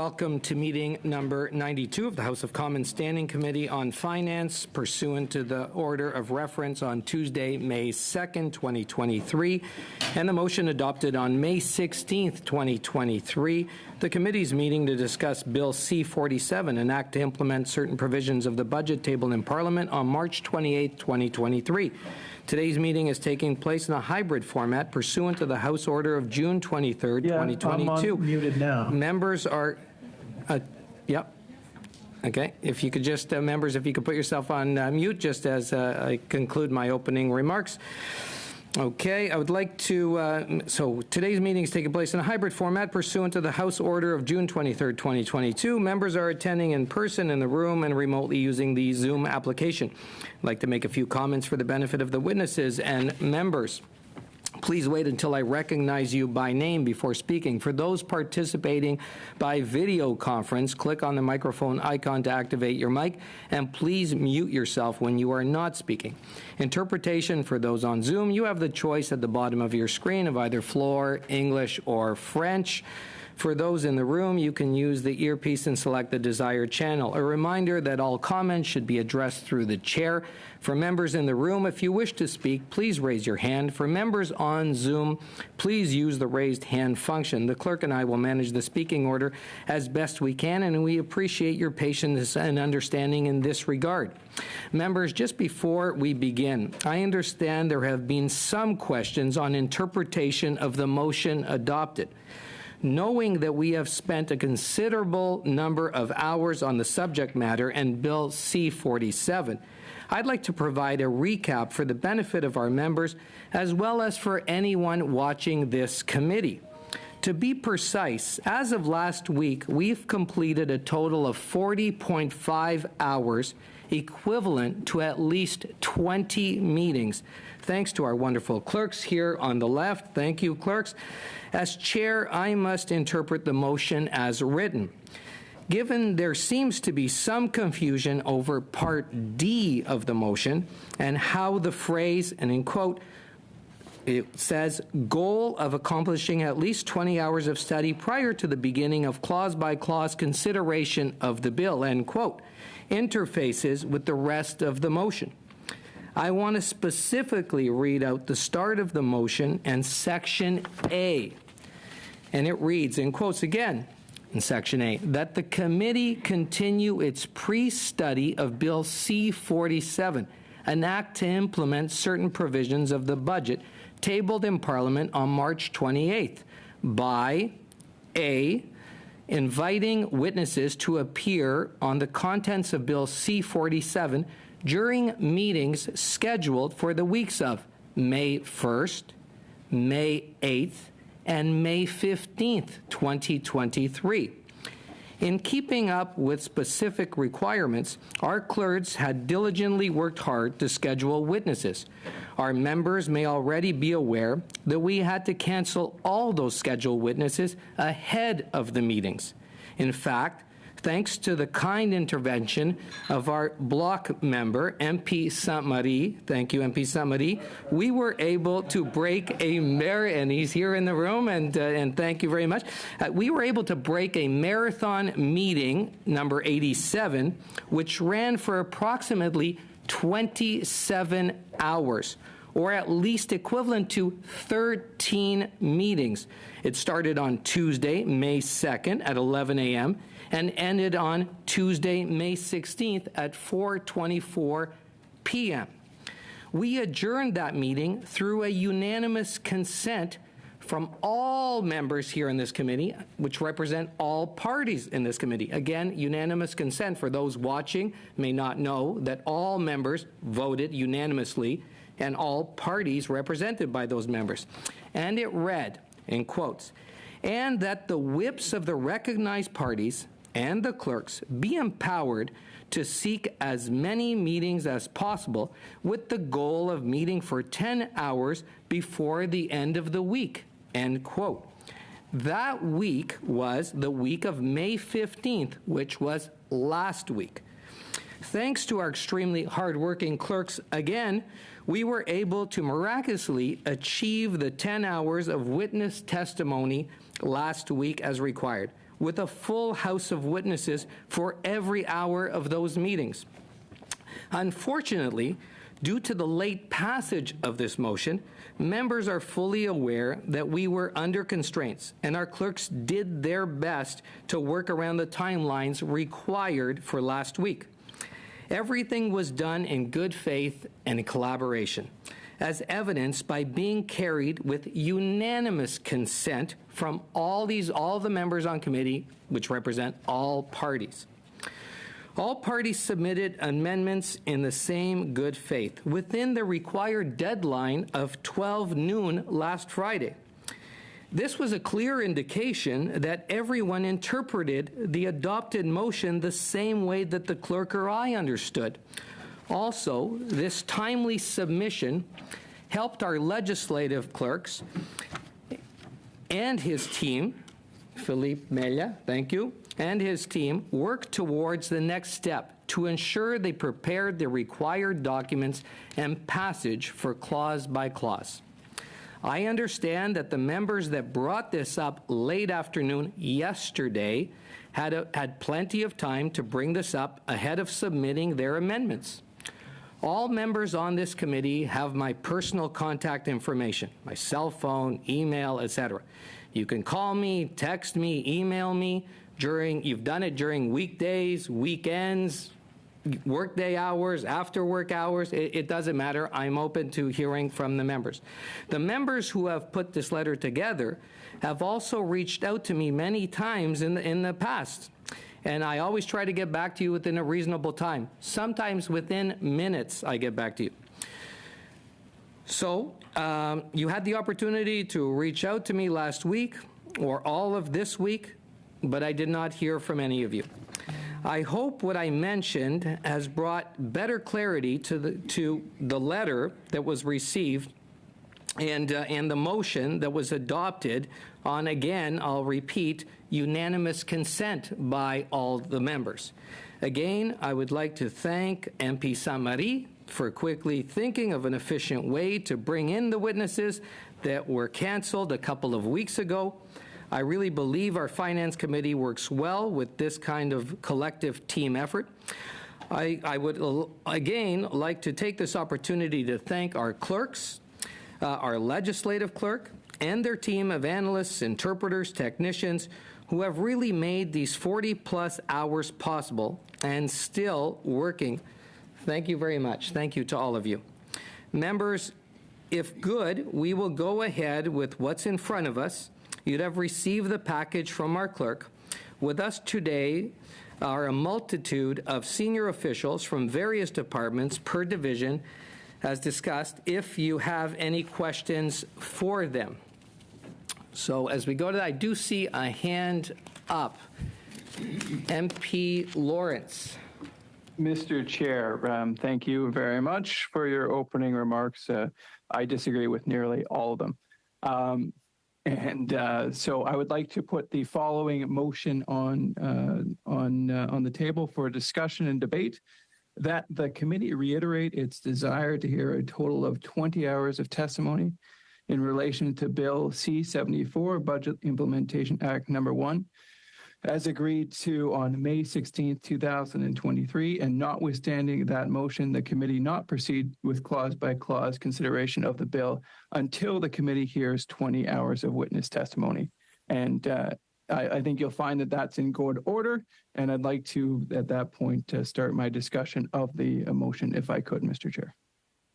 welcome to meeting number 92 of the House of Commons Standing Committee on Finance, pursuant to the order of reference on Tuesday, May 2nd, 2023, and the motion adopted on May 16th, 2023. The committee's meeting to discuss Bill C-47, an act to implement certain provisions of the budget tabled in Parliament on March 28th, 2023. Today's meeting is taking place in a hybrid format pursuant to the House Order of June 23rd, 2022. I'm muted now. Members are, yep. Okay, if you could just, members, if you could put yourself on mute just as I conclude my opening remarks. Okay, I would like to, so today's meeting is taking place in a hybrid format pursuant to the House Order of June 23rd, 2022. Members are attending in person in the room and remotely using the Zoom application. I'd like to make a few comments for the benefit of the witnesses and members. Please wait until I recognize you by name before speaking. For those participating by video conference, click on the microphone icon to activate your mic, and please mute yourself when you are not speaking. Interpretation for those on Zoom, you have the choice at the bottom of your screen of either floor, English, or French. For those in the room, you can use the earpiece and select the desired channel. A reminder that all comments should be addressed through the chair. For members in the room, if you wish to speak, please raise your hand. For members on Zoom, please use the raised hand function. The clerk and I will manage the speaking order as best we can, and we appreciate your patience and understanding in this regard. Members, just before we begin, I understand there have been some questions on interpretation of the motion adopted. Knowing that we have spent a considerable number of hours on the subject matter and Bill C-47, I'd like to provide a recap for the benefit of our members as well as for anyone watching this committee. To be precise, as of last week, we've completed a total of 40.5 hours, equivalent to at least 20 meetings. Thanks to our wonderful clerks here on the left. Thank you, clerks. As chair, I must interpret the motion as written. Given there seems to be some confusion over Part D of the motion and how the phrase, and in quote, it says, goal of accomplishing at least 20 hours of study prior to the beginning of clause-by-clause consideration of the bill, end quote, interfaces with the rest of the motion. I want to specifically read out the start of the motion and Section A. And it reads, in quotes again, in Section A, that the committee continue its pre-study of Bill C-47, an act to implement certain provisions of the budget tabled in Parliament on March 28th by A, inviting witnesses to appear on the contents of Bill C-47 during meetings scheduled for the weeks of May 1st, May 8th, and May 15th, 2023. In keeping up with specific requirements, our clerks had diligently worked hard to schedule witnesses. Our members may already be aware that we had to cancel all those scheduled witnesses ahead of the meetings. In fact, thanks to the kind intervention of our bloc member, MP Sainte-Marie, thank you, MP Sainte-Marie, we were able to break a and he's here in the room, and thank you very much. We were able to break a marathon meeting, number 87, which ran for approximately 27 hours, or at least equivalent to 13 meetings. It started on Tuesday, May 2nd at 11 a.m., and ended on Tuesday, May 16th at 4:24 p.m. We adjourned that meeting through a unanimous consent from all members here in this committee, which represent all parties in this committee. Again, unanimous consent. For those watching may not know that all members voted unanimously and all parties represented by those members. And it read, in quotes, and that the whips of the recognized parties and the clerks be empowered to seek as many meetings as possible with the goal of meeting for 10 hours before the end of the week, end quote. That week was the week of May 15th, which was last week. Thanks to our extremely hardworking clerks, again, we were able to miraculously achieve the 10 hours of witness testimony last week as required. with a full House of Witnesses for every hour of those meetings. Unfortunately, due to the late passage of this motion, members are fully aware that we were under constraints, and our clerks did their best to work around the timelines required for last week. Everything was done in good faith and in collaboration, as evidenced by being carried with unanimous consent from all the members on committee, which represent all parties. All parties submitted amendments in the same good faith within the required deadline of 12 noon last Friday. This was a clear indication that everyone interpreted the adopted motion the same way that the clerk or I understood. Also, this timely submission helped our legislative clerks and his team, Philippe Melia, thank you, and his team work towards the next step to ensure they prepared the required documents and passage for clause by clause. I understand that the members that brought this up late afternoon yesterday had plenty of time to bring this up ahead of submitting their amendments. All members on this committee have my personal contact information, my cell phone, email, etc. You can call me, text me, email me. You've done it during weekdays, weekends, workday hours, after work hours. It doesn't matter. I'm open to hearing from the members. The members who have put this letter together have also reached out to me many times in the past. And I always try to get back to you within a reasonable time. Sometimes within minutes, I get back to you. So you had the opportunity to reach out to me last week or all of this week, but I did not hear from any of you. I hope what I mentioned has brought better clarity to the letter that was received and the motion that was adopted on, again, I'll repeat, unanimous consent by all the members. Again, I would like to thank MP Saint-Marie for quickly thinking of an efficient way to bring in the witnesses that were canceled a couple of weeks ago. I really believe our Finance Committee works well with this kind of collective team effort. I would, again, like to take this opportunity to thank our clerks, our legislative clerk, and their team of analysts, interpreters, technicians, who have really made these 40-plus hours possible and still working. Thank you very much. Thank you to all of you. Members, if good, we will go ahead with what's in front of us. You'd have received the package from our clerk. With us today are a multitude of senior officials from various departments per division, as discussed, if you have any questions for them. So as we go to that, I do see a hand up. MP Lawrence. Mr. Chair, thank you very much for your opening remarks. I disagree with nearly all of them. So I would like to put the following motion on the table for discussion and debate, that the committee reiterate its desire to hear a total of 20 hours of testimony in relation to Bill C-74, Budget Implementation Act Number 1, as agreed to on May 16, 2023, and notwithstanding that motion, the committee not proceed with clause-by-clause consideration of the bill until the committee hears 20 hours of witness testimony. And I think you'll find that that's in good order, and I'd like to, at that point, start my discussion of the motion, if I could, Mr. Chair.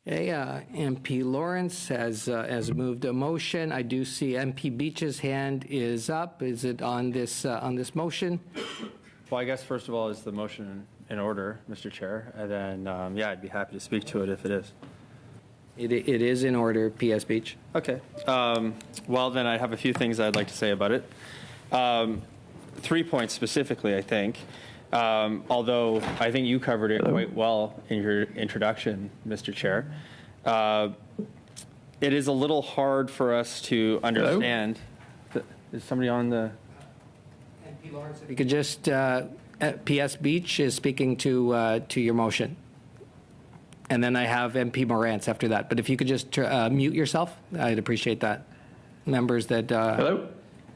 Okay, MP Lawrence has moved a motion. I do see MP Beach's hand is up. Is it on this motion? Well, I guess first of all, is the motion in order, Mr. Chair? And then, yeah, I'd be happy to speak to it if it is. It is in order, PS Beach. Okay. Well, then I have a few things I'd like to say about it. 3 points specifically, I think. Although I think you covered it quite well in your introduction, Mr. Chair. It is a little hard for us to understand. Is somebody on the... MP Lawrence, if you could just, PS Beach is speaking to your motion. And then I have MP Morantz after that. But if you could just mute yourself, I'd appreciate that. Members that... Hello?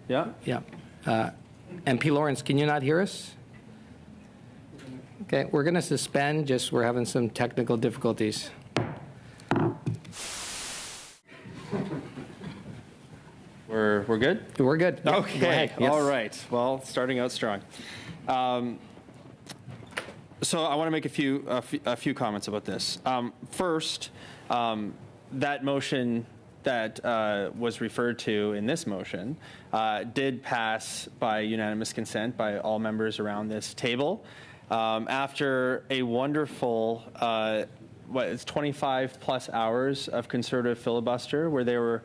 Yeah? Yeah. MP Lawrence, can you not hear us? Okay, we're going to suspend, just we're having some technical difficulties. We're good? We're good. Yep, Okay, go ahead. Yes. all right. Well, starting out strong. So I want to make a few comments about this. First, that motion that was referred to in this motion did pass by unanimous consent by all members around this table after a wonderful, 25 plus hours of Conservative filibuster, where they were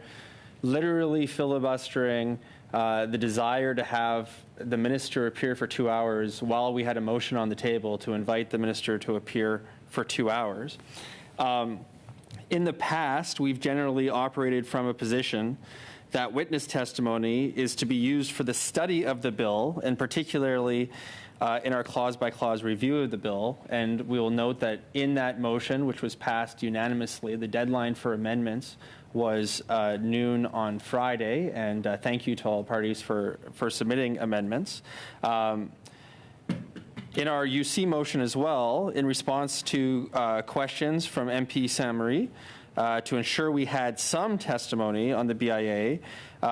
literally filibustering the desire to have the minister appear for 2 hours while we had a motion on the table to invite the minister to appear for 2 hours. In the past, we've generally operated from a position that witness testimony is to be used for the study of the bill, and particularly in our clause-by-clause review of the bill. And we will note that in that motion, which was passed unanimously, the deadline for amendments was noon on Friday, and thank you to all parties for submitting amendments. In our UC motion as well, in response to questions from MP Saint-Marie, to ensure we had some testimony on the BIA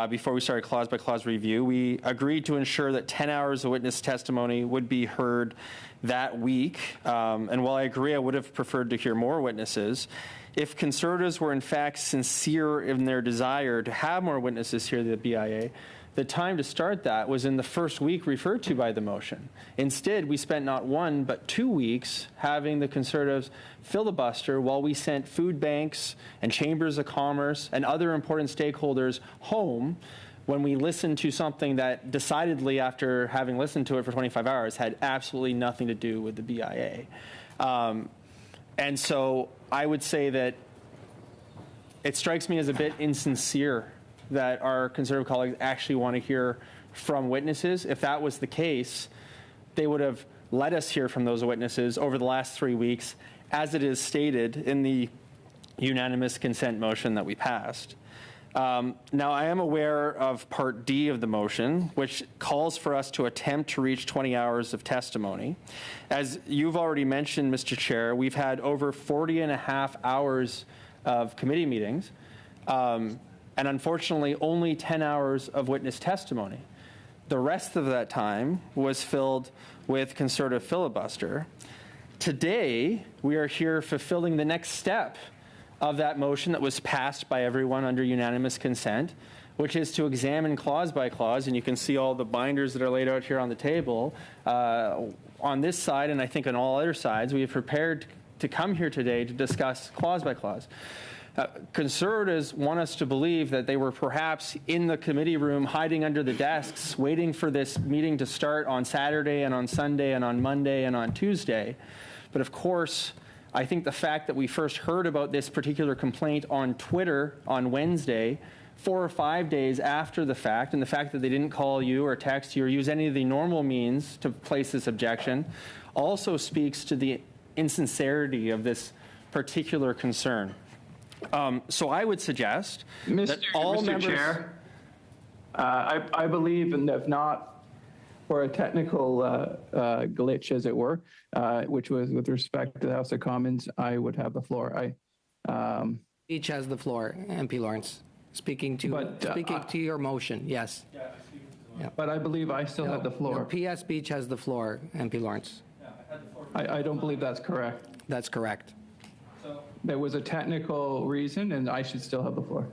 before we started clause-by-clause review, we agreed to ensure that 10 hours of witness testimony would be heard that week. And while I agree I would have preferred to hear more witnesses, if Conservatives were in fact sincere in their desire to have more witnesses here at the BIA, the time to start that was in the first week referred to by the motion. Instead, we spent not 1 but 2 weeks having the Conservatives filibuster while we sent food banks and chambers of commerce and other important stakeholders home, when we listened to something that decidedly, after having listened to it for 25 hours, had absolutely nothing to do with the BIA. And so I would say that it strikes me as a bit insincere that our Conservative colleagues actually want to hear from witnesses. If that was the case, they would have let us hear from those witnesses over the last 3 weeks, as it is stated in the unanimous consent motion that we passed. Now, I am aware of Part D of the motion, which calls for us to attempt to reach 20 hours of testimony. As you've already mentioned, Mr. Chair, we've had over 40 and a half hours of committee meetings, and unfortunately only 10 hours of witness testimony. The rest of that time was filled with Conservative filibuster. Today, we are here fulfilling the next step of that motion that was passed by everyone under unanimous consent, which is to examine clause by clause, and you can see all the binders that are laid out here on the table. On this side, and I think on all other sides, we have prepared to come here today to discuss clause by clause. Conservatives want us to believe that they were perhaps in the committee room hiding under the desks waiting for this meeting to start on Saturday and on Sunday and on Monday and on Tuesday. But of course, I think the fact that we first heard about this particular complaint on Twitter on Wednesday, 4 or 5 days after the fact, and the fact that they didn't call you or text you or use any of the normal means to place this objection, also speaks to the insincerity of this particular concern. So I would suggest that all members... Mr. Chair, I believe, and if not for a technical glitch, as it were, which was with respect to the House of Commons, I would have the floor. Each has the floor, MP Lawrence. Speaking to your motion, yes. Yeah. But I believe I still have the floor. PS Beach has the floor, MP Lawrence. I don't believe that's correct. That's correct. There was a technical reason, and I should still have the floor.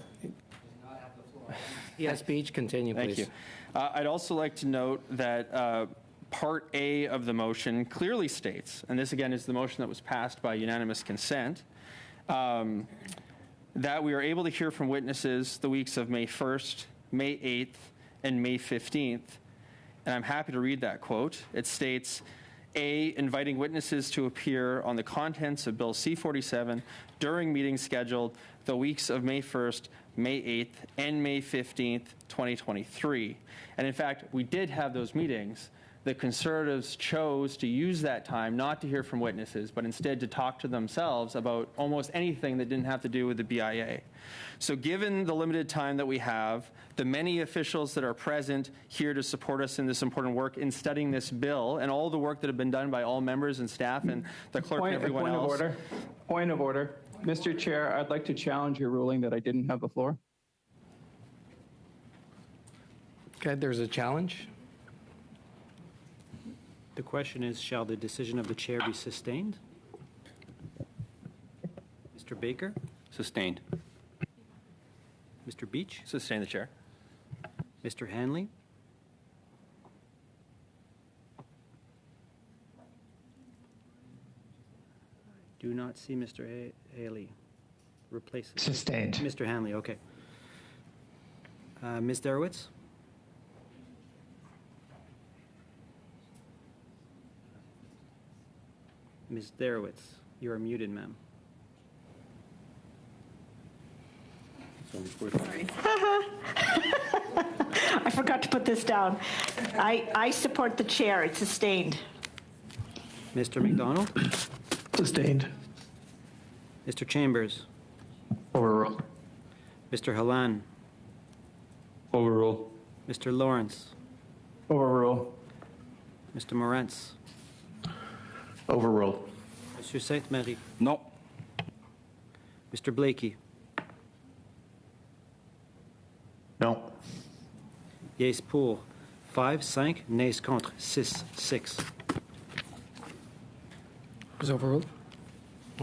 PS Beach, continue, please. Thank you. I'd also like to note that Part A of the motion clearly states, and this again is the motion that was passed by unanimous consent, that we are able to hear from witnesses the weeks of May 1st, May 8th, and May 15th. And I'm happy to read that quote. It states, A, inviting witnesses to appear on the contents of Bill C-47 during meetings scheduled the weeks of May 1st, May 8th, and May 15th, 2023. And in fact, we did have those meetings. the Conservatives chose to use that time not to hear from witnesses, but instead to talk to themselves about almost anything that didn't have to do with the BIA. So given the limited time that we have, the many officials that are present here to support us in this important work in studying this bill, and all the work that have been done by all members and staff and the clerk and everyone else. Point of order. Mr. Chair, I'd like to challenge your ruling that I didn't have the floor. Okay, there's a challenge. The question is, shall the decision of the chair be sustained? Mr. Baker? Sustained. Mr. Beach? Sustain the chair. Mr. Hanley? Do not see Mr. Haley. Replace it. Sustained. Mr. Hanley, okay. Ms. Derowitz? Ms. Derowitz, you are muted, ma'am. Sorry. I forgot to put this down. I support the chair. It's sustained. Mr. McDonald? Sustained. Mr. Chambers? Overruled. Mr. Halan? Overruled. Mr. Lawrence? Overrule. Mr. Moretz? Overruled. Monsieur Sainte-Marie? No. Mr. Blakey? No. Yes pour 5, 5, nays contre 6, 6. Is overruled.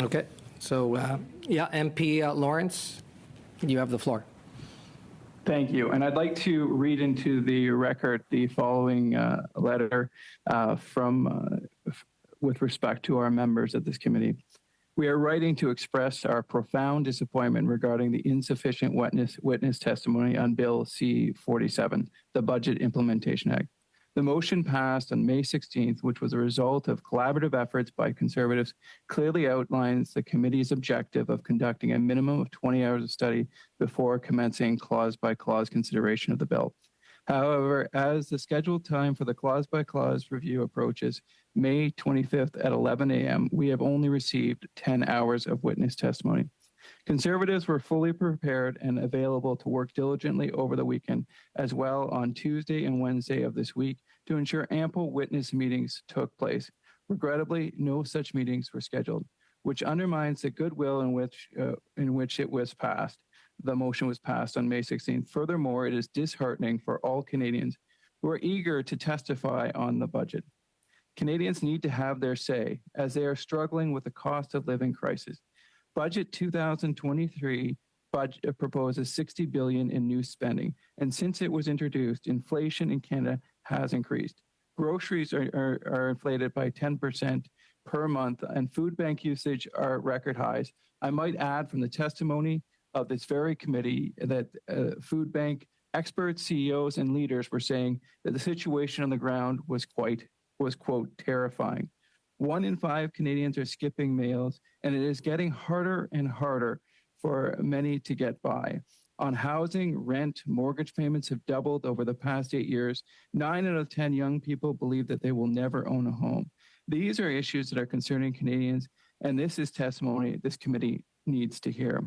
Okay, so yeah, MP Lawrence, you have the floor. Thank you. And I'd like to read into the record the following letter with respect to our members of this committee. We are writing to express our profound disappointment regarding the insufficient witness testimony on Bill C-47, the Budget Implementation Act. The motion passed on May 16th, which was a result of collaborative efforts by Conservatives, clearly outlines the committee's objective of conducting a minimum of 20 hours of study before commencing clause-by-clause consideration of the bill. However, as the scheduled time for the clause-by-clause review approaches, May 25th at 11 a.m., we have only received 10 hours of witness testimony. Conservatives were fully prepared and available to work diligently over the weekend, as well on Tuesday and Wednesday of this week, to ensure ample witness meetings took place. Regrettably, no such meetings were scheduled, which undermines the goodwill in which it was passed. The motion was passed on May 16th. Furthermore, it is disheartening for all Canadians who are eager to testify on the budget. Canadians need to have their say as they are struggling with the cost of living crisis. Budget 2023 budget proposes $60 billion in new spending, and since it was introduced, inflation in Canada has increased. Groceries are inflated by 10% per month, and food bank usage are at record highs. I might add from the testimony of this very committee that food bank experts, CEOs, and leaders were saying that the situation on the ground was quote, terrifying. 1 in 5 Canadians are skipping meals, and it is getting harder and harder for many to get by. On housing, rent, mortgage payments have doubled over the past 8 years. 9 out of 10 young people believe that they will never own a home. These are issues that are concerning Canadians, and this is testimony this committee needs to hear.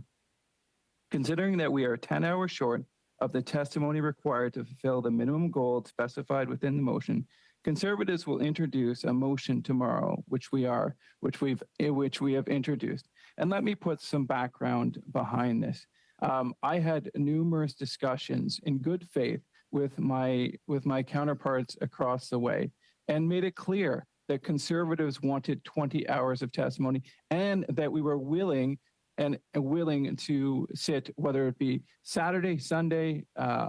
Considering that we are 10 hours short of the testimony required to fulfill the minimum goal specified within the motion, Conservatives will introduce a motion tomorrow, which we have introduced. And let me put some background behind this. I had numerous discussions in good faith with my counterparts across the way, and made it clear that Conservatives wanted 20 hours of testimony, and that we were willing to sit, whether it be Saturday, Sunday,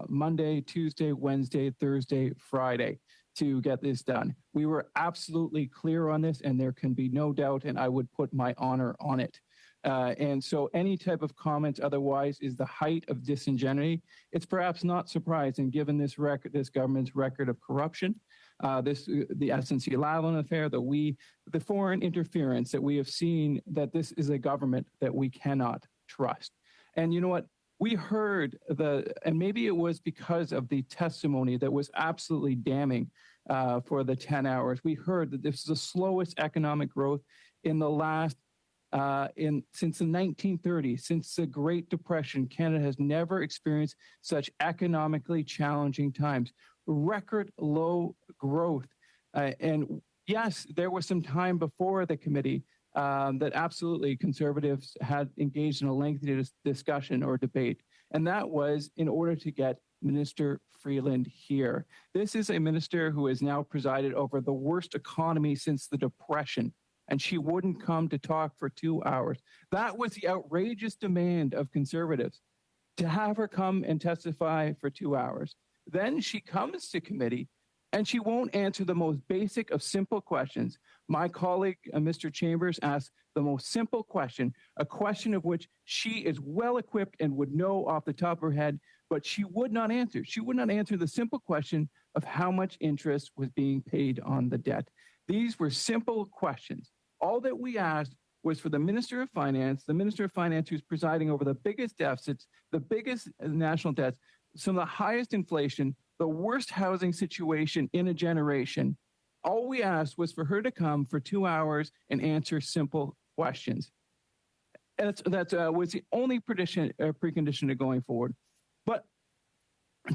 Monday, Tuesday, Wednesday, Thursday, Friday, to get this done. We were absolutely clear on this, and there can be no doubt, and I would put my honor on it. And so any type of comment otherwise is the height of disingenuity. It's perhaps not surprising, given this government's record of corruption, the SNC-Lavalin affair, the foreign interference that we have seen, that this is a government that we cannot trust. And you know what? We heard and maybe it was because of the testimony that was absolutely damning for the 10 hours. We heard that this is the slowest economic growth in the last since the 1930s, since the Great Depression. Canada has never experienced such economically challenging times. Record low growth. And yes, there was some time before the committee that absolutely Conservatives had engaged in a lengthy discussion or debate. And that was in order to get Minister Freeland here. This is a minister who has now presided over the worst economy since the Depression, and she wouldn't come to talk for 2 hours. That was the outrageous demand of Conservatives, to have her come and testify for 2 hours. Then she comes to committee and she won't answer the most basic of simple questions. My colleague, Mr. Chambers, asked the most simple question, a question of which she is well equipped and would know off the top of her head, but she would not answer. She would not answer the simple question of how much interest was being paid on the debt. These were simple questions. All that we asked was for the Minister of Finance who's presiding over the biggest deficits, the biggest national debts, some of the highest inflation, the worst housing situation in a generation. All we asked was for her to come for 2 hours and answer simple questions. That was the only precondition to going forward. But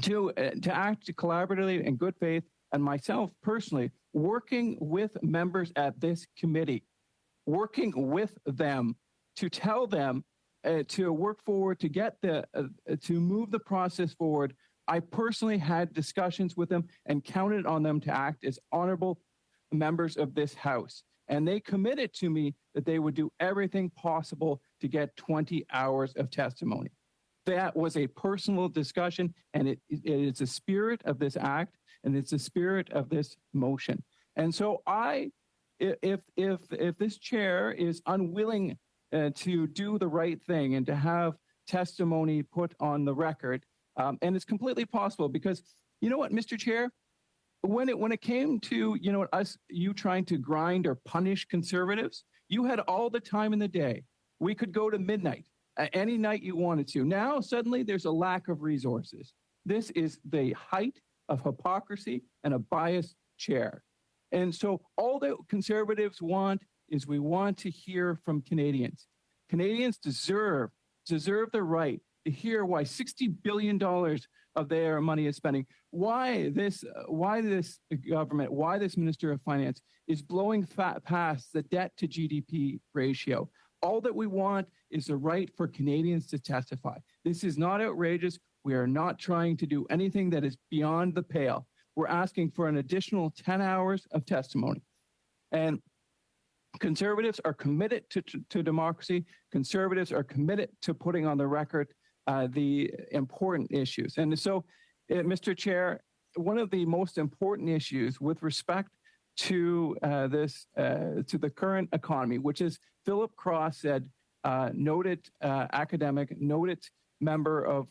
to act collaboratively in good faith, and myself personally, working with members at this committee, working with them to tell them to work forward, to get to move the process forward. I personally had discussions with them and counted on them to act as honorable members of this House. And they committed to me that they would do everything possible to get 20 hours of testimony. That was a personal discussion, and it is the spirit of this act, and it's the spirit of this motion. And so if this chair is unwilling to do the right thing and to have testimony put on the record, and it's completely possible because, you know what, Mr. Chair, when it came to, you trying to grind or punish Conservatives, you had all the time in the day. We could go to midnight, any night you wanted to. Now, suddenly, there's a lack of resources. This is the height of hypocrisy and a biased chair. And so all that Conservatives want is we want to hear from Canadians. Canadians deserve the right to hear why $60 billion of their money is spending, why this government, why this Minister of Finance is blowing past the debt to GDP ratio. All that we want is the right for Canadians to testify. This is not outrageous. We are not trying to do anything that is beyond the pale. We're asking for an additional 10 hours of testimony. And Conservatives are committed to democracy. Conservatives are committed to putting on the record the important issues. And so, Mr. Chair, one of the most important issues with respect to to the current economy, which is Philip Cross said, noted academic, noted member of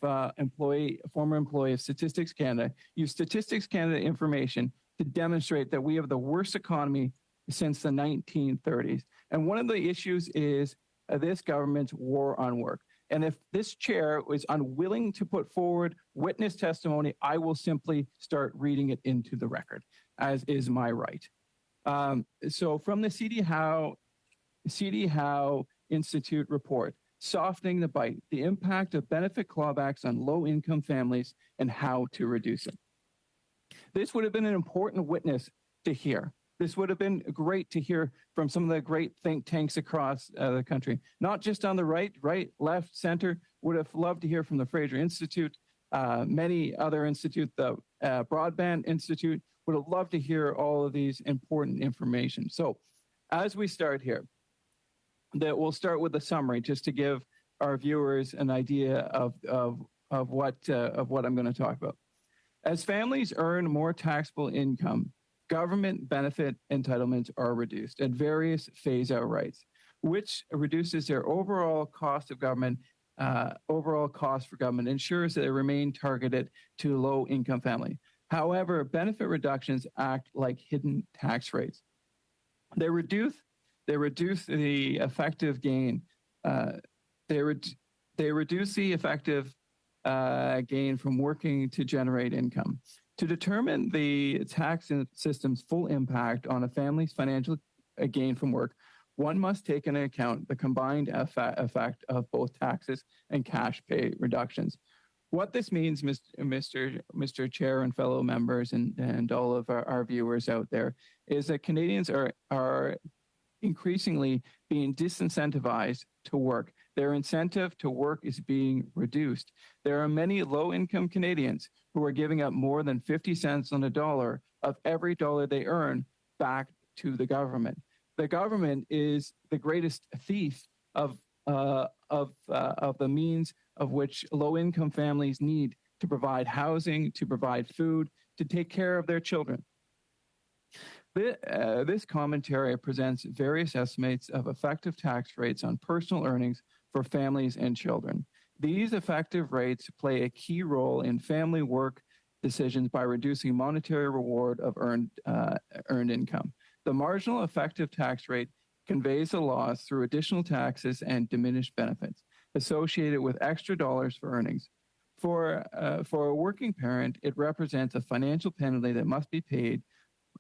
former employee of Statistics Canada, used Statistics Canada information to demonstrate that we have the worst economy since the 1930s. And one of the issues is this government's war on work. And if this chair is unwilling to put forward witness testimony, I will simply start reading it into the record, as is my right. So from the CD Howe Institute report, Softening the Bite, the impact of benefit clawbacks on low-income families and how to reduce it. This would have been an important witness to hear. This would have been great to hear from some of the great think tanks across the country, not just on the right, left, center. Would have loved to hear from the Fraser Institute, many other institutes, the Broadband Institute. Would have loved to hear all of these important information. So as we start here, we'll start with a summary just to give our viewers an idea of what I'm going to talk about. As families earn more taxable income, government benefit entitlements are reduced at various phase-out rights, which reduces their overall cost for government, ensures that they remain targeted to low-income families. However, benefit reductions act like hidden tax rates. They reduce the effective gain. They reduce the effective gain from working to generate income. To determine the tax system's full impact on a family's financial gain from work, one must take into account the combined effect of both taxes and cash pay reductions. What this means, Mr. Chair and fellow members and all of our viewers out there, is that Canadians are increasingly being disincentivized to work. Their incentive to work is being reduced. There are many low-income Canadians who are giving up more than 50 cents on a dollar of every dollar they earn back to the government. The government is the greatest thief of the means of which low-income families need to provide housing, to provide food, to take care of their children. This commentary presents various estimates of effective tax rates on personal earnings for families and children. These effective rates play a key role in family work decisions by reducing monetary reward of earned income. The marginal effective tax rate conveys a loss through additional taxes and diminished benefits associated with extra dollars for earnings. For a working parent, it represents a financial penalty that must be paid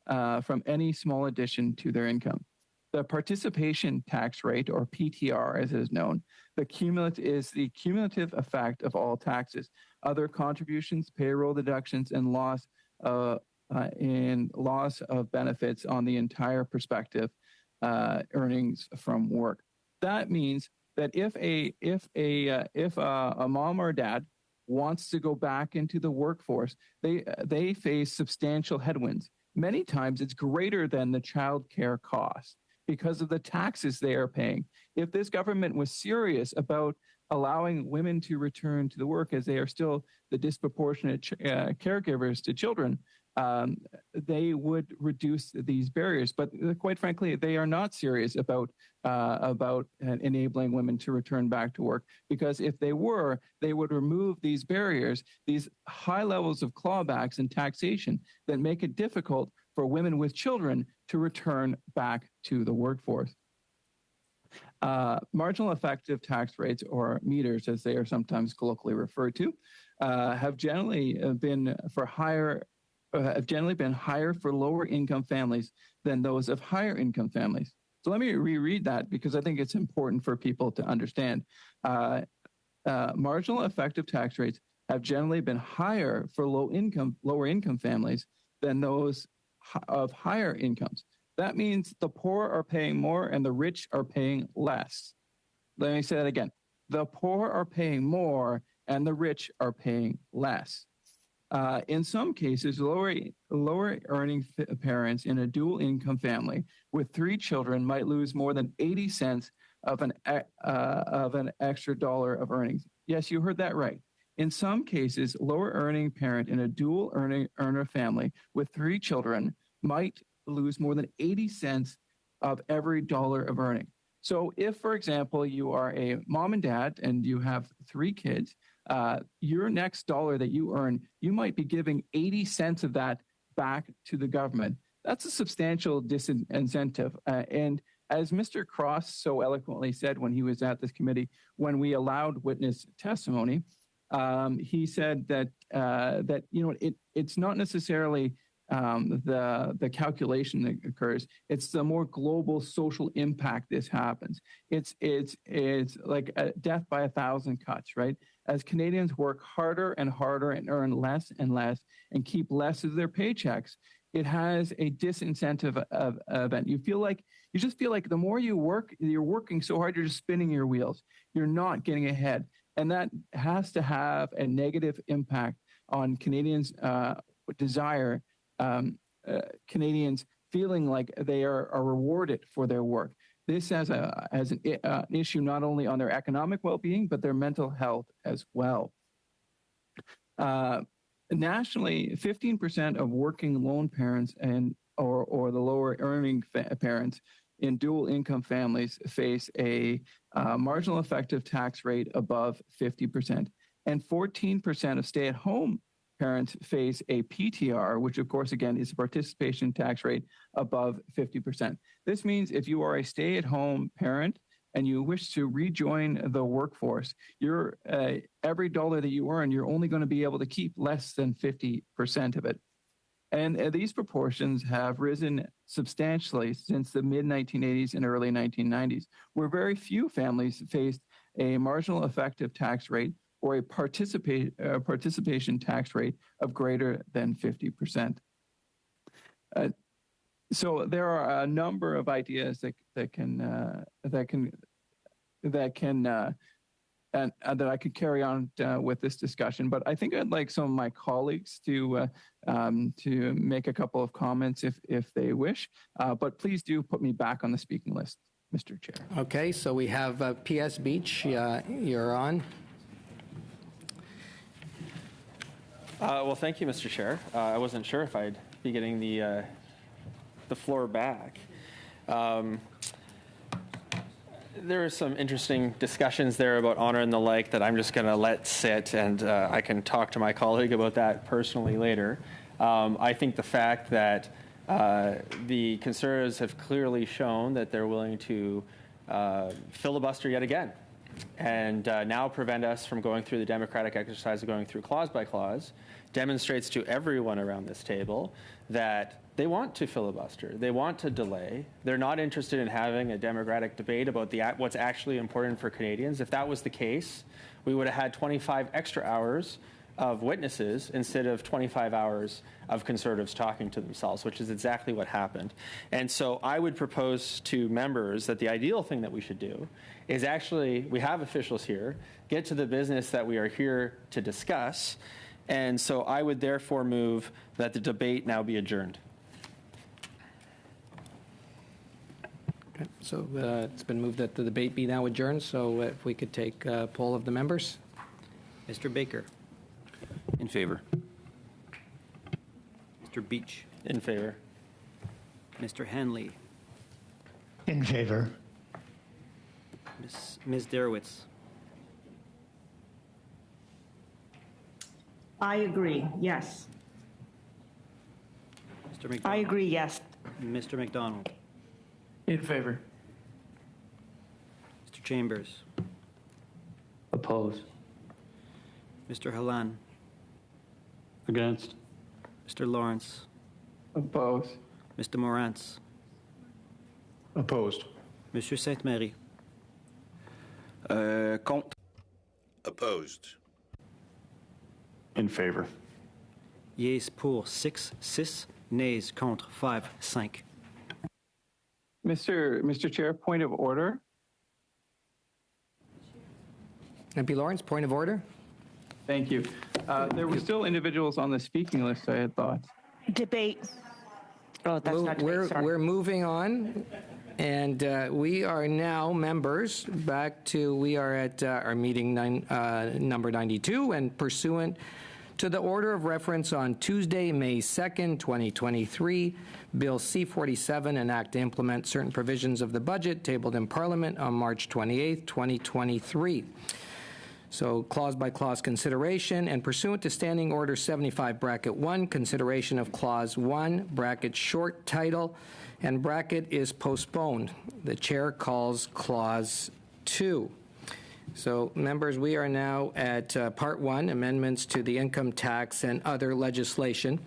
from any small addition to their income. The participation tax rate, or PTR as it is known, is the cumulative effect of all taxes, other contributions, payroll deductions, and loss of benefits on the entire prospective earnings from work. That means that if a mom or dad wants to go back into the workforce, they face substantial headwinds. Many times it's greater than the child care cost because of the taxes they are paying. If this government was serious about allowing women to return to the work, as they are still the disproportionate caregivers to children, they would reduce these barriers. But quite frankly, they are not serious about enabling women to return back to work, because if they were, they would remove these barriers, these high levels of clawbacks and taxation that make it difficult for women with children to return back to the workforce. Marginal effective tax rates, or meters as they are sometimes colloquially referred to, have generally been higher for lower income families than those of higher income families. So let me reread that, because I think it's important for people to understand. Marginal effective tax rates have generally been higher for lower income families than those of higher incomes. That means the poor are paying more and the rich are paying less. Let me say that again. The poor are paying more and the rich are paying less. In some cases, lower earning parents in a dual income family with 3 children might lose more than 80 cents of an extra dollar of earnings. Yes, you heard that right. In some cases, lower earning parent in a dual earner family with 3 children might lose more than 80 cents of every dollar of earning. So if, for example, you are a mom and dad and you have 3 kids, your next dollar that you earn, you might be giving 80 cents of that back to the government. That's a substantial disincentive. And as Mr. Cross so eloquently said when he was at this committee, when we allowed witness testimony, he said that it's not necessarily the calculation that occurs. It's the more global social impact this happens. It's like a death by 1,000 cuts, right? As Canadians work harder and harder and earn less and less and keep less of their paychecks, it has a disincentive event. You just feel like the more you work, you're working so hard, you're just spinning your wheels. You're not getting ahead. And that has to have a negative impact on Canadians' desire, Canadians feeling like they are rewarded for their work. This has an issue not only on their economic well-being, but their mental health as well. Nationally, 15% of working lone parents or the lower earning parents in dual income families face a marginal effective tax rate above 50%. And 14% of stay-at-home parents face a PTR, which of course, again, is a participation tax rate above 50%. This means if you are a stay-at-home parent and you wish to rejoin the workforce, you're every dollar that you earn, you're only going to be able to keep less than 50% of it. And these proportions have risen substantially since the mid-1980s and early 1990s, where very few families faced a marginal effective tax rate or a participation tax rate of greater than 50%. So there are a number of ideas that I could carry on with this discussion, but I think I'd like some of my colleagues to make a couple of comments if they wish. But please do put me back on the speaking list, Mr. Chair. Okay, so we have P.S. Beach. You're on. Well, thank you, Mr. Chair. I wasn't sure if I'd be getting the floor back. There are some interesting discussions there about honor and the like that I'm just going to let sit, and I can talk to my colleague about that personally later. I think the fact that the Conservatives have clearly shown that they're willing to filibuster yet again and now prevent us from going through the democratic exercise of going through clause by clause demonstrates to everyone around this table that they want to filibuster. They want to delay. They're not interested in having a democratic debate about what's actually important for Canadians. If that was the case, we would have had 25 extra hours of witnesses instead of 25 hours of Conservatives talking to themselves, which is exactly what happened. And so I would propose to members that the ideal thing that we should do is actually, we have officials here, get to the business that we are here to discuss. And so I would therefore move that the debate now be adjourned. Okay, so it's been moved that the debate be now adjourned. So if we could take a poll of the members. Mr. Baker. In favor. Mr. Beach. In favor. Mr. Hanley. In favor. Ms. Derowitz. I agree, yes. Mr. McDonald. I agree, yes. Mr. McDonald. In favor. Mr. Chambers. Oppose. Mr. Halan. Against. Mr. Lawrence. Oppose. Mr. Morantz. Opposed. Monsieur Sainte-Marie. Contre. Opposed. In favor. Yeas pour 6, nays contre 5, 5. Mr. Chair, point of order. MP Lawrence, point of order. Thank you. There were still individuals on the speaking list, I had thought. Debate. Oh, that's not debate, sorry. We're moving on, and we are now members back to, we are at our meeting number 92, and pursuant to the order of reference on Tuesday, May 2nd, 2023, Bill C-47, an act to implement certain provisions of the budget tabled in Parliament on March 28th, 2023. So clause-by-clause consideration, and pursuant to Standing Order 75, Bracket 1, consideration of Clause 1, bracket short title, and bracket is postponed. The chair calls Clause 2. So, members, we are now at Part 1, amendments to the income tax and other legislation.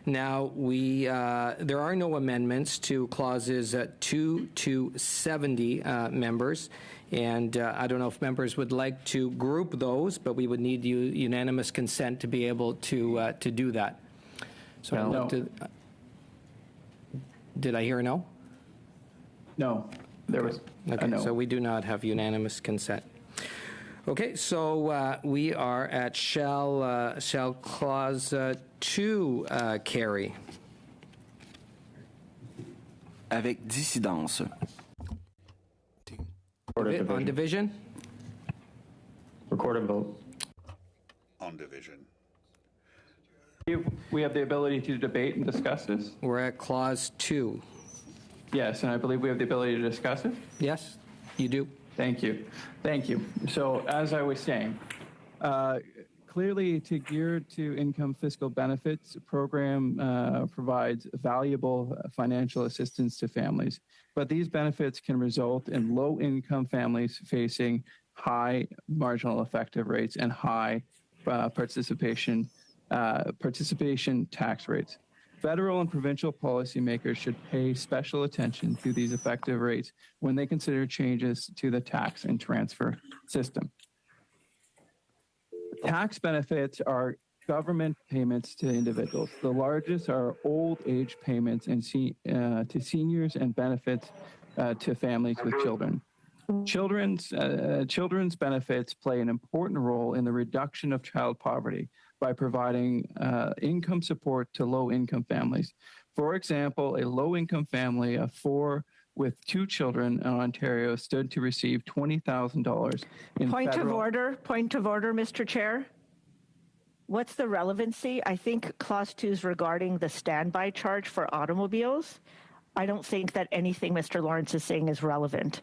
Now, there are no amendments to clauses 2 to 70, members. And I don't know if members would like to group those, but we would need unanimous consent to be able to do that. So, No. Did I hear a no? No, there was Okay, a no. so we do not have unanimous consent. Okay, so we are at shall clause 2 carry? Avec dissidence. On division? Recorded vote. On division. We have the ability to debate and discuss this? We're at clause 2. Yes, and I believe we have the ability to discuss it? Yes, you do. Thank you. Thank you. So as I was saying, Clearly, to gear to income fiscal benefits, program provides valuable financial assistance to families. But these benefits can result in low-income families facing high marginal effective rates and high participation tax rates. Federal and provincial policymakers should pay special attention to these effective rates when they consider changes to the tax and transfer system. Tax benefits are government payments to individuals. The largest are old age payments to seniors and benefits to families with children. Children's benefits play an important role in the reduction of child poverty by providing income support to low-income families. For example, a low-income family of 4 with 2 children in Ontario stood to receive $20,000 in Point federal... of order, Mr. Chair. What's the relevancy? I think Clause 2 is regarding the standby charge for automobiles. I don't think that anything Mr. Lawrence is saying is relevant.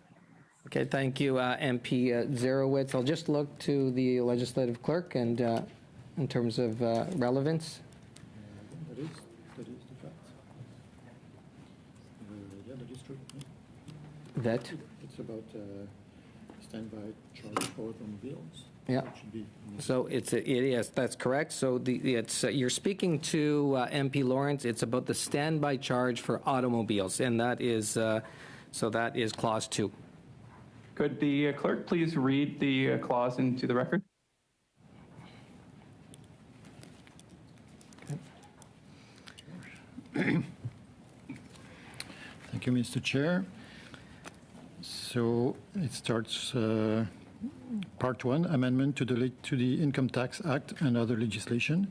Okay, thank you, MP Zarowitz. I'll just look to the legislative clerk and in terms of relevance. That is the fact. Yeah, that is true. That? It's about standby charge for automobiles. Yeah. It should be. So yes, that's correct. So you're speaking to MP Lawrence. It's about the standby charge for automobiles, and that is that is Clause 2. Could the clerk please read the clause into the record? Thank you, Mr. Chair. So it starts Part 1, amendment to the Income Tax Act and other legislation.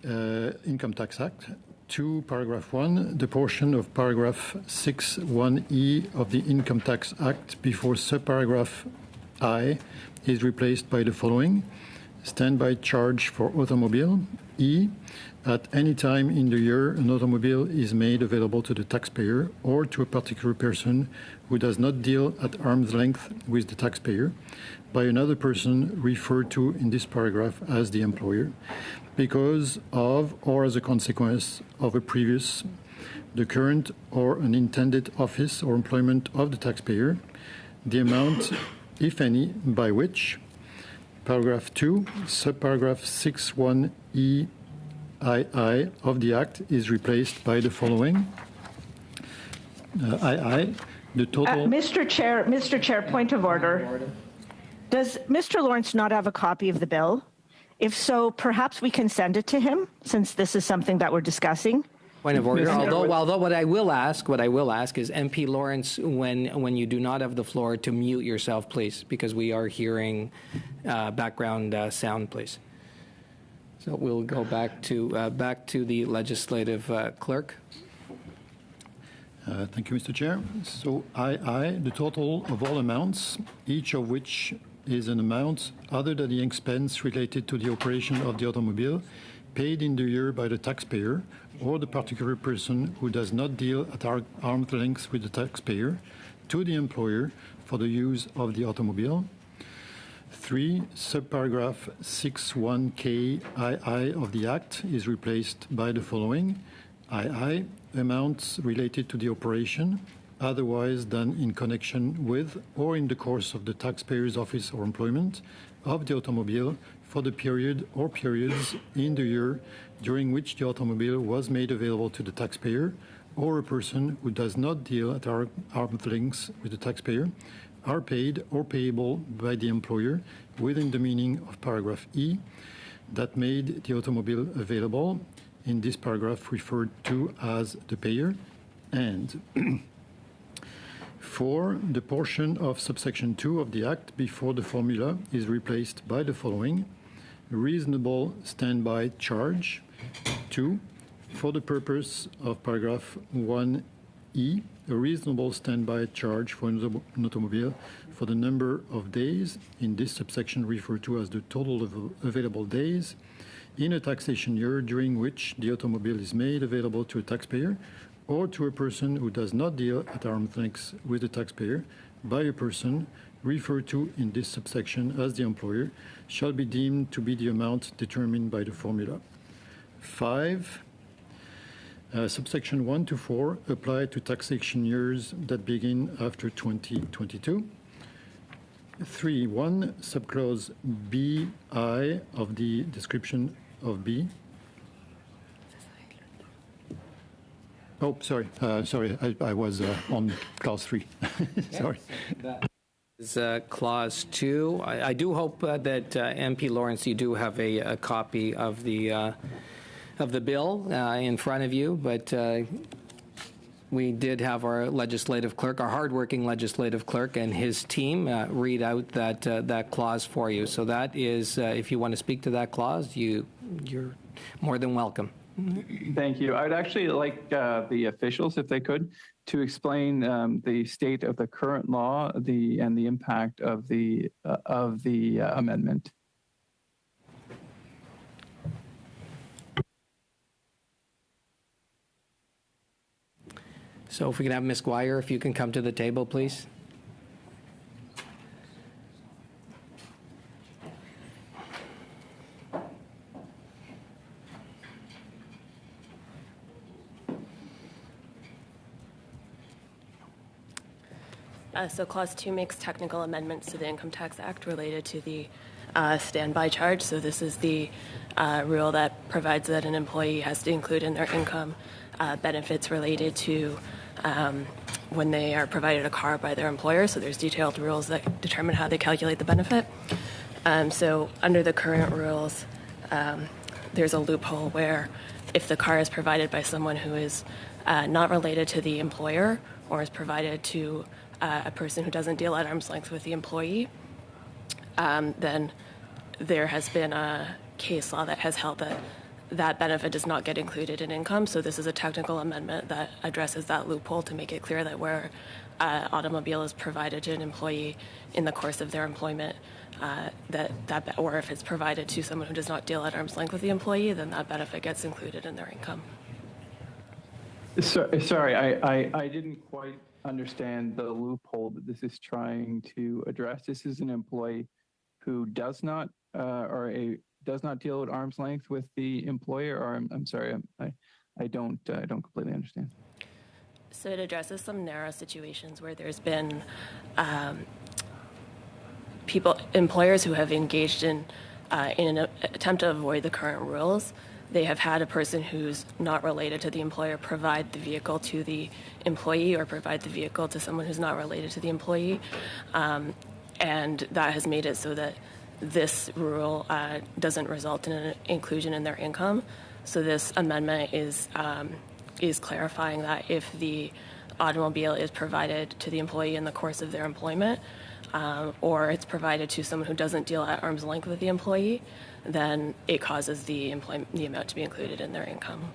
Income Tax Act. 2, paragraph 1, the portion of paragraph 6(1)(e) of the Income Tax Act before subparagraph I is replaced by the following. Standby charge for automobile. E, at any time in the year an automobile is made available to the taxpayer or to a particular person who does not deal at arm's length with the taxpayer by another person referred to in this paragraph as the employer, because of or as a consequence of a previous, the current or an intended office or employment of the taxpayer, the amount, if any, by which, paragraph 2, subparagraph 6(1)(e) II of the Act is replaced by the following. II, the total... Mr. Chair, point of order. Does Mr. Lawrence not have a copy of the bill? If so, perhaps we can send it to him, since this is something that we're discussing. Point of order. Although what I will ask is MP Lawrence, when you do not have the floor, to mute yourself, please, because we are hearing background sound, please. So we'll go back to the legislative clerk. Thank you, Mr. Chair. So II, the total of all amounts, each of which is an amount other than the expense related to the operation of the automobile paid in the year by the taxpayer or the particular person who does not deal at arm's length with the taxpayer to the employer for the use of the automobile. 3, subparagraph 6(1)(k) II of the Act is replaced by the following. II, amounts related to the operation, otherwise than in connection with or in the course of the taxpayer's office or employment of the automobile for the period or periods in the year during which the automobile was made available to the taxpayer or a person who does not deal at arm's length with the taxpayer, are paid or payable by the employer within the meaning of paragraph E that made the automobile available, in this paragraph referred to as the payer, and 4, the portion of subsection 2 of the Act before the formula is replaced by the following. Reasonable standby charge. 2, for the purpose of paragraph 1(e), a reasonable standby charge for an automobile for the number of days, in this subsection referred to as the total of available days, in a taxation year during which the automobile is made available to a taxpayer or to a person who does not deal at arm's length with the taxpayer, by a person referred to in this subsection as the employer shall be deemed to be the amount determined by the formula. 5. Subsection 1 to 4 apply to taxation years that begin after 2022. 3.1 subclause B(I) of the description of B. Oh, sorry. I was on clause 3. Sorry. Is clause 2. I do hope that MP Lawrence, you do have a copy of the bill in front of you, but we did have our legislative clerk, our hardworking legislative clerk, and his team read out that clause for you. So that is, if you want to speak to that clause, you're more than welcome. Thank you. I'd actually like the officials, if they could, to explain the state of the current law, and the impact of the amendment. So if we can have Ms. Gwyer, if you can come to the table, please. So Clause 2 makes technical amendments to the Income Tax Act related to the standby charge. So this is the rule that provides that an employee has to include in their income benefits related to when they are provided a car by their employer. So there's detailed rules that determine how they calculate the benefit. So under the current rules, there's a loophole where if the car is provided by someone who is not related to the employer or is provided to a person who doesn't deal at arm's length with the employee, then there has been a case law that has held that that benefit does not get included in income. So this is a technical amendment that addresses that loophole to make it clear that where automobile is provided to an employee in the course of their employment, or if it's provided to someone who does not deal at arm's length with the employee, then that benefit gets included in their income. Sorry, I didn't quite understand the loophole that this is trying to address. This is an employee who does not does not deal at arm's length with the employer, or I'm sorry, I don't completely understand. So it addresses some narrow situations where there's been employers who have engaged in an attempt to avoid the current rules. They have had a person who's not related to the employer provide the vehicle to the employee or provide the vehicle to someone who's not related to the employee. And that has made it so that this rule doesn't result in an inclusion in their income. So this amendment is clarifying that if the automobile is provided to the employee in the course of their employment, or it's provided to someone who doesn't deal at arm's length with the employee, then it causes the amount to be included in their income.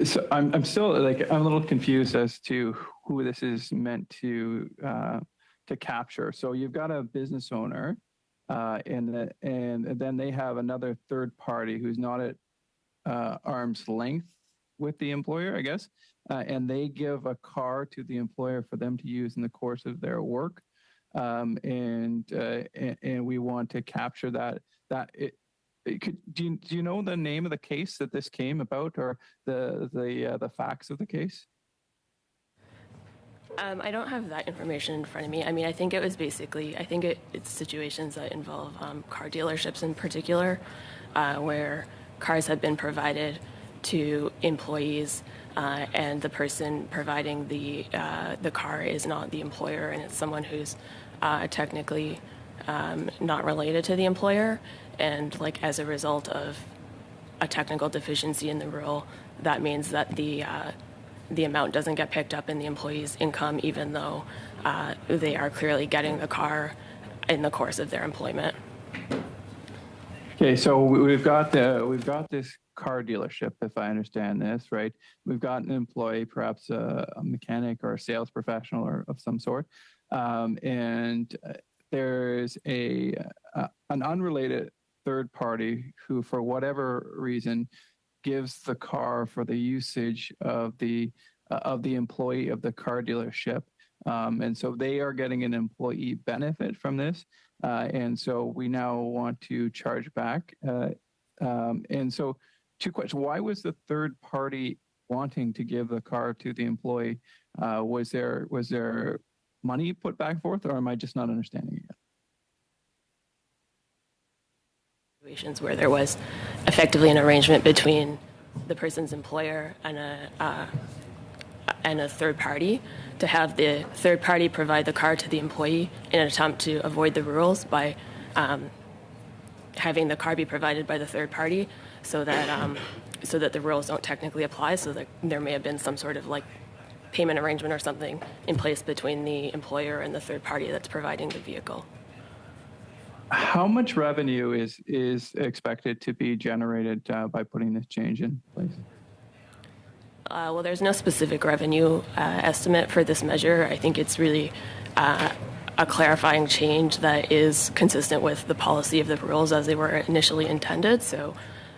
So I'm still I'm a little confused as to who this is meant to capture. So you've got a business owner, and then they have another third party who's not at arm's length with the employer, I guess, and they give a car to the employer for them to use in the course of their work, and we want to capture that. Do you know the name of the case that this came about, or the facts of the case? I don't have that information in front of me. I mean, I think it was basically, it's situations that involve car dealerships in particular, where cars have been provided to employees, and the person providing the car is not the employer, and it's someone who's technically not related to the employer. And as a result of a technical deficiency in the rule, that means that the amount doesn't get picked up in the employee's income, even though they are clearly getting the car in the course of their employment. Okay, so we've got this car dealership, if I understand this right. We've got an employee, perhaps a mechanic or a sales professional or of some sort, and there's an unrelated third party who, for whatever reason, gives the car for the usage of the employee of the car dealership, And so they are getting an employee benefit from this. And so we now want to charge back. And so two questions. Why was the third party wanting to give the car to the employee? Was there money put back and forth, or am I just not understanding it yet? Situations where there was effectively an arrangement between the person's employer and a third party to have the third party provide the car to the employee in an attempt to avoid the rules by having the car be provided by the third party so that the rules don't technically apply, so that there may have been some sort of like payment arrangement or something in place between the employer and the third party that's providing the vehicle. How much revenue is expected to be generated by putting this change in place? Well, there's no specific revenue estimate for this measure. I think it's really a clarifying change that is consistent with the policy of the rules as they were initially intended. So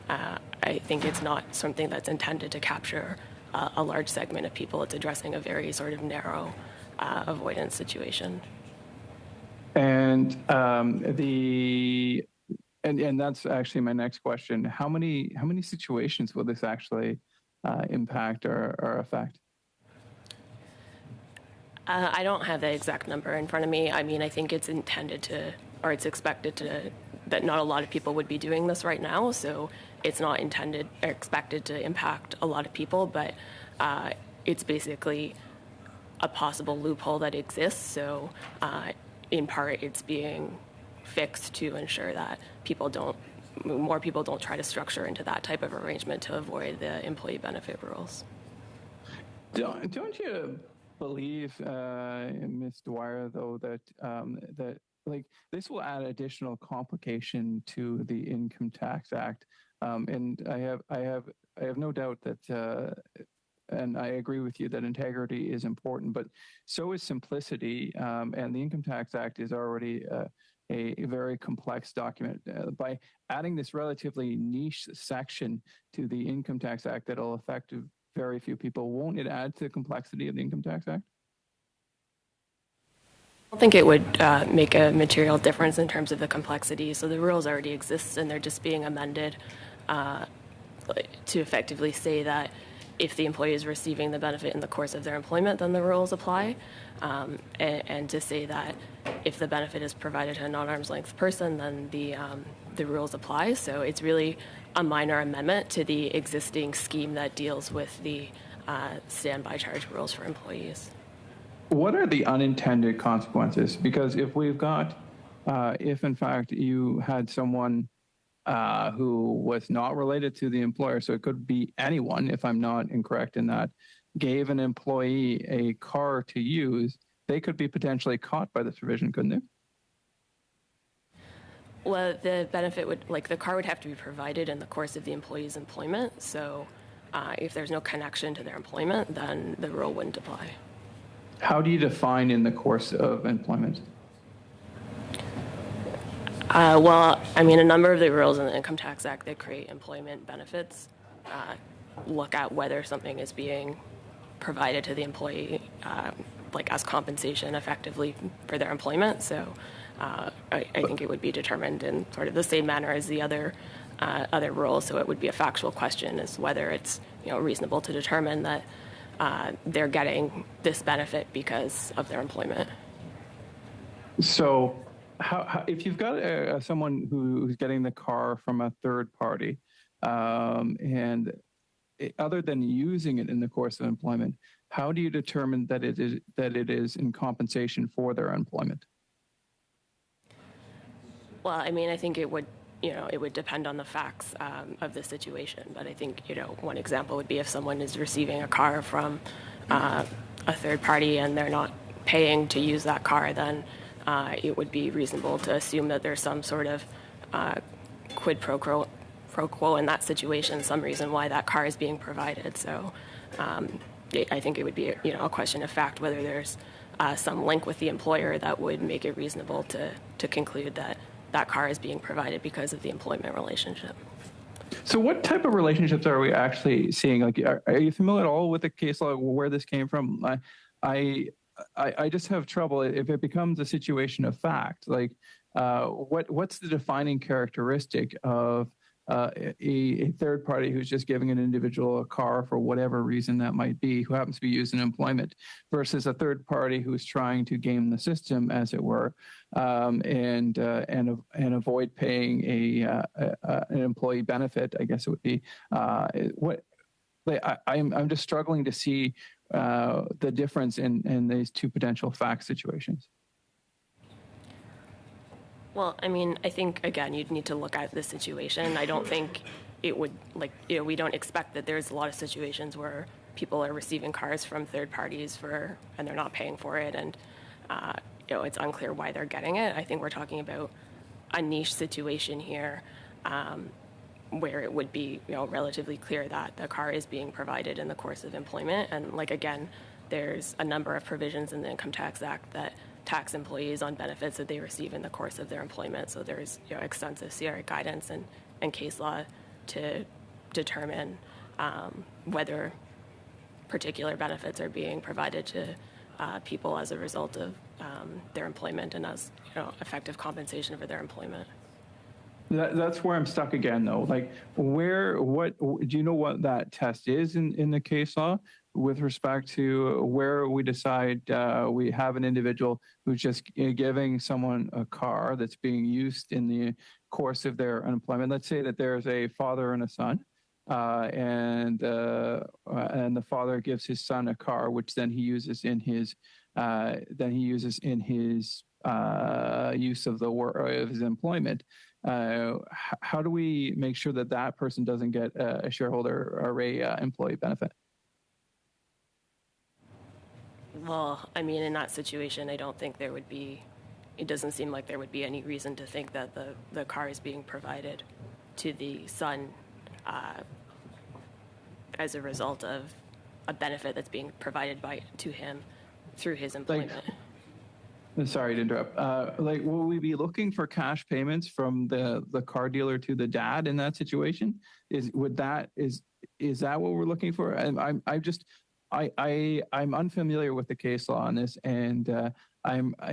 I think it's not something that's intended to capture a large segment of people. It's addressing a very sort of narrow avoidance situation. And and that's actually my next question. How many situations will this actually impact or affect? I don't have the exact number in front of me. I mean, I think it's intended to, or it's expected to, that not a lot of people would be doing this right now. So it's not intended or expected to impact a lot of people, but it's basically a possible loophole that exists. So in part, it's being fixed to ensure that more people don't try to structure into that type of arrangement to avoid the employee benefit rules. Don't you believe, Ms. Dwyer, though, that like this will add additional complication to the Income Tax Act? And I have no doubt that. And I agree with you that integrity is important, but so is simplicity. And the Income Tax Act is already a very complex document. By adding this relatively niche section to the Income Tax Act that'll affect very few people, won't it add to the complexity of the Income Tax Act? I don't think it would make a material difference in terms of the complexity. So the rules already exist, and they're just being amended to effectively say that if the employee is receiving the benefit in the course of their employment, then the rules apply, and to say that if the benefit is provided to a non-arm's length person, then the rules apply. So it's really a minor amendment to the existing scheme that deals with the standby charge rules for employees. What are the unintended consequences? Because if we've got, if in fact you had someone who was not related to the employer, so it could be anyone, if I'm not incorrect in that, gave an employee a car to use, they could be potentially caught by this provision, couldn't they? Well, the benefit would, like the car would have to be provided in the course of the employee's employment. So if there's no connection to their employment, then the rule wouldn't apply. How do you define in the course of employment? Well, I mean, a number of the rules in the Income Tax Act that create employment benefits look at whether something is being provided to the employee, like as compensation effectively for their employment. So I think it would be determined in sort of the same manner as the other rules. So it would be a factual question as whether it's reasonable to determine that they're getting this benefit because of their employment. So if you've got someone who's getting the car from a third party, and other than using it in the course of employment, how do you determine that it is in compensation for their employment? Well, I mean, I think it would depend on the facts of the situation. But I think, one example would be if someone is receiving a car from a third party and they're not paying to use that car, then it would be reasonable to assume that there's some sort of quid pro quo in that situation, some reason why that car is being provided. So I think it would be a question of fact whether there's some link with the employer that would make it reasonable to conclude that that car is being provided because of the employment relationship. So what type of relationships are we actually seeing? Like, are you familiar at all with the case law where this came from? I I just have trouble if it becomes a situation of fact. Like, what's the defining characteristic of a third party who's just giving an individual a car for whatever reason that might be, who happens to be used in employment, versus a third party who's trying to game the system, as it were, and avoid paying an employee benefit, I guess it would be. I'm just struggling to see the difference in these two potential fact situations. Well, I mean, I think, again, you'd need to look at the situation. I don't think it would, we don't expect that there's a lot of situations where people are receiving cars from third parties and they're not paying for it, and, it's unclear why they're getting it. I think we're talking about a niche situation here where it would be, relatively clear that the car is being provided in the course of employment. And, again, there's a number of provisions in the Income Tax Act that tax employees on benefits that they receive in the course of their employment. So there's extensive CRA guidance and case law to determine whether particular benefits are being provided to people as a result of their employment and as effective compensation for their employment. That's where I'm stuck again, though. Like, what do you know what that test is in the case law with respect to where we decide we have an individual who's just giving someone a car that's being used in the course of their employment? Let's say that there's a father and a son, and the father gives his son a car, which then he uses in his use of of his employment. How do we make sure that that person doesn't get a shareholder or a employee benefit? Well, I mean, in that situation, I don't think it doesn't seem like there would be any reason to think that the car is being provided to the son as a result of a benefit that's being provided to him through his employment. Sorry to interrupt. Will we be looking for cash payments from the car dealer to the dad in that situation? Is that what we're looking for? I'm unfamiliar with the case law on this, and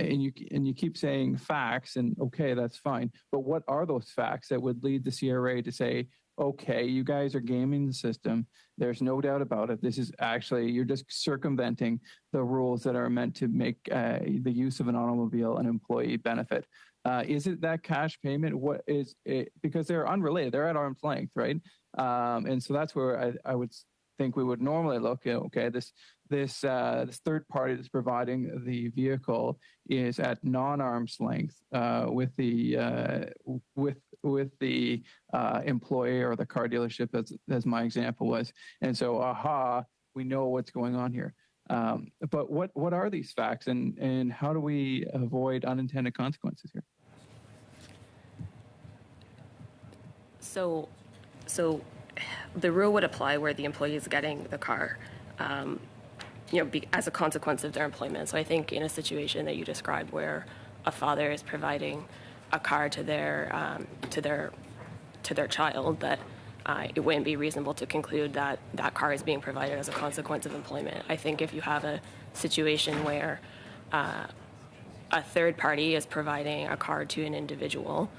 you keep saying facts, and okay, that's fine. But what are those facts that would lead the CRA to say, okay, you guys are gaming the system. There's no doubt about it. This is actually, you're just circumventing the rules that are meant to make the use of an automobile an employee benefit. Is it that cash payment? What is it? Because they're unrelated. They're at arm's length, right? And so that's where I would think we would normally look at, okay, this third party that's providing the vehicle is at non-arm's length with the employee or the car dealership, as my example was, and so we know what's going on here. But what are these facts, and how do we avoid unintended consequences here? So the rule would apply where the employee is getting the car, as a consequence of their employment. So I think in a situation that you described where a father is providing a car to their child, that it wouldn't be reasonable to conclude that that car is being provided as a consequence of employment. I think if you have a situation where a third party is providing a car to an individual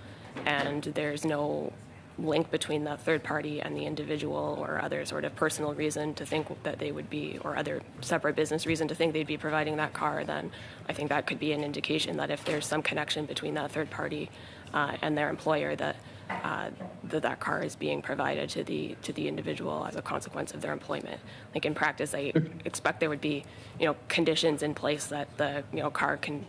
and there's no link between the third party and the individual or other sort of personal reason to think that they would be, or other separate business reason to think they'd be providing that car, then I think that could be an indication that if there's some connection between that third party and their employer, that that car is being provided to the individual as a consequence of their employment. Like in practice, I expect there would be, conditions in place that the car can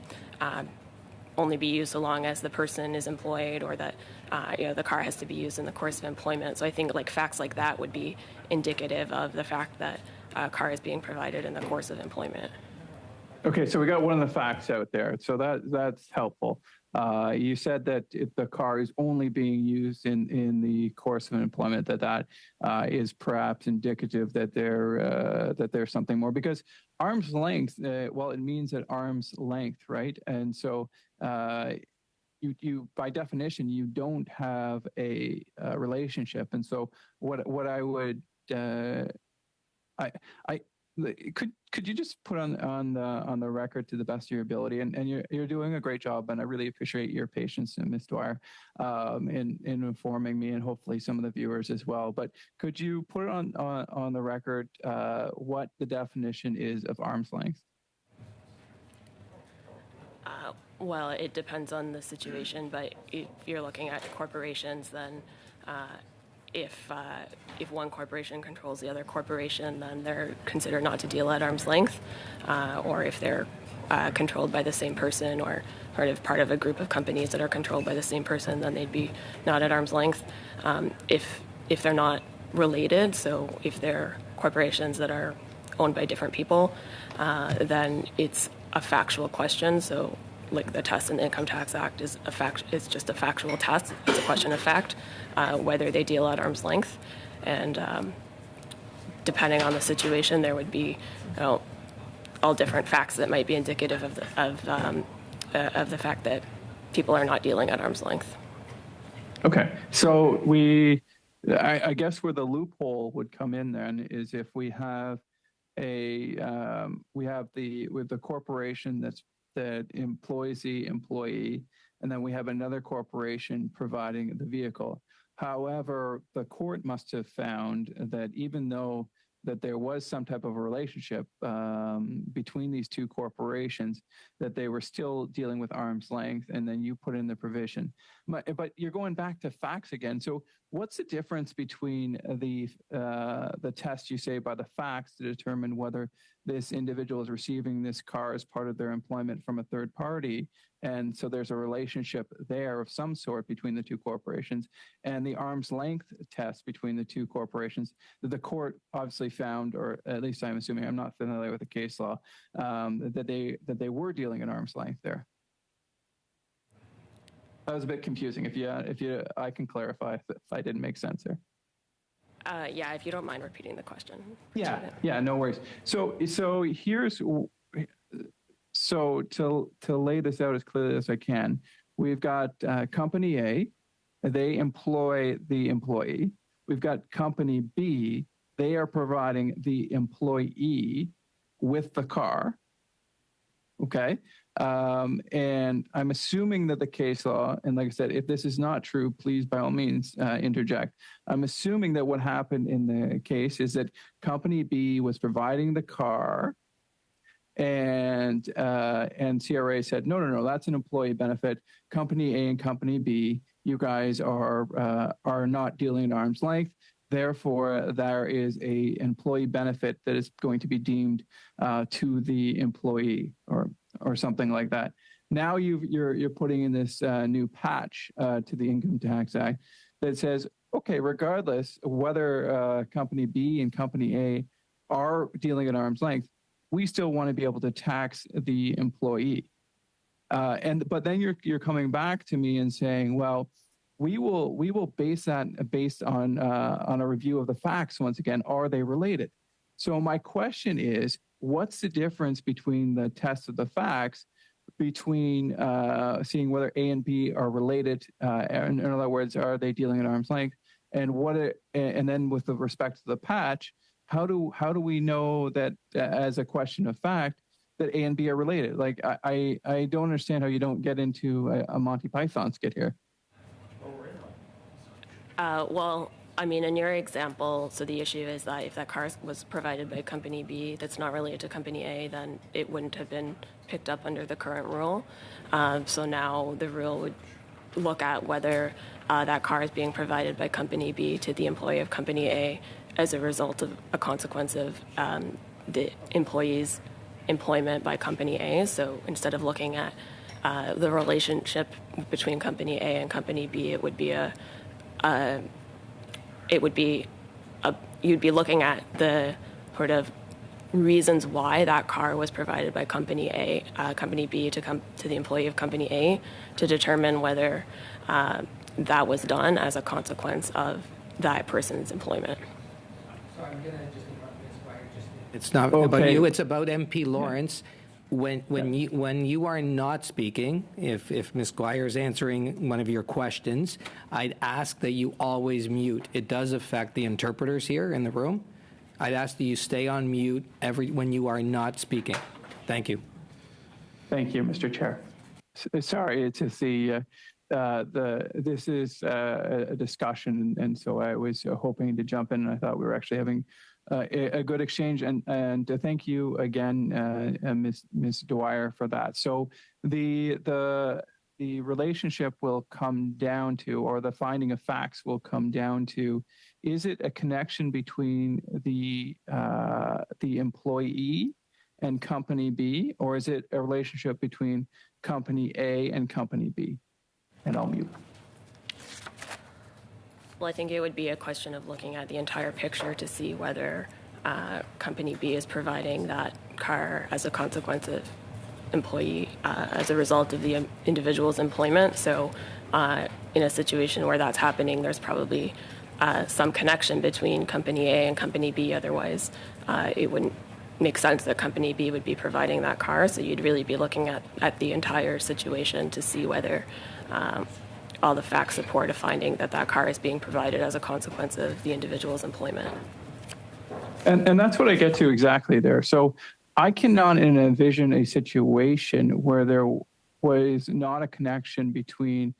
only be used so long as the person is employed, or that the car has to be used in the course of employment. So I think facts like that would be indicative of the fact that a car is being provided in the course of employment. Okay, so we got one of the facts out there. So that's helpful. You said that if the car is only being used in the course of employment, that is perhaps indicative that there's something more, because arm's length, it means at arm's length, right? And so you by definition, you don't have a relationship. And so what I would Could you just put on the record to the best of your ability, and you're doing a great job, and I really appreciate your patience, Ms. Dwyer, in informing me and hopefully some of the viewers as well. But could you put it on the record what the definition is of arm's length? Well, it depends on the situation, but if you're looking at corporations, then if one corporation controls the other corporation, then they're considered not to deal at arm's length, or if they're controlled by the same person or part of a group of companies that are controlled by the same person, then they'd be not at arm's length. If they're not related, so if they're corporations that are owned by different people, then it's a factual question. So like the test in the Income Tax Act is it's just a factual test. It's a question of fact, whether they deal at arm's length. And depending on the situation, there would be all different facts that might be indicative of the fact that people are not dealing at arm's length. Okay, so I guess where the loophole would come in then is if we have the corporation that employs the employee, and then we have another corporation providing the vehicle. However, the court must have found that even though that there was some type of a relationship between these two corporations, that they were still dealing with arm's length, and then you put in the provision. But you're going back to facts again. So what's the difference between the test you say by the facts to determine whether this individual is receiving this car as part of their employment from a third party, and so there's a relationship there of some sort between the two corporations, and the arm's length test between the two corporations that the court obviously found, or at least I'm assuming, I'm not familiar with the case law, that they were dealing at arm's length there? That was a bit confusing. If you, I can clarify if I didn't make sense there. Yeah, if you don't mind repeating the question. Yeah, no worries. So here's, so to lay this out as clearly as I can, we've got Company A, they employ the employee. We've got Company B, they are providing the employee with the car. Okay. And I'm assuming that the case law, and like I said, if this is not true, please by all means interject. I'm assuming that what happened in the case is that Company B was providing the car, and CRA said, no, that's an employee benefit. Company A and Company B, you guys are not dealing at arm's length. Therefore, there is a employee benefit that is going to be deemed to the employee, or something like that. Now you're putting in this new patch to the Income Tax Act that says, okay, regardless of whether Company B and Company A are dealing at arm's length, we still want to be able to tax the employee. But then you're coming back to me and saying, well, we will base that based on a review of the facts. Once again, are they related? So my question is, what's the difference between the test of the facts, between seeing whether A and B are related, in other words, are they dealing at arm's length, and then with the respect to the patch, how do we know that as a question of fact that A and B are related? Like I don't understand how you don't get into a Monty Python skit here. Well, I mean, in your example, so the issue is that if that car was provided by Company B that's not related to Company A, then it wouldn't have been picked up under the current rule. So now the rule would look at whether that car is being provided by Company B to the employee of Company A as a result of a consequence of the employee's employment by Company A. So instead of looking at the relationship between Company A and Company B, you'd be looking at the sort of reasons why that car was provided by Company A, Company B to come to the employee of Company A to determine whether that was done as a consequence of that person's employment. So I'm going to just interrupt Ms. Gwyer. It's not about you, it's about MP Lawrence. When you are not speaking, if Ms. Gwyer is answering one of your questions, I'd ask that you always mute. It does affect the interpreters here in the room. I'd ask that you stay on mute when you are not speaking. Thank you. Thank you, Mr. Chair. Sorry, it's just this is a discussion, and so I was hoping to jump in, and I thought we were actually having a good exchange, and thank you again, Ms. Dwyer, for that. So the relationship will come down to, or the finding of facts will come down to, is it a connection between the employee and company B, or is it a relationship between company A and company B? And I'll mute. Well, I think it would be a question of looking at the entire picture to see whether company B is providing that car as a consequence of employee as a result of the individual's employment. So in a situation where that's happening, there's probably some connection between company A and company B. Otherwise, it wouldn't make sense that company B would be providing that car. So you'd really be looking at the entire situation to see whether all the facts support a finding that that car is being provided as a consequence of the individual's employment. And that's what I get to exactly there. So I cannot envision a situation where there was not a connection between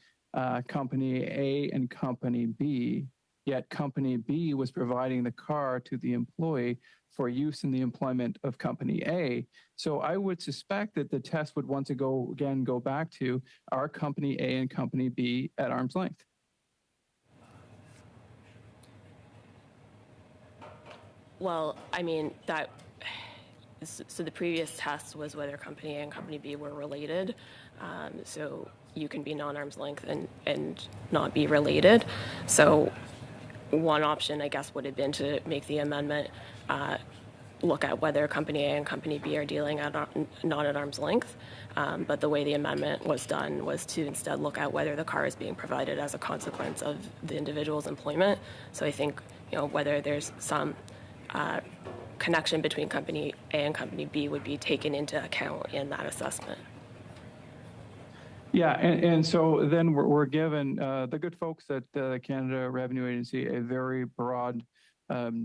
company A and company B, yet company B was providing the car to the employee for use in the employment of company A. So I would suspect that the test would once again go back to, are company A and company B at arm's length? Well, I mean, so the previous test was whether company A and company B were related. So you can be non-arm's length and not be related. So one option, I guess, would have been to make the amendment look at whether company A and company B are dealing not at arm's length. But the way the amendment was done was to instead look at whether the car is being provided as a consequence of the individual's employment. So I think, whether there's some connection between company A and company B would be taken into account in that assessment. Yeah, and so then we're given the good folks at the Canada Revenue Agency a very broad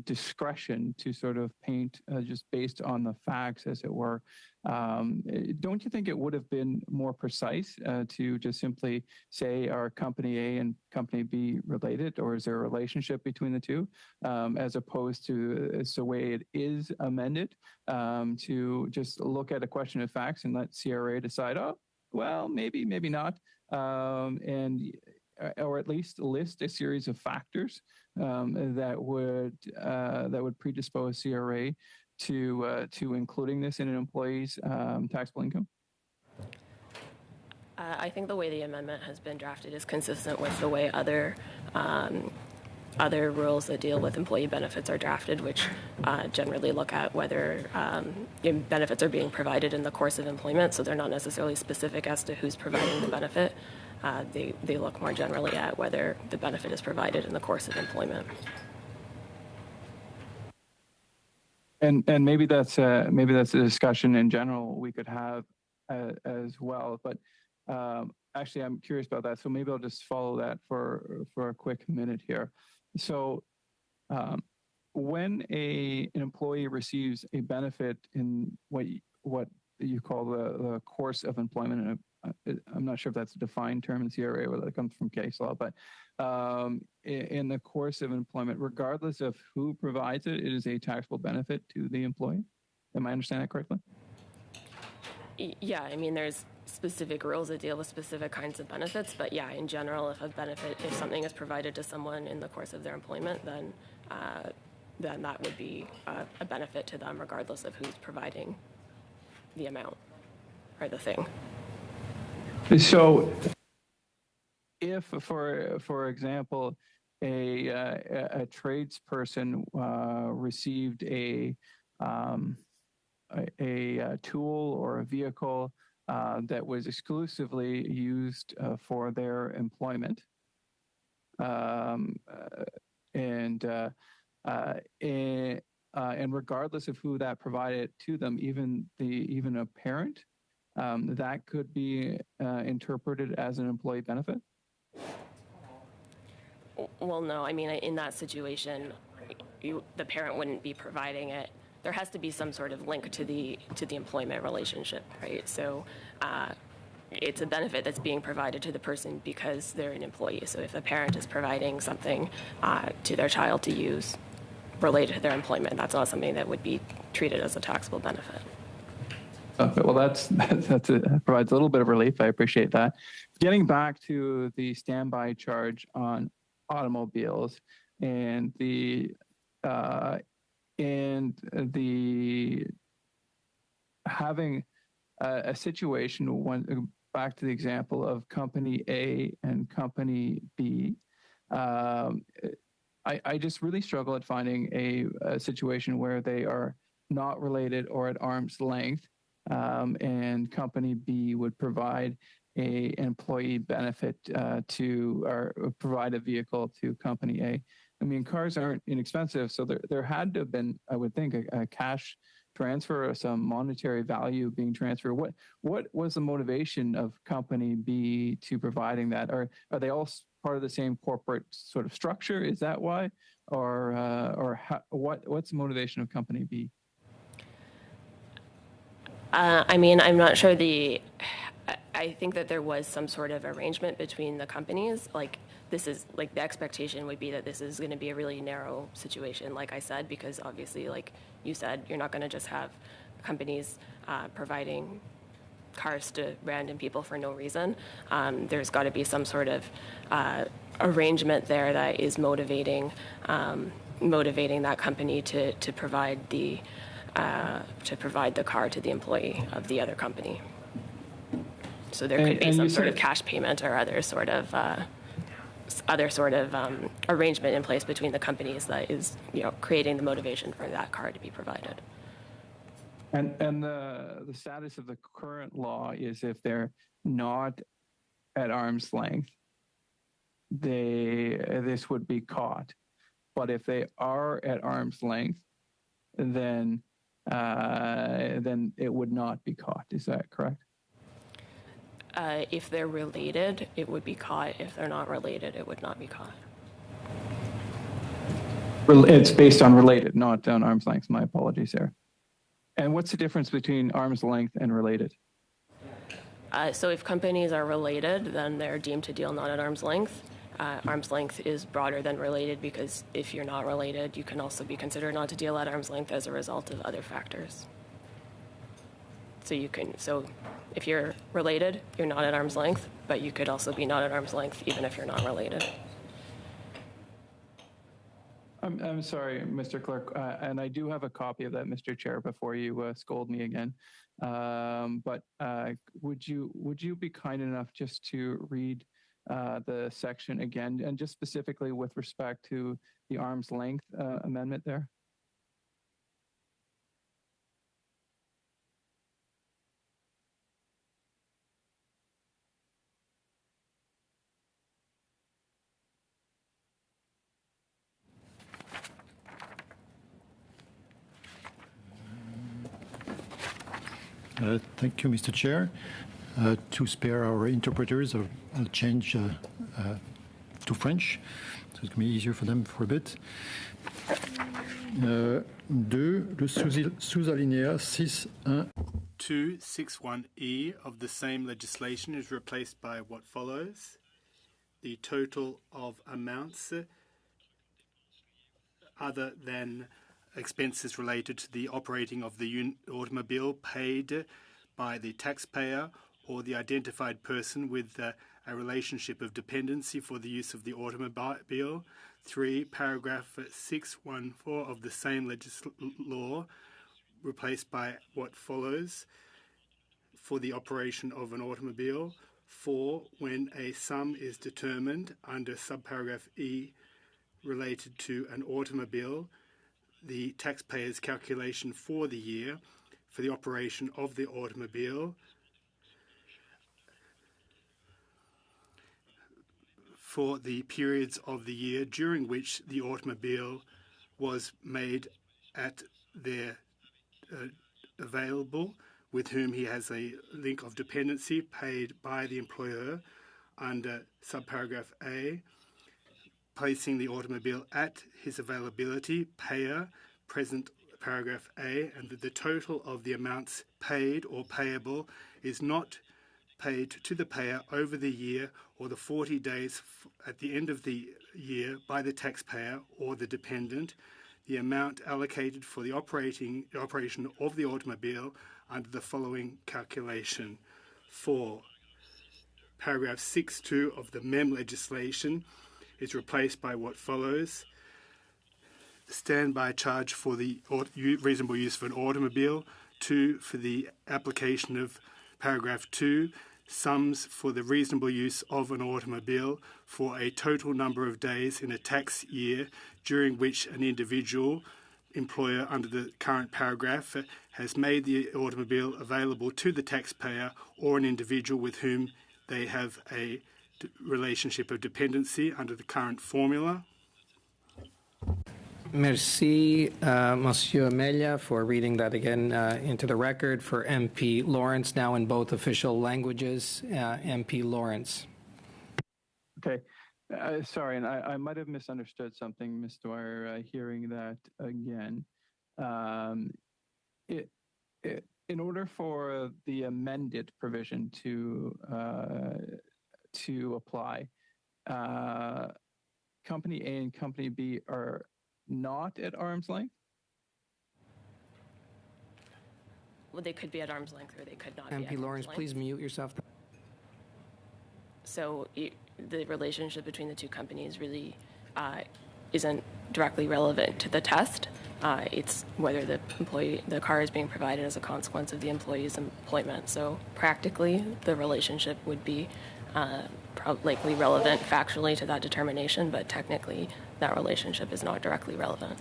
discretion to sort of paint just based on the facts, as it were. Don't you think it would have been more precise to just simply say, are company A and company B related, or is there a relationship between the two, as opposed to it's the way it is amended, to just look at a question of facts and let CRA decide, oh, well, maybe not, or at least list a series of factors that would predispose CRA to including this in an employee's taxable income? I think the way the amendment has been drafted is consistent with the way other rules that deal with employee benefits are drafted, which generally look at whether benefits are being provided in the course of employment. So they're not necessarily specific as to who's providing the benefit. They look more generally at whether the benefit is provided in the course of employment. And maybe that's a discussion in general we could have as well. But actually, I'm curious about that. So maybe I'll just follow that for a quick minute here. So when an employee receives a benefit in what you call the course of employment, and I'm not sure if that's a defined term in CRA or whether it comes from case law, but in the course of employment, regardless of who provides it, it is a taxable benefit to the employee. Am I understanding that correctly? Yeah, I mean, there's specific rules that deal with specific kinds of benefits, but yeah, in general, if something is provided to someone in the course of their employment, then that would be a benefit to them, regardless of who's providing the amount or the thing. So, if, for example, a tradesperson received a tool or a vehicle that was exclusively used for their employment, and regardless of who that provided to them, even a parent, that could be interpreted as an employee benefit? Well, no. I mean, in that situation, the parent wouldn't be providing it. There has to be some sort of link to the employment relationship, right? So it's a benefit that's being provided to the person because they're an employee. So if a parent is providing something to their child to use related to their employment, that's not something that would be treated as a taxable benefit. Okay, well, that provides a little bit of relief. I appreciate that. Getting back to the standby charge on automobiles and the having a situation, back to the example of company A and company B, I just really struggle at finding a situation where they are not related or at arm's length, and company B would provide an employee benefit or provide a vehicle to company A. I mean, cars aren't inexpensive, so there had to have been, I would think, a cash transfer or some monetary value being transferred. What was the motivation of company B to providing that? Or are they all part of the same corporate sort of structure? Is that why? Or what's the motivation of company B? I mean, I'm not sure I think that there was some sort of arrangement between the companies. Like, this is, like, the expectation would be that this is going to be a really narrow situation, like I said, because obviously, like you said, you're not going to just have companies providing cars to random people for no reason. There's got to be some sort of arrangement there that is motivating that company to provide the car to the employee of the other company. So there could be some sort of cash payment or other sort of arrangement in place between the companies that is, creating the motivation for that car to be provided. And the status of the current law is if they're not at arm's length, this would be caught. But if they are at arm's length, then it would not be caught. Is that correct? If they're related, it would be caught. If they're not related, it would not be caught. It's based on related, not on arm's length. My apologies there. And what's the difference between arm's length and related? So if companies are related, then they're deemed to deal not at arm's length. Arm's length is broader than related because if you're not related, you can also be considered not to deal at arm's length as a result of other factors. So if you're related, you're not at arm's length, but you could also be not at arm's length even if you're not related. I'm sorry, Mr. Clerk, and I do have a copy of that, Mr. Chair, before you scold me again. But would you be kind enough just to read the section again, and just specifically with respect to the arm's length amendment there? Thank you, Mr. Chair. To spare our interpreters, I'll change to French, so it's going to be easier for them for a bit. 2, le sous-alinéa 6.1. 261E of the same legislation is replaced by what follows. The total of amounts other than expenses related to the operating of the automobile paid by the taxpayer or the identified person with a relationship of dependency for the use of the automobile. 3, paragraph 614 of the same law replaced by what follows. For the operation of an automobile. 4, when a sum is determined under subparagraph E related to an automobile, the taxpayer's calculation for the year for the operation of the automobile for the periods of the year during which the automobile was made at their available, with whom he has a link of dependency paid by the employer under subparagraph A. placing the automobile at his availability, payer, present paragraph A, and that the total of the amounts paid or payable is not paid to the payer over the year or the 40 days at the end of the year by the taxpayer or the dependent, the amount allocated for the operation of the automobile under the following calculation. 4. Paragraph 6.2 of the MEM legislation is replaced by what follows. Standby charge for the reasonable use of an automobile. 2. For the application of paragraph 2, sums for the reasonable use of an automobile for a total number of days in a tax year during which an individual employer under the current paragraph has made the automobile available to the taxpayer or an individual with whom they have a relationship of dependency under the current formula. Merci, Monsieur Melia, for reading that again into the record. For MP Lawrence, now in both official languages. MP Lawrence. Okay. Sorry, and I might have misunderstood something, Ms. Dwyer, hearing that again. In order for the amended provision to apply, Company A and Company B are not at arm's length? Well, they could be at arm's length or they could not be at MP arm's Lawrence, length. please mute yourself. So the relationship between the two companies really isn't directly relevant to the test. It's whether the car is being provided as a consequence of the employee's employment. So practically, the relationship would be likely relevant factually to that determination, but technically, that relationship is not directly relevant.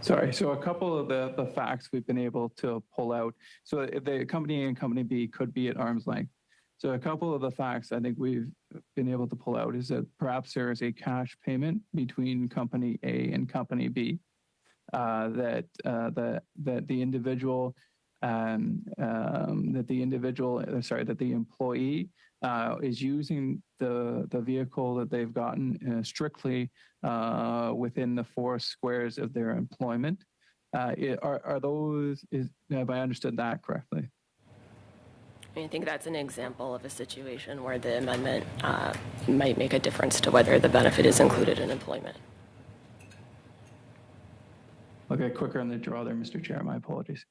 Sorry, so a couple of the facts we've been able to pull out. So the Company A and Company B could be at arm's length. So a couple of the facts I think we've been able to pull out is that perhaps there is a cash payment between Company A and Company B, that the employee is using the vehicle that they've gotten strictly within the 4 squares of their employment. Have I understood that correctly? I think that's an example of a situation where the amendment might make a difference to whether the benefit is included in employment. Okay, quicker on the draw there, Mr. Chair. My apologies.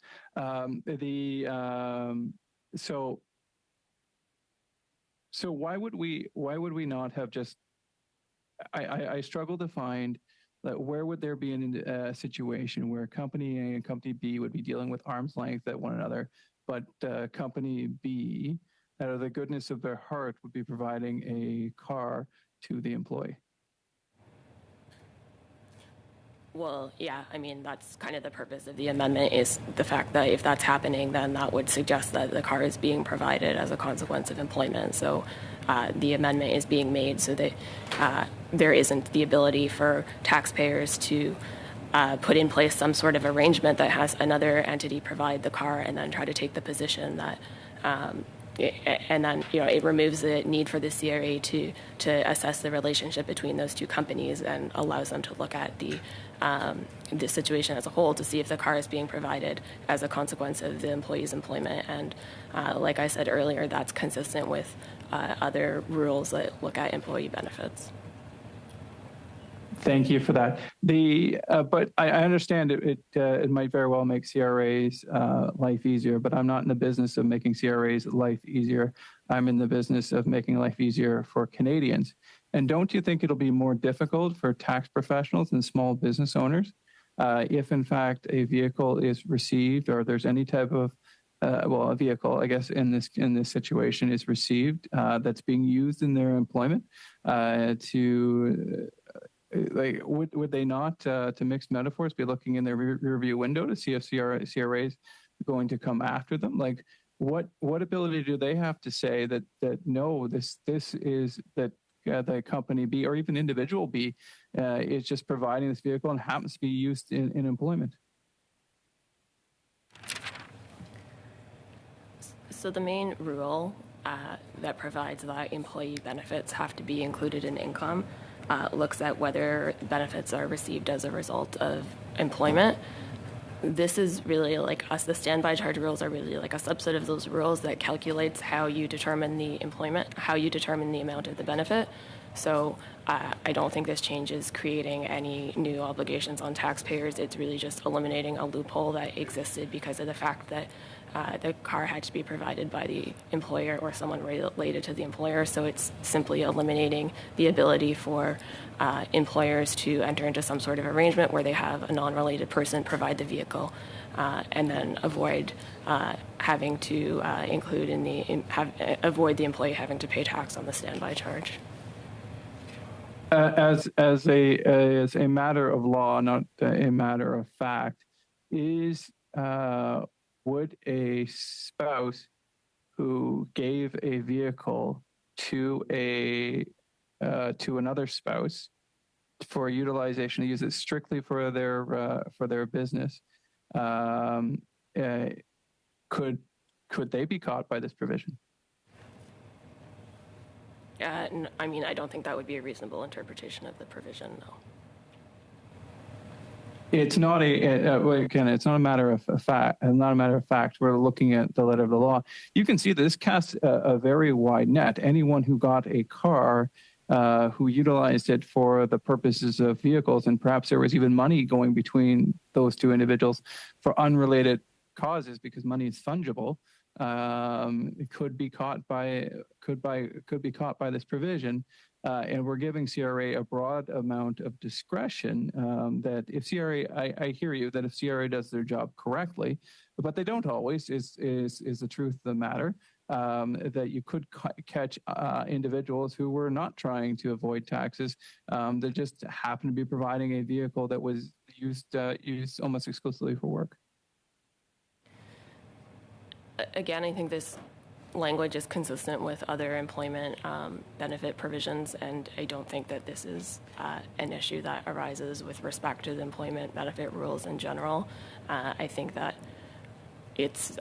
So why would we not have just? I struggle to find that where would there be a situation where Company A and Company B would be dealing with arm's length at one another, but Company B, out of the goodness of their heart, would be providing a car to the employee? Well, yeah, I mean, that's kind of the purpose of the amendment, is the fact that if that's happening, then that would suggest that the car is being provided as a consequence of employment. So the amendment is being made so that there isn't the ability for taxpayers to put in place some sort of arrangement that has another entity provide the car and then try to take the position that and then it removes the need for the CRA to assess the relationship between those two companies and allows them to look at the situation as a whole to see if the car is being provided as a consequence of the employee's employment. And like I said earlier, that's consistent with other rules that look at employee benefits. Thank you for that. But I understand it might very well make CRA's life easier, but I'm not in the business of making CRA's life easier. I'm in the business of making life easier for Canadians. And don't you think it'll be more difficult for tax professionals and small business owners if, in fact, a vehicle is received, or there's any type of a vehicle, I guess, in this situation is received that's being used in their employment would they not, to mix metaphors, be looking in their rear view window to see if CRA is going to come after them? Like, what ability do they have to say that no, this is that the Company B or even individual B is just providing this vehicle and happens to be used in employment? So the main rule that provides that employee benefits have to be included in income looks at whether benefits are received as a result of employment. This is really like us. The standby charge rules are really like a subset of those rules that calculates how you determine the employment, how you determine the amount of the benefit. So I don't think this change is creating any new obligations on taxpayers. It's really just eliminating a loophole that existed because of the fact that the car had to be provided by the employer or someone related to the employer. So it's simply eliminating the ability for employers to enter into some sort of arrangement where they have a non-related person provide the vehicle and then avoid having to avoid the employee having to pay tax on the standby charge. As a matter of law, not a matter of fact, would a spouse who gave a vehicle to another spouse for utilization to use it strictly for their business, could they be caught by this provision? I mean, I don't think that would be a reasonable interpretation of the provision, no. It's not again. It's not a matter of fact. Not a matter of fact. We're looking at the letter of the law. You can see that this casts a very wide net. Anyone who got a car, who utilized it for the purposes of vehicles, and perhaps there was even money going between those two individuals for unrelated causes, because money is fungible. It could be caught by this provision, and we're giving CRA a broad amount of discretion. That if CRA, I hear you, that if CRA does their job correctly, but they don't always, is the truth of the matter. That you could catch individuals who were not trying to avoid taxes, that just happened to be providing a vehicle that was used almost exclusively for work. Again, I think this language is consistent with other employment benefit provisions, and I don't think that this is an issue that arises with respect to the employment benefit rules in general. I think that it's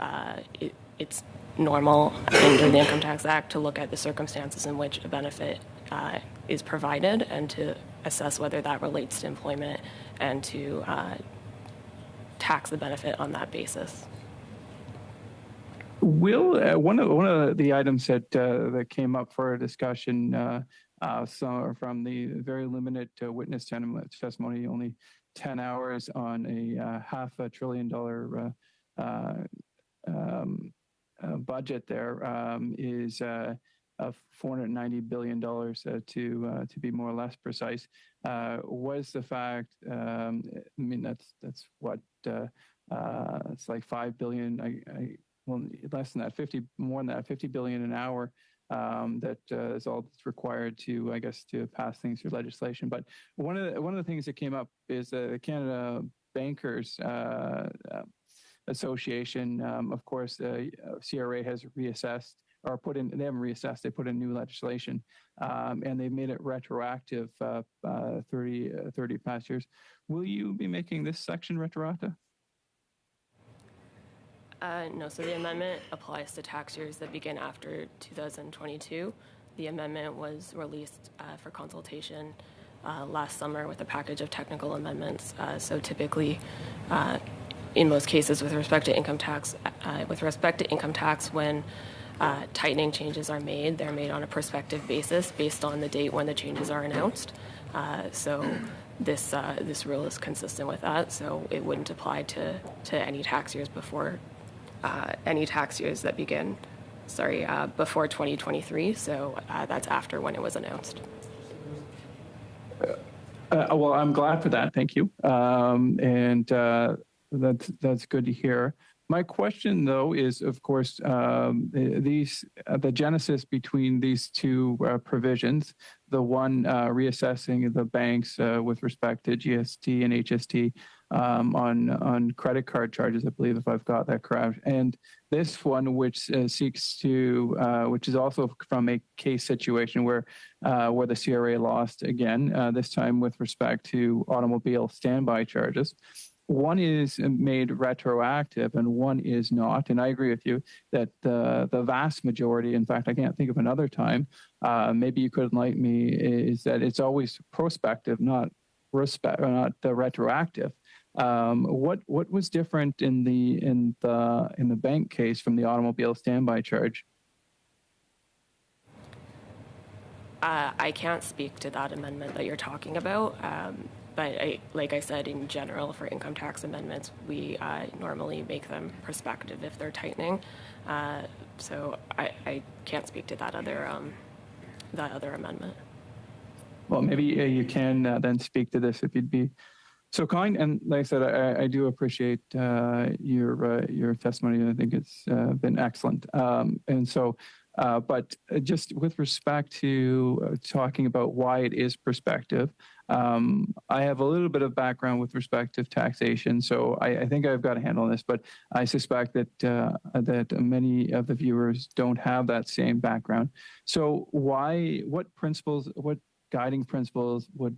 normal under the Income Tax Act to look at the circumstances in which a benefit is provided and to assess whether that relates to employment and to tax the benefit on that basis. Will one of the items that came up for a discussion, from the very limited witness testimony, only 10 hours on a $500 billion budget, there is $490 billion to be more or less precise. Was the fact? I mean, that's what it's like $5 billion. Well, less than that, more than that, $50 billion an hour. That is all that's required to, I guess, to pass things through legislation. But one of the things that came up is the Canada Bankers Association. Of course, CRA has reassessed or put in. They haven't reassessed. They put in new legislation, and they've made it retroactive 30 past years. Will you be making this section retroactive? No, so the amendment applies to tax years that begin after 2022. The amendment was released for consultation last summer with a package of technical amendments. So typically, in most cases, with respect to income tax, when tightening changes are made, they're made on a prospective basis based on the date when the changes are announced. So this rule is consistent with that. So it wouldn't apply to any tax years before. Any tax years that begin, before 2023. So that's after when it was announced. Well, I'm glad for that. Thank you. And that's good to hear. My question, though, is, of course, the genesis between these two provisions, the one reassessing the banks with respect to GST and HST on credit card charges, I believe, if I've got that correct, and this one, which seeks to, which is also from a case situation where the CRA lost again, this time with respect to automobile standby charges. one is made retroactive and one is not. And I agree with you that the vast majority, in fact, I can't think of another time, maybe you could enlighten me, is that it's always prospective, not retroactive. What was different in the bank case from the automobile standby charge? I can't speak to that amendment that you're talking about, but like I said, in general, for income tax amendments, we normally make them prospective if they're tightening. So I can't speak to that other amendment. Well, maybe you can then speak to this if you'd be so kind. And like I said, I do appreciate your testimony. I think it's been excellent. And so, but just with respect to talking about why it is prospective, I have a little bit of background with respect to taxation, so I think I've got a handle on this. But I suspect that that many of the viewers don't have that same background. So, what guiding principles would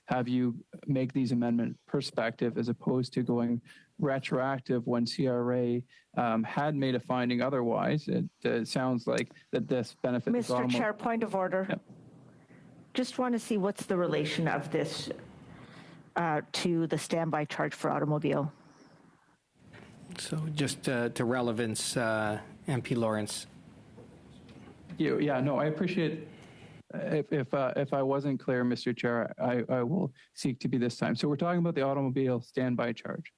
have you make these amendments prospective as opposed to going retroactive when CRA had made a finding otherwise? It sounds like that this benefits. Mr. Chair, point of order. Yep. Just want to see what's the relation of this to the standby charge for automobile. So just to relevance, MP Lawrence. Yeah, no, I appreciate. If I wasn't clear, Mr. Chair, I will seek to be this time. So we're talking about the automobile standby charge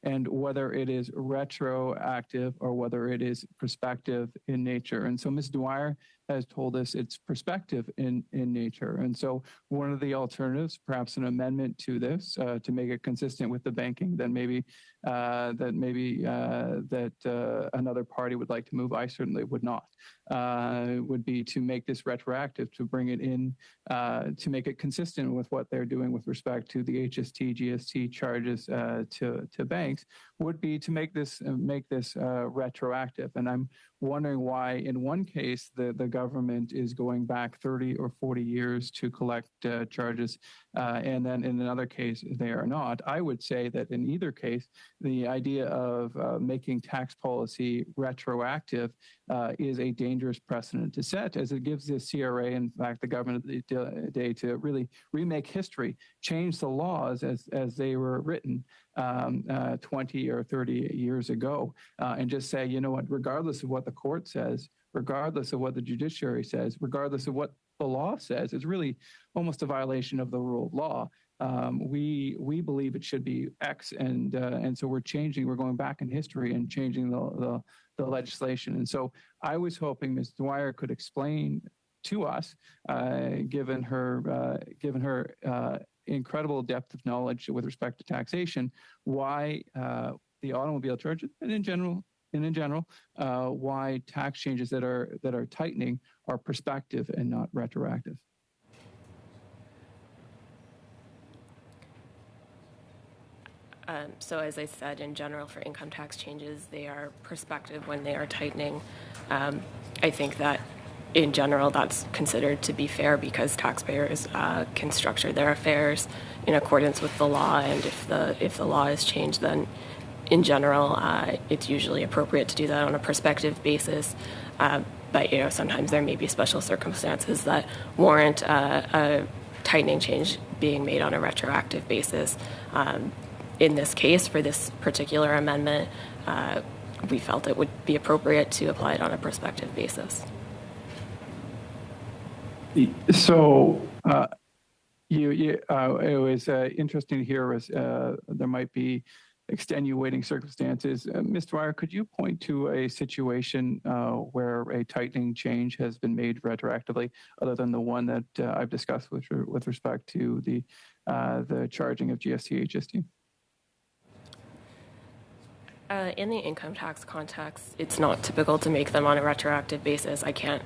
and whether it is retroactive or whether it is prospective in nature. And so Ms. Dwyer has told us it's prospective in nature. And so one of the alternatives, perhaps an amendment to this to make it consistent with the banking, then maybe that another party would like to move. I certainly would not. Would be to make this retroactive, to bring it in, to make it consistent with what they're doing with respect to the HST, GST charges to banks, would be to make this retroactive. And I'm wondering why, in one case, the government is going back 30 or 40 years to collect charges, and then in another case they are not. I would say that in either case, the idea of making tax policy retroactive is a dangerous precedent to set, as it gives the CRA, in fact, the government the day to really remake history, change the laws as they were written 20 or 30 years ago, and just say, you know what, regardless of what the court says, regardless of what the judiciary says, regardless of what the law says, it's really almost a violation of the rule of law. We believe it should be X, and so we're going back in history and changing the legislation. And so I was hoping Ms. Dwyer could explain to us, given her incredible depth of knowledge with respect to taxation, why the automobile charge, and in general, why tax changes that are tightening are prospective and not retroactive. So as I said, in general, for income tax changes, they are prospective when they are tightening. I think that in general, that's considered to be fair because taxpayers can structure their affairs in accordance with the law, and if the law is changed, then in general, it's usually appropriate to do that on a prospective basis. But sometimes there may be special circumstances that warrant a tightening change being made on a retroactive basis. In this case, for this particular amendment, we felt it would be appropriate to apply it on a prospective basis. So it was interesting to hear there might be extenuating circumstances. Ms. Dwyer, could you point to a situation where a tightening change has been made retroactively, other than the one that I've discussed with respect to the charging of GST, HST? In the income tax context, it's not typical to make them on a retroactive basis. I can't,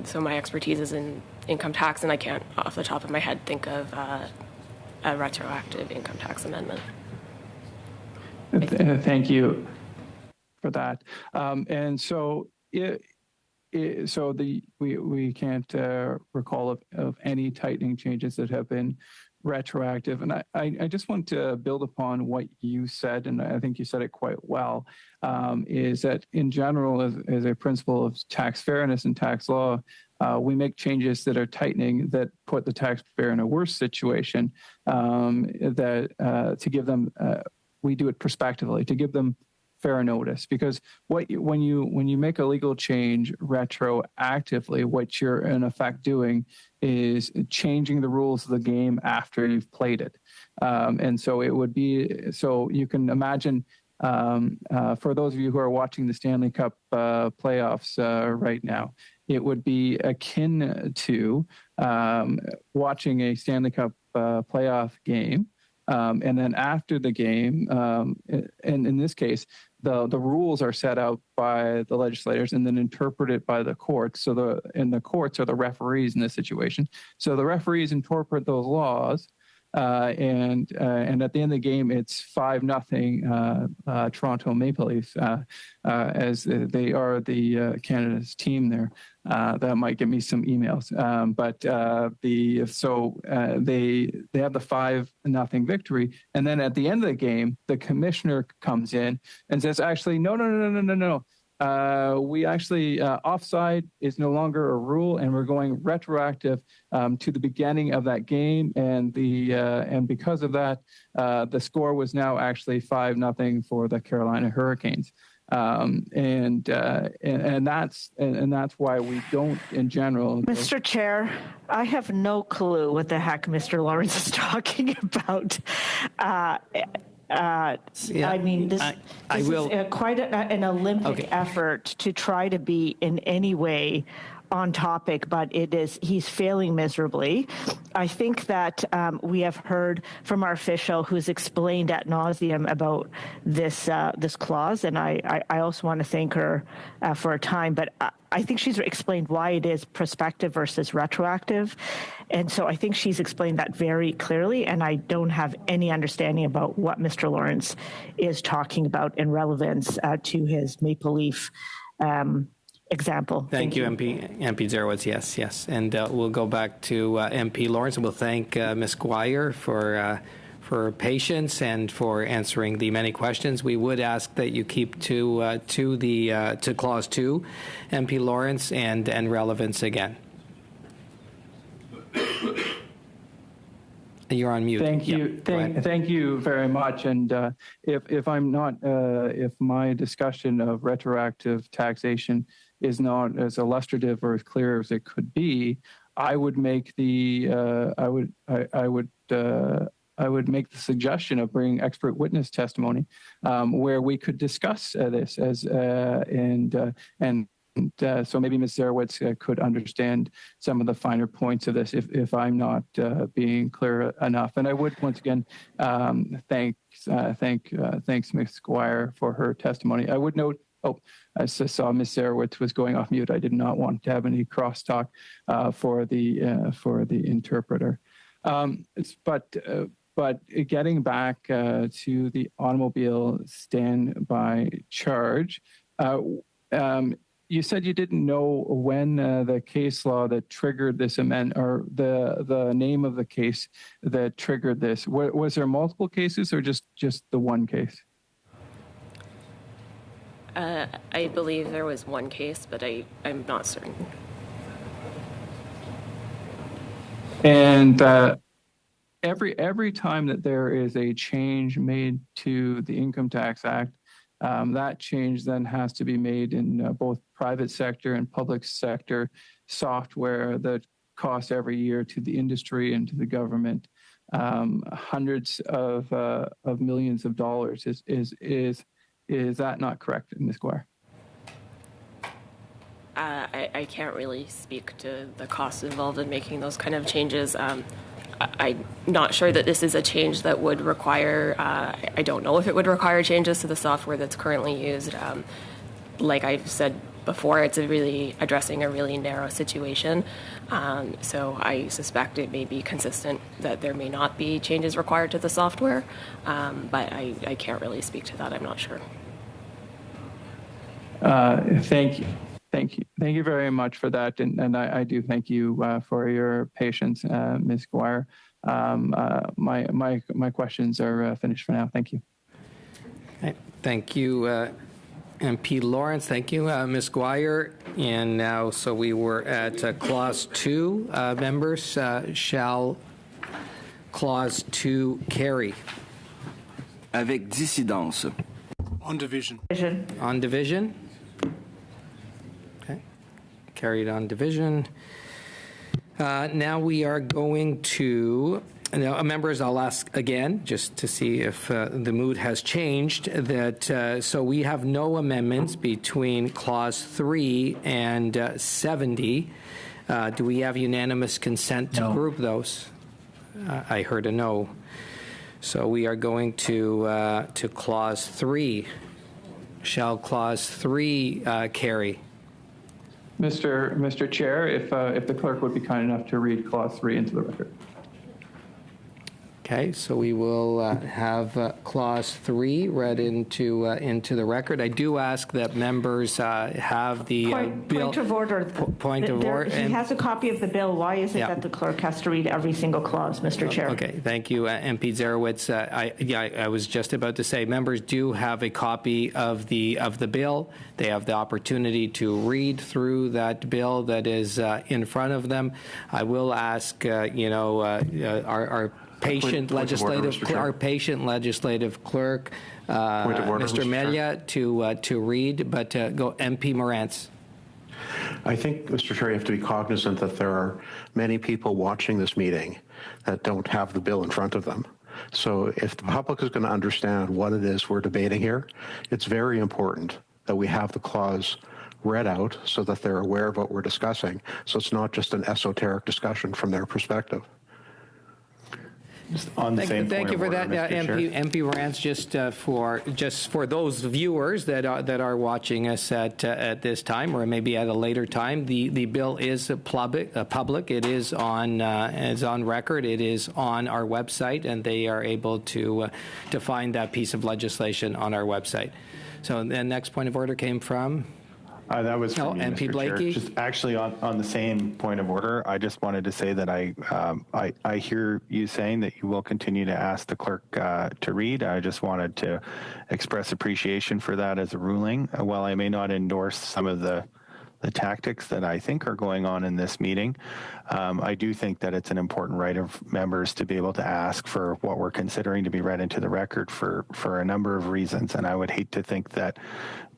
so my expertise is in income tax, and I can't, off the top of my head, think of a retroactive income tax amendment. Thank you for that. And so, we can't recall of any tightening changes that have been retroactive. And I just want to build upon what you said, and I think you said it quite well, is that in general, as a principle of tax fairness and tax law, we make changes that are tightening that put the taxpayer in a worse situation, to give them, we do it prospectively, to give them fair notice, because when you make a legal change retroactively, what you're in effect doing is changing the rules of the game after you've played it, and so it would be, so you can imagine, for those of you who are watching the Stanley Cup playoffs right now, it would be akin to watching a Stanley Cup playoff game. And then after the game, and in this case, the rules are set out by the legislators and then interpreted by the courts. So the courts are the referees in this situation. So the referees interpret those laws, and at the end of the game, it's 5-0 Toronto Maple Leafs, as they are the Canada's team there. That might give me some emails, but they have the 5-0 victory, and then at the end of the game, the commissioner comes in and says, "Actually, no. We actually offside is no longer a rule, and we're going retroactive to the beginning of that game, and because of that, the score was now actually 5-0 for the Carolina Hurricanes." And that's why we don't, in general. Mr. Chair, I have no clue what the heck Mr. Lawrence is talking about. I mean, this is quite an Olympic effort to try to be in any way on topic, but he's failing miserably. I think that we have heard from our official who's explained ad nauseum about this clause, and I also want to thank her for her time, but I think she's explained why it is prospective versus retroactive. And so I think she's explained that very clearly, and I don't have any understanding about what Mr. Lawrence is talking about in relevance to his Maple Leaf example. Thank you, MP Zerowitz. Yes. And we'll go back to MP Lawrence, and we'll thank Ms. Gwyer for patience and for answering the many questions. We would ask that you keep to Clause 2, MP Lawrence, and relevance again. You're on mute. Thank you. Thank you very much. And if my discussion of retroactive taxation is not as illustrative or as clear as it could be, I would make the make the suggestion of bringing expert witness testimony, where we could discuss this so maybe Ms. Zerowitz could understand some of the finer points of this if I'm not being clear enough. And I would once again thanks Ms. Gwyer for her testimony. I would note. I saw Ms. Zerowitz was going off mute. I did not want to have any crosstalk for the interpreter. But getting back to the automobile standby charge, you said you didn't know when the case law that triggered this amendment, or the name of the case that triggered this. Was there multiple cases or just the one case? I believe there was one case, but I'm not certain. And every time that there is a change made to the Income Tax Act, that change then has to be made in both private sector and public sector software that costs every year to the industry and to the government hundreds of millions of dollars. Is that not correct, Ms. Gwyer? I can't really speak to the costs involved in making those kind of changes. I'm not sure that this is a change that would require, I don't know if it would require changes to the software that's currently used. Like I've said before, it's addressing a really narrow situation. So I suspect it may be consistent that there may not be changes required to the software, but I can't really speak to that. I'm not sure. Thank you. Thank you very much for that, and I do thank you for your patience, Ms. Gwyer. My questions are finished for now. Thank you. Okay. Thank you, MP Lawrence. Thank you, Ms. Gwyer. And now, so we were at Clause 2. Members, shall Clause 2 carry? Avec dissidence. On division. On division? Okay. Carried on division. Now we are going to, now, members, I'll ask again, just to see if the mood has changed, that, so we have no amendments between Clause 3 and 70. Do we have unanimous consent to group those? I heard a no. So we are going to Clause 3. Shall Clause 3 carry? Mr. Chair, if the clerk would be kind enough to read Clause 3 into the record. Okay, so we will have Clause 3 read into the record. I do ask that members have the bill. Point of order. Point of order. He has a copy of the bill. Why is it that the clerk has to read every single clause, Mr. Chair? Okay, thank you, MP Zarowitz. I was just about to say, members do have a copy of the bill. They have the opportunity to read through that bill that is in front of them. I will ask, our patient legislative clerk, Mr. Melia, to read, but go MP Morantz. I think, Mr. Chair, you have to be cognizant that there are many people watching this meeting that don't have the bill in front of them. So if the public is going to understand what it is we're debating here, it's very important that we have the clause read out so that they're aware of what we're discussing, so it's not just an esoteric discussion from their perspective. Thank you for that, MP Morantz. Just for those viewers that are watching us at this time, or maybe at a later time, the bill is public. It is on record. It is on our website, and they are able to find that piece of legislation on our website. So the next point of order came from. That was from MP Mr. Blakey. Chair. Just actually on the same point of order, I just wanted to say that I hear you saying that you will continue to ask the clerk to read. I just wanted to express appreciation for that as a ruling. While I may not endorse some of the tactics that I think are going on in this meeting, I do think that it's an important right of members to be able to ask for what we're considering to be read into the record for a number of reasons. And I would hate to think that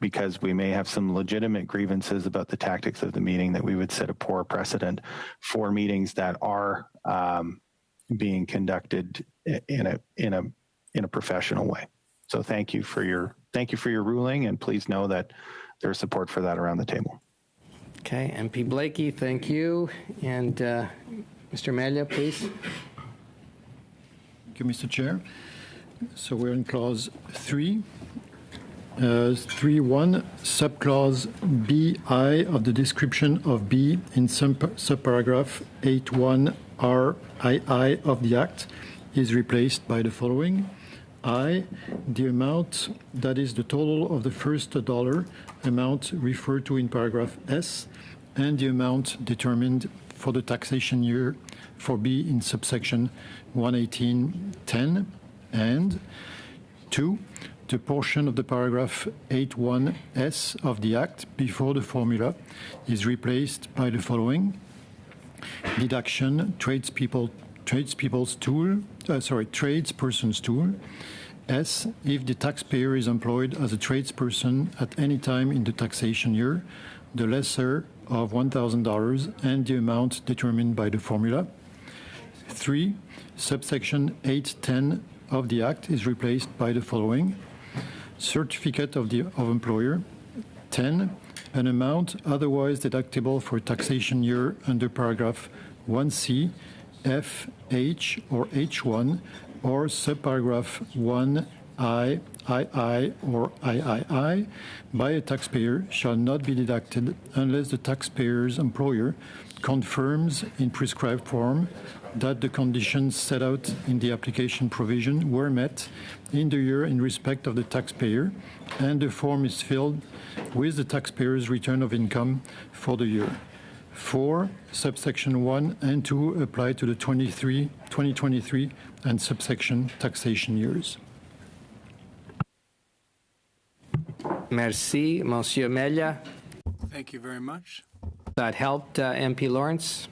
because we may have some legitimate grievances about the tactics of the meeting, that we would set a poor precedent for meetings that are being conducted in a professional way. So thank you for your ruling, and please know that there's support for that around the table. Okay, MP Blakey, thank you. And Mr. Melia, please. Thank you, Mr. Chair. So we're in Clause 3. 3.1, subclause B.I. of the description of B in subparagraph 8.1 R.I.I. of the Act is replaced by the following. I, the amount that is the total of the first dollar amount referred to in paragraph S, and the amount determined for the taxation year for B in subsection 118.10, and 2, the portion of the paragraph 8.1 of the Act before the formula is replaced by the following. Deduction, tradesperson's tool. S, if the taxpayer is employed as a tradesperson at any time in the taxation year, the lesser of $1,000 and the amount determined by the formula. 3, subsection 8.10 of the Act is replaced by the following. Certificate of employer. 10, an amount otherwise deductible for taxation year under paragraph 1C, F, H, or H1, or subparagraph 1I, II, or III by a taxpayer shall not be deducted unless the taxpayer's employer confirms in prescribed form that the conditions set out in the application provision were met in the year in respect of the taxpayer, and the form is filled with the taxpayer's return of income for the year. 4, subsection 1 and 2 apply to the 2023 and subsection taxation years. Merci, Monsieur Melia. Thank you very much. That helped, MP Lawrence?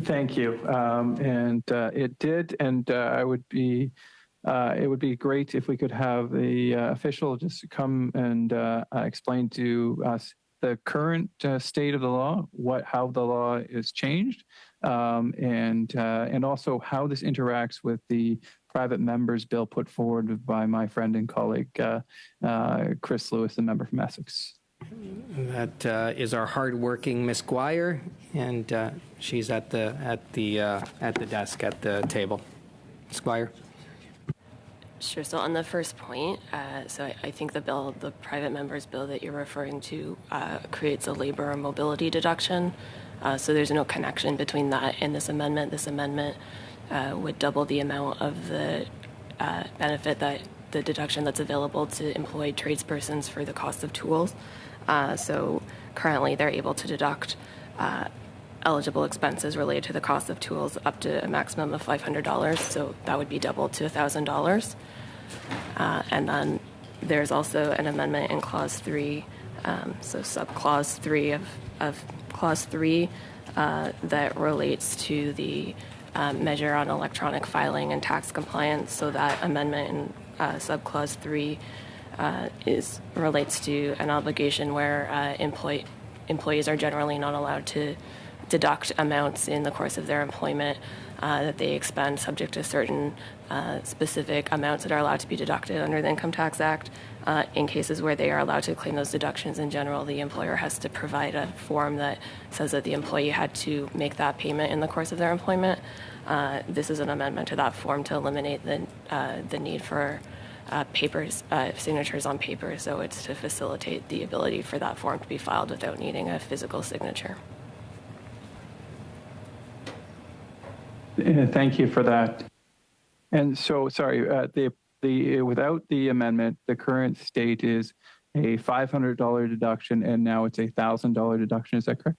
Thank you. It did, and it would be great if we could have the official just come and explain to us the current state of the law, how the law is changed, and also how this interacts with the private members bill put forward by my friend and colleague Chris Lewis, the member from Essex. That is our hardworking Miss Gwyer, and she's at the desk at the table. Miss Gwyer. Sure. So on the first point, I think the private members bill that you're referring to creates a labor mobility deduction. So there's no connection between that and this amendment. This amendment would double the amount of the benefit that the deduction that's available to employed tradespersons for the cost of tools. So currently they're able to deduct eligible expenses related to the cost of tools up to a maximum of $500. So that would be doubled to $1,000. And then there's also an amendment in Clause 3, so subclause 3 of Clause 3 that relates to the measure on electronic filing and tax compliance. So that amendment in subclause 3 relates to an obligation where employees are generally not allowed to deduct amounts in the course of their employment that they expend subject to certain specific amounts that are allowed to be deducted under the Income Tax Act. In cases where they are allowed to claim those deductions in general, the employer has to provide a form that says that the employee had to make that payment in the course of their employment. This is an amendment to that form to eliminate the need for signatures on paper, so it's to facilitate the ability for that form to be filed without needing a physical signature. Thank you for that. And so, sorry, without the amendment, the current state is a $500 deduction, and now it's a $1,000 deduction. Is that correct?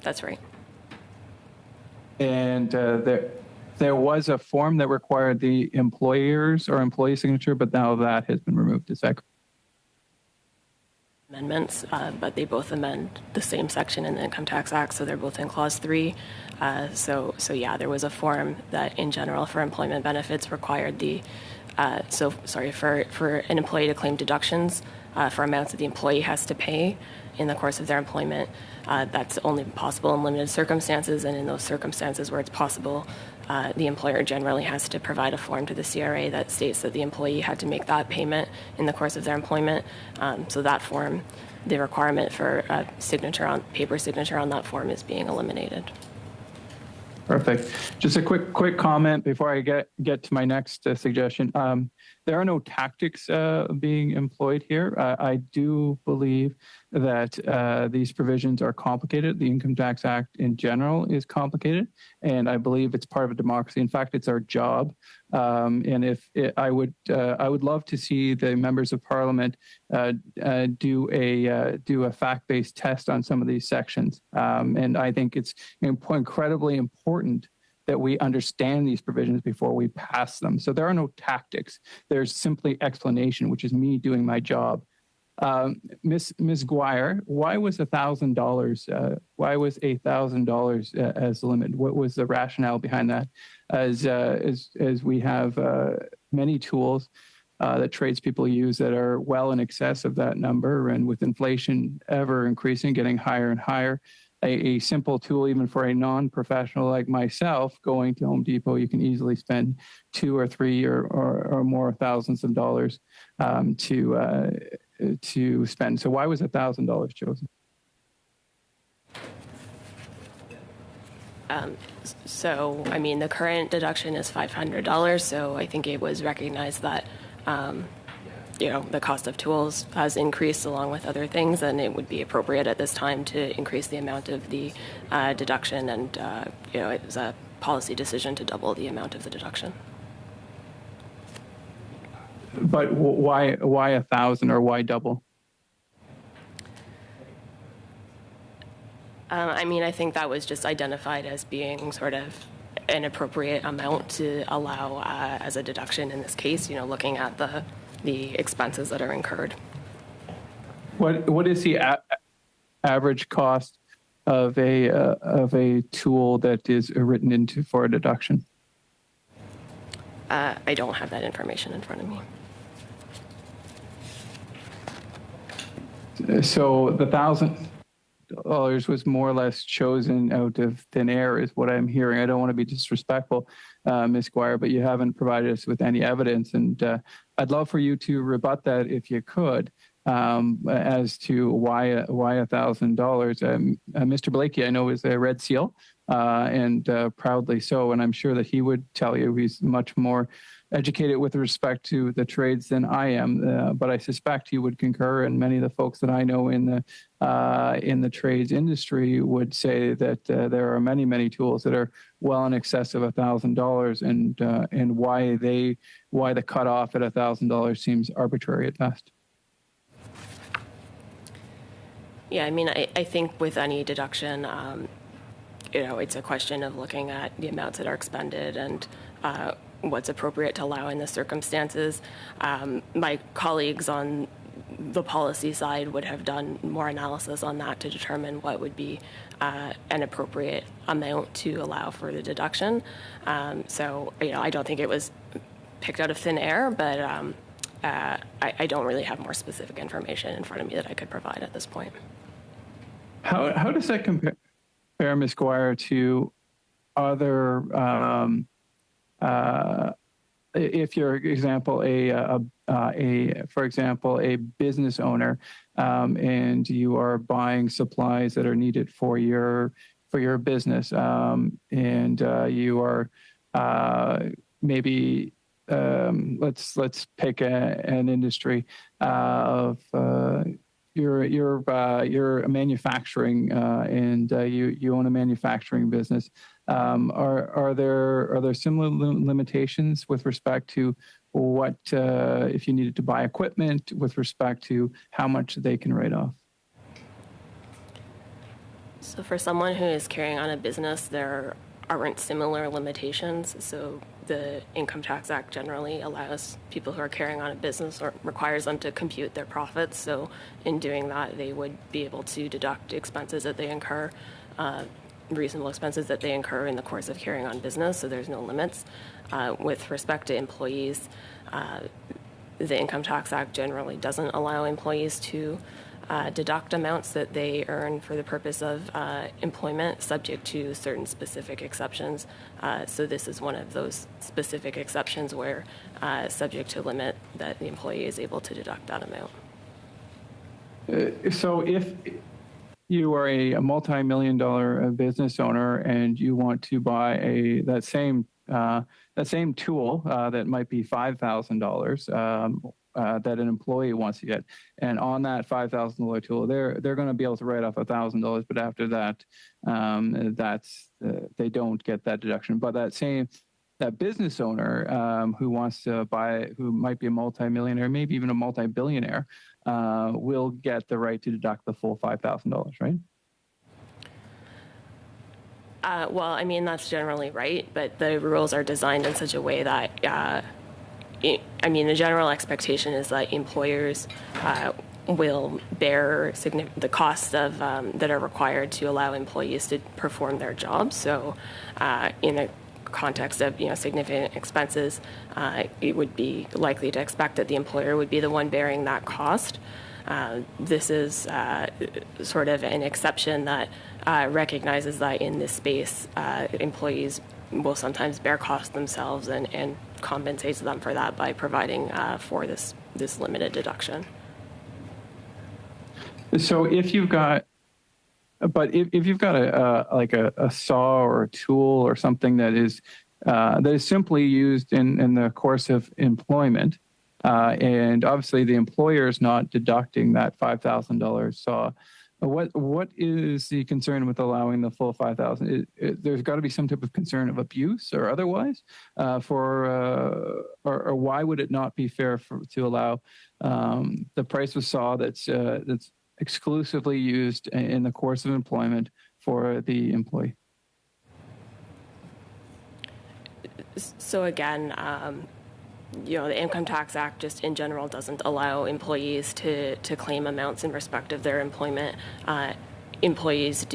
That's right. And there was a form that required the employer's or employee signature, but now that has been removed. Is that correct? Amendments, but they both amend the same section in the Income Tax Act, so they're both in Clause 3. So yeah, there was a form that, in general, for employment benefits required for an employee to claim deductions for amounts that the employee has to pay in the course of their employment. That's only possible in limited circumstances, and in those circumstances where it's possible, the employer generally has to provide a form to the CRA that states that the employee had to make that payment in the course of their employment. So that form, the requirement for a paper signature on that form is being eliminated. Perfect. Just a quick comment before I get to my next suggestion. There are no tactics being employed here. I do believe that these provisions are complicated. The Income Tax Act in general is complicated, and I believe it's part of a democracy. In fact, it's our job. And I would love to see the members of Parliament do a fact-based test on some of these sections. And I think it's incredibly important that we understand these provisions before we pass them. So there are no tactics. There's simply explanation, which is me doing my job. Ms. Gwyer, why was $1,000? Why was $1,000 as the limit? What was the rationale behind that? As we have many tools that tradespeople use that are well in excess of that number, and with inflation ever increasing, getting higher and higher, a simple tool, even for a non-professional like myself, going to Home Depot, you can easily spend $2 or $3 or more thousands of dollars to spend. So why was $1,000 chosen? So, I mean, the current deduction is $500. So I think it was recognized that, the cost of tools has increased along with other things, and it would be appropriate at this time to increase the amount of the deduction. And, it was a policy decision to double the amount of the deduction. But why 1,000 or why double? I mean, I think that was just identified as being sort of an appropriate amount to allow as a deduction in this case, you know, looking at the expenses that are incurred. What is the average cost of a tool that is written into for a deduction? I don't have that information in front of me. So the $1,000 was more or less chosen out of thin air, is what I'm hearing. I don't want to be disrespectful, Ms. Gwyer, but you haven't provided us with any evidence, and I'd love for you to rebut that if you could, as to why $1,000. Mr. Blakey, I know, is a Red Seal, and proudly so, and I'm sure that he would tell you he's much more educated with respect to the trades than I am, but I suspect he would concur, and many of the folks that I know in the trades industry would say that there are many tools that are well in excess of $1,000, and why the cutoff at $1,000 seems arbitrary at best. Yeah, I mean, I think with any deduction, you know, it's a question of looking at the amounts that are expended and what's appropriate to allow in the circumstances. My colleagues on the policy side would have done more analysis on that to determine what would be an appropriate amount to allow for the deduction. So, you know, I don't think it was picked out of thin air, but I don't really have more specific information in front of me that I could provide at this point. How does that compare, Ms. Gwyer, to other, if you're, example, for example, a business owner, and you are buying supplies that are needed for your business, and you are maybe let's pick an industry of you're a manufacturing and you own a manufacturing business. Are there similar limitations with respect to what if you needed to buy equipment, with respect to how much they can write off? So for someone who is carrying on a business, there aren't similar limitations. So the Income Tax Act generally allows people who are carrying on a business or requires them to compute their profits. So in doing that, they would be able to deduct expenses that they incur, reasonable expenses that they incur in the course of carrying on business. So there's no limits. With respect to employees, the Income Tax Act generally doesn't allow employees to deduct amounts that they earn for the purpose of employment, subject to certain specific exceptions. So this is one of those specific exceptions where, subject to limit, that the employee is able to deduct that amount. So if you are a multi-million-dollar business owner and you want to buy that same tool that might be $5,000, that an employee wants to get, and on that $5,000 tool, they're going to be able to write off $1,000, but after that, they don't get that deduction. But that business owner who wants to buy, who might be a multi-millionaire, maybe even a multi-billionaire, will get the right to deduct the full $5,000, right? Well, I mean, that's generally right, but the rules are designed in such a way that the general expectation is that employers will bear the costs of that are required to allow employees to perform their jobs. So, in the context of significant expenses, it would be likely to expect that the employer would be the one bearing that cost. This is sort of an exception that recognizes that in this space, employees will sometimes bear costs themselves and compensates them for that by providing for this limited deduction. So if you've got a saw or a tool or something that is simply used in the course of employment, and obviously the employer is not deducting that $5,000 saw What is the concern with allowing the full 5,000? There's got to be some type of concern of abuse or otherwise, or why would it not be fair to allow the price of saw that's exclusively used in the course of employment for the employee? So again, the Income Tax Act just in general doesn't allow employees to claim amounts in respect of their employment. Employees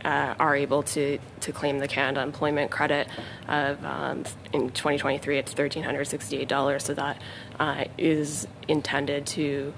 are able to claim the Canada Employment Credit of in 2023 it's $1,368. So that is intended to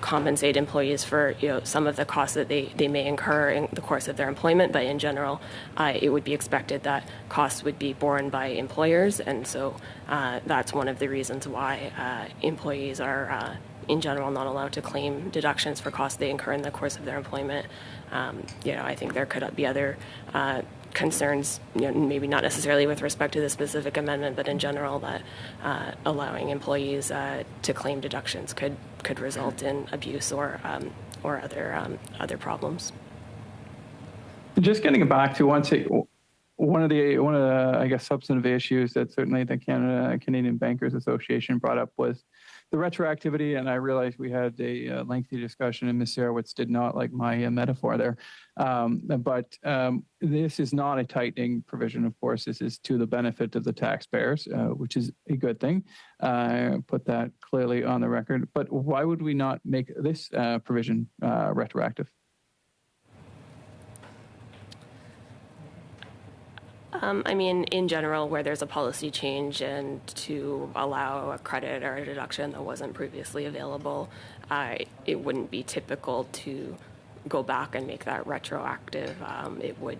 compensate employees for some of the costs that they may incur in the course of their employment, but in general it would be expected that costs would be borne by employers, and so that's one of the reasons why employees are in general not allowed to claim deductions for costs they incur in the course of their employment. I think there could be other concerns, maybe not necessarily with respect to the specific amendment, but in general that allowing employees to claim deductions could result in abuse or other problems. Just getting back to one of the I guess substantive issues that certainly the Canadian Bankers Association brought up was the retroactivity, and I realized we had a lengthy discussion, and Ms. Sarowitz did not like my metaphor there. But this is not a tightening provision, of course. This is to the benefit of the taxpayers, which is a good thing. Put that clearly on the record. But why would we not make this provision retroactive? In general, where there's a policy change and to allow a credit or a deduction that wasn't previously available, it wouldn't be typical to go back and make that retroactive. It would,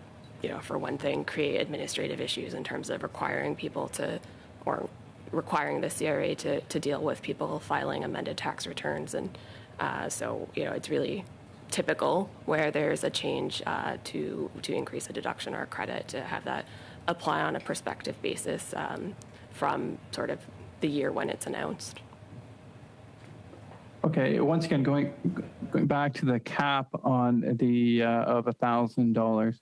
for one thing, create administrative issues in terms of requiring requiring the CRA to deal with people filing amended tax returns. And so, it's really typical where there's a change to increase a deduction or a credit to have that apply on a prospective basis from sort of the year when it's announced. Okay. Once again, going back to the cap on the of $1,000,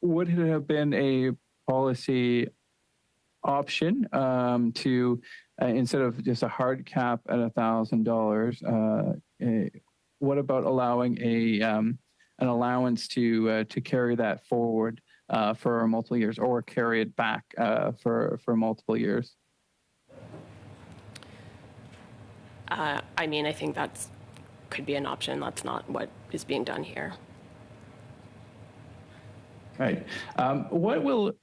would it have been a policy option to instead of just a hard cap at $1,000? What about allowing an allowance to carry that forward for multiple years, or carry it back for multiple years? I think that's could be an option. That's not what is being done here. Right. What will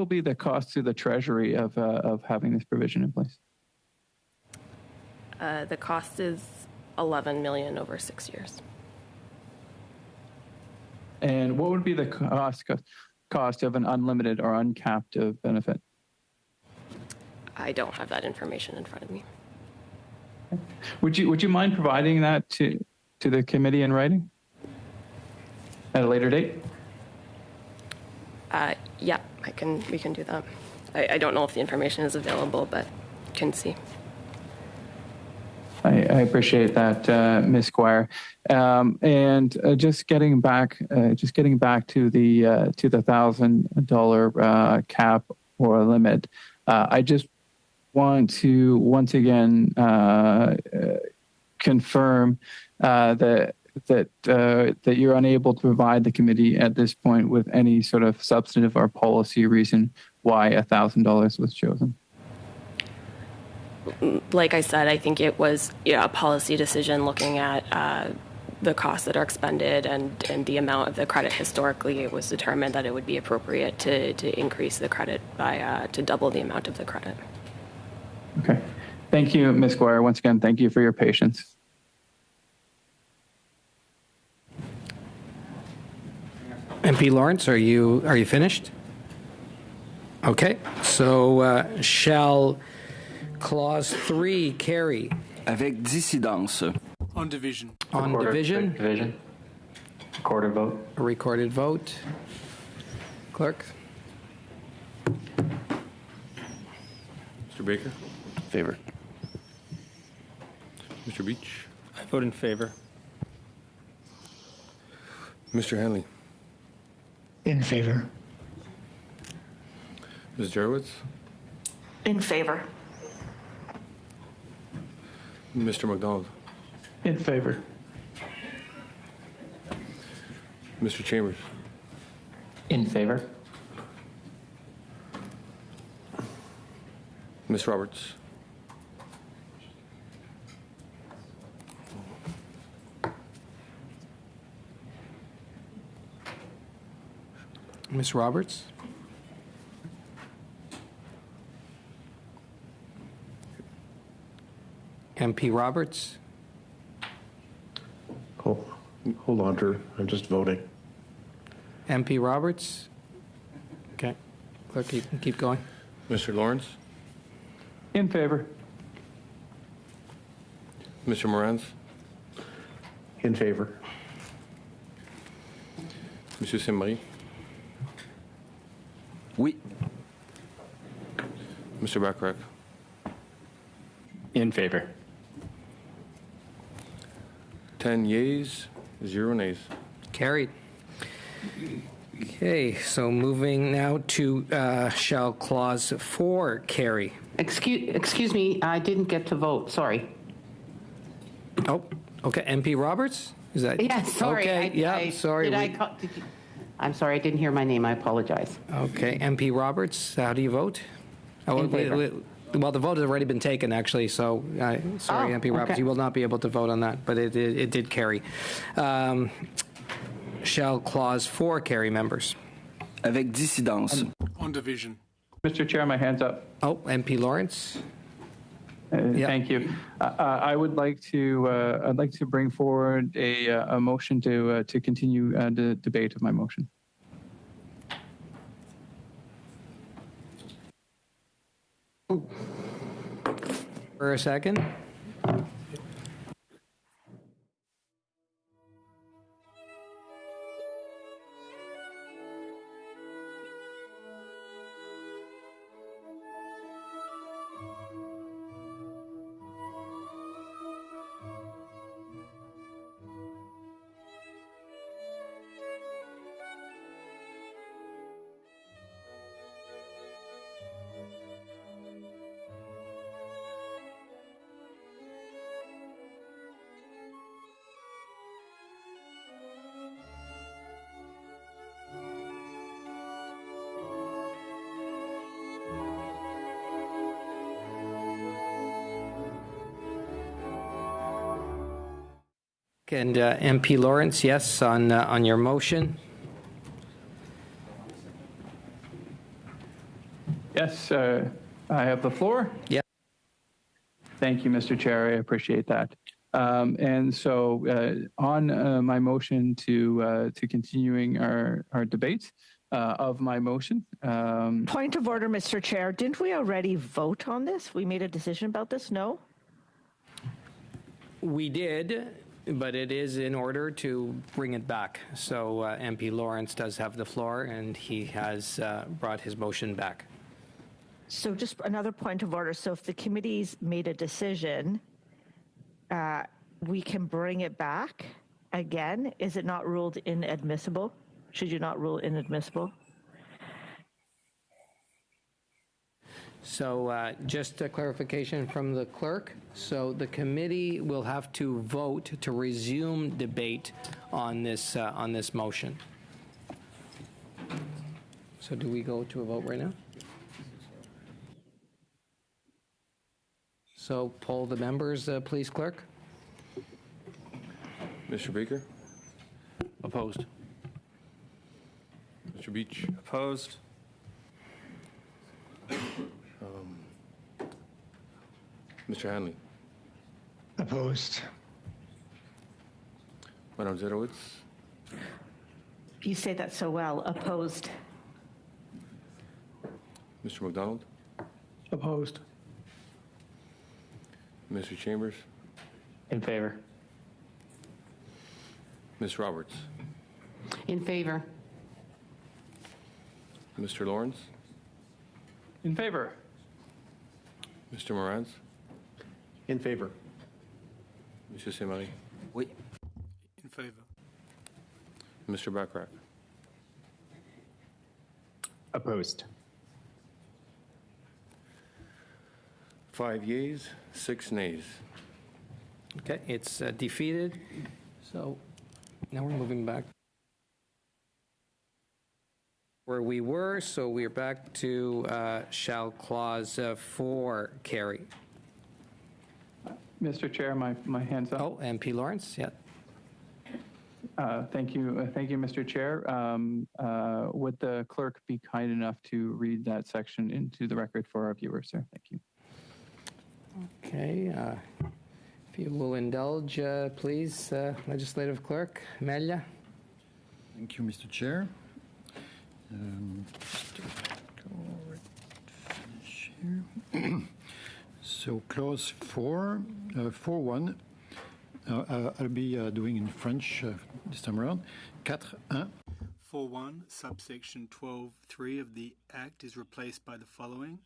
be the cost to the Treasury of having this provision in place? The cost is $11 million over 6 years. And what would be the cost of an unlimited or uncapped benefit? I don't have that information in front of me. Would you mind providing that to the committee in writing at a later date? Yeah, we can do that. I don't know if the information is available, but can see. I appreciate that, Ms. Gwyer. And just getting back to the $1,000 cap or limit, I just want to once again confirm that you're unable to provide the committee at this point with any sort of substantive or policy reason why $1,000 was chosen. Like I said, I think it was a policy decision looking at the costs that are expended and the amount of the credit historically. It was determined that it would be appropriate to increase the credit by to double the amount of the credit. Okay. Thank you, Ms. Gwyer. Once again, thank you for your patience. MP Lawrence, are you finished? Okay. So shall Clause 3 carry? Avec dissidence. On division. On division? Division. Recorded vote. A recorded vote. Clerk? Mr. Baker? Favor. Mr. Beach? I vote in favor. Mr. Hanley. In favor. Ms. Gervais. In favor. Mr. McDonald. In favor. Mr. Chambers. In favor. Ms. Roberts. Ms. Roberts? MP Roberts? Hold on, Drew. I'm just voting. MP Roberts? Okay. Clerk, you can keep going. Mr. Lawrence. In favor. Mr. Morans. In favor. Monsieur Saint-Marie. Oui. Mr. Bacharach. In favor. 10 yeas, 0 nays. Carried. Okay, so moving now to shall clause 4 carry? Excuse me, I didn't get to vote. Sorry. Oh, okay. MP Roberts? Is that? Yeah, sorry. Okay, sorry. I'm sorry, I didn't hear my name. I apologize. Okay, MP Roberts, how do you vote? In favor. Well, the vote has already been taken, actually, so sorry, MP Roberts, you will not be able to vote on that, but it did carry. Shall clause 4 carry, members? Avec dissidence. On division. Mr. Chair, my hand's up. Oh, MP Lawrence? Thank you. I would like to. I'd like to bring forward a motion to continue the debate of my motion. For a second. And MP Lawrence, yes, on your motion? Yes, I have the floor. Yeah. Thank you, Mr. Chair. I appreciate that. And so on my motion to continuing our debate of my motion. Point of order, Mr. Chair. Didn't we already vote on this? We made a decision about this? No? We did, but it is in order to bring it back. So MP Lawrence does have the floor, and he has brought his motion back. So just another point of order. So if the committee's made a decision, we can bring it back again. Is it not ruled inadmissible? Should you not rule inadmissible? So just a clarification from the clerk. So the committee will have to vote to resume debate on this motion. So do we go to a vote right now? So poll the members, please, clerk. Mr. Baker. Opposed. Mr. Beach. Opposed. Mr. Hanley. Opposed. Madam Zerowitz. You say that so well. Opposed. Mr. McDonald. Opposed. Mr. Chambers. In favor. Ms. Roberts. In favor. Mr. Lawrence. In favor. Mr. Morans. In favor. Monsieur Saint-Marie. Oui. In favor. Mr. Bachrach. Opposed. 5 yeas, 6 nays. Okay, it's defeated. So now we're moving back where we were. So we're back to shall clause 4 carry. Mr. Chair, my hand's up. Oh, MP Lawrence, yeah. Thank you, Mr. Chair. Would the clerk be kind enough to read that section into the record for our viewers, sir? Thank you. Okay, if you will indulge, please, Legislative Clerk Melia. Thank you, Mr. Chair. Finish here. So clause 4, 4.1, I'll be doing in French this time around. 4.1. 4.1, subsection 12.3 of the Act is replaced by the following.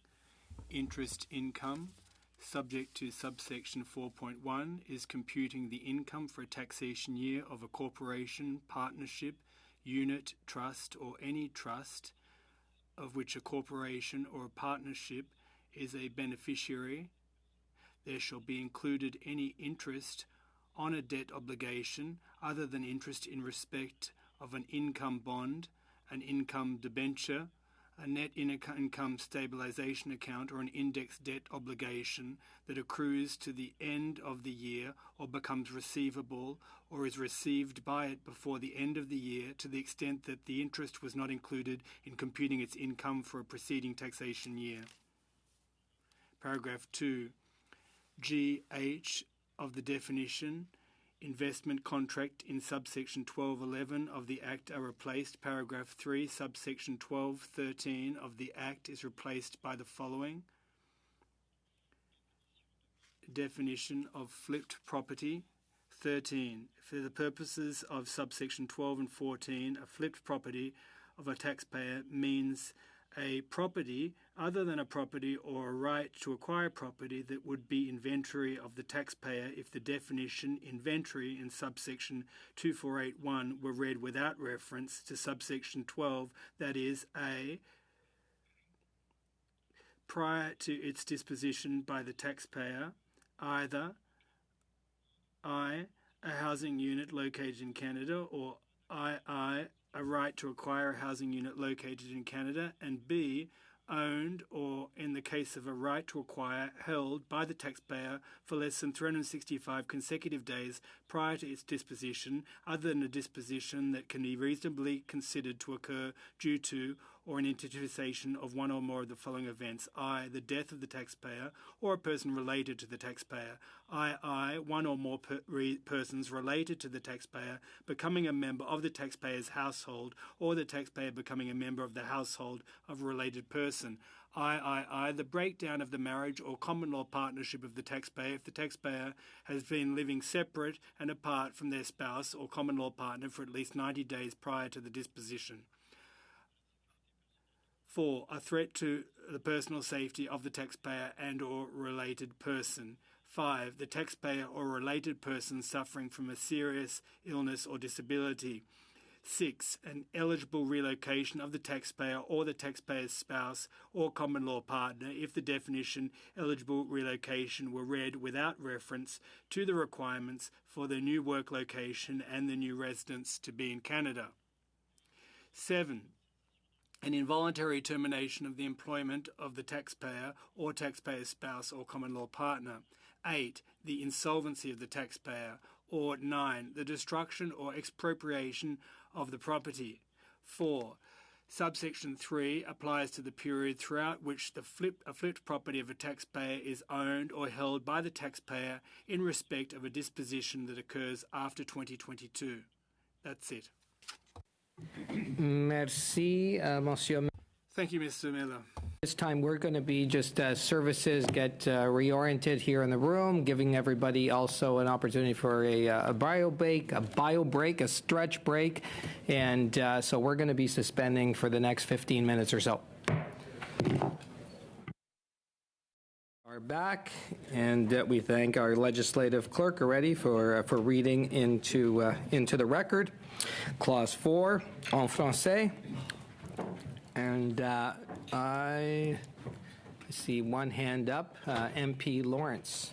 Interest income, subject to subsection 4.1, is computing the income for a taxation year of a corporation, partnership, unit, trust, or any trust of which a corporation or a partnership is a beneficiary. There shall be included any interest on a debt obligation other than interest in respect of an income bond, an income debenture, a net income stabilization account, or an index debt obligation that accrues to the end of the year or becomes receivable or is received by it before the end of the year to the extent that the interest was not included in computing its income for a preceding taxation year. Paragraph 2. GH of the definition, investment contract in subsection 12.11 of the Act are replaced. Paragraph 3, subsection 12.13 of the Act is replaced by the following. Definition of flipped property. 13. For the purposes of subsection 12 and 14, a flipped property of a taxpayer means a property other than a property or a right to acquire property that would be inventory of the taxpayer if the definition inventory in subsection 2481 were read without reference to subsection 12, that is, A, prior to its disposition by the taxpayer, either I, a housing unit located in Canada, or II, a right to acquire a housing unit located in Canada, and B, owned or, in the case of a right to acquire, held by the taxpayer for less than 365 consecutive days prior to its disposition, other than a disposition that can be reasonably considered to occur due to or in anticipation of one or more of the following events: I, the death of the taxpayer or a person related to the taxpayer; II, one or more persons related to the taxpayer becoming a member of the taxpayer's household, or the taxpayer becoming a member of the household of a related person; III, the breakdown of the marriage or common law partnership of the taxpayer if the taxpayer has been living separate and apart from their spouse or common law partner for at least 90 days prior to the disposition. 4. A threat to the personal safety of the taxpayer and or related person. 5. The taxpayer or related person suffering from a serious illness or disability. 6. An eligible relocation of the taxpayer or the taxpayer's spouse or common law partner if the definition eligible relocation were read without reference to the requirements for the new work location and the new residence to be in Canada. 7. An involuntary termination of the employment of the taxpayer or taxpayer's spouse or common law partner. 8. The insolvency of the taxpayer. Or 9. The destruction or expropriation of the property. 4. Subsection 3 applies to the period throughout which a flipped property of a taxpayer is owned or held by the taxpayer in respect of a disposition that occurs after 2022. That's it. Merci, Monsieur. Thank you, Mr. Miller. This time we're going to be just services get reoriented here in the room, giving everybody also an opportunity for a bio break, a stretch break, and so we're going to be suspending for the next 15 minutes or so. Are back, and we thank our legislative clerk already for reading into the record. Clause 4, en français. And I see one hand up, MP Lawrence.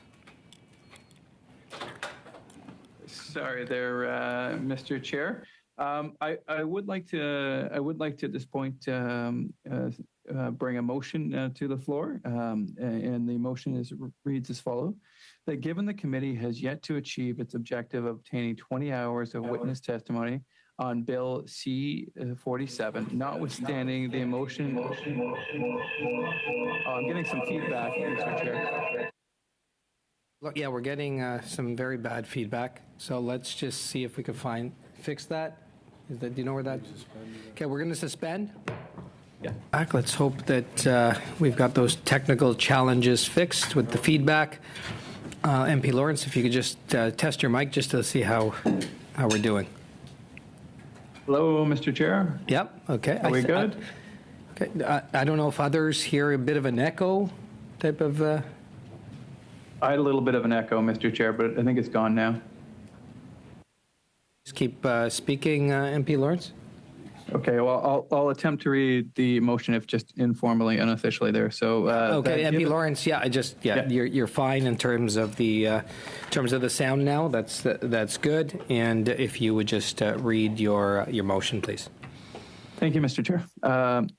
Sorry there, Mr. Chair. I would like to at this point bring a motion to the floor, and the motion reads as follows: that given the committee has yet to achieve its objective of obtaining 20 hours of witness testimony on Bill C-47, notwithstanding the motion. Oh, I'm getting some feedback, Mr. Chair. Look, yeah, we're getting some very bad feedback, so let's just see if we can fix that. Do you know where that? Okay, we're going to suspend. Yeah. Let's hope that we've got those technical challenges fixed with the feedback. MP Lawrence, if you could just test your mic just to see how we're doing. Hello, Mr. Chair. Yep. Okay. Are we good? Okay. I don't know if others hear a bit of an echo type of. I had a little bit of an echo, Mr. Chair, but I think it's gone now. Just keep speaking, MP Lawrence. Okay, well, I'll attempt to read the motion if just informally, unofficially there. So okay, MP Lawrence, you're fine in terms of the sound now. That's good. And if you would just read your motion, please. Thank you, Mr. Chair.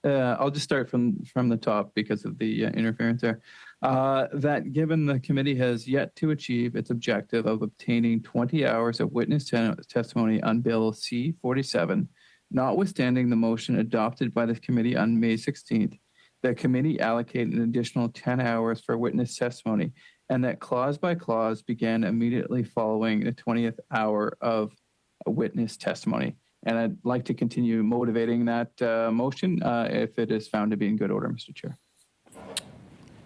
I'll just start from the top because of the interference there. That given the committee has yet to achieve its objective of obtaining 20 hours of witness testimony on Bill C-47, notwithstanding the motion adopted by the committee on May 16th, the committee allocated an additional 10 hours for witness testimony, and that clause by clause began immediately following the 20th hour of witness testimony. And I'd like to continue motivating that motion if it is found to be in good order, Mr. Chair.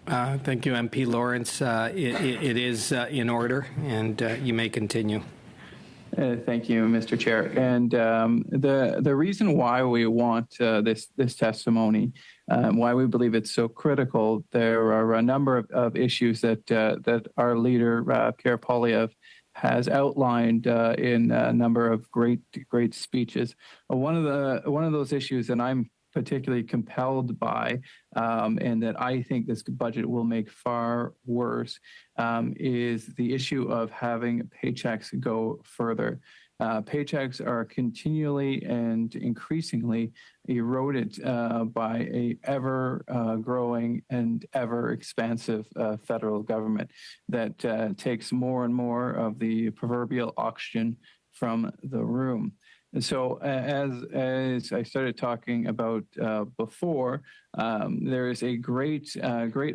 Thank you, MP Lawrence. It is in order, and you may continue. Thank you, Mr. Chair. And the reason why we want this testimony, why we believe it's so critical, there are a number of issues that our leader, Pierre has outlined in a number of great speeches. One of those issues that I'm particularly compelled by, and that I think this budget will make far worse, is the issue of having paychecks go further. Paychecks are continually and increasingly eroded by a ever growing and ever expansive federal government that takes more and more of the proverbial oxygen from the room. And so, as I started talking about before, there is a great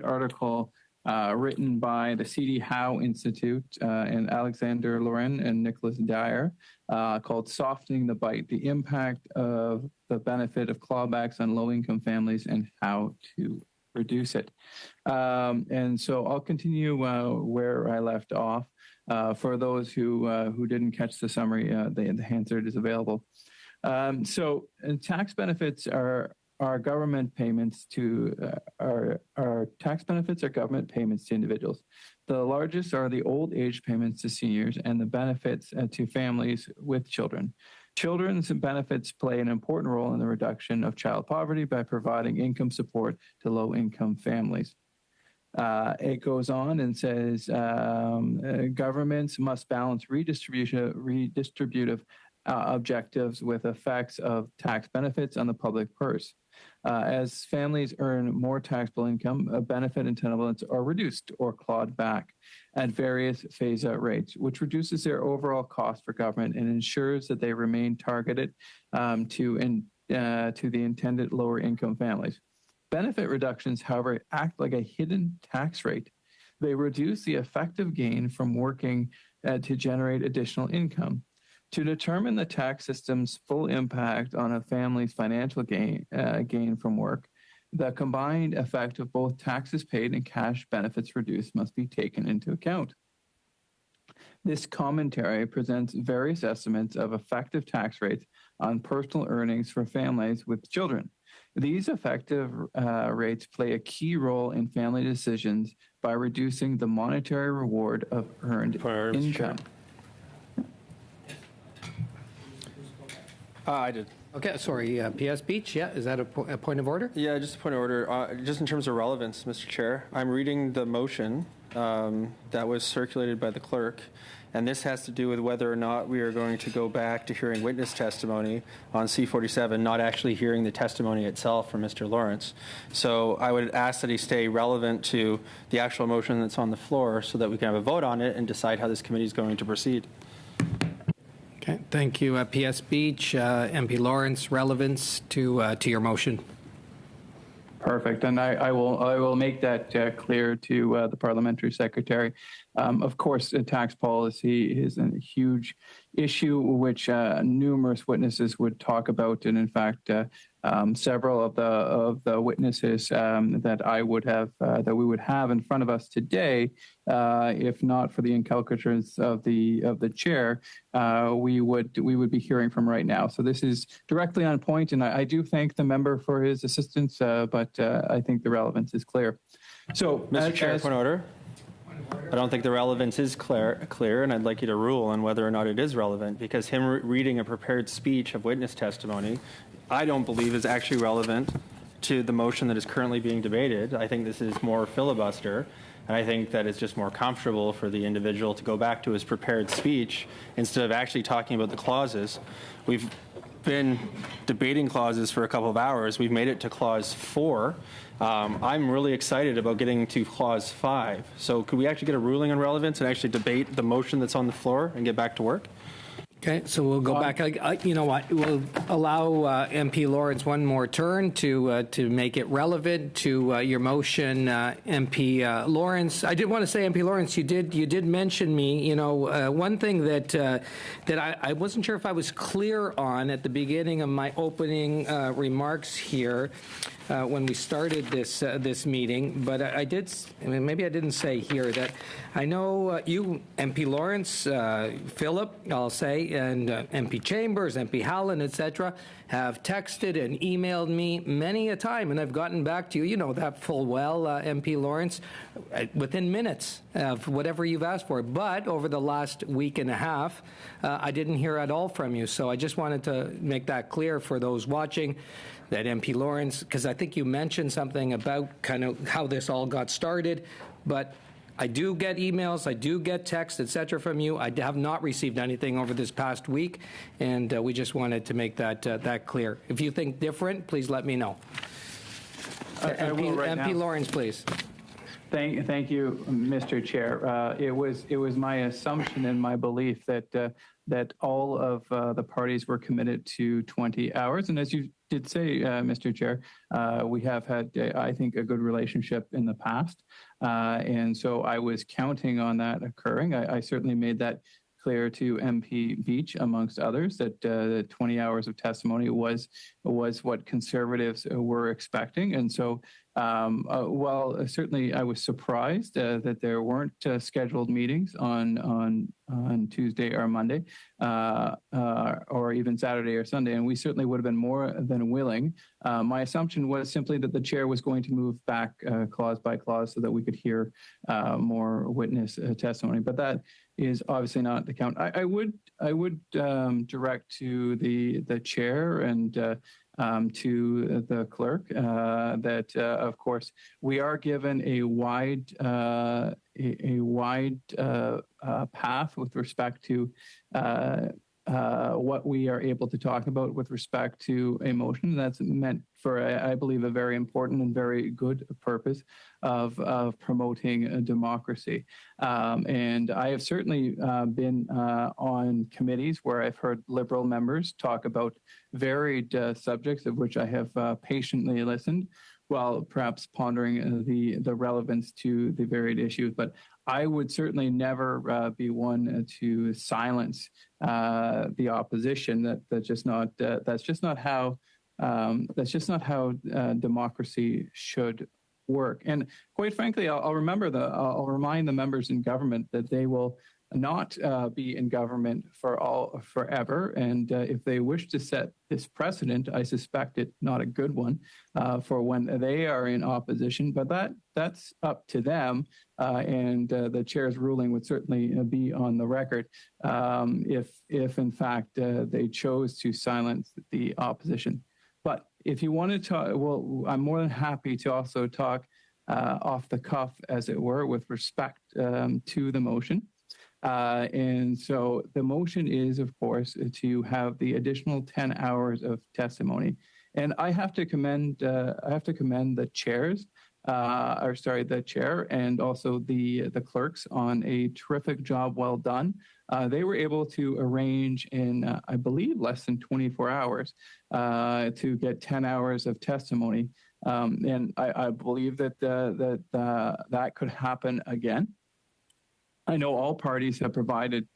article written by the C.D. Howe Institute and Alexander Loren and Nicholas Dyer called "Softening the Bite: The Impact of the Benefit of Clawbacks on Low-Income Families and How to Reduce It." And so, I'll continue where I left off. For those who didn't catch the summary, the answer is available. So tax benefits are government payments to tax benefits are government payments to individuals. The largest are the old age payments to seniors and the benefits to families with children. Children's benefits play an important role in the reduction of child poverty by providing income support to low-income families. It goes on and says governments must balance redistributive objectives with effects of tax benefits on the public purse. As families earn more taxable income, benefit entitlements are reduced or clawed back at various phase-out rates, which reduces their overall cost for government and ensures that they remain targeted to the intended lower-income families. Benefit reductions, however, act like a hidden tax rate. They reduce the effective gain from working to generate additional income. To determine the tax system's full impact on a family's financial gain from work, the combined effect of both taxes paid and cash benefits reduced must be taken into account. This commentary presents various estimates of effective tax rates on personal earnings for families with children. These effective rates play a key role in family decisions by reducing the monetary reward of earned income. I did. Okay, sorry, PS Beach, yeah, is that a point of order? Yeah, just a point of order. Just in terms of relevance, Mr. Chair, I'm reading the motion that was circulated by the clerk, and this has to do with whether or not we are going to go back to hearing witness testimony on C-47, not actually hearing the testimony itself from Mr. Lawrence. So I would ask that he stay relevant to the actual motion that's on the floor so that we can have a vote on it and decide how this committee is going to proceed. Okay, thank you, PS Beach. MP Lawrence, relevance to your motion. Perfect, and I will make that clear to the parliamentary secretary. Of course, tax policy is a huge issue which numerous witnesses would talk about, and in fact, several of the witnesses that we would have in front of us today, if not for the inculcations of the chair, we would be hearing from right now. So this is directly on point, and I do thank the member for his assistance, but I think the relevance is clear. So, Mr. Chair, point of order. I don't think the relevance is clear, and I'd like you to rule on whether or not it is relevant, because him reading a prepared speech of witness testimony, I don't believe is actually relevant to the motion that is currently being debated. I think this is more filibuster, and I think that it's just more comfortable for the individual to go back to his prepared speech instead of actually talking about the clauses. We've been debating clauses for a couple of hours. We've made it to clause 4. I'm really excited about getting to clause 5. So could we actually get a ruling on relevance and actually debate the motion that's on the floor and get back to work? Okay, so we'll go back. You know what? We'll allow MP Lawrence one more turn to make it relevant to your motion, MP Lawrence. I did want to say, MP Lawrence, you did mention me. You know, one thing that I wasn't sure if I was clear on at the beginning of my opening remarks here. When we started this meeting, but I did. Maybe I didn't say here that I know you, MP Lawrence, Philip, I'll say, and MP Chambers, MP Howland, etc., have texted and emailed me many a time, and I've gotten back to you. You know that full well, MP Lawrence, within minutes of whatever you've asked for. But over the last week and a half, I didn't hear at all from you. So I just wanted to make that clear for those watching. That MP Lawrence, because I think you mentioned something about kind of how this all got started, but I do get emails, I do get texts, etc. from you. I have not received anything over this past week, and we just wanted to make that clear. If you think different, please let me know. MP Lawrence, please. Thank you, Mr. Chair. It was my assumption and my belief that all of the parties were committed to 20 hours, and as you did say, Mr. Chair, we have had, I think, a good relationship in the past, and so I was counting on that occurring. I certainly made that clear to MP Beach, amongst others, that the 20 hours of testimony was what Conservatives were expecting, and so well, certainly I was surprised that there weren't scheduled meetings on Tuesday or Monday, or even Saturday or Sunday, and we certainly would have been more than willing. My assumption was simply that the chair was going to move back clause by clause so that we could hear more witness testimony, but that is obviously not the count. I would direct to the chair and to the clerk that of course we are given a wide path with respect to what we are able to talk about with respect to a motion that's meant for, I believe, a very important and very good purpose of promoting a democracy. And I have certainly been on committees where I've heard Liberal members talk about varied subjects of which I have patiently listened, while perhaps pondering the relevance to the varied issues. But I would certainly never be one to silence the opposition. That's just not how democracy should work. And quite frankly, I'll remind the members in government that they will not be in government forever. And if they wish to set this precedent, I suspect it's not a good one for when they are in opposition. But that's up to them. And the chair's ruling would certainly be on the record if in fact they chose to silence the opposition. But if you want to talk, well, I'm more than happy to also talk off the cuff, as it were, with respect to the motion. And so the motion is, of course, to have the additional 10 hours of testimony. And I have to commend the chairs, the chair, and also the clerks on a terrific job, well done. They were able to arrange in, I believe, less than 24 hours to get 10 hours of testimony. And I believe that that could happen again. I know all parties have provided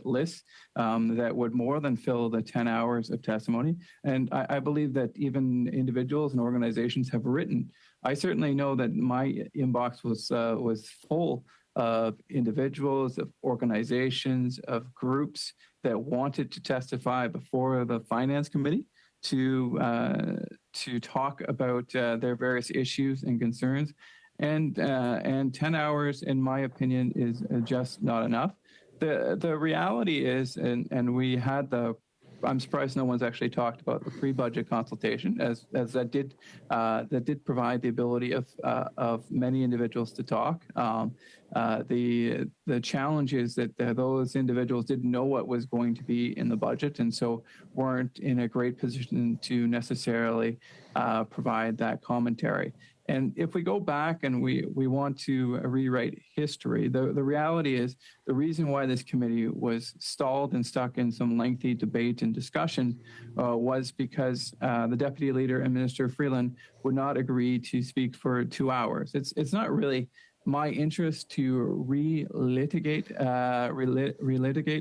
lists that would more than fill the 10 hours of testimony. And I believe that even individuals and organizations have written. I certainly know that my inbox was full of individuals, of organizations, of groups that wanted to testify before the Finance Committee to talk about their various issues and concerns. And 10 hours, in my opinion, is just not enough. The reality is, and we had I'm surprised no one's actually talked about the pre-budget consultation, as that did provide the ability of many individuals to talk. The challenge is that those individuals didn't know what was going to be in the budget, and so weren't in a great position to necessarily provide that commentary. And if we go back and we want to rewrite history, the reality is the reason why this committee was stalled and stuck in some lengthy debate and discussion was because the deputy leader and Minister Freeland would not agree to speak for 2 hours. It's not really my interest to relitigate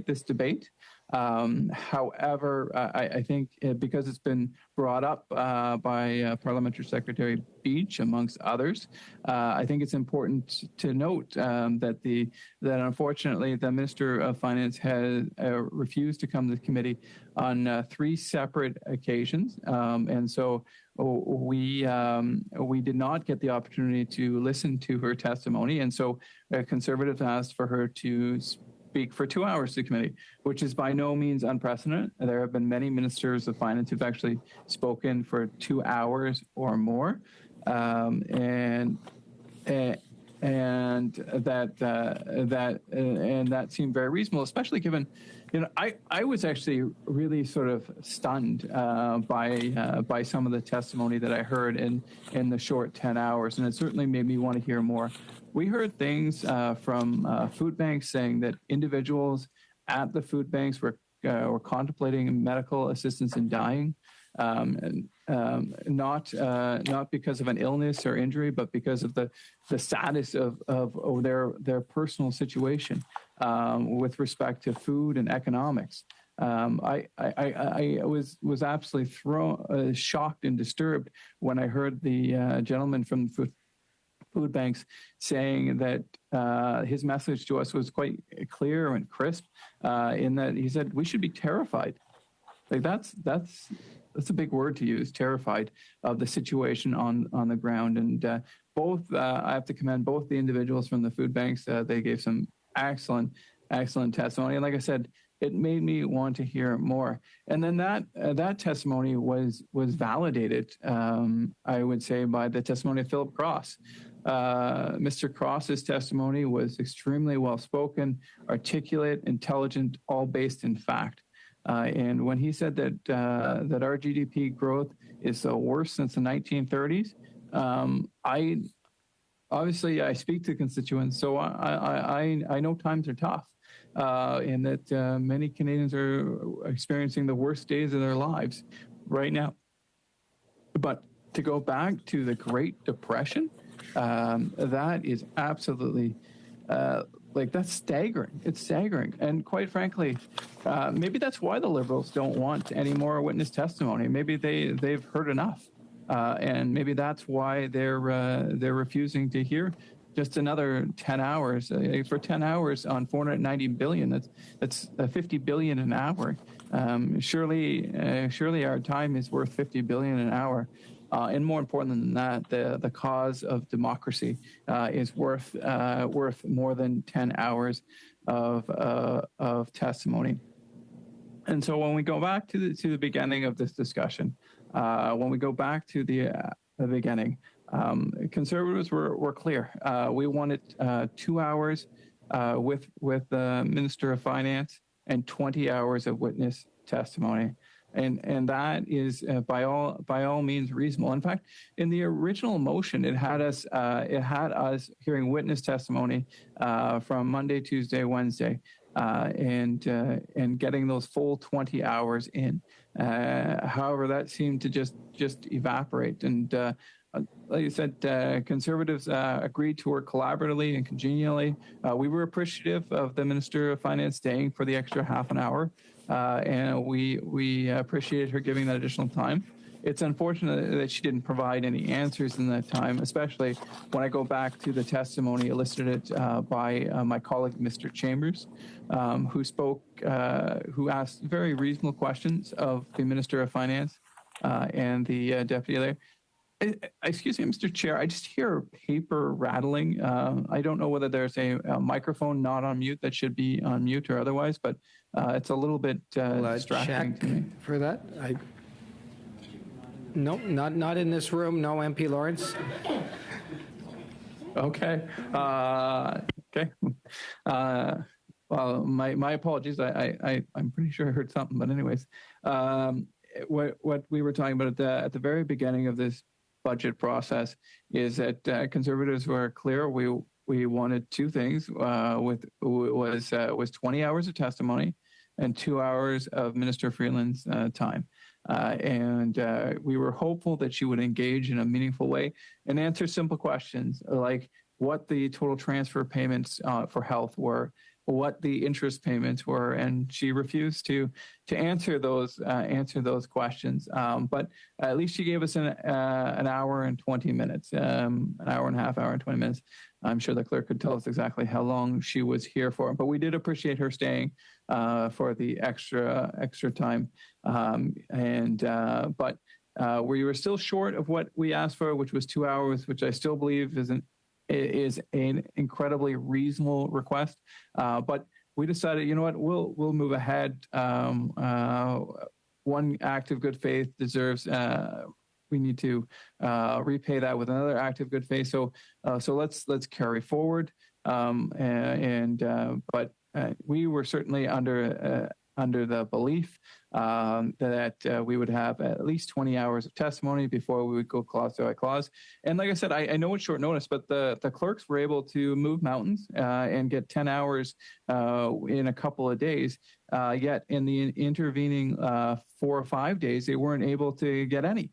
this debate. However, I think because it's been brought up by Parliamentary Secretary Beach, amongst others, I think it's important to note that unfortunately the Minister of Finance has refused to come to the committee on 3 separate occasions, and so we did not get the opportunity to listen to her testimony, and so Conservatives asked for her to speak for 2 hours to the committee, which is by no means unprecedented. There have been many ministers of finance who've actually spoken for 2 hours or more, and that seemed very reasonable, especially given, I was actually really sort of stunned by some of the testimony that I heard in the short 10 hours, and it certainly made me want to hear more. We heard things from food banks saying that individuals at the food banks were contemplating medical assistance in dying, and not because of an illness or injury, but because of the status of their personal situation with respect to food and economics. I was absolutely shocked and disturbed when I heard the gentleman from food banks saying that his message to us was quite clear and crisp, in that he said we should be terrified. Like that's a big word to use, terrified of the situation on the ground. And I have to commend both the individuals from the food banks. They gave some excellent testimony, and like I said, it made me want to hear more. And then that testimony was validated, I would say, by the testimony of Philip Cross. Mr. Cross's testimony was extremely well spoken, articulate, intelligent, all based in fact. And when he said that our GDP growth is the worst since the 1930s, I speak to constituents, so I know times are tough, and that many Canadians are experiencing the worst days of their lives right now. But to go back to the Great Depression, that is absolutely that's staggering. It's staggering. And quite frankly, maybe that's why the Liberals don't want any more witness testimony. Maybe they've heard enough. And maybe that's why they're refusing to hear just another 10 hours. For 10 hours on 490 billion, that's 50 billion an hour. Surely our time is worth 50 billion an hour. And more important than that, the cause of democracy is worth more than 10 hours of testimony. And so when we go back to the beginning of this discussion, when we go back to the beginning, Conservatives were clear. We wanted 2 hours with the Minister of Finance and 20 hours of witness testimony. And that is by all means reasonable. In fact, in the original motion, it had us hearing witness testimony from Monday, Tuesday, Wednesday, and getting those full 20 hours in. However, that seemed to just evaporate. And like you said, Conservatives agreed to work collaboratively and congenially. We were appreciative of the Minister of Finance staying for the extra half an hour, and we appreciated her giving that additional time. It's unfortunate that she didn't provide any answers in that time, especially when I go back to the testimony elicited by my colleague, Mr. Chambers, who asked very reasonable questions of the Minister of Finance and the Deputy there. Excuse me, Mr. Chair, I just hear paper rattling. I don't know whether there's a microphone not on mute that should be on mute or otherwise, but it's a little bit distracting to me. For that, no, not in this room. No, MP Lawrence. Okay. Okay. Well, my apologies. I'm pretty sure I heard something, but anyways, what we were talking about at the very beginning of this budget process is that Conservatives were clear. We wanted two things. Was 20 hours of testimony and 2 hours of Minister Freeland's time. And we were hopeful that she would engage in a meaningful way and answer simple questions like what the total transfer payments for health were, what the interest payments were, and she refused to answer those questions. But at least she gave us an hour and 20 minutes, an hour and a half, hour and 20 minutes. I'm sure the clerk could tell us exactly how long she was here for, but we did appreciate her staying for the extra time. But we were still short of what we asked for, which was 2 hours, which I still believe is an incredibly reasonable request. But we decided, you know what, we'll move ahead. One act of good faith deserves. We need to repay that with another act of good faith. So let's carry forward. But we were certainly under the belief that we would have at least 20 hours of testimony before we would go clause by clause. And like I said, I know it's short notice, but the clerks were able to move mountains and get 10 hours in a couple of days. Yet in the intervening 4 or 5 days, they weren't able to get any.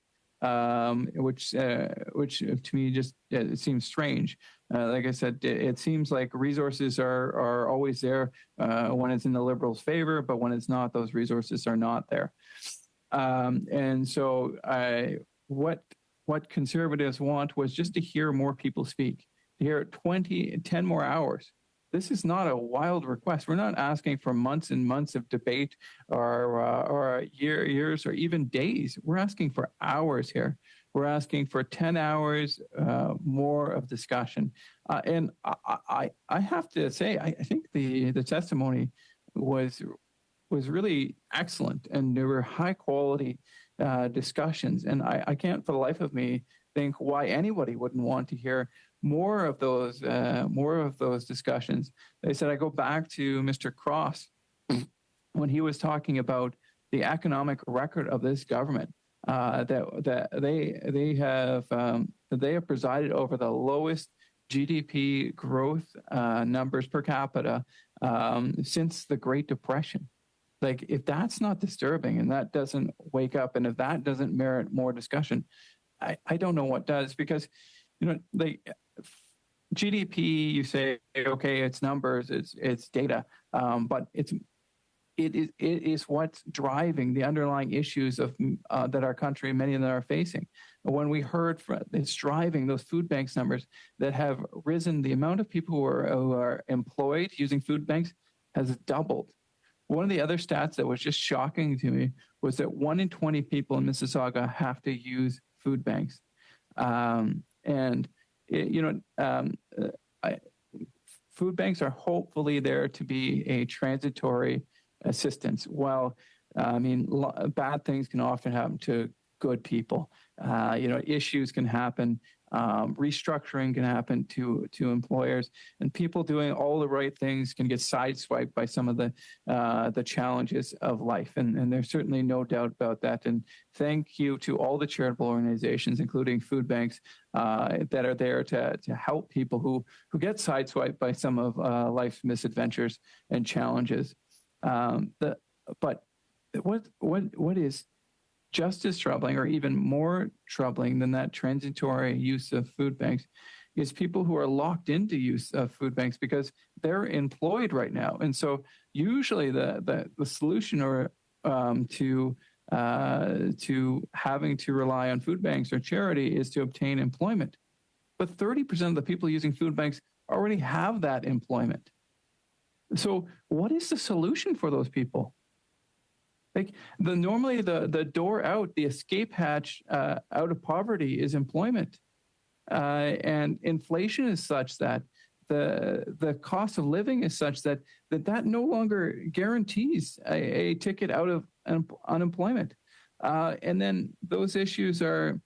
Which to me just it seems strange. Like I said, it seems like resources are always there when it's in the Liberals' favor, but when it's not, those resources are not there. And so what Conservatives want was just to hear more people speak, to hear 10 more hours. This is not a wild request. We're not asking for months and months of debate or years or even days. We're asking for hours here. We're asking for 10 hours more of discussion. And I have to say, I think the testimony was really excellent, and there were high quality discussions. And I can't for the life of me think why anybody wouldn't want to hear more of those discussions. They said, I go back to Mr. Cross when he was talking about the economic record of this government, that they have presided over the lowest GDP growth numbers per capita since the Great Depression. Like, if that's not disturbing and that doesn't wake up, and if that doesn't merit more discussion, I don't know what does. Because, you know, GDP, you say, okay, it's numbers, it's data, but it is what's driving the underlying issues of that our country and many of them are facing. When we heard from it's driving those food banks numbers that have risen, the amount of people who are employed using food banks has doubled. One of the other stats that was just shocking to me was that 1 in 20 people in Mississauga have to use food banks. Food banks are hopefully there to be a transitory assistance. While, bad things can often happen to good people. Issues can happen. Restructuring can happen to employers, and people doing all the right things can get sideswiped by some of the challenges of life. And there's certainly no doubt about that. And thank you to all the charitable organizations, including food banks, that are there to help people who get sideswiped by some of life's misadventures and challenges. But what is just as troubling, or even more troubling than that transitory use of food banks, is people who are locked into use of food banks because they're employed right now. And so usually the solution to having to rely on food banks or charity is to obtain employment. But 30% of the people using food banks already have that employment. So what is the solution for those people? Like normally the door out, the escape hatch out of poverty is employment, and inflation is such that the cost of living is such that no longer guarantees a ticket out of unemployment, and then those issues are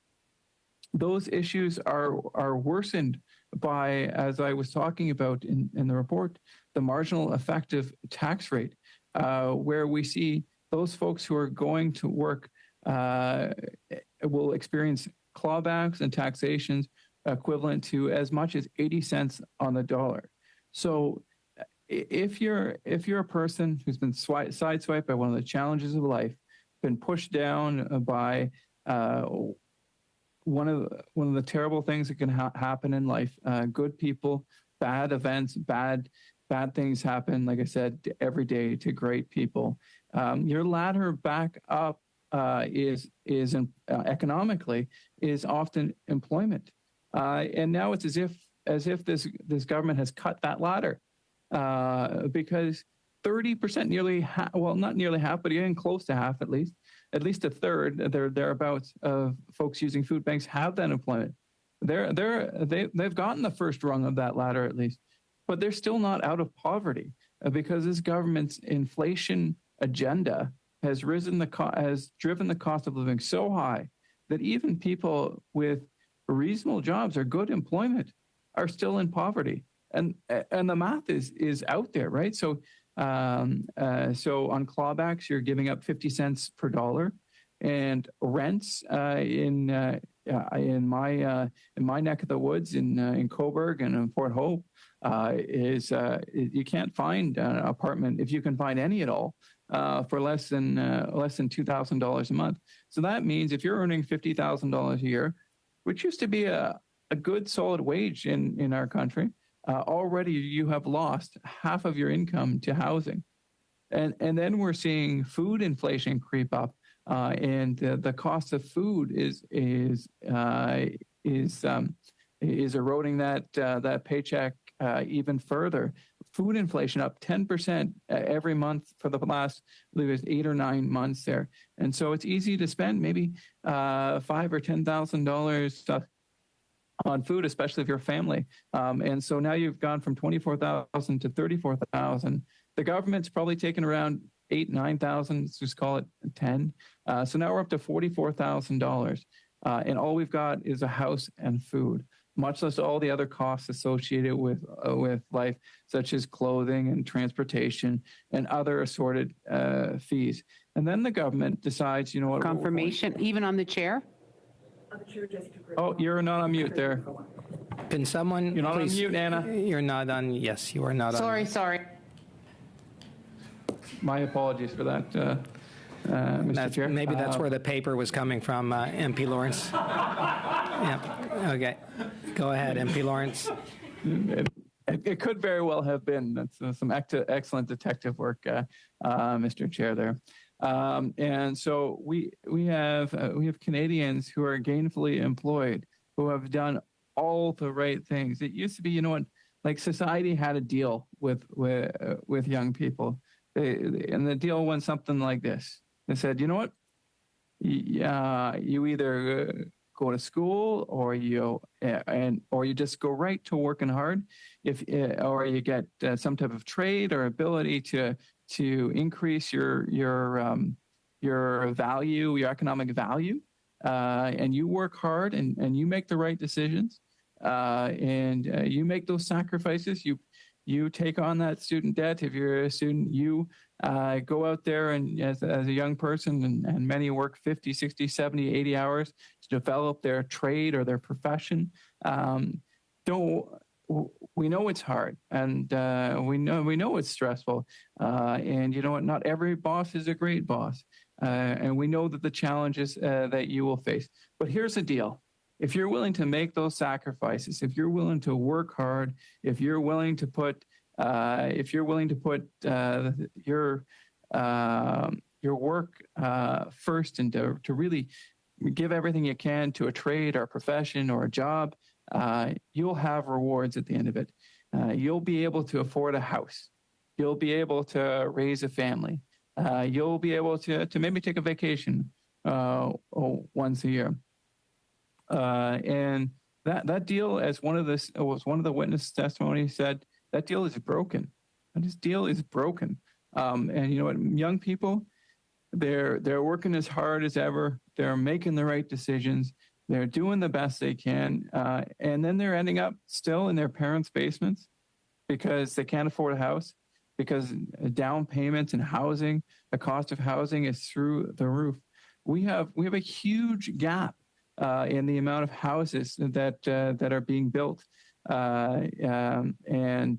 worsened by, as I was talking about in the report, the marginal effective tax rate, where we see those folks who are going to work will experience clawbacks and taxations equivalent to as much as 80 cents on the dollar. So if you're a person who's been sideswiped by one of the challenges of life, been pushed down by one of the terrible things that can happen in life, good people, bad events, bad things happen, like I said, every day to great people. Your ladder back up is economically is often employment, and now it's as if this government has cut that ladder because 30%, not nearly half, but getting close to half at least a third, thereabouts of folks using food banks have that employment. They've gotten the first rung of that ladder at least, but they're still not out of poverty because this government's inflation agenda has driven the cost of living so high that even people with reasonable jobs or good employment are still in poverty, and the math is out there, right? So on clawbacks, you're giving up 50 cents per dollar, and rents in my neck of the woods in Coburg and in Port Hope is you can't find an apartment, if you can find any at all, for less than $2,000 a month. So that means if you're earning $50,000 a year, which used to be a good solid wage in our country, already you have lost half of your income to housing, and then we're seeing food inflation creep up, and the cost of food is eroding that paycheck even further. Food inflation up 10% every month for the last, I believe it was 8 or 9 months there. And so it's easy to spend maybe $5,000 or $10,000 on food, especially if you're a family. And so now you've gone from $24,000 to $34,000. The government's probably taken around $8,000, $9,000. Let's just call it 10. So now we're up to $44,000, and all we've got is a house and food, much less all the other costs associated with life, such as clothing and transportation and other assorted fees. And then the government decides, you know what? Confirmation, even on the chair? Oh, you're not on mute there. Can someone? You're not please, on mute, Anna. You're not on. Yes, you are not on. Sorry. My apologies for that, Mr. Chair. Maybe that's where the paper was coming from, MP Lawrence. Yeah. Okay. Go ahead, MP Lawrence. It could very well have been. That's some excellent detective work, Mr. Chair. There, and so we have Canadians who are gainfully employed, who have done all the right things. It used to be, like society had a deal with young people, and the deal went something like this. They said, you know what, you either go to school or you just go right to working hard, or you get some type of trade or ability to increase your value, your economic value, and you work hard and you make the right decisions, and you make those sacrifices. You take on that student debt. If you're a student, you go out there and as a young person, and many work 50, 60, 70, 80 hours to develop their trade or their profession. We know it's hard, and we know it's stressful. And you know what? Not every boss is a great boss. And we know that the challenges that you will face. But here's the deal. If you're willing to make those sacrifices, if you're willing to work hard, if you're willing to put your work first, and to really give everything you can to a trade or a profession or a job, you'll have rewards at the end of it. You'll be able to afford a house. You'll be able to raise a family. You'll be able to maybe take a vacation once a year. And that deal, as one of the witness testimonies said, that deal is broken. This deal is broken. And you know what, young people, they're working as hard as ever. They're making the right decisions. They're doing the best they can. And then they're ending up still in their parents' basements because they can't afford a house, because down payments and housing, the cost of housing is through the roof. We have a huge gap in the amount of houses that are being built, and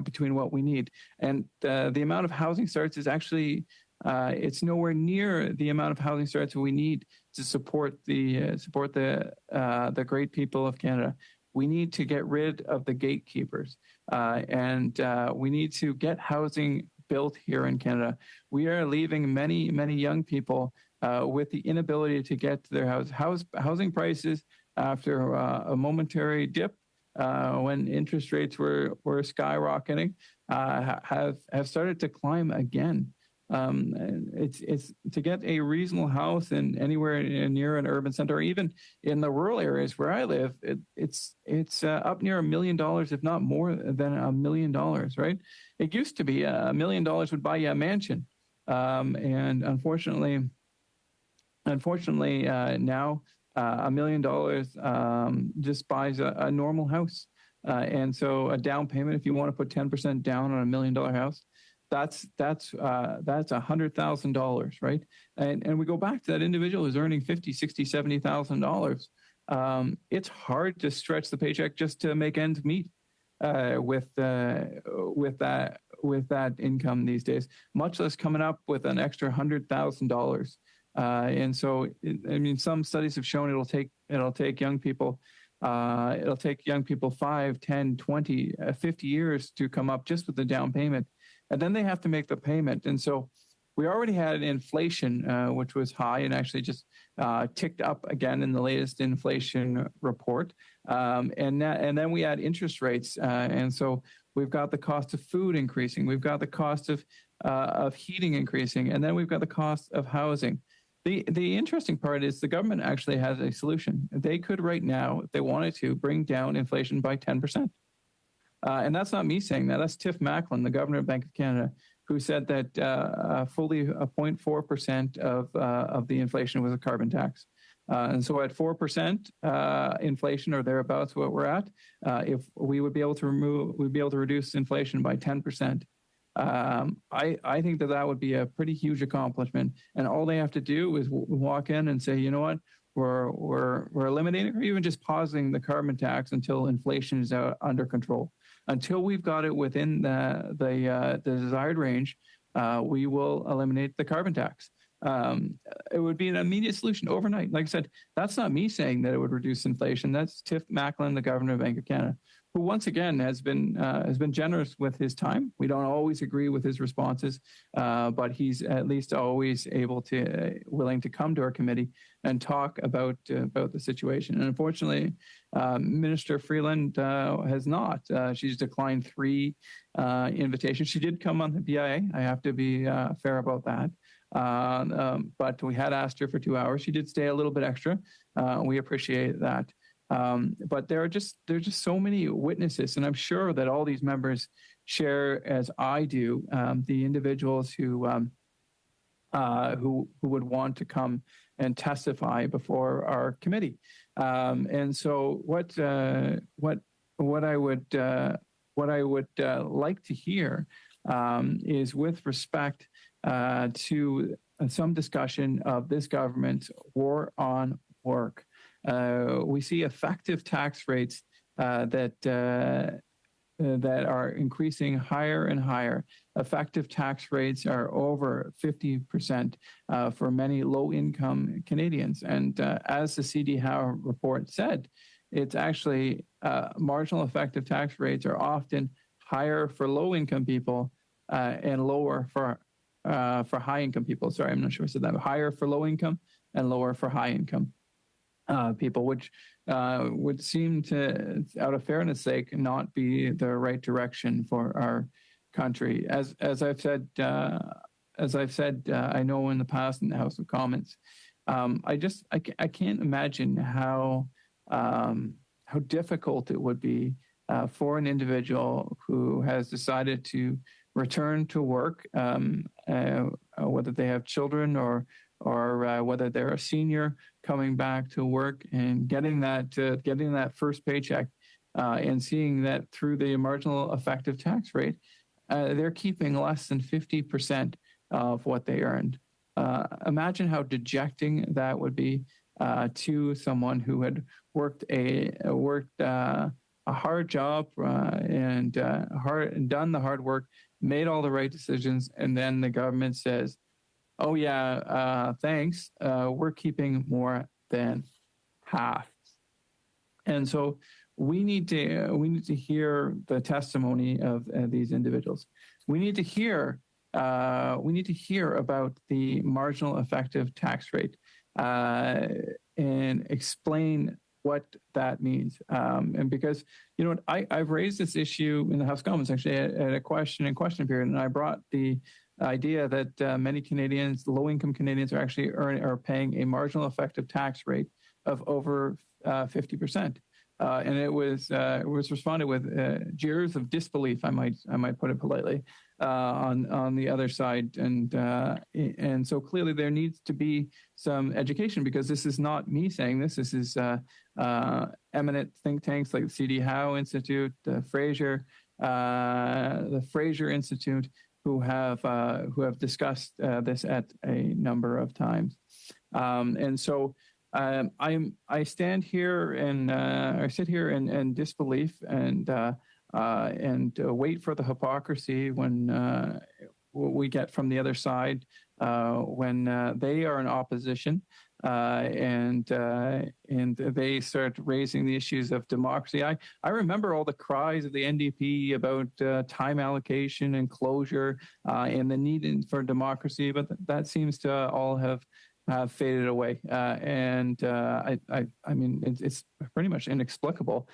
between what we need, and the amount of housing starts is actually it's nowhere near the amount of housing starts we need to support the great people of Canada. We need to get rid of the gatekeepers, and we need to get housing built here in Canada. We are leaving many young people with the inability to get to their housing prices after a momentary dip when interest rates were skyrocketing, have started to climb again. It's to get a reasonable house in anywhere near an urban center, or even in the rural areas where I live, it's up near $1 million, if not more than $1 million, right? It used to be $1 million would buy you a mansion. And unfortunately, now $1 million just buys a normal house. And so a down payment, if you want to put 10% down on $1 million house, that's $100,000, right? And we go back to that individual who's earning $50,000, $60,000, $70,000. It's hard to stretch the paycheck just to make ends meet with that income these days, much less coming up with an extra $100,000. And so, I mean, some studies have shown it'll take young people 5, 10, 20, 50 years to come up just with the down payment. And then they have to make the payment. And so we already had inflation, which was high and actually just ticked up again in the latest inflation report. And then we had interest rates. And so we've got the cost of food increasing. We've got the cost of heating increasing. And then we've got the cost of housing. The interesting part is the government actually has a solution. They could right now, if they wanted to, bring down inflation by 10%. And that's not me saying that. That's Tiff Macklin, the governor of Bank of Canada, who said that fully 0.4% of the inflation was a carbon tax. And so at 4% inflation or thereabouts, what we're at, if we would be able to reduce inflation by 10%. I think that would be a pretty huge accomplishment. And all they have to do is walk in and say, you know what, we're eliminating or even just pausing the carbon tax until inflation is under control. Until we've got it within the desired range, we will eliminate the carbon tax. it would be an immediate solution overnight. Like I said, that's not me saying that it would reduce inflation. That's Tiff Macklin, the governor of Bank of Canada, who once again has been generous with his time. We don't always agree with his responses, but he's at least always willing to come to our committee and talk about the situation. And unfortunately, Minister Freeland has not. She's declined 3 invitations. She did come on the BIA. I have to be fair about that. But we had asked her for 2 hours. She did stay a little bit extra. We appreciate that. But there are just so many witnesses, and I'm sure that all these members share, as I do, the individuals who would want to come and testify before our committee. And so what I would like to hear is, with respect to some discussion of this government's war on work. We see effective tax rates that are increasing higher and higher. Effective tax rates are over 50% for many low-income Canadians. And as the CD Howe report said, it's actually marginal effective tax rates are often higher for low-income people and lower for high-income people. Sorry, I'm not sure I said that. Higher for low-income and lower for high-income people, which would seem to, out of fairness sake, not be the right direction for our country. As I've said, I know in the past in the House of Commons, I can't imagine how difficult it would be for an individual who has decided to return to work, whether they have children or whether they're a senior coming back to work and getting that first paycheck and seeing that through the marginal effective tax rate, they're keeping less than 50% of what they earned. Imagine how dejecting that would be to someone who had worked a hard job and done the hard work, made all the right decisions, and then the government says, "Oh yeah, thanks. We're keeping more than half." And so we need to hear the testimony of these individuals. We need to hear about the marginal effective tax rate and explain what that means. And because, I've raised this issue in the House of Commons, actually, at a question and question period, and I brought the idea that many Canadians, low-income Canadians, are paying a marginal effective tax rate of over 50%. And it was responded with jeers of disbelief, I might put it politely, on the other side, and so clearly there needs to be some education, because this is not me saying this. This is eminent think tanks like the C.D. Howe Institute, the Fraser Institute, who have discussed this at a number of times, and so. I stand here and I sit here in disbelief and wait for the hypocrisy when we get from the other side when they are in opposition and they start raising the issues of democracy. I remember all the cries of the NDP about time allocation and closure and the need for democracy, but that seems to all have faded away, and I mean it's pretty much inexplicable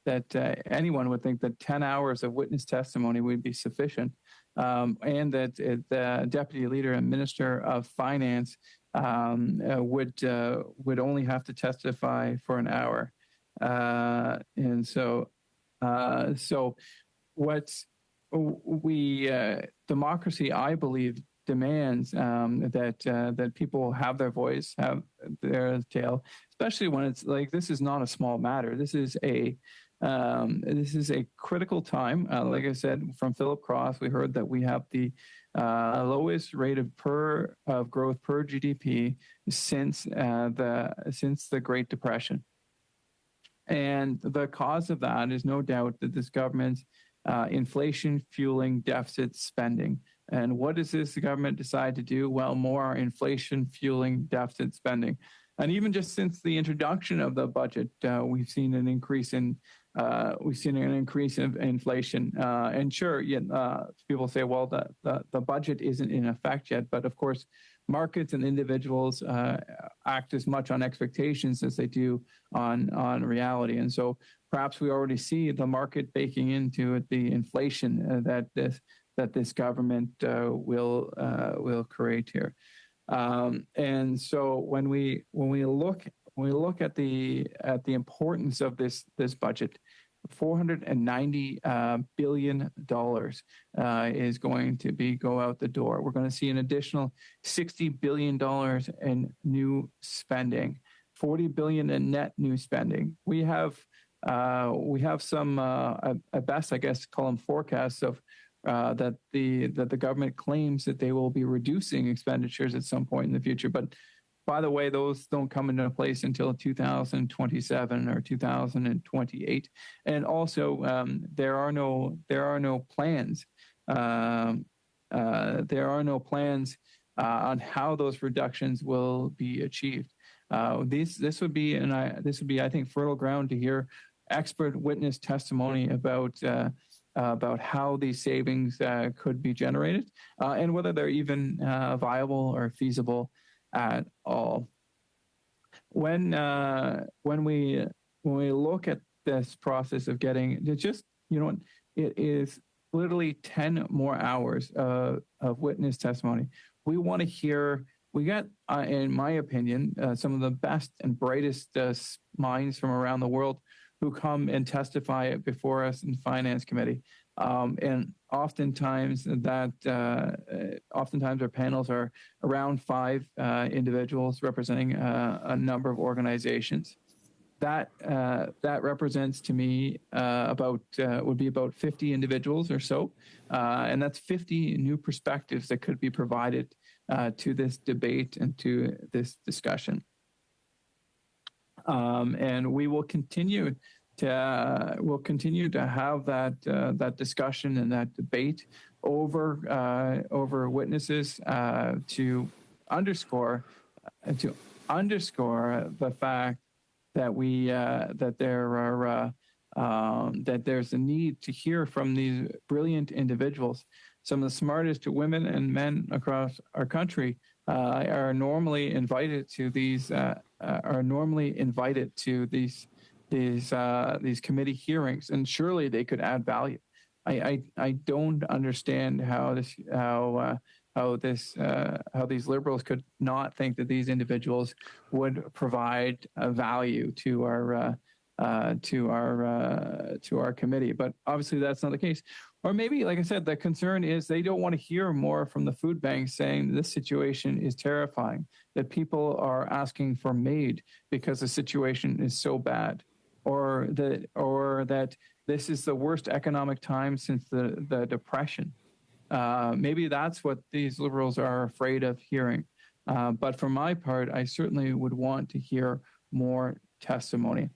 that anyone would think that 10 hours of witness testimony would be sufficient, and that the deputy leader and minister of finance would only have to testify for an hour, and so what democracy, I believe, demands that people have their voice, have their tale, especially when it's like, this is not a small matter. This is a critical time. Like I said, from Philip Cross, we heard that we have the lowest rate of growth per GDP since the Great Depression, and the cause of that is no doubt that this government's inflation fueling deficit spending. And what does this government decide to do? Well, more inflation fueling deficit spending. And even just since the introduction of the budget, we've seen an increase in inflation. And sure, people say, well, the budget isn't in effect yet, but of course, markets and individuals act as much on expectations as they do on reality. And so perhaps we already see the market baking into it the inflation that this government will create here. And so when we look at the importance of this budget, $490 billion is going to go out the door. We're going to see an additional $60 billion in new spending, $40 billion in net new spending. We have some at best, I guess, call them forecasts of that the government claims that they will be reducing expenditures at some point in the future. But by the way, those don't come into place until 2027 or 2028. And also, there are no plans. There are no plans on how those reductions will be achieved. This would be, I think, fertile ground to hear expert witness testimony about how these savings could be generated and whether they're even viable or feasible at all. When we look at this process of getting it is literally 10 more hours of witness testimony. We want to hear. We got, in my opinion, some of the best and brightest minds from around the world who come and testify before us in Finance Committee. And oftentimes our panels are around 5 individuals representing a number of organizations. That represents to me would be about 50 individuals or so, and that's 50 new perspectives that could be provided to this debate and to this discussion. And we will continue to have that discussion and that debate over witnesses to underscore the fact that there's a need to hear from these brilliant individuals. Some of the smartest women and men across our country are normally invited to these committee hearings, and surely they could add value. I don't understand how these liberals could not think that these individuals would provide value to our committee. But obviously that's not the case. Or maybe, like I said, the concern is they don't want to hear more from the food banks saying this situation is terrifying, that people are asking for aid because the situation is so bad, or that this is the worst economic time since the Depression. Maybe that's what these liberals are afraid of hearing. But for my part, I certainly would want to hear more testimony.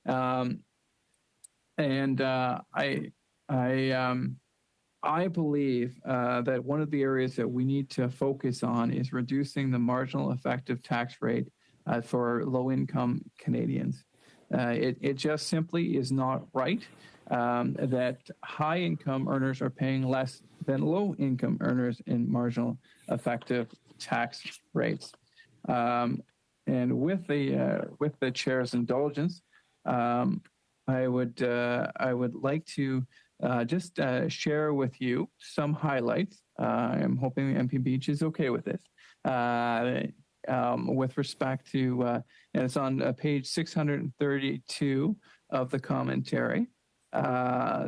I believe that one of the areas that we need to focus on is reducing the marginal effective tax rate for low-income Canadians. It just simply is not right that high-income earners are paying less than low-income earners in marginal effective tax rates. And with the chair's indulgence, I would like to just share with you some highlights. I'm hoping MP Beach is okay with this. With respect to, and it's on page 632 of the commentary.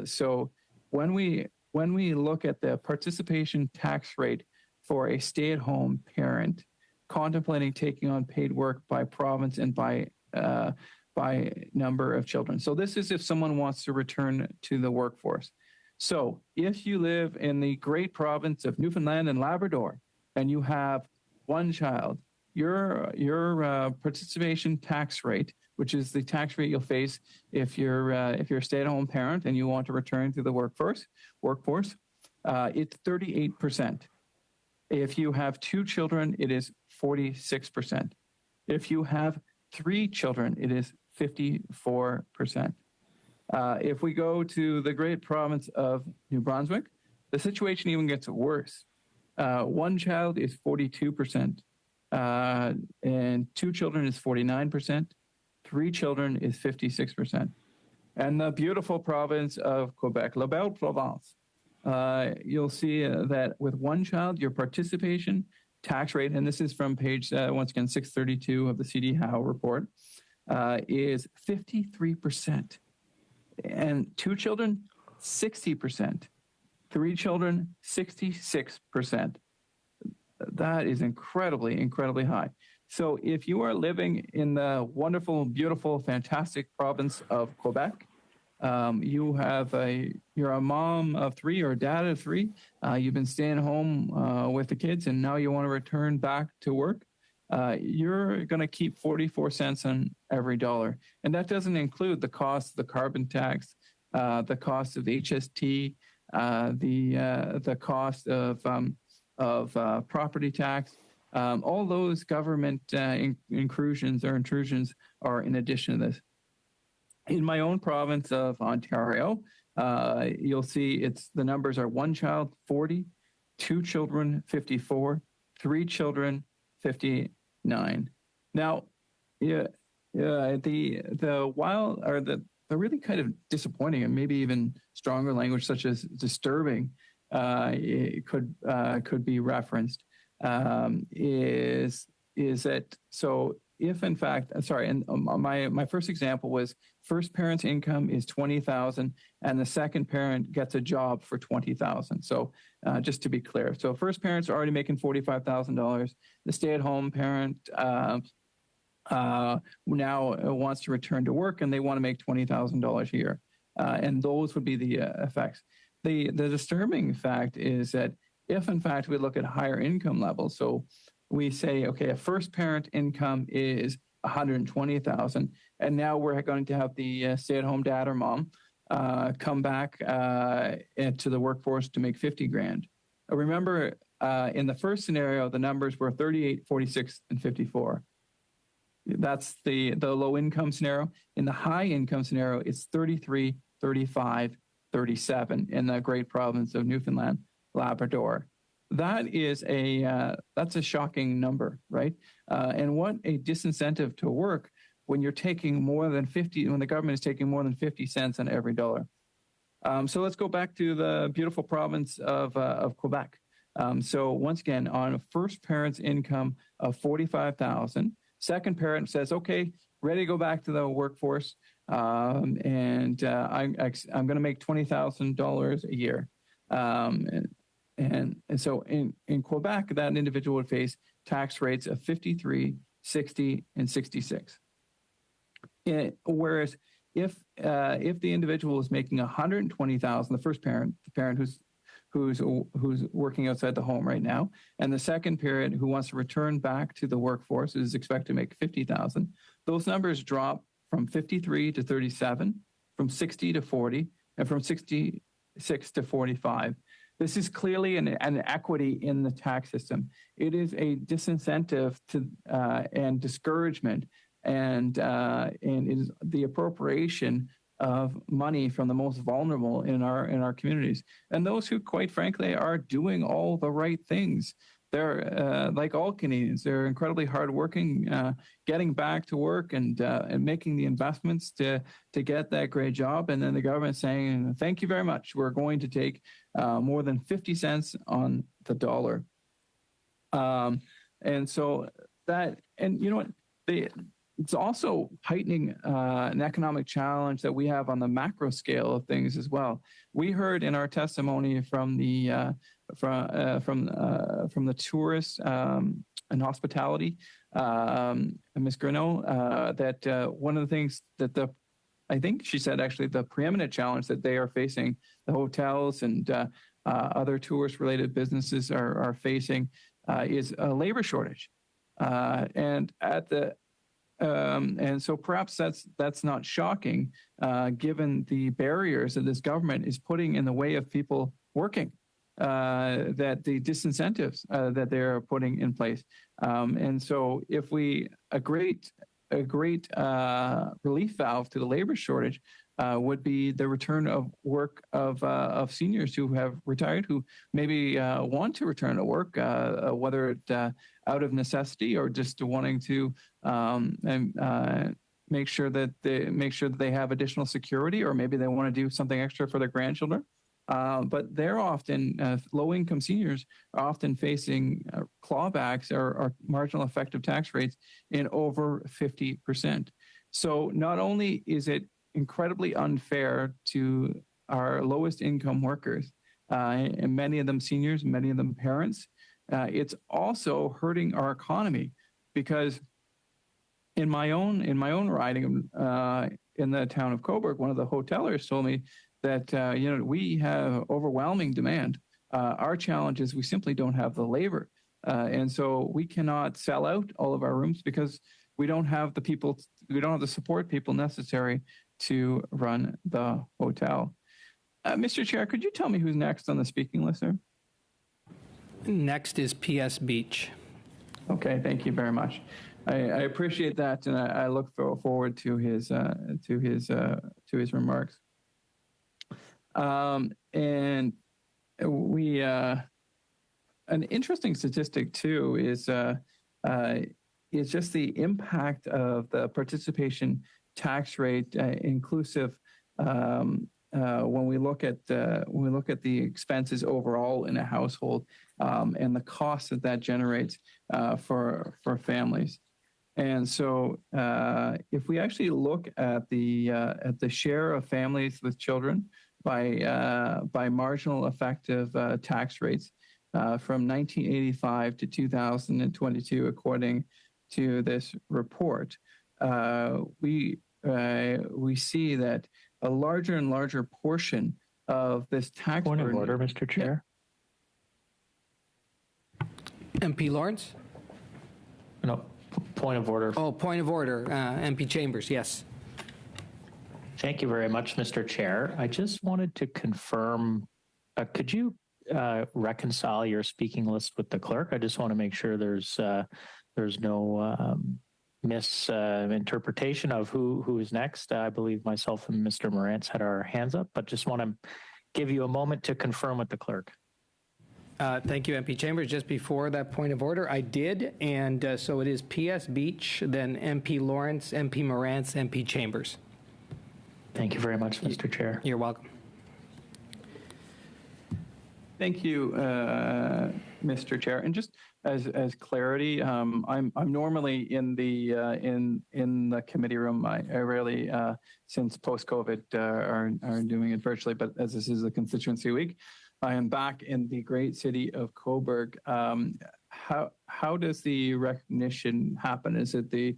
So when we look at the participation tax rate for a stay-at-home parent contemplating taking on paid work by province and by number of children. So this is if someone wants to return to the workforce. So if you live in the great province of Newfoundland and Labrador and you have one child, your participation tax rate, which is the tax rate you'll face if you're a stay-at-home parent and you want to return to the workforce, it's 38%. If you have 2 children, it is 46%. If you have 3 children, it is 54%. If we go to the great province of New Brunswick, the situation even gets worse. 1 child is 42%, and 2 children is 49%, 3 children is 56%. And the beautiful province of Quebec, La Belle Province, you'll see that with 1 child, your participation tax rate, and this is from page, once again, 632 of the CD Howe report, is 53%. And 2 children, 60%. 3 children, 66%. That is incredibly, incredibly high. So if you are living in the wonderful, beautiful, fantastic province of Quebec, you're a mom of 3 or a dad of 3, you've been staying home with the kids, and now you want to return back to work, you're going to keep 44 cents on every dollar. And that doesn't include the cost of the carbon tax, the cost of HST, the cost of property tax. All those government intrusions are in addition to this. In my own province of Ontario, you'll see the numbers are 1 child, 40, 2 children, 54, 3 children, 59. Now, the really kind of disappointing and maybe even stronger language, such as disturbing, it could be referenced. Is that so? If in fact, sorry, and my first example was first parent's income is $20,000, and the second parent gets a job for $20,000. So just to be clear, so first parent's already making $45,000. The stay-at-home parent now wants to return to work, and they want to make $20,000 a year, and those would be the effects. The disturbing fact is that if in fact we look at higher income levels, so we say, okay, a first parent income is $120,000, and now we're going to have the stay-at-home dad or mom come back to the workforce to make $50,000. Remember, in the first scenario, the numbers were 38, 46, and 54. That's the low income scenario. In the high income scenario, it's 33, 35, 37 in the great province of Newfoundland, Labrador. That is that's a shocking number, right? And what a disincentive to work when you're taking more than 50, when the government is taking more than 50 cents on every dollar. So let's go back to the beautiful province of Quebec. So once again, on a first parent's income of $45,000, second parent says, okay, ready to go back to the workforce, and I'm going to make $20,000 a year. And so in Quebec, that individual would face tax rates of 53, 60, and 66. Whereas if the individual is making $120,000, the first parent, the parent who's working outside the home right now, and the second parent who wants to return back to the workforce is expected to make $50,000, those numbers drop from 53 to 37, from 60 to 40, and from 66 to 45. This is clearly an equity in the tax system. It is a disincentive to and discouragement, and it is the appropriation of money from the most vulnerable in our communities, and those who, quite frankly, are doing all the right things. They're like all Canadians. They're incredibly hardworking, getting back to work and making the investments to get that great job. And then the government saying, "Thank you very much. We're going to take more than 50 cents on the dollar." And so that, and you know what, it's also heightening an economic challenge that we have on the macro scale of things as well. We heard in our testimony from the tourists and hospitality, Ms. Greneau, that one of the things that I think she said actually the preeminent challenge that they are facing, the hotels and other tourist-related businesses are facing, is a labor shortage, and so perhaps that's not shocking, given the barriers that this government is putting in the way of people working. that the disincentives that they're putting in place. And so if a great relief valve to the labor shortage would be the return of work of seniors who have retired, who maybe want to return to work, whether it out of necessity or just wanting to make sure that they have additional security, or maybe they want to do something extra for their grandchildren. But they're often, low-income seniors are often facing clawbacks or marginal effective tax rates in over 50%. So not only is it incredibly unfair to our lowest income workers, and many of them seniors, many of them parents, it's also hurting our economy, because in my own riding in the town of Coburg, one of the hotelers told me that we have overwhelming demand. Our challenge is we simply don't have the labor, and so we cannot sell out all of our rooms because we don't have the people, we don't have the support people necessary to run the hotel. Mr. Chair, could you tell me who's next on the speaking list, sir? Next is PS Beach. Okay, thank you very much. I appreciate that, and I look forward to his remarks. And we an interesting statistic too is just the impact of the participation tax rate, inclusive. When we look at the expenses overall in a household, and the cost that generates for families. And so, if we actually look at the share of families with children by marginal effective tax rates from 1985 to 2022, according to this report, we see that a larger and larger portion of this tax Point burden. of order, Mr. Chair. MP Lawrence? No, point of order. Oh, point of order. MP Chambers, yes. Thank you very much, Mr. Chair. I just wanted to confirm, could you reconcile your speaking list with the clerk? I just want to make sure there's no misinterpretation of who is next. I believe myself and Mr. Morantz had our hands up, but just want to give you a moment to confirm with the clerk. Thank you, MP Chambers. Just before that point of order, I did, and so it is PS Beach, then MP Lawrence, MP Morantz, MP Chambers. Thank you very much, Mr. Chair. You're welcome. Thank you, Mr. Chair. And just as clarity, I'm normally in the committee room. I rarely, since post-COVID, are doing it virtually. But as this is a constituency week, I am back in the great city of Coburg. How does the recognition happen? Is it the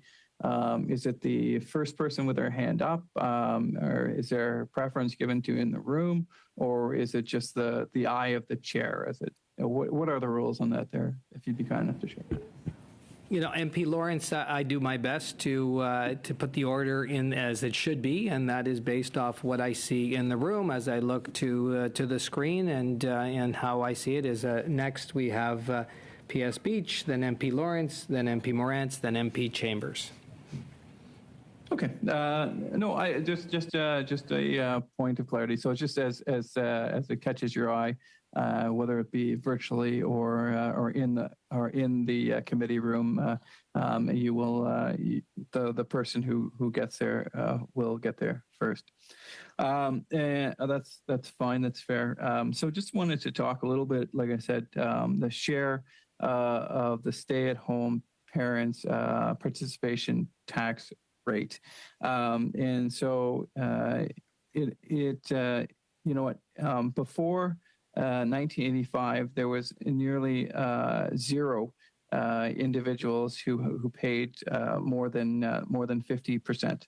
first person with their hand up, or is there preference given to in the room, or is it just the eye of the chair? What are the rules on that there, if you'd be kind enough to share? You know, MP Lawrence, I do my best to put the order in as it should be, and that is based off what I see in the room as I look to the screen, and how I see it is next we have PS Beach, then MP Lawrence, then MP Morantz, then MP Chambers. Okay. No, I just a point of clarity. So it's just as it catches your eye, whether it be virtually or in the committee room, you will the person who gets there will get there first. And that's fine. That's fair. So just wanted to talk a little bit, like I said, the share of the stay-at-home parents' participation tax rate, and so before 1985, there was nearly zero individuals who paid more than 50%.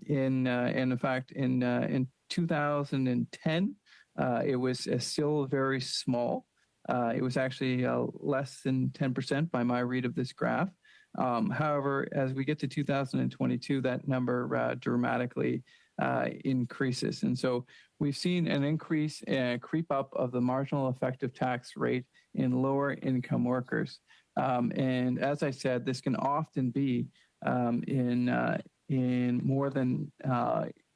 In fact, in 2010, it was still very small. It was actually less than 10% by my read of this graph. However, as we get to 2022, that number dramatically increases. And so we've seen an increase, creep up of the marginal effective tax rate in lower income workers. And as I said, this can often be in more than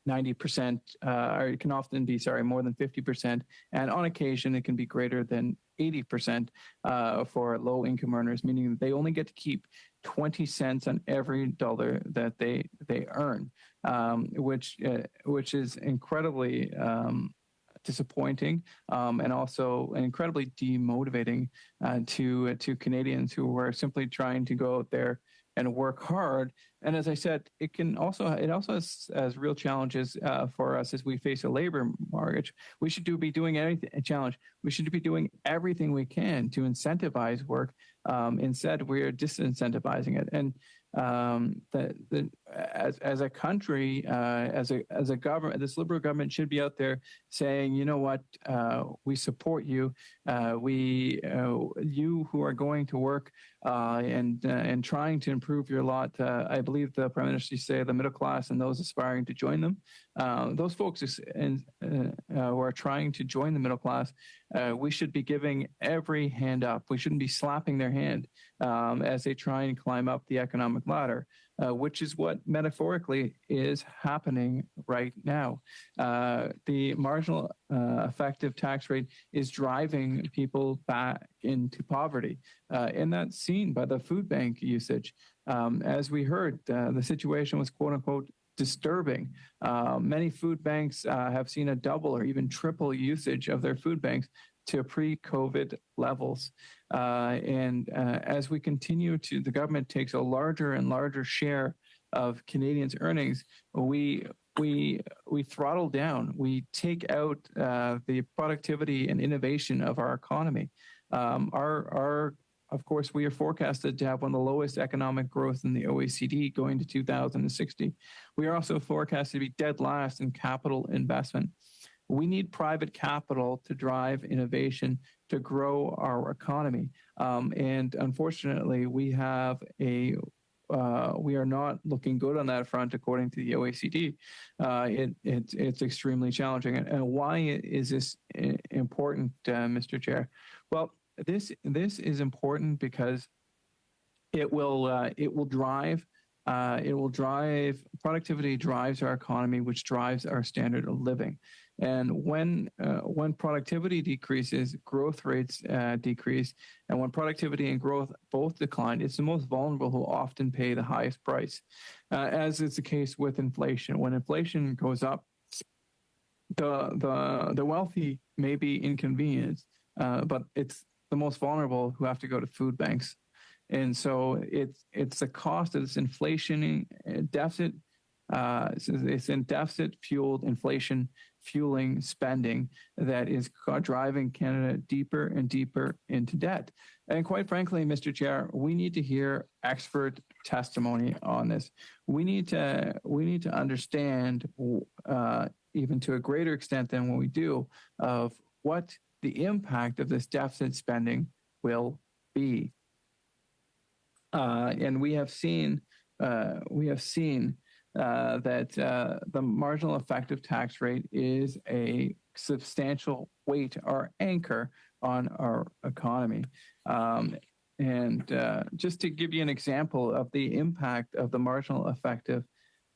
90%, or it can often be, more than 50%. And on occasion, it can be greater than 80% for low income earners, meaning that they only get to keep 20 cents on every dollar that they earn, which is incredibly disappointing and also incredibly demotivating to Canadians who are simply trying to go out there and work hard. And as I said, it also has real challenges for us as we face a labor mortgage. We should be doing everything we can to incentivize work. Instead, we're disincentivizing it. And as a country, as a government, this Liberal government should be out there saying, you know what, we support you. You who are going to work and trying to improve your lot. I believe the Prime Minister used to say the middle class and those aspiring to join them. Those folks who are trying to join the middle class, we should be giving every hand up. We shouldn't be slapping their hand as they try and climb up the economic ladder, which is what metaphorically is happening right now. The marginal effective tax rate is driving people back into poverty, and that's seen by the food bank usage. As we heard, the situation was quote unquote disturbing. Many food banks have seen a double or even triple usage of their food banks to pre-COVID levels. And as we continue the government takes a larger and larger share of Canadians' earnings, we throttle down, we take out the productivity and innovation of our economy. Of course, we are forecasted to have one of the lowest economic growth in the OECD going to 2060. We are also forecasted to be dead last in capital investment. We need private capital to drive innovation to grow our economy. And unfortunately, we are not looking good on that front, according to the OECD. It's extremely challenging. And why is this important, Mr. Chair? Well, this is important because it will drive productivity drives our economy, which drives our standard of living. And when productivity decreases, growth rates decrease. And when productivity and growth both decline, it's the most vulnerable who often pay the highest price, as is the case with inflation. When inflation goes up, the wealthy may be inconvenienced, but it's the most vulnerable who have to go to food banks. And so it's the cost of this inflation deficit. It's in deficit-fueled inflation fueling spending that is driving Canada deeper and deeper into debt. And quite frankly, Mr. Chair, we need to hear expert testimony on this. We need to understand, even to a greater extent than what we do, of what the impact of this deficit spending will be. And we have seen that the marginal effective tax rate is a substantial weight or anchor on our economy. And just to give you an example of the impact of the marginal effective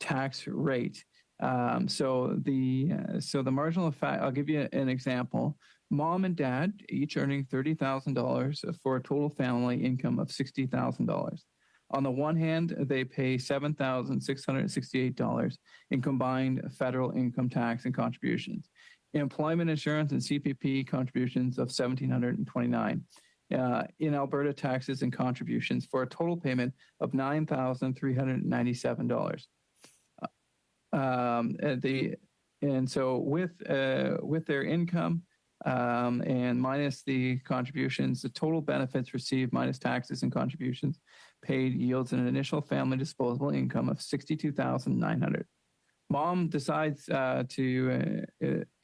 tax rate. So the marginal effect, I'll give you an example. Mom and dad each earning $30,000 for a total family income of $60,000. On the one hand, they pay $7,668 in combined federal income tax and contributions, employment insurance and CPP contributions of $1,729, in Alberta taxes and contributions for a total payment of $9,397. And so with their income and minus the contributions, the total benefits received minus taxes and contributions paid yields an initial family disposable income of $62,900. Mom decides to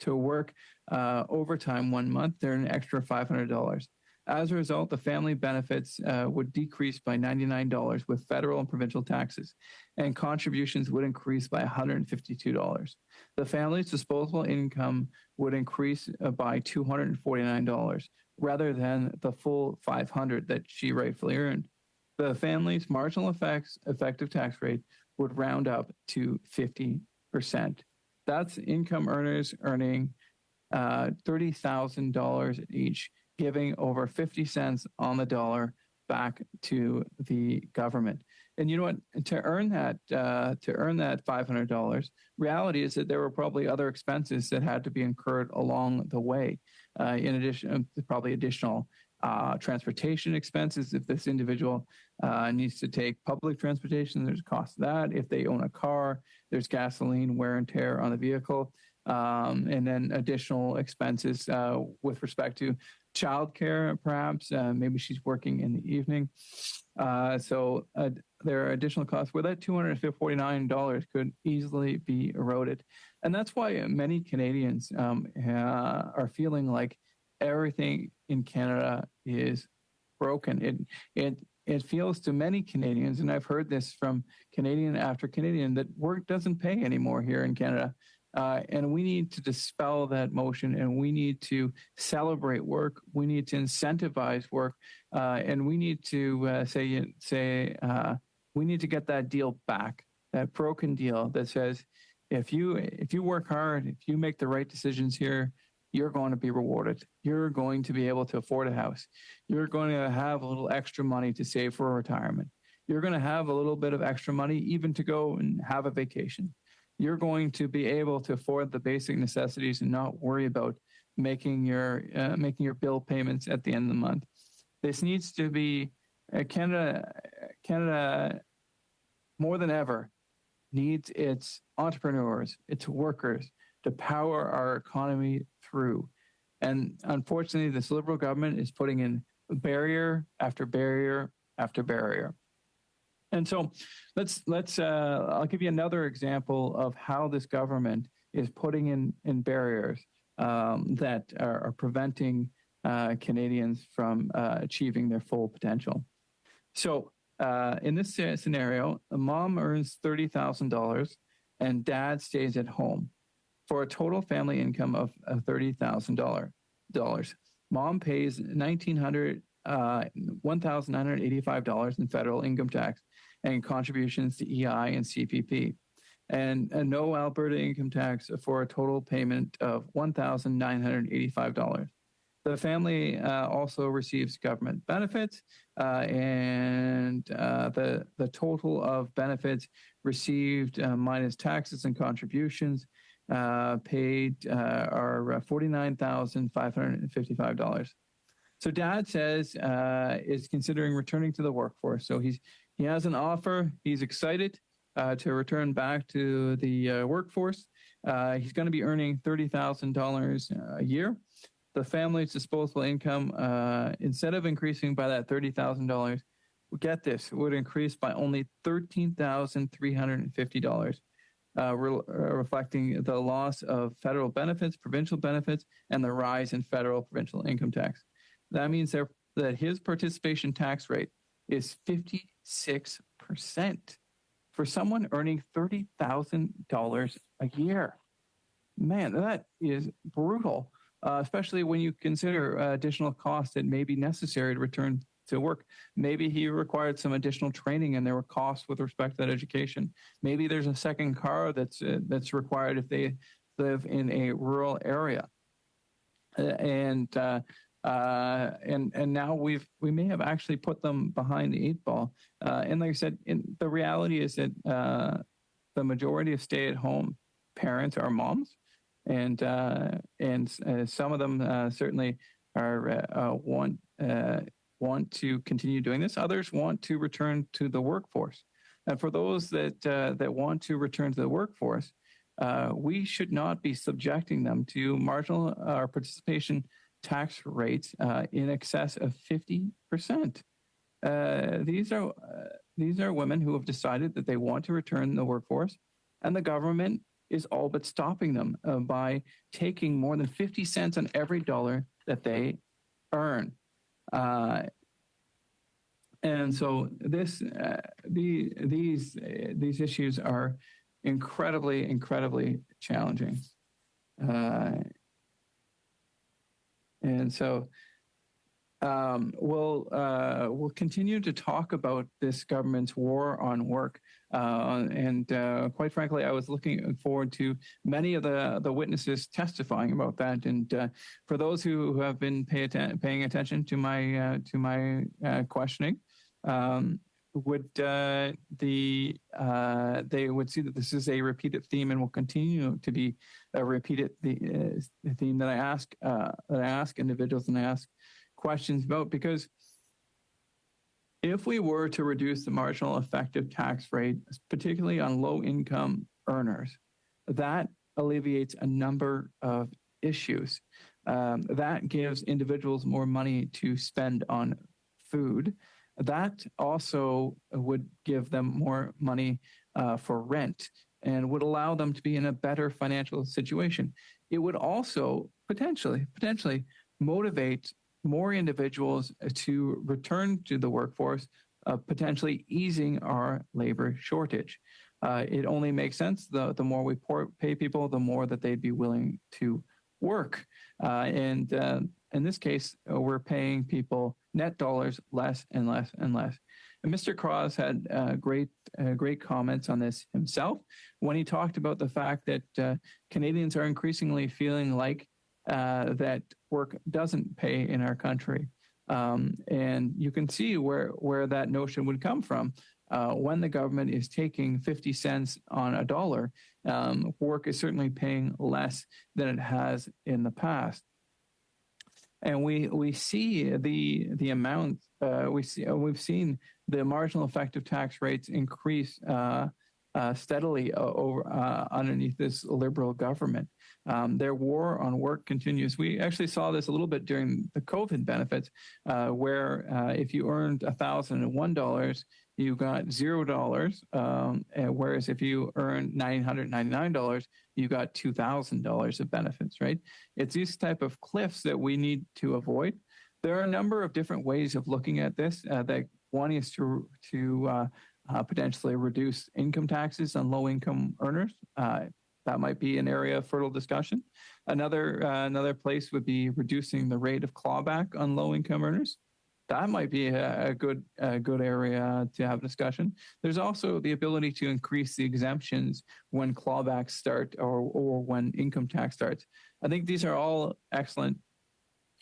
work overtime one month, they're an extra $500. As a result, the family benefits would decrease by $99 with federal and provincial taxes, and contributions would increase by $152. The family's disposable income would increase by $249 rather than the full $500 that she rightfully earned. The family's marginal effective tax rate would round up to 50%. That's income earners earning $30,000 each, giving over 50 cents on the dollar back to the government. And you know what? To earn that $500, reality is that there were probably other expenses that had to be incurred along the way. In addition, probably additional transportation expenses. If this individual needs to take public transportation, there's a cost of that. If they own a car, there's gasoline, wear and tear on the vehicle, and then additional expenses with respect to childcare, perhaps. Maybe she's working in the evening. So there are additional costs where that $249 could easily be eroded. And that's why many Canadians are feeling like everything in Canada is broken. It feels to many Canadians, and I've heard this from Canadian after Canadian, that work doesn't pay anymore here in Canada. And we need to dispel that motion, and we need to celebrate work. We need to incentivize work, and we need to we need to get that deal back, that broken deal that says, if you work hard, if you make the right decisions here, you're going to be rewarded. You're going to be able to afford a house. You're going to have a little extra money to save for retirement. You're going to have a little bit of extra money even to go and have a vacation. You're going to be able to afford the basic necessities and not worry about making your bill payments at the end of the month. This needs to be Canada more than ever needs its entrepreneurs, its workers to power our economy through. And unfortunately, this Liberal government is putting in barrier after barrier after barrier. And so I'll give you another example of how this government is putting in barriers that are preventing Canadians from achieving their full potential. So in this scenario, a mom earns $30,000 and dad stays at home for a total family income of $30,000. Mom pays $1,985 in federal income tax and contributions to EI and CPP, and no Alberta income tax for a total payment of $1,985. The family also receives government benefits, and the total of benefits received minus taxes and contributions paid are $49,555. So dad says is considering returning to the workforce. So he has an offer. He's excited to return back to the workforce. He's going to be earning $30,000 a year. The family's disposable income, instead of increasing by that $30,000, get this, would increase by only $13,350, reflecting the loss of federal benefits, provincial benefits, and the rise in federal provincial income tax. That means that his participation tax rate is 56% for someone earning $30,000 a year. Man, that is brutal, especially when you consider additional costs that may be necessary to return to work. Maybe he required some additional training and there were costs with respect to that education. Maybe there's a second car that's required if they live in a rural area. And now we may have actually put them behind the eight ball. And like I said, the reality is that the majority of stay-at-home parents are moms, and some of them certainly are want to continue doing this. Others want to return to the workforce. And for those that want to return to the workforce, we should not be subjecting them to marginal participation tax rates in excess of 50%. These are women who have decided that they want to return to the workforce, and the government is all but stopping them by taking more than 50 cents on every dollar that they earn. And so these issues are incredibly challenging. And so we'll continue to talk about this government's war on work. And quite frankly, I was looking forward to many of the witnesses testifying about that. And for those who have been paying attention to my questioning, they would see that this is a repeated theme and will continue to be a repeated theme that I ask individuals and I ask questions about, because if we were to reduce the marginal effective tax rate, particularly on low income earners, that alleviates a number of issues. That gives individuals more money to spend on food. That also would give them more money for rent and would allow them to be in a better financial situation. It would also potentially motivate more individuals to return to the workforce, potentially easing our labor shortage. It only makes sense. The more we pay people, the more that they'd be willing to work. And in this case, we're paying people net dollars less and less and less. And Mr. Cross had great comments on this himself when he talked about the fact that Canadians are increasingly feeling like that work doesn't pay in our country. And you can see where that notion would come from. When the government is taking 50 cents on a dollar, work is certainly paying less than it has in the past. And we see the amount we've seen the marginal effective tax rates increase steadily underneath this Liberal government. Their war on work continues. We actually saw this a little bit during the COVID benefits, where if you earned $1,001, you got $0, whereas if you earned $999, you got $2,000 of benefits, right? It's these type of cliffs that we need to avoid. There are a number of different ways of looking at this. That one is to potentially reduce income taxes on low-income earners. That might be an area of fertile discussion. Another place would be reducing the rate of clawback on low-income earners. That might be a good area to have discussion. There's also the ability to increase the exemptions when clawbacks start or when income tax starts. I think these are all excellent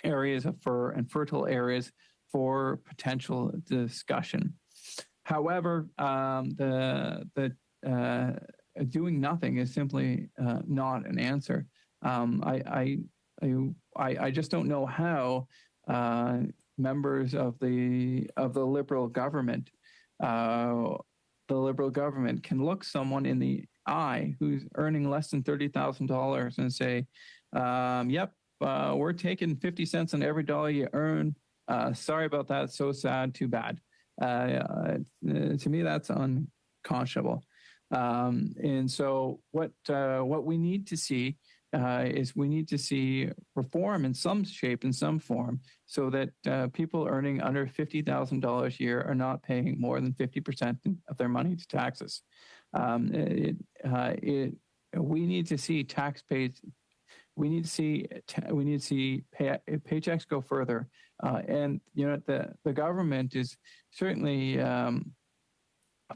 areas and fertile areas for potential discussion. However, doing nothing is simply not an answer. I just don't know how members of the Liberal government, can look someone in the eye who's earning less than $30,000 and say, "Yep, we're taking 50 cents on every dollar you earn. Sorry about that. So sad. Too bad." To me, that's unconscionable. And so what we need to see is we need to see reform in some shape, in some form, so that people earning under $50,000 a year are not paying more than 50% of their money to taxes. We need to see tax paid. We need to see paychecks go further. And the government is certainly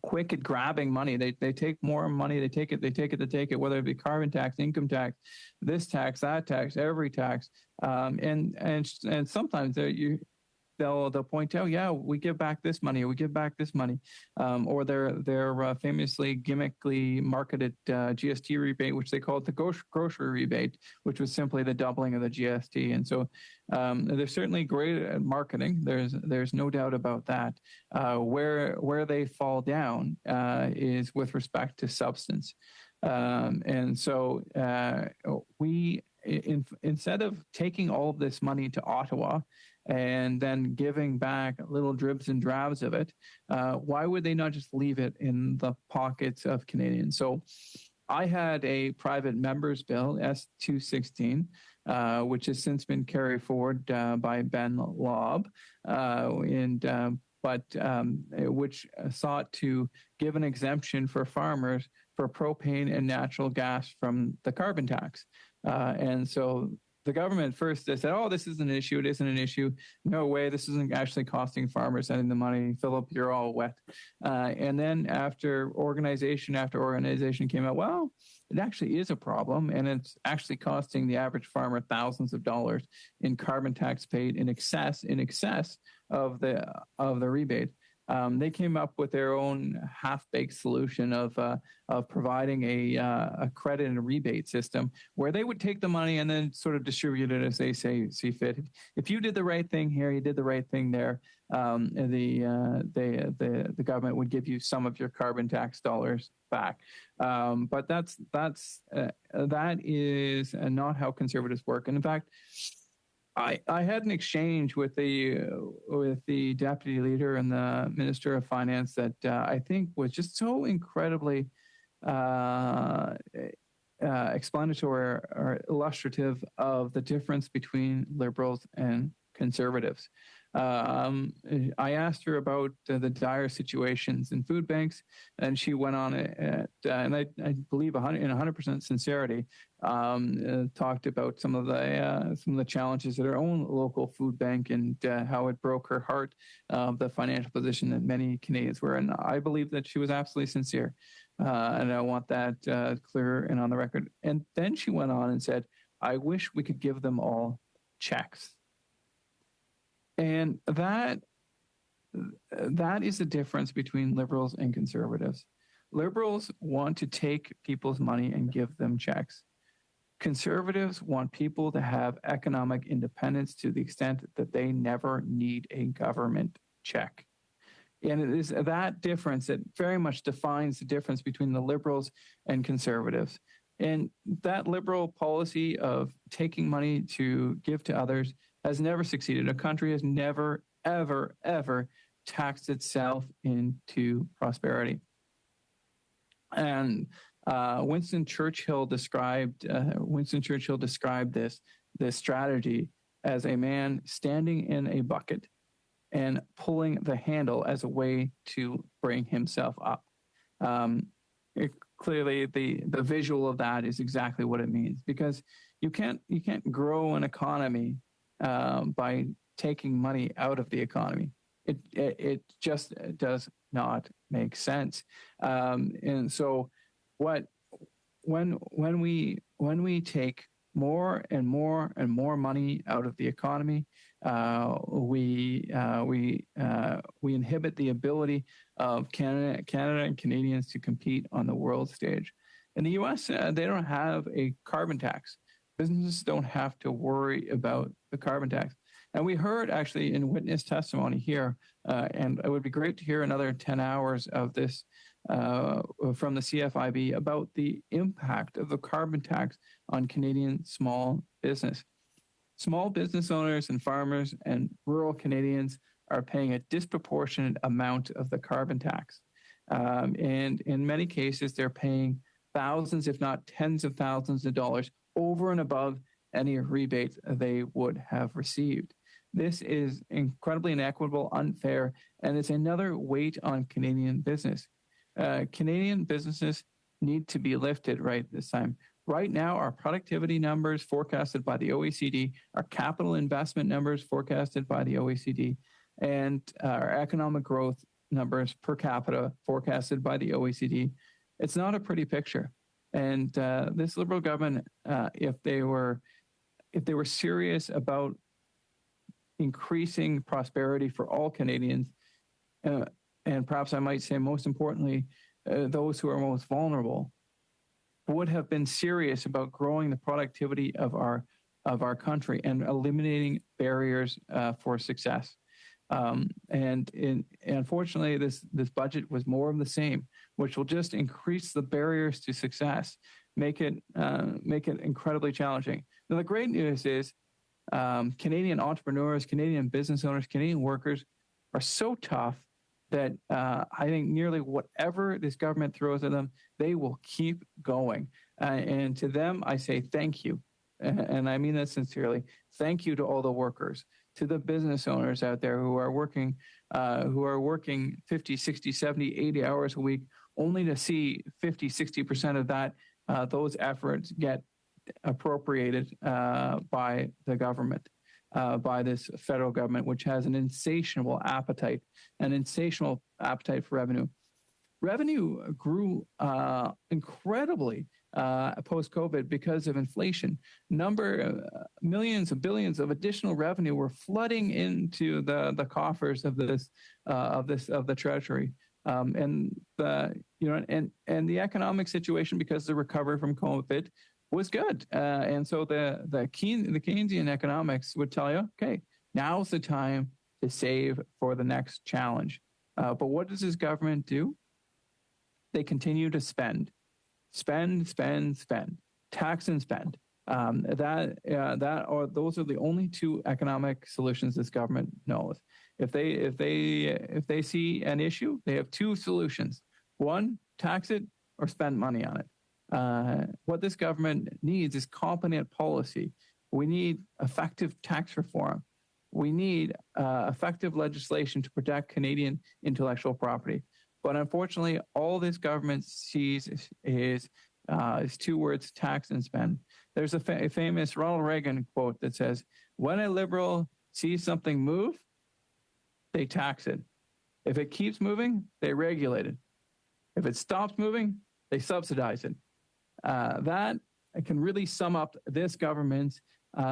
quick at grabbing money. They take more money. They take it, whether it be carbon tax, income tax, this tax, that tax, every tax. And sometimes they'll point out, yeah, we give back this money, or we give back this money, or their famously gimmickly marketed GST rebate, which they call it the grocery rebate, which was simply the doubling of the GST. And so they're certainly great at marketing. There's no doubt about that. Where they fall down is with respect to substance. And so we, instead of taking all of this money to Ottawa and then giving back little dribs and drabs of it, why would they not just leave it in the pockets of Canadians? So I had a private member's bill, S-216, which has since been carried forward by Ben Lobb, which sought to give an exemption for farmers for propane and natural gas from the carbon tax. And so the government first they said, oh, this isn't an issue. It isn't an issue. No way. This isn't actually costing farmers any of the money. Philip, you're all wet. And then after organization after organization came out, well, it actually is a problem. And it's actually costing the average farmer thousands of dollars in carbon tax paid in excess of the rebate. They came up with their own half-baked solution of providing a credit and a rebate system where they would take the money and then sort of distribute it as they see fit. If you did the right thing here, you did the right thing there. The government would give you some of your carbon tax dollars back. But that is not how conservatives work. And in fact, I had an exchange with the deputy leader and the minister of finance that I think was just so incredibly explanatory or illustrative of the difference between liberals and conservatives. I asked her about the dire situations in food banks, and she went on and I believe in 100% sincerity, talked about some of the challenges at her own local food bank and how it broke her heart, the financial position that many Canadians were. And I believe that she was absolutely sincere, and I want that clear and on the record. And then she went on and said, "I wish we could give them all checks." And that is the difference between liberals and conservatives. Liberals want to take people's money and give them checks. Conservatives want people to have economic independence to the extent that they never need a government check. And it is that difference that very much defines the difference between the liberals and conservatives. And that liberal policy of taking money to give to others has never succeeded. A country has never, ever, ever taxed itself into prosperity. And Winston Churchill described this strategy as a man standing in a bucket and pulling the handle as a way to bring himself up. Clearly, the visual of that is exactly what it means, because you can't grow an economy by taking money out of the economy. It just does not make sense. And so, when we take more and more and more money out of the economy, we inhibit the ability of Canada and Canadians to compete on the world stage. In the U.S., they don't have a carbon tax. Businesses don't have to worry about the carbon tax. And we heard actually in witness testimony here, and it would be great to hear another 10 hours of this from the CFIB about the impact of the carbon tax on Canadian small business. Small business owners and farmers and rural Canadians are paying a disproportionate amount of the carbon tax. And in many cases, they're paying thousands, if not tens of thousands of dollars over and above any rebates they would have received. This is incredibly inequitable, unfair, and it's another weight on Canadian business. Canadian businesses need to be lifted right this time. Right now, our productivity numbers forecasted by the OECD, our capital investment numbers forecasted by the OECD, and our economic growth numbers per capita forecasted by the OECD, it's not a pretty picture. And this Liberal government, if they were serious about increasing prosperity for all Canadians, and perhaps I might say most importantly, those who are most vulnerable, would have been serious about growing the productivity of our country and eliminating barriers for success. And unfortunately, this budget was more of the same, which will just increase the barriers to success, make it incredibly challenging. Now, the great news is Canadian entrepreneurs, Canadian business owners, Canadian workers are so tough that I think nearly whatever this government throws at them, they will keep going. And to them, I say thank you. And I mean that sincerely. Thank you to all the workers, to the business owners out there who are working 50, 60, 70, 80 hours a week, only to see 50, 60% of that, those efforts get appropriated by the government, by this federal government, which has an insatiable appetite for revenue. Revenue grew incredibly post-COVID because of inflation. Millions of billions of additional revenue were flooding into the coffers of the Treasury, and the economic situation, because the recovery from COVID was good, and so the Keynesian economics would tell you, okay, now's the time to save for the next challenge. But what does this government do? They continue to spend, tax and spend. Those are the only two economic solutions this government knows. If they see an issue, they have two solutions: one, tax it, or spend money on it. What this government needs is competent policy. We need effective tax reform. We need effective legislation to protect Canadian intellectual property. But unfortunately, all this government sees is two words: tax and spend. There's a famous Ronald Reagan quote that says, "When a liberal sees something move, they tax it. If it keeps moving, they regulate it. If it stops moving, they subsidize it." That can really sum up this government's,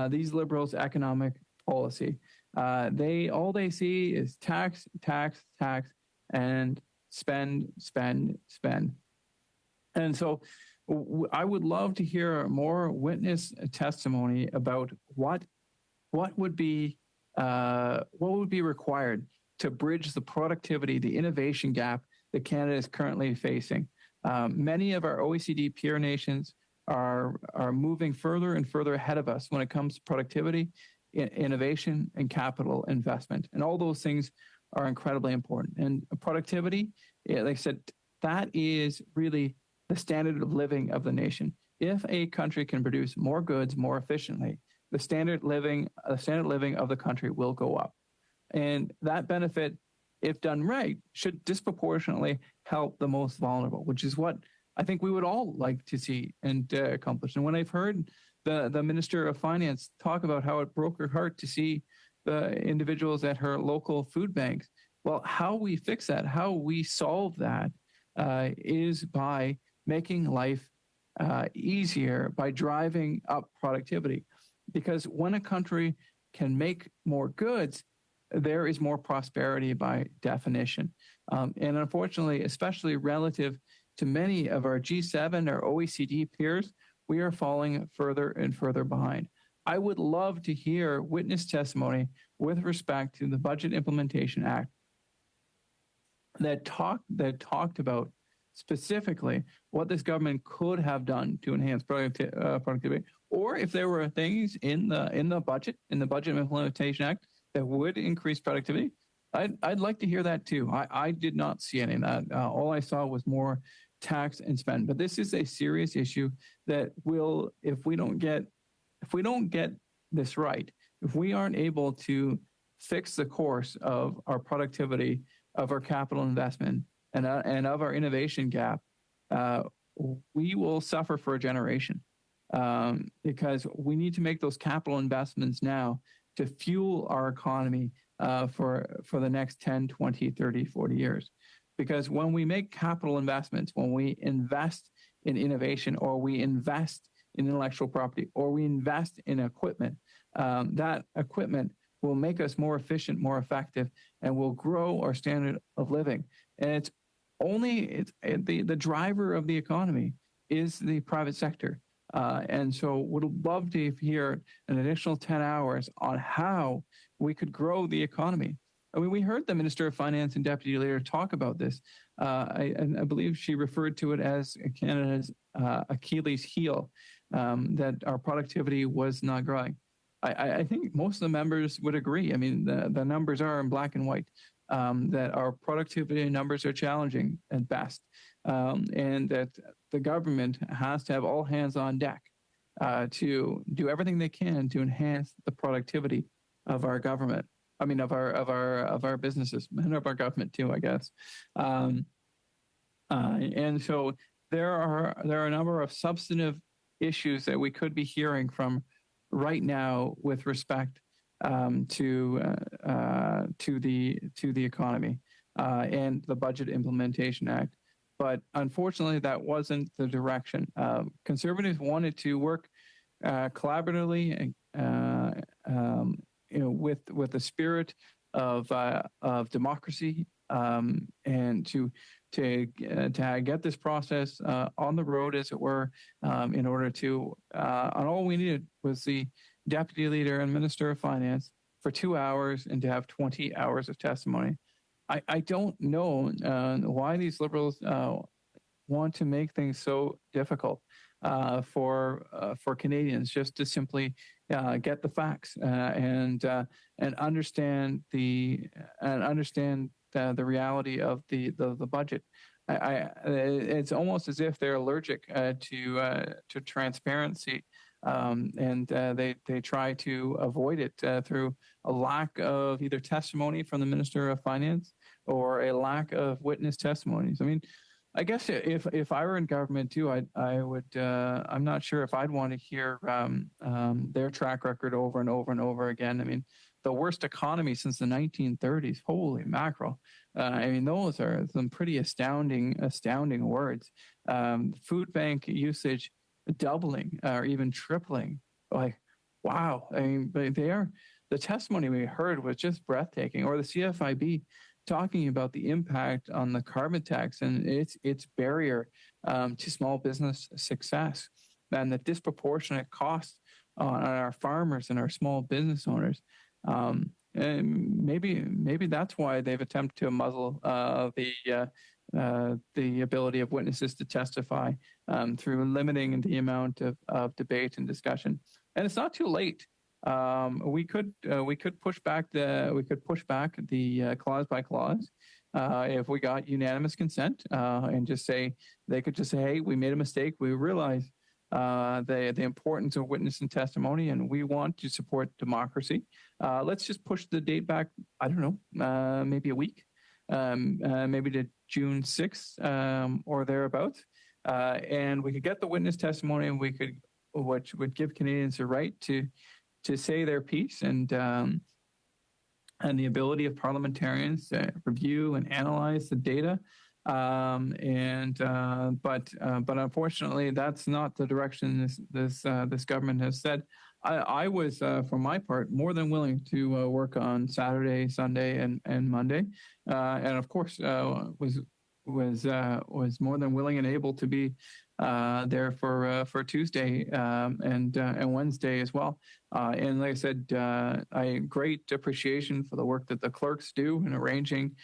these liberals' economic policy. All they see is tax, and spend. And so I would love to hear more witness testimony about what would be required to bridge the productivity, the innovation gap that Canada is currently facing. Many of our OECD peer nations are moving further and further ahead of us when it comes to productivity, innovation, and capital investment. And all those things are incredibly important. And productivity, like I said, that is really the standard of living of the nation. If a country can produce more goods more efficiently, the standard living of the country will go up. And that benefit, if done right, should disproportionately help the most vulnerable, which is what I think we would all like to see and accomplish. And when I've heard the Minister of Finance talk about how it broke her heart to see the individuals at her local food banks, well, how we fix that, how we solve that, is by making life easier, by driving up productivity. Because when a country can make more goods, there is more prosperity by definition. And unfortunately, especially relative to many of our G7 or OECD peers, we are falling further and further behind. I would love to hear witness testimony with respect to the Budget Implementation Act that talked about specifically what this government could have done to enhance productivity, or if there were things in the Budget Implementation Act that would increase productivity. I'd like to hear that too. I did not see any of that. All I saw was more tax and spend. But this is a serious issue that will, if we don't get this right, if we aren't able to fix the course of our productivity, of our capital investment, and of our innovation gap, we will suffer for a generation, because we need to make those capital investments now to fuel our economy for the next 10, 20, 30, 40 years. Because when we make capital investments, when we invest in innovation, or we invest in intellectual property, or we invest in equipment, that equipment will make us more efficient, more effective, and will grow our standard of living. And the driver of the economy is the private sector. And so would love to hear an additional 10 hours on how we could grow the economy. I mean, we heard the Minister of Finance and Deputy Leader talk about this. I believe she referred to it as Canada's Achilles heel, that our productivity was not growing. I think most of the members would agree. I mean, the numbers are in black and white. that our productivity numbers are challenging at best, and that the government has to have all hands on deck to do everything they can to enhance the productivity of our government. I mean, of our businesses and of our government too, I guess. And so there are a number of substantive issues that we could be hearing from right now with respect to the economy and the Budget Implementation Act. But unfortunately, that wasn't the direction. Conservatives wanted to work collaboratively, with the spirit of democracy, and to get this process on the road, as it were, in order to. And all we needed was the deputy leader and minister of finance for 2 hours, and to have 20 hours of testimony. I don't know why these Liberals want to make things so difficult for Canadians just to simply get the facts and understand the reality of the budget. It's almost as if they're allergic to transparency. And they try to avoid it through a lack of either testimony from the Minister of Finance or a lack of witness testimonies. I mean, I guess if I were in government too, I would. I'm not sure if I'd want to hear their track record over and over and over again. I mean, the worst economy since the 1930s. Holy mackerel! I mean, those are some pretty astounding words. Food bank usage doubling or even tripling. Like, wow. I mean, the testimony we heard was just breathtaking. Or the CFIB talking about the impact on the carbon tax and its barrier to small business success, and the disproportionate costs on our farmers and our small business owners. And maybe that's why they've attempted to muzzle the ability of witnesses to testify through limiting the amount of debate and discussion. And it's not too late. We could push back the clause by clause if we got unanimous consent, and they could just say, hey, we made a mistake. We realize the importance of witness and testimony, and we want to support democracy. Let's just push the date back. I don't know, maybe a week, maybe to June 6th or thereabouts, and we could get the witness testimony, and which would give Canadians the right to say their piece, and the ability of parliamentarians to review and analyze the data. But unfortunately, that's not the direction this government has said. I was, for my part, more than willing to work on Saturday, Sunday, and Monday, and of course was more than willing and able to be there for Tuesday and Wednesday as well. And like I said, I great appreciation for the work that the clerks do in arranging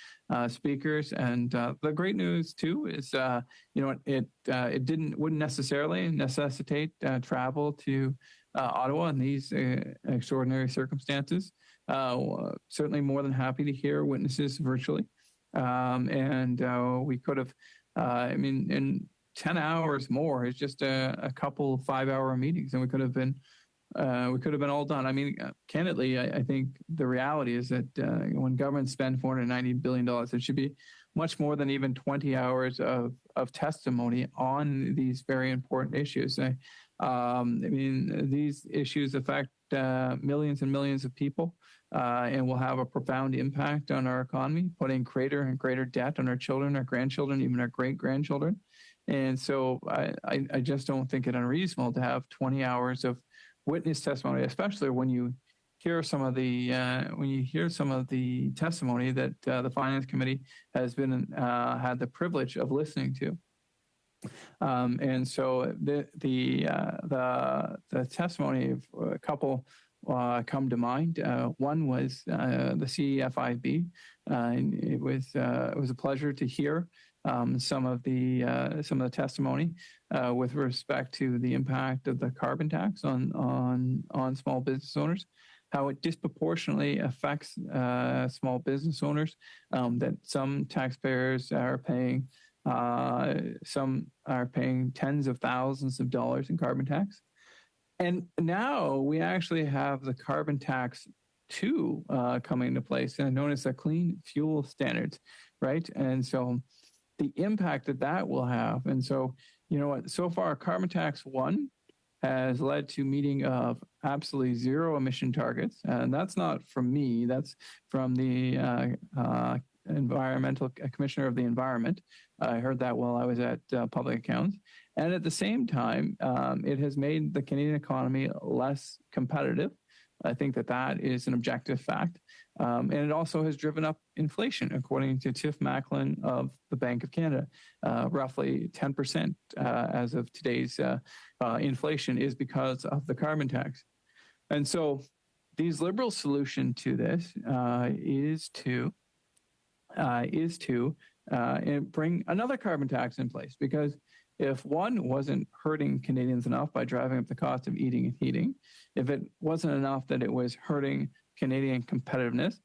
speakers. And the great news too is, it wouldn't necessarily necessitate travel to Ottawa in these extraordinary circumstances. Certainly more than happy to hear witnesses virtually. And we could have, in 10 hours more is just a couple 5-hour meetings, and we could have been all done. I mean, candidly, I think the reality is that when governments spend $490 billion, it should be much more than even 20 hours of testimony on these very important issues. These issues affect millions and millions of people, and will have a profound impact on our economy, putting greater and greater debt on our children, our grandchildren, even our great-grandchildren. And so I just don't think it unreasonable to have 20 hours of witness testimony, especially when you hear some of the testimony that the Finance Committee has had the privilege of listening to. And so the testimony of a couple come to mind. One was the CFIB. And it was a pleasure to hear some of the testimony with respect to the impact of the carbon tax on small business owners. how it disproportionately affects small business owners, that some taxpayers are paying, some are paying tens of thousands of dollars in carbon tax. And now we actually have the carbon tax 2 coming into place, and known as the clean fuel standards, right? And so the impact that will have, and so, you know what, so far carbon tax 1 has led to meeting of absolutely zero emission targets. And that's not from me, that's from the environmental commissioner of the environment. I heard that while I was at public accounts. And at the same time, it has made the Canadian economy less competitive. I think that is an objective fact. And it also has driven up inflation, according to Tiff Macklin of the Bank of Canada. Roughly 10% as of today's inflation is because of the carbon tax. And so these Liberals' solution to this is to bring another carbon tax in place, because if one wasn't hurting Canadians enough by driving up the cost of eating and heating, if it wasn't enough that it was hurting Canadian competitiveness,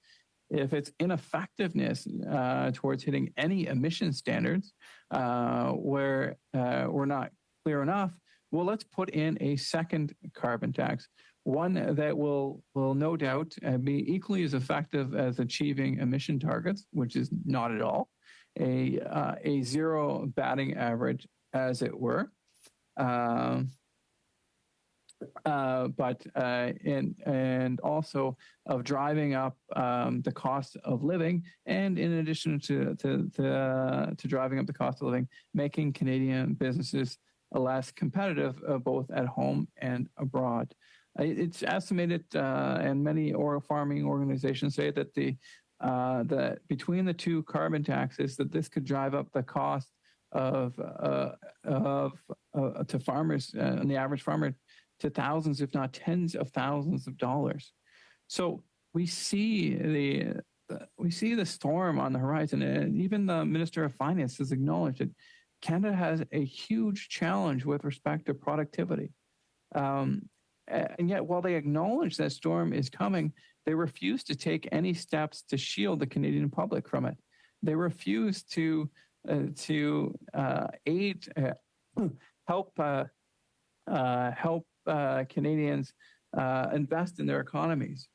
if its ineffectiveness towards hitting any emission standards where we're not clear enough, well, let's put in a second carbon tax, one that will no doubt be equally as effective as achieving emission targets, which is not at all, a zero batting average, as it were, and also of driving up the cost of living, and in addition to driving up the cost of living, making Canadian businesses less competitive, both at home and abroad. It's estimated, and many oil farming organizations say that between the 2 carbon taxes, that this could drive up the cost to farmers, and the average farmer, to thousands, if not tens of thousands of dollars. So we see the storm on the horizon, and even the Minister of Finance has acknowledged that Canada has a huge challenge with respect to productivity. And yet, while they acknowledge that storm is coming, they refuse to take any steps to shield the Canadian public from it. They refuse to aid, help Canadians invest in their economies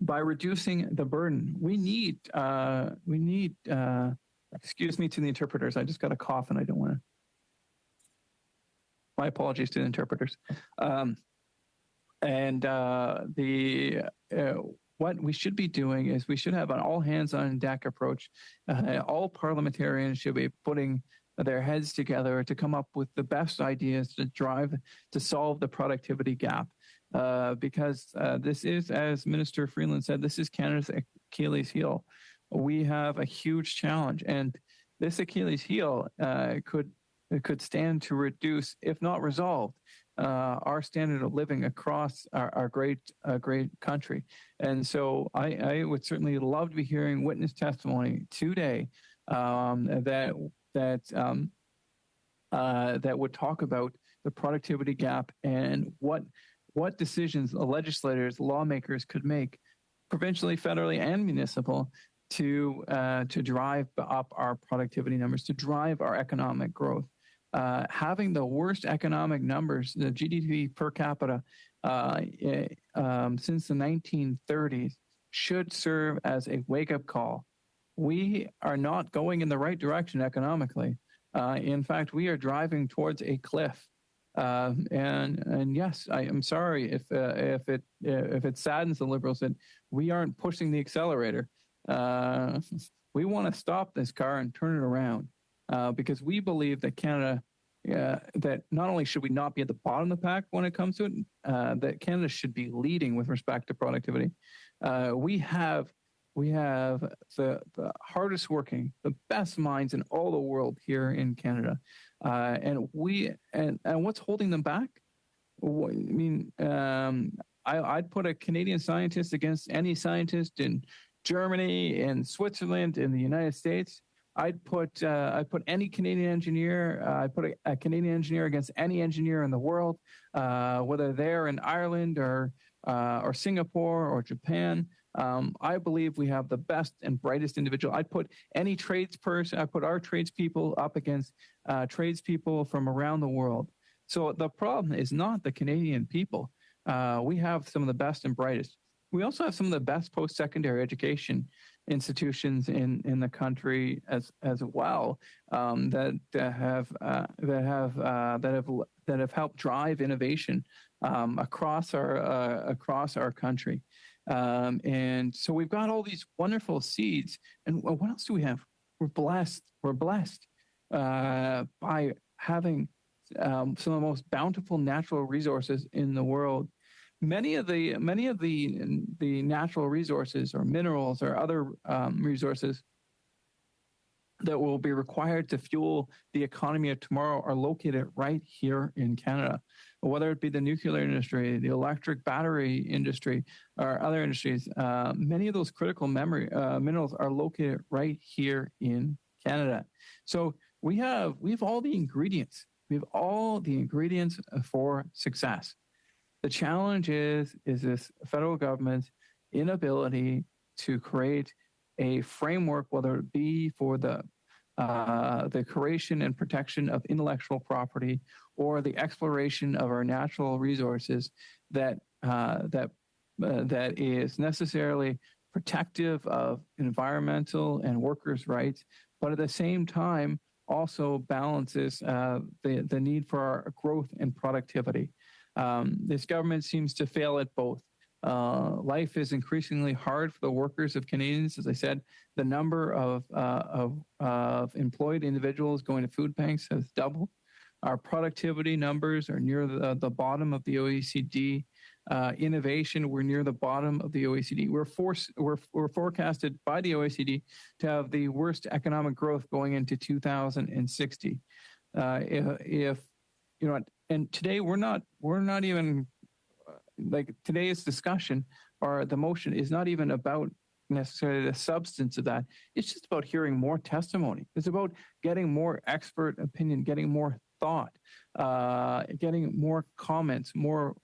by reducing the burden. We need. Excuse me to the interpreters. I just got a cough and I don't want to. My apologies to the interpreters. What we should be doing is we should have an all hands on deck approach. All parliamentarians should be putting their heads together to come up with the best ideas to solve the productivity gap. Because this is, as Minister Freeland said, this is Canada's Achilles heel. We have a huge challenge, and this Achilles heel could stand to reduce, if not resolve, our standard of living across our great country. And so I would certainly love to be hearing witness testimony today that would talk about the productivity gap and what decisions the legislators, lawmakers could make, provincially, federally, and municipal, to drive up our productivity numbers, to drive our economic growth. Having the worst economic numbers, the GDP per capita, since the 1930s, should serve as a wake-up call. We are not going in the right direction economically. In fact, we are driving towards a cliff. And yes, I am sorry if it saddens the Liberals that we aren't pushing the accelerator. We want to stop this car and turn it around. Because we believe that Canada, that not only should we not be at the bottom of the pack when it comes to it, that Canada should be leading with respect to productivity. We have the hardest working, the best minds in all the world here in Canada, and what's holding them back? I mean, I'd put a Canadian scientist against any scientist in Germany, in Switzerland, in the United States. I'd put any Canadian engineer. I'd put a Canadian engineer against any engineer in the world, whether they're in Ireland or Singapore or Japan. I believe we have the best and brightest individual. I'd put any tradesperson. I put our tradespeople up against tradespeople from around the world. So the problem is not the Canadian people. We have some of the best and brightest. We also have some of the best post-secondary education institutions in the country as well, that have helped drive innovation across our country. And so we've got all these wonderful seeds. And what else do we have? We're blessed. We're blessed by having some of the most bountiful natural resources in the world. Many of the natural resources or minerals or other resources that will be required to fuel the economy of tomorrow are located right here in Canada. Whether it be the nuclear industry, the electric battery industry, or other industries, many of those critical minerals are located right here in Canada. So we have all the ingredients. We have all the ingredients for success. The challenge is this federal government's inability to create a framework, whether it be for the creation and protection of intellectual property or the exploration of our natural resources that is necessarily protective of environmental and workers' rights, but at the same time also balances the need for our growth and productivity. This government seems to fail at both. Life is increasingly hard for the workers of Canadians. As I said, the number of employed individuals going to food banks has doubled. Our productivity numbers are near the bottom of the OECD. Innovation, we're near the bottom of the OECD. We're forecasted by the OECD to have the worst economic growth going into 2060. If you know, and today we're not even like today's discussion or the motion is not even about necessarily the substance of that. It's just about hearing more testimony. It's about getting more expert opinion, getting more thought, getting more comments, more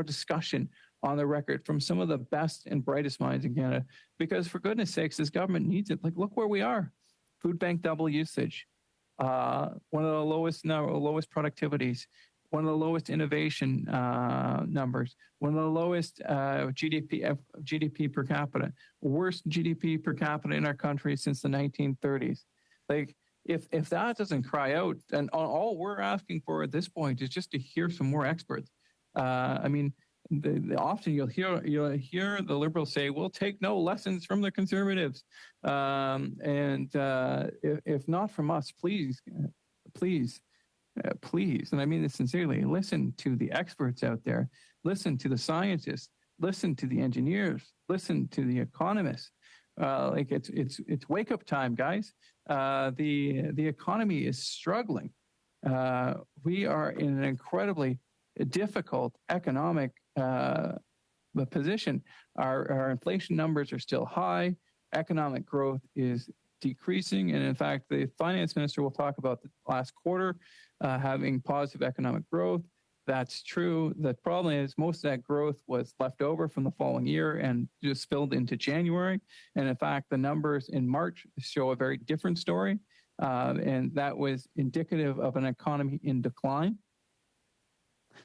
discussion on the record from some of the best and brightest minds in Canada. Because for goodness sakes, this government needs it. Like, look where we are. Food bank double usage. One of the lowest productivities, one of the lowest innovation numbers, one of the lowest GDP per capita, worst GDP per capita in our country since the 1930s. Like, if that doesn't cry out, and all we're asking for at this point is just to hear some more experts. I mean, often you'll hear the Liberals say, "We'll take no lessons from the Conservatives," and if not from us, please, and I mean this sincerely, listen to the experts out there, listen to the scientists, listen to the engineers, listen to the economists. Like it's wake up time, guys. The economy is struggling. We are in an incredibly difficult economic position. Our inflation numbers are still high. Economic growth is decreasing. And in fact, the finance minister will talk about the last quarter having positive economic growth. That's true. The problem is most of that growth was left over from the following year and just spilled into January. And in fact, the numbers in March show a very different story. And that was indicative of an economy in decline.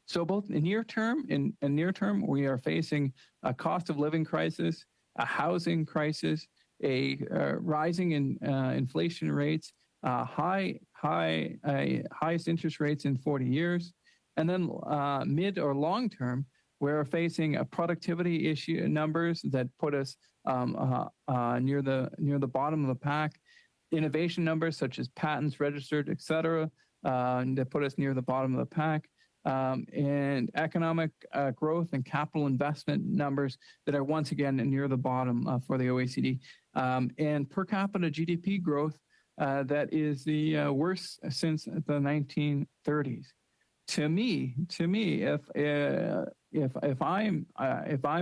So both in near term, we are facing a cost of living crisis, a housing crisis, a rising in inflation rates, highest interest rates in 40 years. And then mid or long term, we're facing a productivity issue numbers that put us near the bottom of the pack. Innovation numbers such as patents registered, et cetera, that put us near the bottom of the pack. And economic growth and capital investment numbers that are once again near the bottom for the OECD. And per capita GDP growth that is the worst since the 1930s. To me, if I'm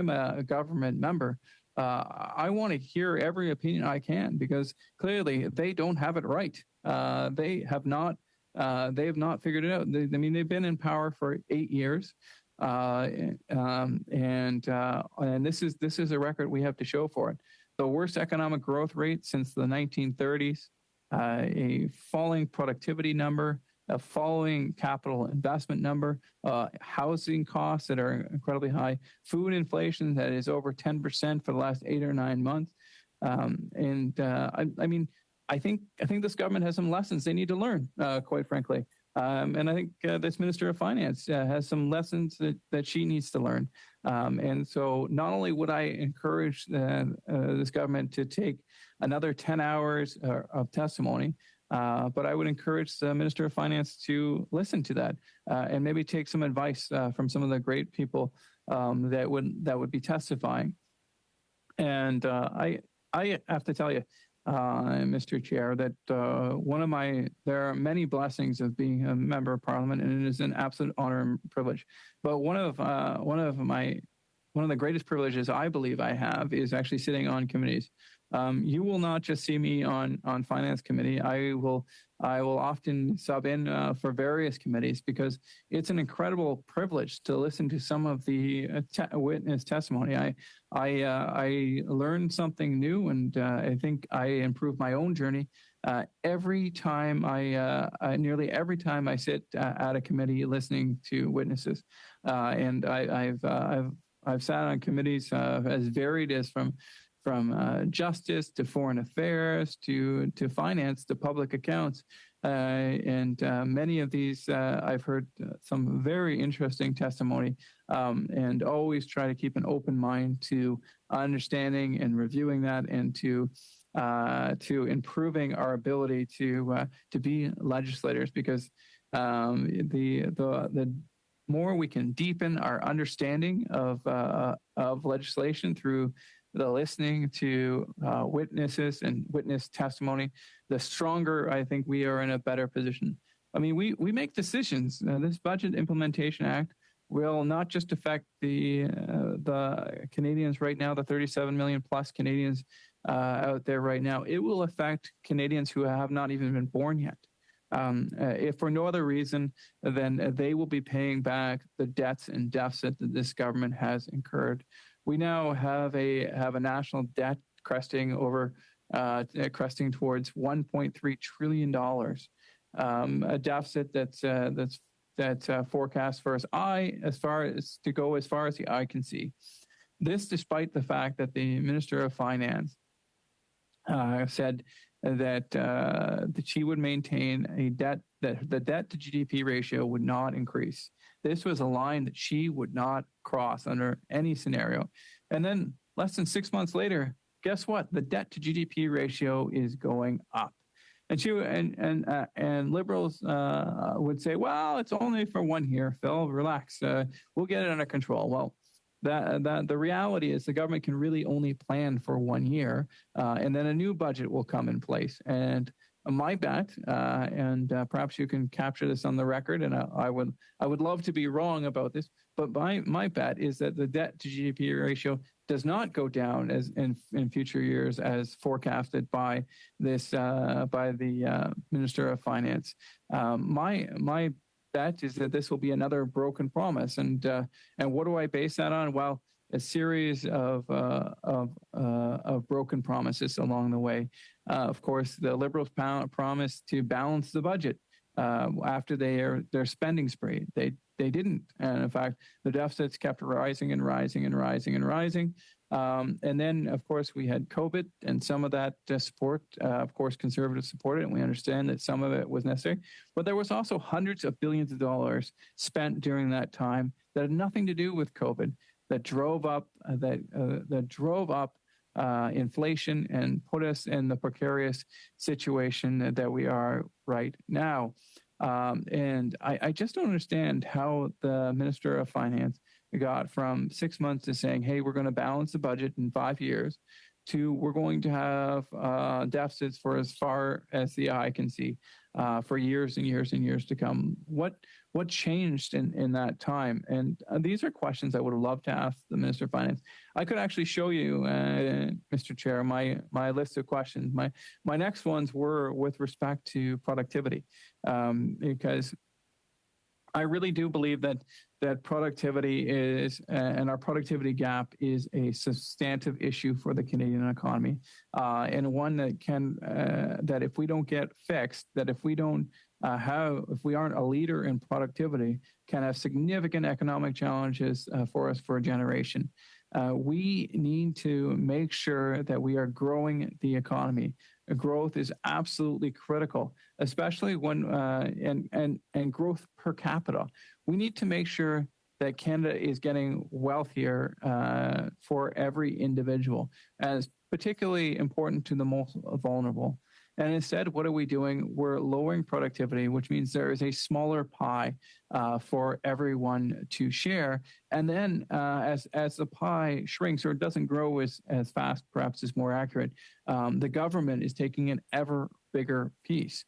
a government member, I want to hear every opinion I can, because clearly they don't have it right. They have not figured it out. They've been in power for 8 years. And this is a record we have to show for it. The worst economic growth rate since the 1930s, a falling productivity number, a falling capital investment number, housing costs that are incredibly high, food inflation that is over 10% for the last 8 or 9 months. I think this government has some lessons they need to learn, quite frankly. And I think this Minister of Finance has some lessons that she needs to learn. And so not only would I encourage this government to take another 10 hours of testimony, but I would encourage the Minister of Finance to listen to that and maybe take some advice from some of the great people that would be testifying. And I have to tell you, Mr. Chair, that there are many blessings of being a member of Parliament, and it is an absolute honor and privilege. But one of the greatest privileges I believe I have is actually sitting on committees. You will not just see me on Finance Committee. I will often sub in for various committees, because it's an incredible privilege to listen to some of the witness testimony. I learned something new, and I think I improve my own journey every time nearly every time I sit at a committee listening to witnesses. And I've sat on committees as varied as from justice to foreign affairs to finance to public accounts. And many of these, I've heard some very interesting testimony, and always try to keep an open mind to understanding and reviewing that, and to improving our ability to be legislators, because the more we can deepen our understanding of legislation through the listening to witnesses and witness testimony, the stronger I think we are in a better position. I mean, we make decisions. This Budget Implementation Act will not just affect the Canadians right now, the 37 million plus Canadians out there right now. It will affect Canadians who have not even been born yet. If for no other reason, then they will be paying back the debts and deficit that this government has incurred. We now have a national debt cresting towards $1.3 trillion, a deficit that's forecast as far as the eye can see. This, despite the fact that the Minister of Finance said that she would maintain that the debt to GDP ratio would not increase. This was a line that she would not cross under any scenario. And then less than 6 months later, guess what? The debt to GDP ratio is going up. And Liberals would say, well, it's only for 1 year, Phil, relax. We'll get it under control. Well, the reality is the government can really only plan for 1 year, and then a new budget will come in place. And my bet, and perhaps you can capture this on the record, and I would love to be wrong about this, but my bet is that the debt to GDP ratio does not go down as in future years as forecasted by this by the Minister of Finance. My bet is that this will be another broken promise, and what do I base that on? Well, a series of broken promises along the way. Of course, the Liberals promised to balance the budget after their spending spree. They didn't, and in fact, the deficits kept rising and rising and rising and rising. And then, of course, we had COVID, and some of that support, of course, Conservatives supported, and we understand that some of it was necessary. But there was also hundreds of billions of dollars spent during that time that had nothing to do with COVID, that drove up inflation and put us in the precarious situation that we are right now. And I just don't understand how the Minister of Finance got from 6 months to saying, hey, we're going to balance the budget in 5 years, to we're going to have deficits for as far as the eye can see for years and years and years to come. What What changed in that time? And these are questions I would have loved to ask the Minister of Finance. I could actually show you, Mr. Chair, my list of questions. My next ones were with respect to productivity, because I really do believe that productivity is, and our productivity gap is a substantive issue for the Canadian economy, and one that that if we don't get fixed, that if we don't if we aren't a leader in productivity, can have significant economic challenges for us for a generation. We need to make sure that we are growing the economy. Growth is absolutely critical, especially when and growth per capita. We need to make sure that Canada is getting wealthier for every individual, as particularly important to the most vulnerable. And instead, what are we doing? We're lowering productivity, which means there is a smaller pie for everyone to share. And then as the pie shrinks or doesn't grow as fast, perhaps is more accurate, the government is taking an ever bigger piece.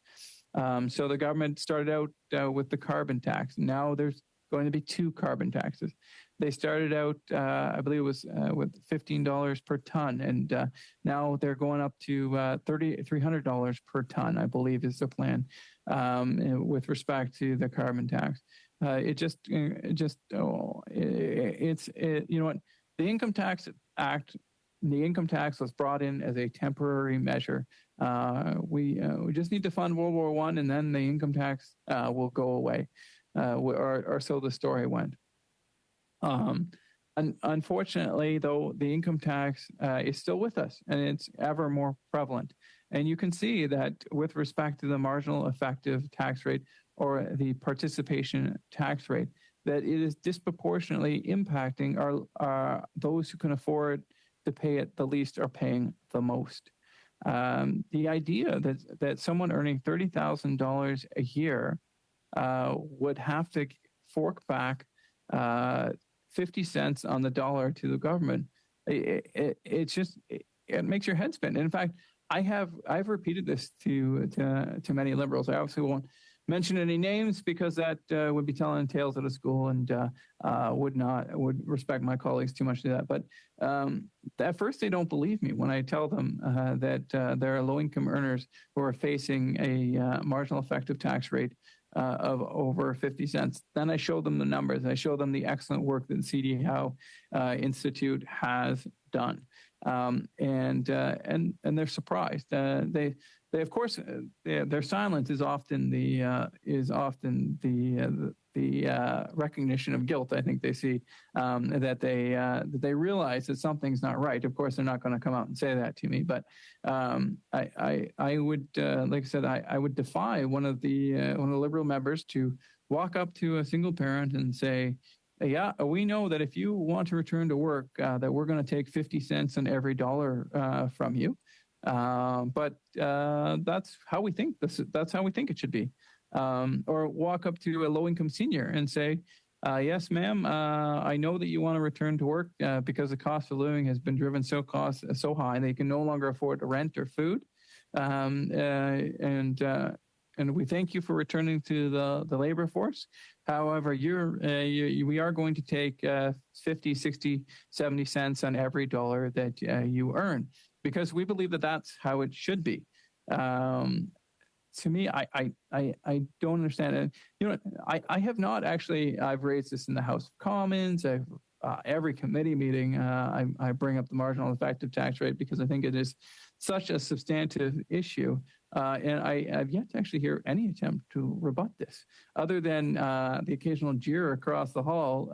So the government started out with the carbon tax. Now there's going to be 2 carbon taxes. They started out, I believe it was with $15 per ton, and now they're going up to $300 per ton, I believe is the plan with respect to the carbon tax. It's you know what, the Income Tax Act, the income tax was brought in as a temporary measure. We just need to fund World War I, and then the income tax will go away, or so the story went. Unfortunately, though, the income tax is still with us, and it's ever more prevalent. And you can see that with respect to the marginal effective tax rate or the participation tax rate, that it is disproportionately impacting those who can afford to pay it the least are paying the most. The idea that someone earning $30,000 a year would have to fork back 50 cents on the dollar to the government, it makes your head spin. And in fact, I've repeated this to many Liberals. I obviously won't mention any names because that would be telling tales at a school, and would respect my colleagues too much to that. But at first, they don't believe me when I tell them that there are low-income earners who are facing a marginal effective tax rate of over 50 cents. Then I show them the numbers. I show them the excellent work that the C.D. Howe Institute has done, and they're surprised. They of course their silence is often the recognition of guilt. I think they see that they realize that something's not right. Of course, they're not going to come out and say that to me, but I would, like I said, I would defy one of the Liberal members to walk up to a single parent and say, yeah, we know that if you want to return to work, that we're going to take 50 cents on every dollar from you. But that's how we think. That's how we think it should be. Or walk up to a low-income senior and say, yes, ma'am, I know that you want to return to work because the cost of living has been driven so high they can no longer afford rent or food. And we thank you for returning to the labor force. However, we are going to take 50, 60, 70 cents on every dollar that you earn, because we believe that that's how it should be. To me, I don't understand it. You know, I have not actually. I've raised this in the House of Commons. Every committee meeting, I bring up the marginal effective tax rate because I think it is such a substantive issue. And I've yet to actually hear any attempt to rebut this, other than the occasional jeer across the hall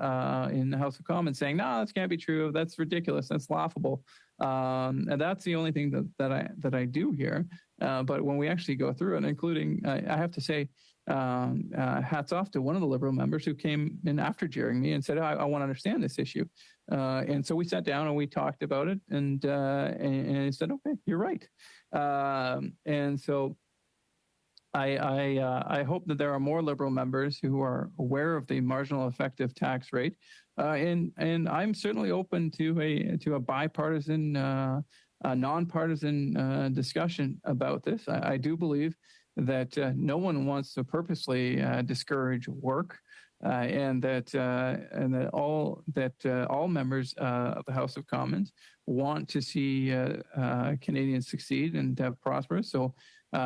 in the House of Commons saying, "No, this can't be true. That's ridiculous. That's laughable." And that's the only thing that I do hear. But when we actually go through it, including, I have to say, hats off to one of the Liberal members who came in after jeering me and said, I want to understand this issue. And so we sat down and we talked about it, and he said, okay, you're right. And so I hope that there are more Liberal members who are aware of the marginal effective tax rate. And I'm certainly open to a bipartisan, nonpartisan discussion about this. I do believe that no one wants to purposely discourage work, and that all members of the House of Commons want to see Canadians succeed and prosper. So, we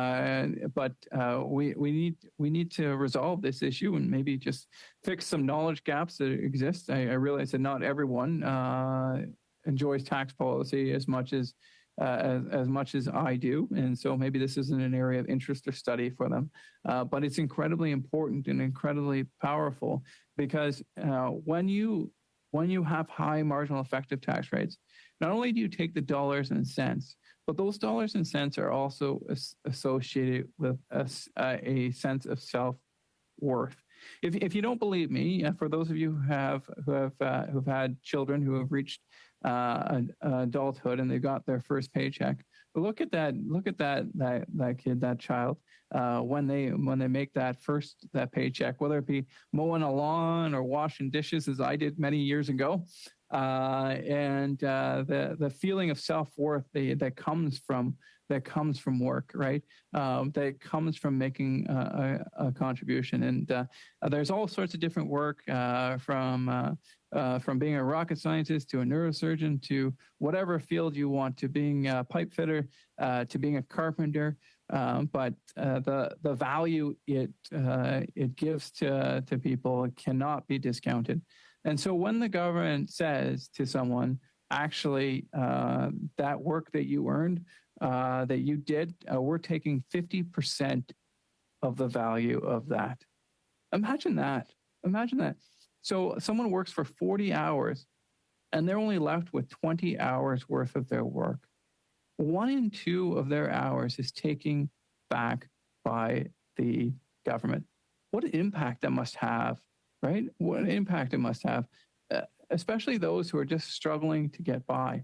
need to resolve this issue and maybe just fix some knowledge gaps that exist. I realize that not everyone enjoys tax policy as much as I do, and so maybe this isn't an area of interest or study for them. But it's incredibly important and incredibly powerful, because when you have high marginal effective tax rates, not only do you take the dollars and cents, but those dollars and cents are also associated with a sense of self-worth. If you don't believe me, for those of you who've had children who have reached adulthood and they got their first paycheck, look at that kid, that child, when they make that paycheck, whether it be mowing a lawn or washing dishes, as I did many years ago, and the feeling of self-worth that comes from work, right? That comes from making a contribution. And there's all sorts of different work, from being a rocket scientist to a neurosurgeon to whatever field you want, to being a pipe fitter, to being a carpenter. But the value it gives to people cannot be discounted. And so when the government says to someone, actually, that work that you earned, that you did, we're taking 50% of the value of that. Imagine that. So someone works for 40 hours and they're only left with 20 hours worth of their work. 1 in 2 of their hours is taken back by the government. What an impact that must have, right? What an impact it must have, especially those who are just struggling to get by.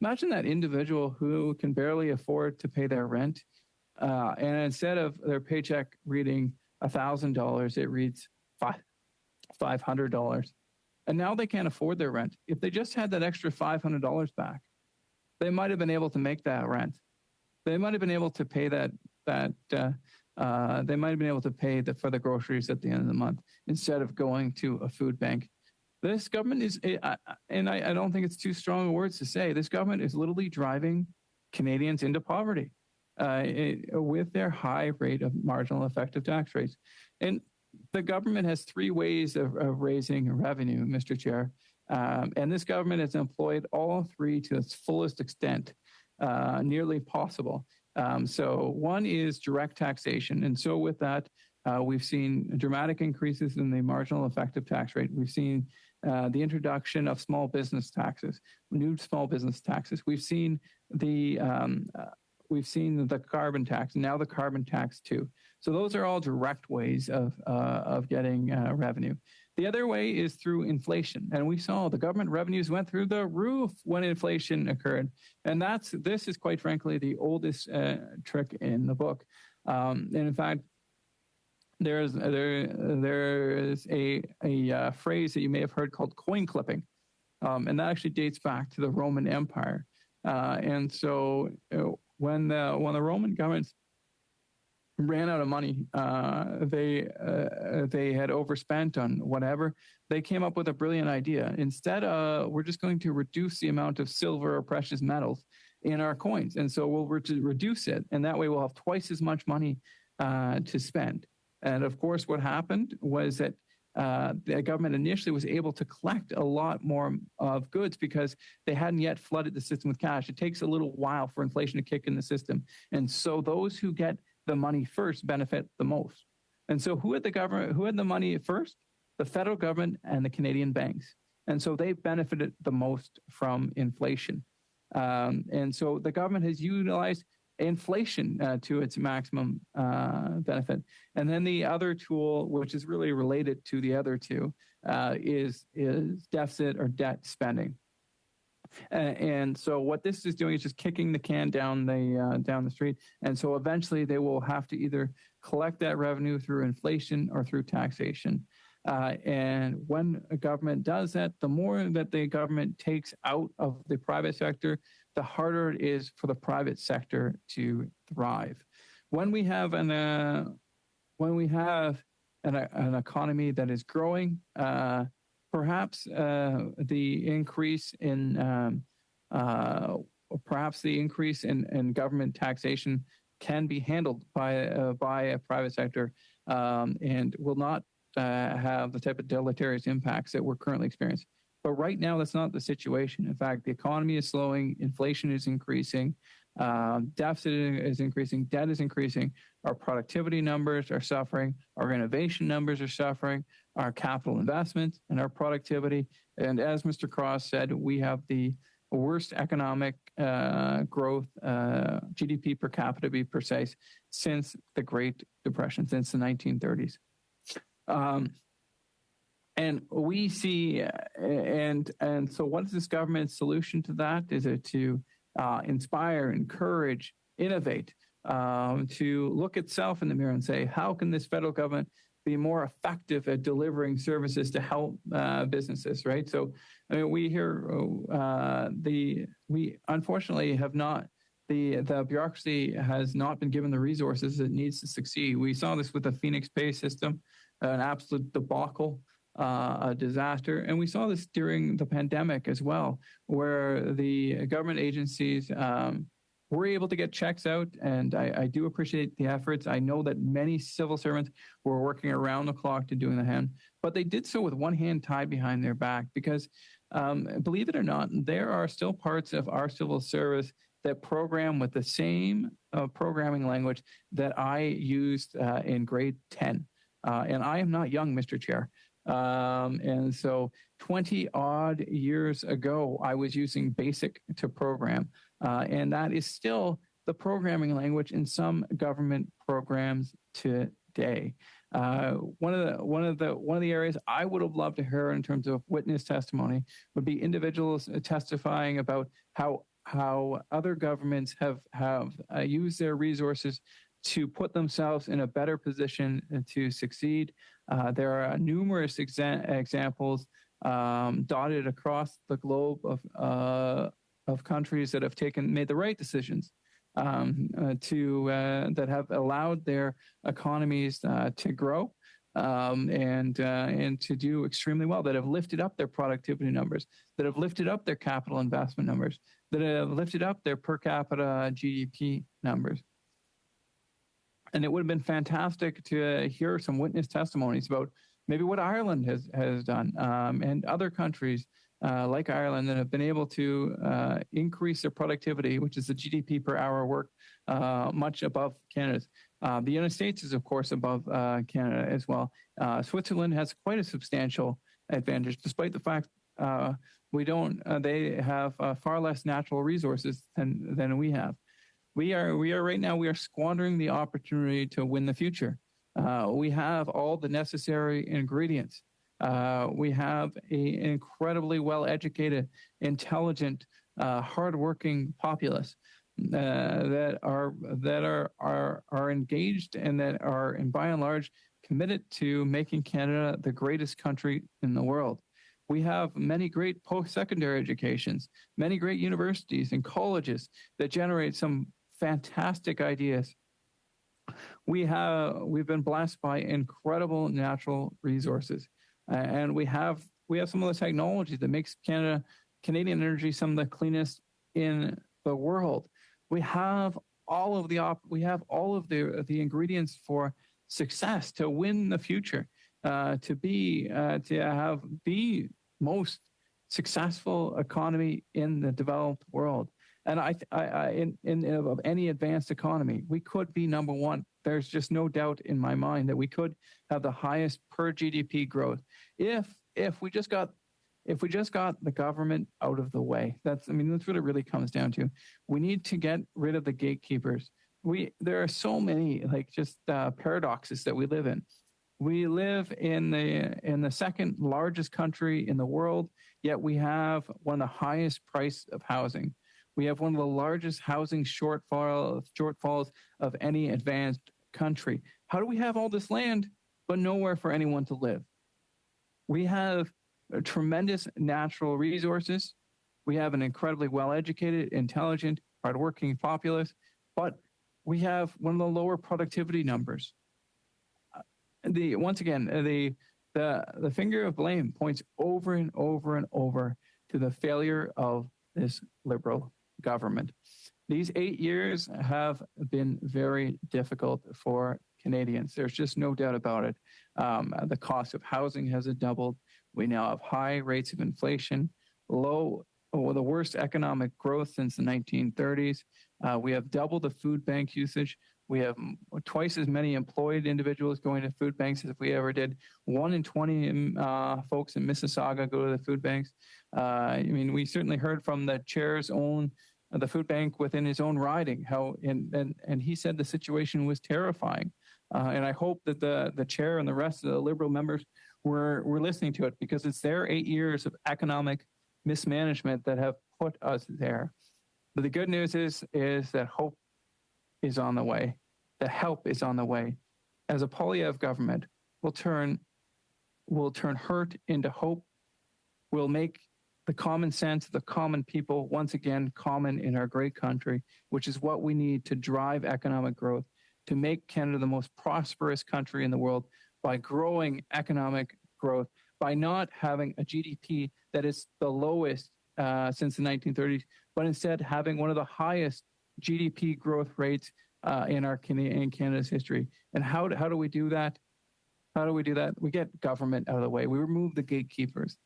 Imagine that individual who can barely afford to pay their rent, and instead of their paycheck reading $1,000, it reads $500. And now they can't afford their rent. If they just had that extra $500 back, they might have been able to make that rent. They might have been able to pay they might have been able to pay for the groceries at the end of the month instead of going to a food bank. This government is, and I don't think it's too strong words to say, this government is literally driving Canadians into poverty with their high rate of marginal effective tax rates. And the government has 3 ways of raising revenue, Mr. Chair. And this government has employed all 3 to its fullest extent, nearly possible. So one is direct taxation. And so with that, we've seen dramatic increases in the marginal effective tax rate. We've seen the introduction of small business taxes, new small business taxes. We've seen the carbon tax, and now the carbon tax too. So those are all direct ways of getting revenue. The other way is through inflation, and we saw the government revenues went through the roof when inflation occurred, and this is quite frankly the oldest trick in the book. And in fact, there is a phrase that you may have heard called coin clipping, and that actually dates back to the Roman Empire. And so when the Roman government ran out of money, they had overspent on whatever. They came up with a brilliant idea. Instead, we're just going to reduce the amount of silver or precious metals in our coins, and so we'll reduce it, and that way we'll have twice as much money to spend. And of course, what happened was that the government initially was able to collect a lot more of goods because they hadn't yet flooded the system with cash. It takes a little while for inflation to kick in the system. And so those who get the money first benefit the most. And so who had the money first? The federal government and the Canadian banks. And so they benefited the most from inflation. And so the government has utilized inflation to its maximum benefit. And then the other tool, which is really related to the other two, is deficit or debt spending. And so what this is doing is just kicking the can down the street. And so eventually they will have to either collect that revenue through inflation or through taxation. And when a government does that, the more that the government takes out of the private sector, the harder it is for the private sector to thrive. when we have an economy that is growing, perhaps the increase in government taxation can be handled by a private sector and will not have the type of deleterious impacts that we're currently experiencing. But right now, that's not the situation. In fact, the economy is slowing, inflation is increasing, deficit is increasing, debt is increasing, our productivity numbers are suffering, our innovation numbers are suffering, our capital investment and our productivity. And as Mr. Cross said, we have the worst economic growth, GDP per capita to be precise, since the Great Depression, since the 1930s. And we see, and so what is this government's solution to that? Is it to inspire, encourage, innovate, to look itself in the mirror and say, how can this federal government be more effective at delivering services to help businesses, right? So I mean, we hear we unfortunately have not, the bureaucracy has not been given the resources it needs to succeed. We saw this with the Phoenix pay system, an absolute debacle, a disaster. And we saw this during the pandemic as well, where the government agencies were able to get checks out. And I do appreciate the efforts. I know that many civil servants were working around the clock to doing the hand, but they did so with one hand tied behind their back because, believe it or not, there are still parts of our civil service that program with the same programming language that I used in grade 10. And I am not young, Mr. Chair. And so 20 odd years ago, I was using BASIC to program. And that is still the programming language in some government programs today. One of the areas I would have loved to hear in terms of witness testimony would be individuals testifying about how other governments have used their resources to put themselves in a better position to succeed. There are numerous examples dotted across the globe of countries that have made the right decisions that have allowed their economies to grow and to do extremely well, that have lifted up their productivity numbers, that have lifted up their capital investment numbers, that have lifted up their per capita GDP numbers. And it would have been fantastic to hear some witness testimonies about maybe what Ireland has done and other countries like Ireland that have been able to increase their productivity, which is the GDP per hour work, much above Canada's. The United States is, of course, above Canada as well. Switzerland has quite a substantial advantage, despite the fact they have far less natural resources than we have. We are right now, we are squandering the opportunity to win the future. We have all the necessary ingredients. We have an incredibly well-educated, intelligent, hardworking populace that are engaged and that are, and by and large, committed to making Canada the greatest country in the world. We have many great post-secondary educations, many great universities and colleges that generate some fantastic ideas. We've been blessed by incredible natural resources, and we have some of the technology that makes Canadian energy some of the cleanest in the world. We have all of the ingredients for success to win the future, to have the most successful economy in the developed world. And of any advanced economy, we could be number one. There's just no doubt in my mind that we could have the highest per GDP growth if we just got the government out of the way. That's what it really comes down to. We need to get rid of the gatekeepers. There are so many paradoxes that we live in. We live in the second largest country in the world, yet we have one of the highest price of housing. We have one of the largest housing shortfalls of any advanced country. How do we have all this land, but nowhere for anyone to live? We have tremendous natural resources. We have an incredibly well-educated, intelligent, hardworking populace, but we have one of the lower productivity numbers. Once again, the finger of blame points over and over and over to the failure of this Liberal government. These 8 years have been very difficult for Canadians. There's just no doubt about it. The cost of housing has doubled. We now have high rates of inflation, the worst economic growth since the 1930s. We have doubled the food bank usage. We have twice as many employed individuals going to food banks as if we ever did. 1 in 20 folks in Mississauga go to the food banks. We certainly heard from the chair's own the food bank within his own riding how and he said the situation was terrifying. And I hope that the chair and the rest of the Liberal members were listening to it, because it's their 8 years of economic mismanagement that have put us there. But the good news is that hope is on the way. The help is on the way. As a Poilievre government, we'll turn hurt into hope. We'll make the common sense of the common people once again common in our great country, which is what we need to drive economic growth, to make Canada the most prosperous country in the world by growing economic growth, by not having a GDP that is the lowest since the 1930s, but instead having one of the highest GDP growth rates in Canada's history. And how do we do that? How do we do that? We get government out of the way. We remove the gatekeepers.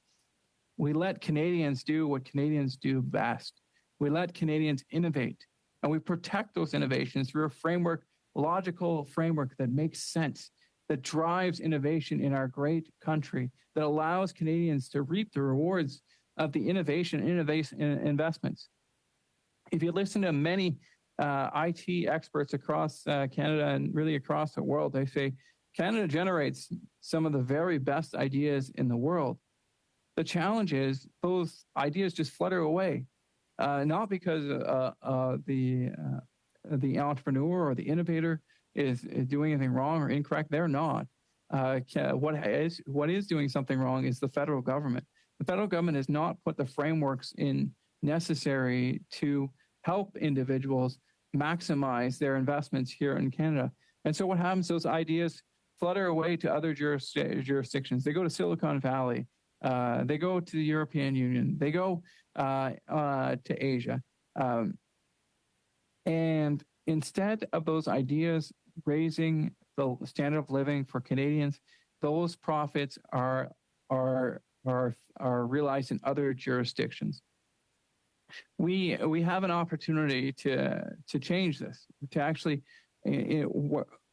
We let Canadians do what Canadians do best. We let Canadians innovate, and we protect those innovations through a logical framework that makes sense, that drives innovation in our great country, that allows Canadians to reap the rewards of the innovation investments. If you listen to many IT experts across Canada and really across the world, they say Canada generates some of the very best ideas in the world. The challenge is those ideas just flutter away, not because the entrepreneur or the innovator is doing anything wrong or incorrect. They're not. What is doing something wrong is the federal government. The federal government has not put the frameworks in necessary to help individuals maximize their investments here in Canada. And so what happens, those ideas flutter away to other jurisdictions. They go to Silicon Valley. They go to the European Union. They go to Asia. And instead of those ideas raising the standard of living for Canadians, those profits are realized in other jurisdictions. We have an opportunity to change this, to actually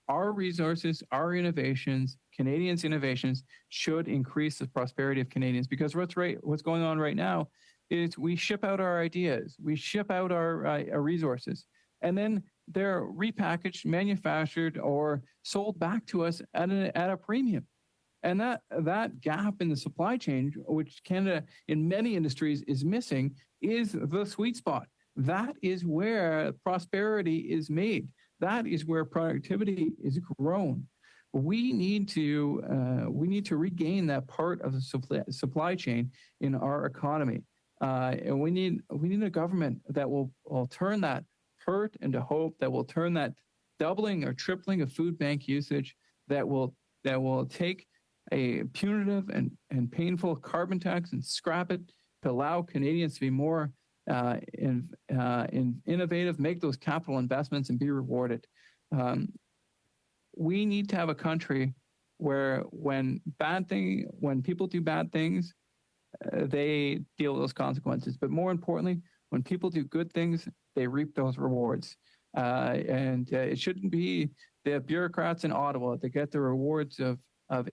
our resources, our innovations, Canadians' innovations should increase the prosperity of Canadians, because what's going on right now is we ship out our ideas, we ship out our resources, and then they're repackaged, manufactured, or sold back to us at a premium. And that gap in the supply chain, which Canada in many industries is missing, is the sweet spot. That is where prosperity is made. That is where productivity is grown. We need to regain that part of the supply chain in our economy, and we need a government that will turn that hurt into hope, that will turn that doubling or tripling of food bank usage, that will take a punitive and painful carbon tax and scrap it to allow Canadians to be more innovative, make those capital investments and be rewarded. We need to have a country where when people do bad things, they deal with those consequences. But more importantly, when people do good things, they reap those rewards. And it shouldn't be the bureaucrats in Ottawa that get the rewards of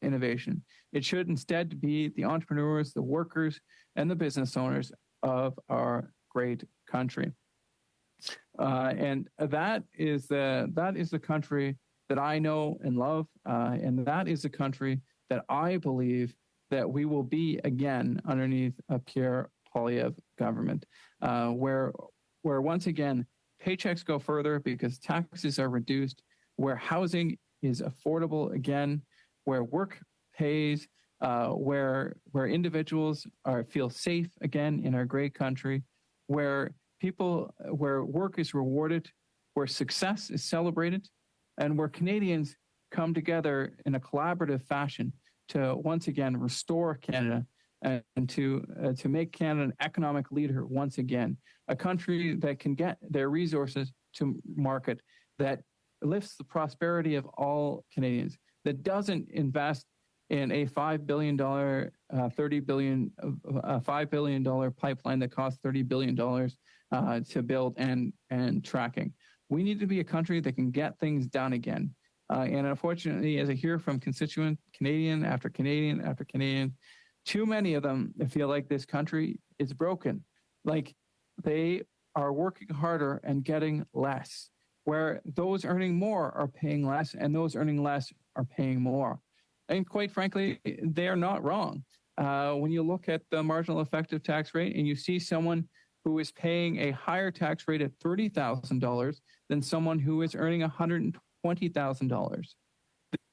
innovation. It should instead be the entrepreneurs, the workers, and the business owners of our great country. And that is the country that I know and love, and that is the country that I believe that we will be again underneath a Pierre Poilievre government, where once again paychecks go further because taxes are reduced, where housing is affordable again, where work pays, where individuals feel safe again in our great country, where work is rewarded, where success is celebrated and where Canadians come together in a collaborative fashion to once again restore Canada and to make Canada an economic leader once again, a country that can get their resources to market, that lifts the prosperity of all Canadians, that doesn't invest in a $5 billion, $5 billion pipeline that costs $30 billion to build and tracking. We need to be a country that can get things done again. And unfortunately, as I hear from constituent Canadian after Canadian after Canadian, too many of them feel like this country is broken, like they are working harder and getting less, where those earning more are paying less and those earning less are paying more. And quite frankly, they're not wrong. When you look at the marginal effective tax rate and you see someone who is paying a higher tax rate at $30,000 than someone who is earning $120,000,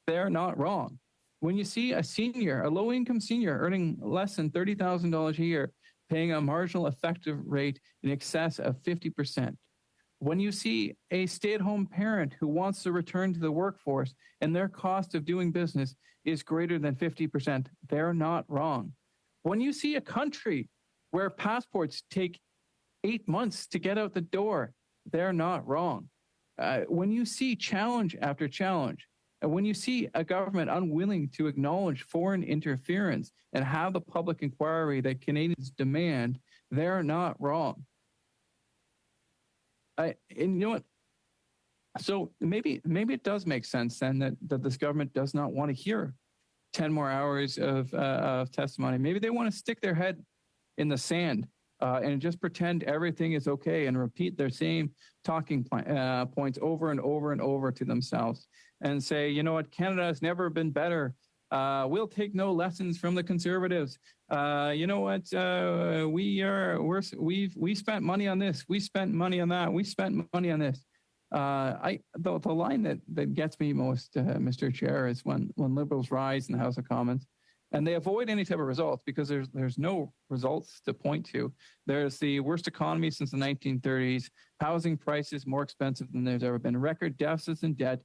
they're not wrong. When you see a senior, a low-income senior earning less than $30,000 a year, paying a marginal effective rate in excess of 50%, when you see a stay-at-home parent who wants to return to the workforce and their cost of doing business is greater than 50%, they're not wrong. When you see a country where passports take 8 months to get out the door, they're not wrong. When you see challenge after challenge, and when you see a government unwilling to acknowledge foreign interference and have the public inquiry that Canadians demand, they're not wrong. And you know what? So maybe it does make sense then that this government does not want to hear 10 more hours of testimony. Maybe they want to stick their head in the sand and just pretend everything is okay and repeat their same talking points over and over and over to themselves and say, you know what, Canada has never been better. We'll take no lessons from the Conservatives. You know what, we spent money on this. We spent money on that. We spent money on this. The line that gets me most, Mr. Chair, is when Liberals rise in the House of Commons and they avoid any type of results because there's no results to point to. There's the worst economy since the 1930s, housing prices more expensive than there's ever been, record deficits and debt,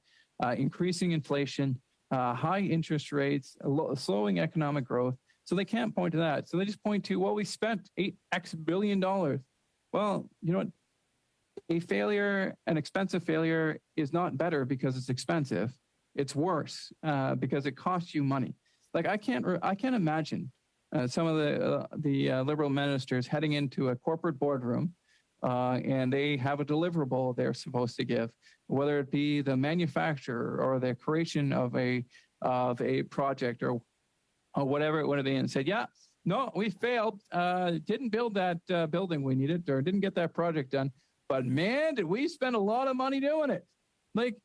increasing inflation, high interest rates, slowing economic growth. So they can't point to that. So they just point to, well, we spent $8X billion. Well, you know what? An expensive failure is not better because it's expensive. It's worse because it costs you money. Like I can't imagine some of the Liberal ministers heading into a corporate boardroom and they have a deliverable they're supposed to give, whether it be the manufacture or the creation of a project or whatever it would have been, and said, yeah, no, we failed, didn't build that building we needed or didn't get that project done. But man, did we spend a lot of money doing it. Like,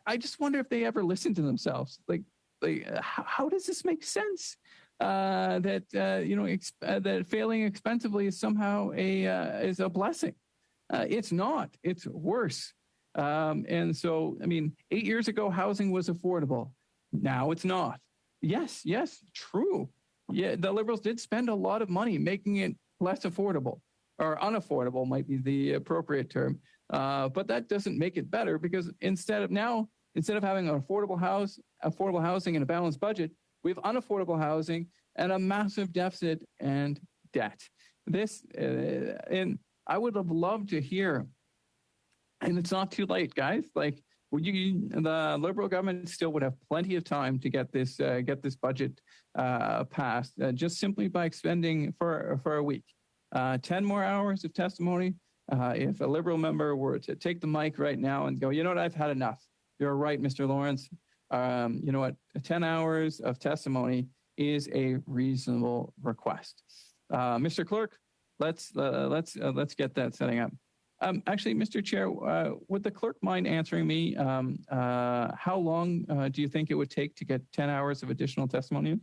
I just wonder if they ever listen to themselves. Like how does this make sense? That failing expensively is somehow is a blessing. It's not. It's worse. And so, I mean, 8 years ago, housing was affordable. Now it's not. Yes, true. Yeah, the Liberals did spend a lot of money making it less affordable, or unaffordable might be the appropriate term. But that doesn't make it better because instead of having an affordable housing and a balanced budget, we have unaffordable housing and a massive deficit and debt. And I would have loved to hear, and it's not too late, guys. Like, the Liberal government still would have plenty of time to get this budget passed, just simply by expending for a week. 10 more hours of testimony. If a Liberal member were to take the mic right now and go, you know what, I've had enough. You're right, Mr. Lawrence. You know what, 10 hours of testimony is a reasonable request. Mr. Clerk, let's get that setting up. Actually, Mr. Chair, would the clerk mind answering me? How long do you think it would take to get 10 hours of additional testimony?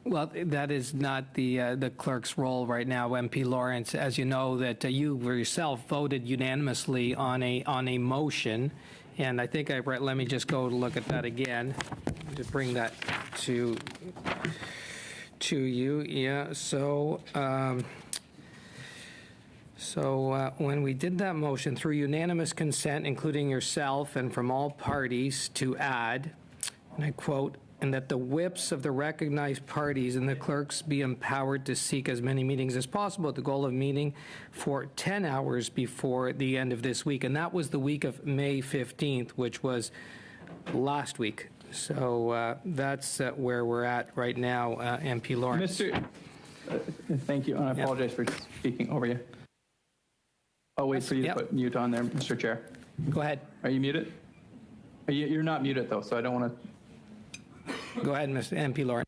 Well, that is not the clerk's role right now, MP Lawrence. As you know, that you yourself voted unanimously on a motion, and I think let me just go look at that again to bring that to you. Yeah. So So when we did that motion through unanimous consent, including yourself and from all parties, to add, and I quote, and that the whips of the recognized parties and the clerks be empowered to seek as many meetings as possible with the goal of meeting for 10 hours before the end of this week. And that was the week of May 15th, which was last week. So that's where we're at right now, MP Lawrence. Thank you. And I apologize for speaking over you. I'll wait for you to put mute on there, Mr. Chair. Go ahead. Are you muted? You're not muted, though, so I don't want to. Go ahead, Mr. MP Lawrence.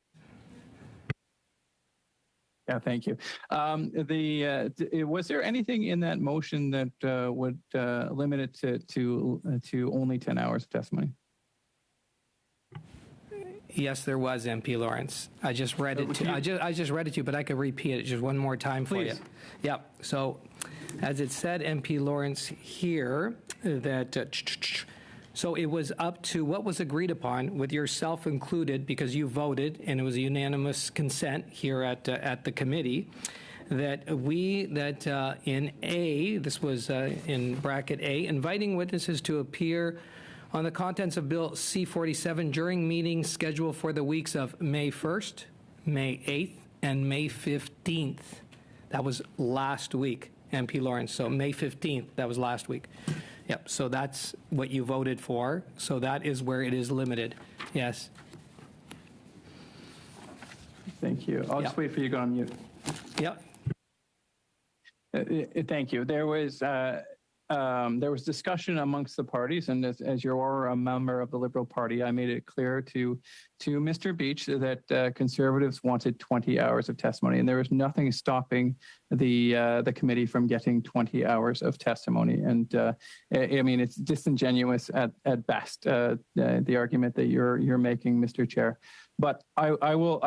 Yeah, thank you. Was there anything in that motion that would limit it to only 10 hours of testimony? Yes, there was, MP Lawrence. I just read it to you. I just read it to you, but I could repeat it just one more time for you. Yep. So, as it said, MP Lawrence here, that so it was up to what was agreed upon, with yourself included, because you voted, and it was a unanimous consent here at the committee, that in A, this was in bracket A, inviting witnesses to appear on the contents of Bill C-47 during meetings scheduled for the weeks of May 1st, May 8th, and May 15th. That was last week, MP Lawrence. So May 15th, that was last week. Yep, so that's what you voted for. So that is where it is limited. Yes. Thank you. I'll just wait for you to go on mute. Yep. Thank you. There was discussion amongst the parties, and as you're a member of the Liberal Party, I made it clear to Mr. Beach that Conservatives wanted 20 hours of testimony, and there was nothing stopping the committee from getting 20 hours of testimony. And I mean, it's disingenuous at best, the argument that you're making, Mr. Chair. But I will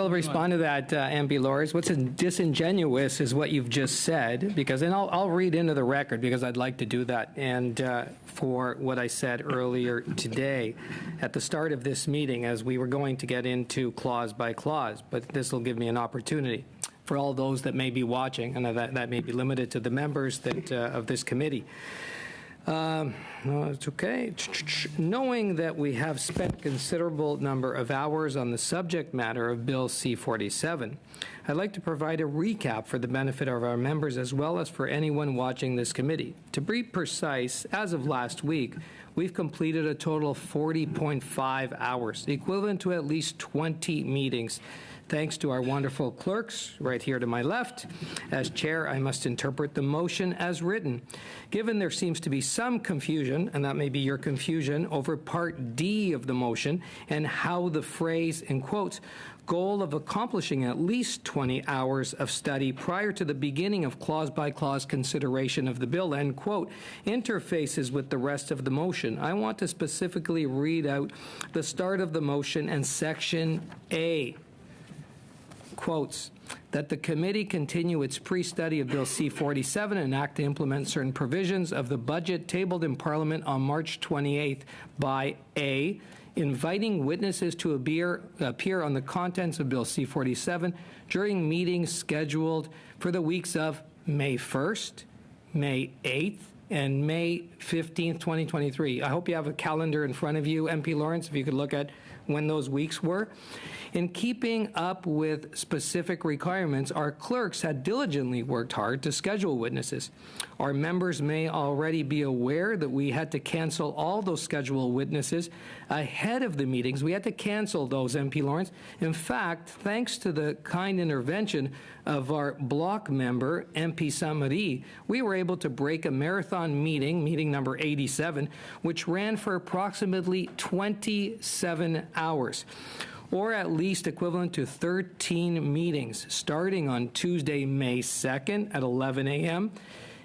respond to that, MP Lawrence. What's disingenuous is what you've just said, and I'll read into the record because I'd like to do that. And for what I said earlier today at the start of this meeting, as we were going to get into clause by clause, but this will give me an opportunity for all those that may be watching, and that may be limited to the members of this committee. No, it's okay. Knowing that we have spent considerable number of hours on the subject matter of Bill C-47, I'd like to provide a recap for the benefit of our members as well as for anyone watching this committee. To be precise, as of last week, we've completed a total of 40.5 hours, equivalent to at least 20 meetings. Thanks to our wonderful clerks right here to my left. As chair, I must interpret the motion as written. Given there seems to be some confusion, and that may be your confusion, over Part D of the motion and how the phrase, in quotes, goal of accomplishing at least 20 hours of study prior to the beginning of clause-by-clause consideration of the bill, end quote, interfaces with the rest of the motion, I want to specifically read out the start of the motion and Section A. Quotes, that the committee continue its pre-study of Bill C-47 and act to implement certain provisions of the budget tabled in Parliament on March 28th by A, inviting witnesses to appear on the contents of Bill C-47 during meetings scheduled for the weeks of May 1st, May 8th, and May 15th, 2023. I hope you have a calendar in front of you, MP Lawrence, if you could look at when those weeks were. In keeping up with specific requirements, our clerks had diligently worked hard to schedule witnesses. Our members may already be aware that we had to cancel all those scheduled witnesses ahead of the meetings. We had to cancel those, MP Lawrence. In fact, thanks to the kind intervention of our block member, MP Samari, we were able to break a marathon meeting number 87, which ran for approximately 27 hours. Or at least equivalent to 13 meetings, starting on Tuesday, May 2nd at 11 a.m.,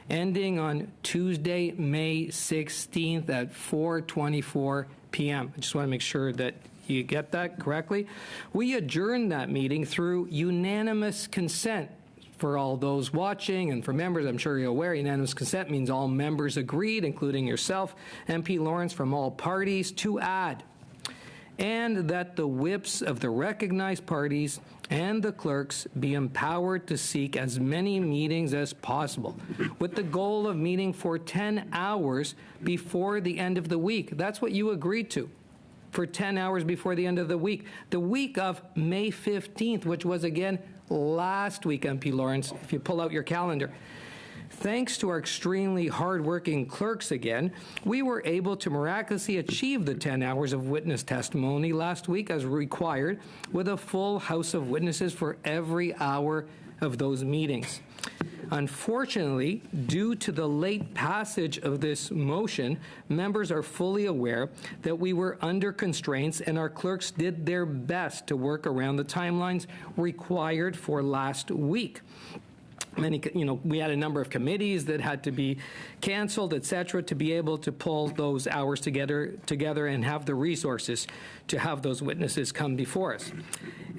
ending on Tuesday, May 16th at 4:24 p.m. I just want to make sure that you get that correctly. We adjourned that meeting through unanimous consent. For all those watching and for members, I'm sure you're aware, unanimous consent means all members agreed, including yourself, MP Lawrence, from all parties, to add and that the whips of the recognized parties and the clerks be empowered to seek as many meetings as possible, with the goal of meeting for 10 hours before the end of the week. That's what you agreed to, for 10 hours before the end of the week of May 15th, which was, again, last week, MP Lawrence, if you pull out your calendar. Thanks to our extremely hardworking clerks again, we were able to miraculously achieve the 10 hours of witness testimony last week as required, with a full House of Witnesses for every hour of those meetings. Unfortunately, due to the late passage of this motion, members are fully aware that we were under constraints and our clerks did their best to work around the timelines required for last week. We had a number of committees that had to be canceled, et cetera, to be able to pull those hours together and have the resources to have those witnesses come before us.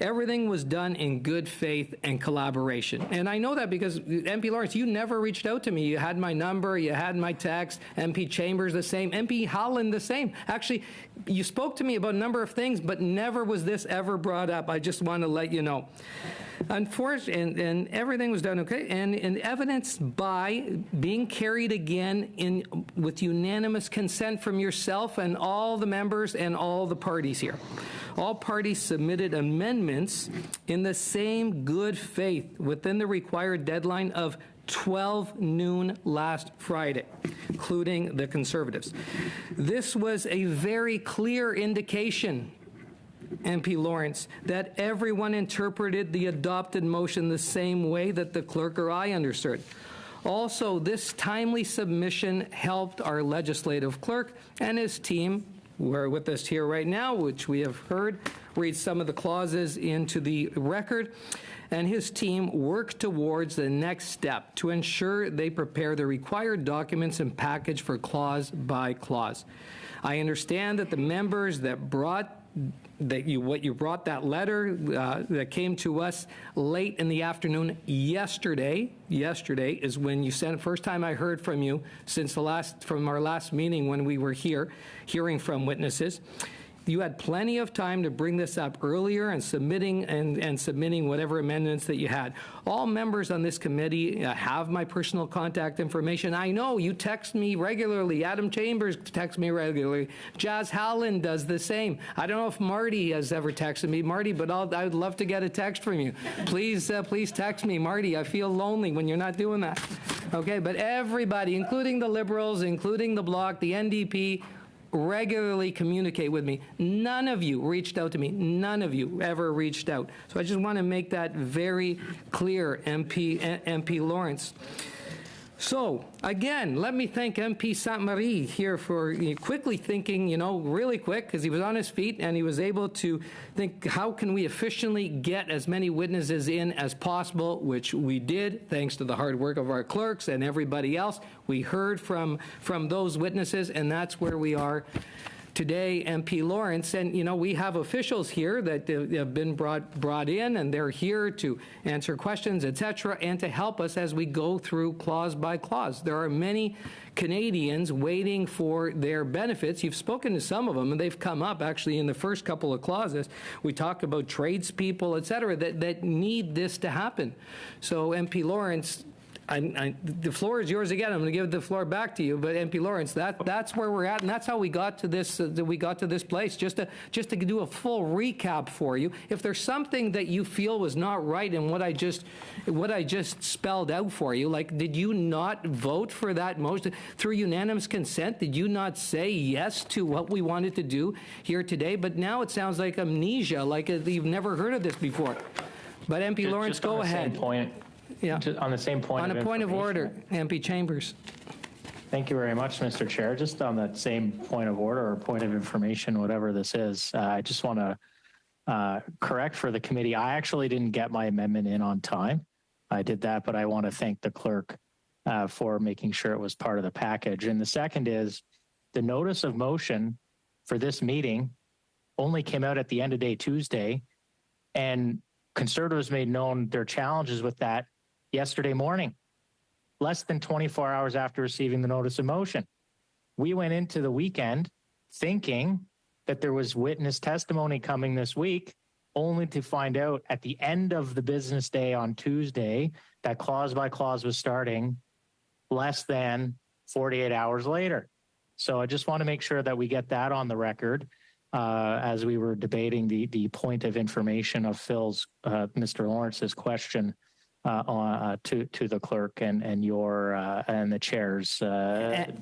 Everything was done in good faith and collaboration. And I know that because, MP Lawrence, you never reached out to me. You had my number, you had my text, MP Chambers the same, MP Holland the same. Actually, you spoke to me about a number of things, but never was this ever brought up. I just want to let you know. Unfortunately, and everything was done okay, and evidenced by being carried again with unanimous consent from yourself and all the members and all the parties here. All parties submitted amendments in the same good faith within the required deadline of 12 noon last Friday, including the Conservatives. This was a very clear indication, MP Lawrence, that everyone interpreted the adopted motion the same way that the clerk or I understood. Also, this timely submission helped our legislative clerk and his team, who are with us here right now, which we have heard, read some of the clauses into the record, and his team work towards the next step to ensure they prepare the required documents and package for clause by clause. I understand that the members that brought that you brought that letter that came to us late in the afternoon yesterday is when you sent. First time I heard from you since from our last meeting when we were here hearing from witnesses. You had plenty of time to bring this up earlier and submitting whatever amendments that you had. All members on this committee have my personal contact information. I know you text me regularly. Adam Chambers texts me regularly. Jazz Howland does the same. I don't know if Marty has ever texted me, Marty, but I would love to get a text from you. Please text me, Marty. I feel lonely when you're not doing that. Okay, but everybody, including the Liberals, including the Bloc, the NDP, regularly communicate with me. None of you reached out to me. None of you ever reached out. So I just want to make that very clear, MP Lawrence. So, again, let me thank MP Sainte-Marie here for quickly thinking, really quick, because he was on his feet and he was able to think, how can we efficiently get as many witnesses in as possible, which we did, thanks to the hard work of our clerks and everybody else. We heard from those witnesses, and that's where we are today, MP Lawrence. And, we have officials here that have been brought in, and they're here to answer questions, et cetera, and to help us as we go through clause by clause. There are many Canadians waiting for their benefits. You've spoken to some of them, and they've come up actually in the first couple of clauses. We talk about tradespeople, et cetera, that need this to happen. So, MP Lawrence, the floor is yours again. I'm going to give the floor back to you, but MP Lawrence, that's where we're at, and that's how we got to this. We got to this place. Just to do a full recap for you. If there's something that you feel was not right in what I just spelled out for you, like, did you not vote for that motion through unanimous consent? Did you not say yes to what we wanted to do here today? But now it sounds like amnesia, like you've never heard of this before. But MP Lawrence, go ahead. Yeah. On the same point. On a point of order, MP Chambers. Thank you very much, Mr. Chair. Just on that same point of order or point of information, whatever this is, I just want to correct for the committee. I actually didn't get my amendment in on time. I did that, but I want to thank the clerk for making sure it was part of the package. And the second is the notice of motion for this meeting only came out at the end of day Tuesday, and Conservatives made known their challenges with that yesterday morning, less than 24 hours after receiving the notice of motion. We went into the weekend thinking that there was witness testimony coming this week, only to find out at the end of the business day on Tuesday that clause by clause was starting less than 48 hours later. So I just want to make sure that we get that on the record as we were debating the point of information of Mr. Lawrence's question to the clerk and your and the chair's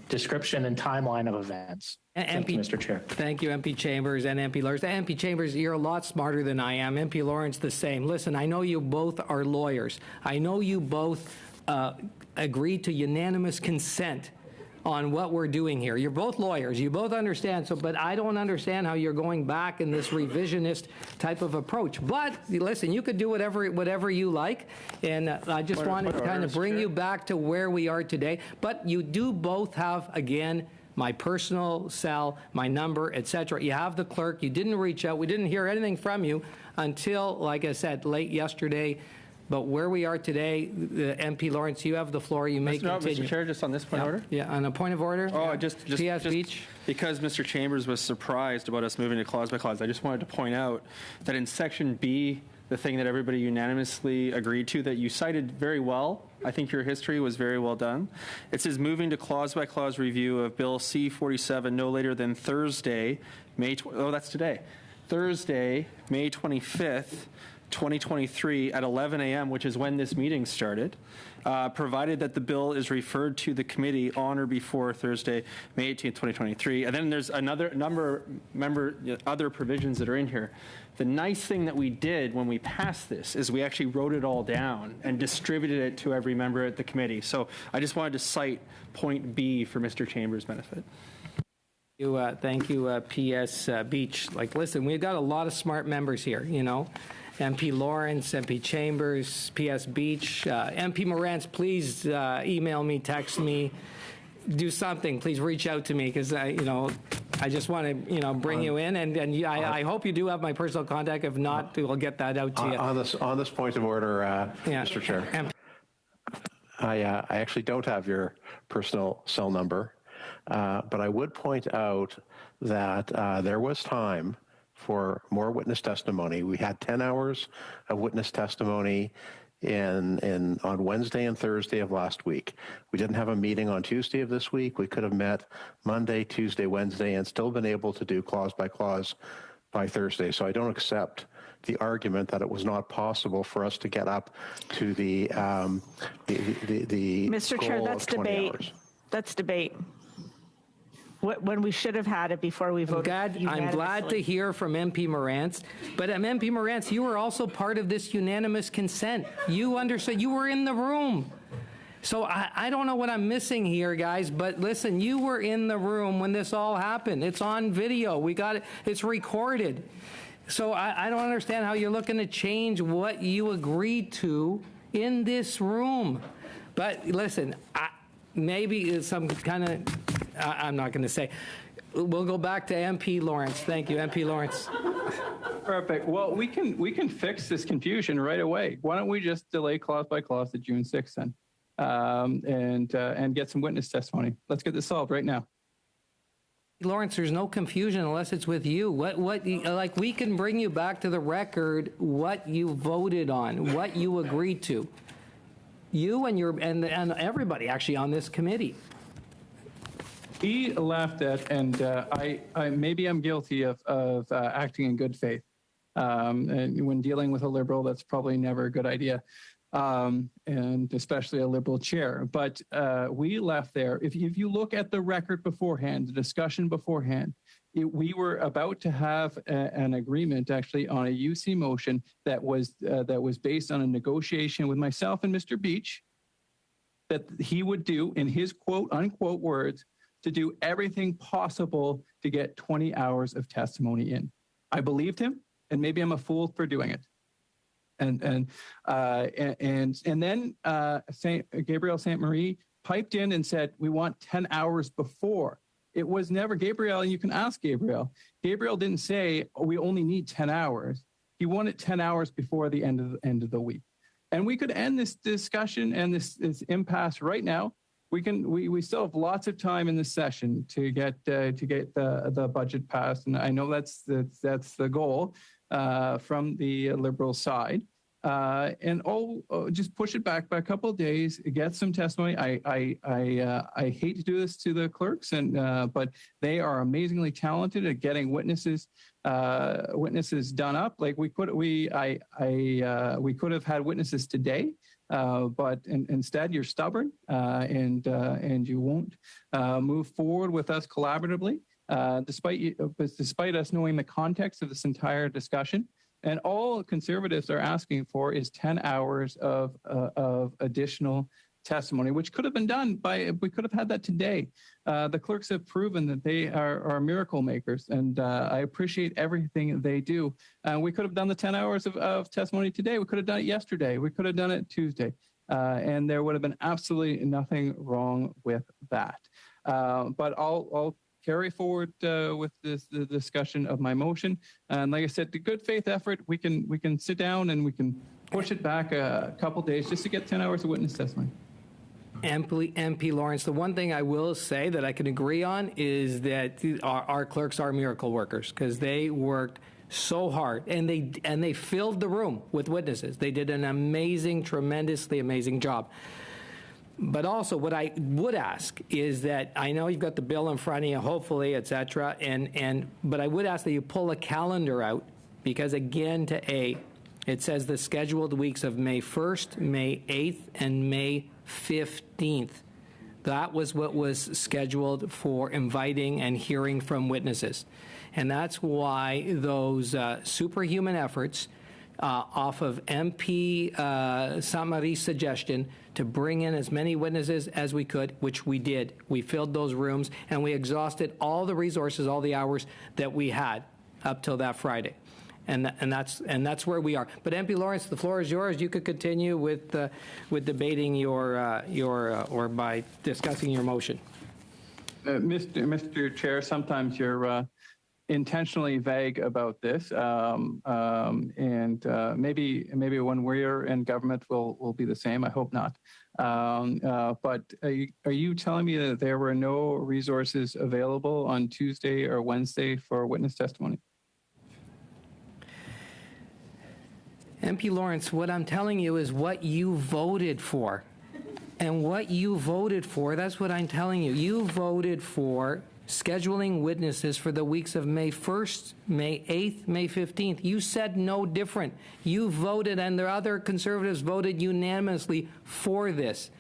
description and timeline of events. Thank you, Mr. Chair. Thank you, MP Chambers and MP Lawrence. MP Chambers, you're a lot smarter than I am. MP Lawrence, the same. Listen, I know you both are lawyers. I know you both agreed to unanimous consent on what we're doing here. You're both lawyers. You both understand. But I don't understand how you're going back in this revisionist type of approach. But listen, you could do whatever you like. And I just wanted to kind of bring you back to where we are today. But you do both have, again, my personal cell, my number, etc. You have the clerk. You didn't reach out. We didn't hear anything from you until, like I said, late yesterday. But where we are today, MP Lawrence, you have the floor. You may continue. Mr. Chair, just on this point of order? Yeah, on a point of order? Oh, just Beach? Because Mr. Chambers was surprised about us moving to clause by clause, I just wanted to point out that in Section B, the thing that everybody unanimously agreed to, that you cited very well, I think your history was very well done. It says moving to clause by clause review of Bill C-47 no later than Thursday, that's today. Thursday, May 25th, 2023 at 11 a.m., which is when this meeting started, provided that the bill is referred to the committee on or before Thursday, May 18th, 2023. And then there's another other provisions that are in here. The nice thing that we did when we passed this is we actually wrote it all down and distributed it to every member at the committee. So I just wanted to cite point B for Mr. Chambers' benefit. Thank you, PS Beach. Listen, we've got a lot of smart members here, MP Lawrence, MP Chambers, PS Beach, MP Morantz, please email me, text me, do something. Please reach out to me because I just want to bring you in, and I hope you do have my personal contact. If not, we'll get that out to you. On this point of order, Mr. Chair, I actually don't have your personal cell number, but I would point out that there was time for more witness testimony. We had 10 hours of witness testimony on Wednesday and Thursday of last week. We didn't have a meeting on Tuesday of this week. We could have met Monday, Tuesday, Wednesday, and still been able to do clause by clause by Thursday. So I don't accept the argument that it was not possible for us to get up to the Mr. Chair, that's debate. Hours. That's debate. When we should have had it before we voted. I'm glad to hear from MP Morantz. But MP Morantz, you were also part of this unanimous consent. You understood. You were in the room. So I don't know what I'm missing here, guys. But listen, you were in the room when this all happened. It's on video. We got it. It's recorded. So I don't understand how you're looking to change what you agreed to in this room. But listen, maybe it's some kind of... I'm not going to say. We'll go back to MP Lawrence. Thank you, MP Lawrence. Perfect. Well, we can fix this confusion right away. Why don't we just delay clause by clause to June 6th then, and get some witness testimony. Let's get this solved right now. Lawrence, there's no confusion unless it's with you. We can bring you back to the record what you voted on, what you agreed to. You and everybody actually on this committee. He laughed at, and I maybe I'm guilty of acting in good faith. And when dealing with a Liberal, that's probably never a good idea, and especially a Liberal chair. But we left there. If you look at the record beforehand, the discussion beforehand, we were about to have an agreement actually on a UC motion that was based on a negotiation with myself and Mr. Beach that he would do, in his quote unquote words, to do everything possible to get 20 hours of testimony in. I believed him, and maybe I'm a fool for doing it. And then Gabriel Saint Marie piped in and said, we want 10 hours before. It was never Gabriel, and you can ask Gabriel. Gabriel didn't say, we only need 10 hours. He wanted 10 hours before the end of the week. And we could end this discussion and this impasse right now we still have lots of time in this session to get the budget passed, and I know that's the goal from the Liberal side. And just push it back by a couple of days, get some testimony. I hate to do this to the clerks, but they are amazingly talented at getting witnesses done up. Like we could have had witnesses today, but instead you're stubborn and you won't move forward with us collaboratively, despite us knowing the context of this entire discussion. And all Conservatives are asking for is 10 hours of additional testimony, which could have been done we could have had that today. The clerks have proven that they are miracle makers, and I appreciate everything they do. We could have done the 10 hours of testimony today. We could have done it yesterday. We could have done it Tuesday. And there would have been absolutely nothing wrong with that. But I'll carry forward with the discussion of my motion. And like I said, the good faith effort, we can sit down and we can push it back a couple days just to get 10 hours of witness testimony. MP Lawrence, the one thing I will say that I can agree on is that our clerks are miracle workers, because they worked so hard and they filled the room with witnesses. They did an amazing, tremendously amazing job. But also, what I would ask is that I know you've got the bill in front of you, hopefully, et cetera, but I would ask that you pull a calendar out, because again, it says the scheduled weeks of May 1st, May 8th, and May 15th. That was what was scheduled for inviting and hearing from witnesses. And that's why those superhuman efforts off of MP Saint-Marie's suggestion to bring in as many witnesses as we could, which we did. We filled those rooms, and we exhausted all the resources, all the hours that we had up till that Friday. And that's where we are. But MP Lawrence, the floor is yours. You could continue with debating or by discussing your motion. Mr. Chair, sometimes you're intentionally vague about this, and maybe when we're in government will be the same. I hope not. But are you telling me that there were no resources available on Tuesday or Wednesday for witness testimony? MP Lawrence, what I'm telling you is what you voted for. And what you voted for, that's what I'm telling you. You voted for scheduling witnesses for the weeks of May 1st, May 8th, May 15th. You said no different. You voted, and the other Conservatives voted unanimously for this.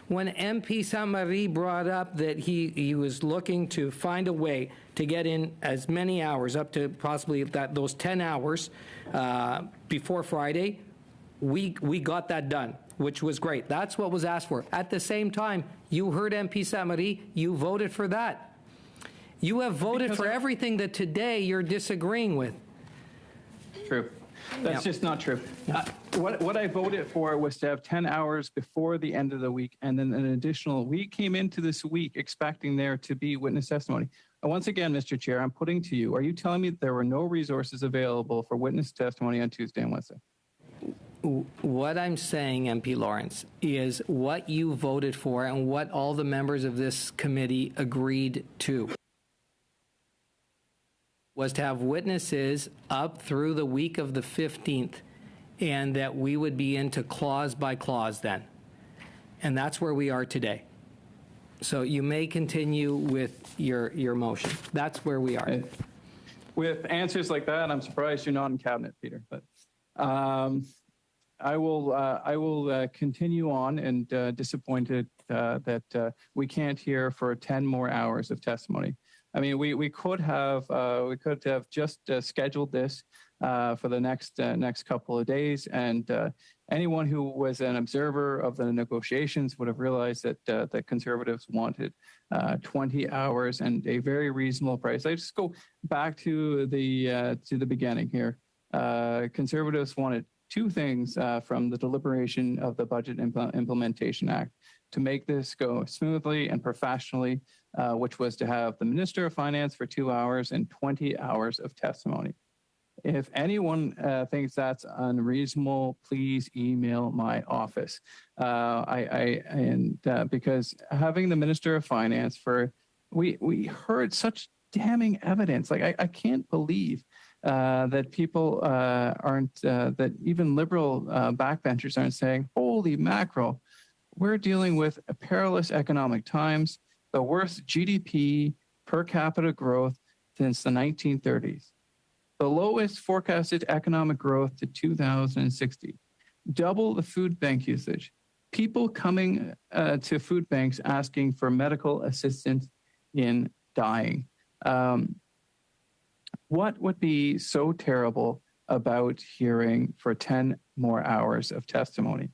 When MP Saint-Marie brought up that he was looking to find a way to get in as many hours, up to possibly those 10 hours before Friday, we got that done, which was great. That's what was asked for. At the same time, you heard MP Saint-Marie, you voted for that. You have voted for everything that today you're disagreeing with. True. That's just not true. What I voted for was to have 10 hours before the end of the week, and then an additional. We came into this week expecting there to be witness testimony. And once again, Mr. Chair, I'm putting to you, are you telling me that there were no resources available for witness testimony on Tuesday and Wednesday? What I'm saying, MP Lawrence, is what you voted for and what all the members of this committee agreed to was to have witnesses up through the week of the 15th, and that we would be into clause by clause then. And that's where we are today. So you may continue with your motion. That's where we are. With answers like that, I'm surprised you're not in cabinet, Peter. But I will continue on, and disappointed that we can't hear for 10 more hours of testimony. I mean, we could have just scheduled this for the next couple of days, and anyone who was an observer of the negotiations would have realized that the Conservatives wanted 20 hours and a very reasonable price. I just go back to the beginning here. Conservatives wanted two things from the deliberation of the Budget Implementation Act to make this go smoothly and professionally, which was to have the Minister of Finance for 2 hours and 20 hours of testimony. If anyone thinks that's unreasonable, please email my office. Because having the Minister of Finance we heard such damning evidence. Like I can't believe that people that even liberal backbenchers aren't saying, holy mackerel, we're dealing with a perilous economic times, the worst GDP per capita growth since the 1930s, the lowest forecasted economic growth to 2060, double the food bank usage, people coming to food banks asking for medical assistance in dying. What would be so terrible about hearing for 10 more hours of testimony?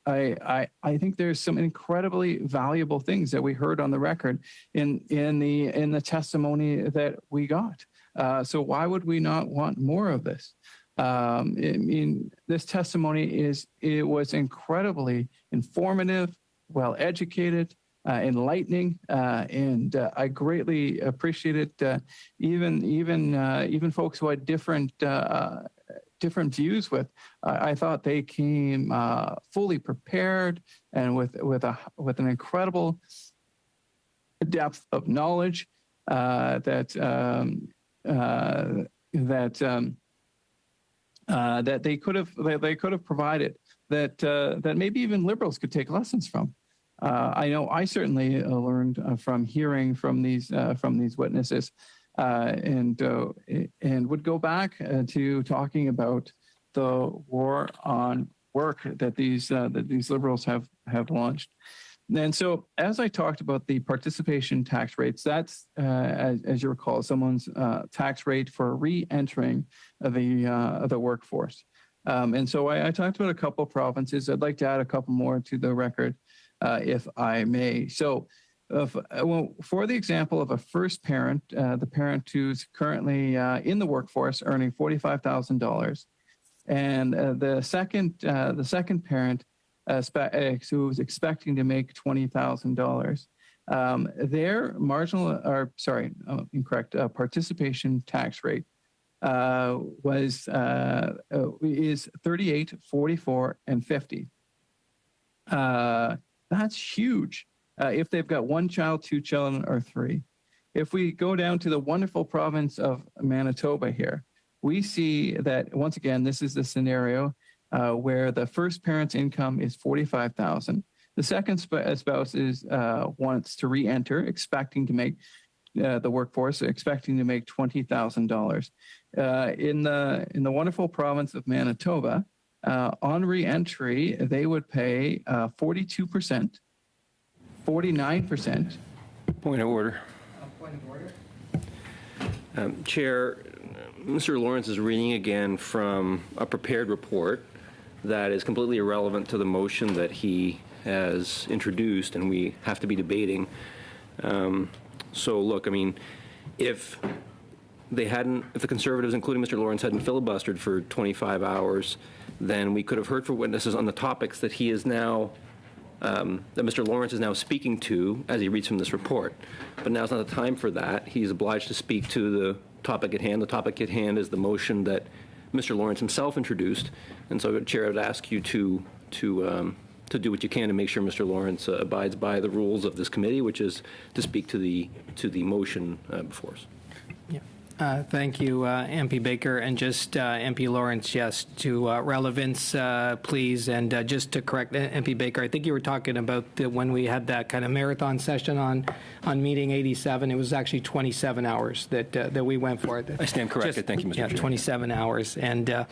I think there's some incredibly valuable things that we heard on the record in the testimony that we got. So why would we not want more of this? This testimony was incredibly informative, well educated, enlightening, and I greatly appreciated even folks who had different views with. I thought they came fully prepared and with an incredible depth of knowledge that they could have provided that maybe even liberals could take lessons from. I know I certainly learned from hearing from these witnesses, and would go back to talking about the war on work that these liberals have launched. And so, as I talked about the participation tax rates, that's as you recall, someone's tax rate for re-entering the workforce. And so I talked about a couple of provinces. I'd like to add a couple more to the record, if I may. So, for the example of a first parent, the parent who's currently in the workforce earning $45,000, and the second parent who's expecting to make $20,000, their participation tax rate is 38, 44, and 50. That's huge. If they've got one child, two children, or three. If we go down to the wonderful province of Manitoba here, we see that, once again, this is the scenario where the first parent's income is $45,000. The second spouse wants to re-enter, expecting to make the workforce, expecting to make $20,000. In the wonderful province of Manitoba, on re-entry, they would pay 42%. 49%. Point of order. Chair, Mr. Lawrence is reading again from a prepared report that is completely irrelevant to the motion that he has introduced and we have to be debating. So look, I mean, if the Conservatives, including Mr. Lawrence, hadn't filibustered for 25 hours, then we could have heard from witnesses on the topics that he is now that Mr. Lawrence is now speaking to as he reads from this report. But now's not the time for that. He's obliged to speak to the topic at hand. The topic at hand is the motion that Mr. Lawrence himself introduced. And so, Chair, I would ask you to do what you can to make sure Mr. Lawrence abides by the rules of this committee, which is to speak to the motion before us. Thank you, MP Baker. And just MP Lawrence, yes, to relevance, please. And just to correct MP Baker, I think you were talking about when we had that kind of marathon session on meeting 87. It was actually 27 hours that we went for. I stand corrected. Thank you, Mr. Chair. 27 hours. And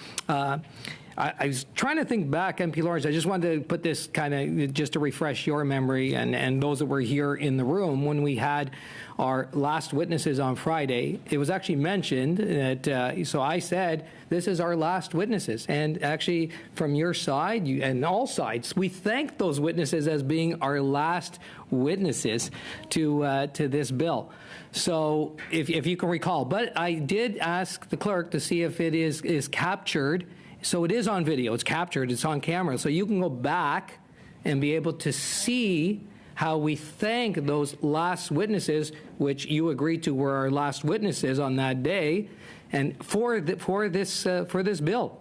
I was trying to think back, MP Lawrence. I just wanted to put this kind of just to refresh your memory and those that were here in the room when we had our last witnesses on Friday. It was actually mentioned that, so I said, this is our last witnesses. And actually, from your side and all sides, we thank those witnesses as being our last witnesses to this bill. So if you can recall, but I did ask the clerk to see if it is captured. So it is on video, it's captured, it's on camera. So you can go back and be able to see how we thank those last witnesses, which you agreed to were our last witnesses on that day, and for this bill.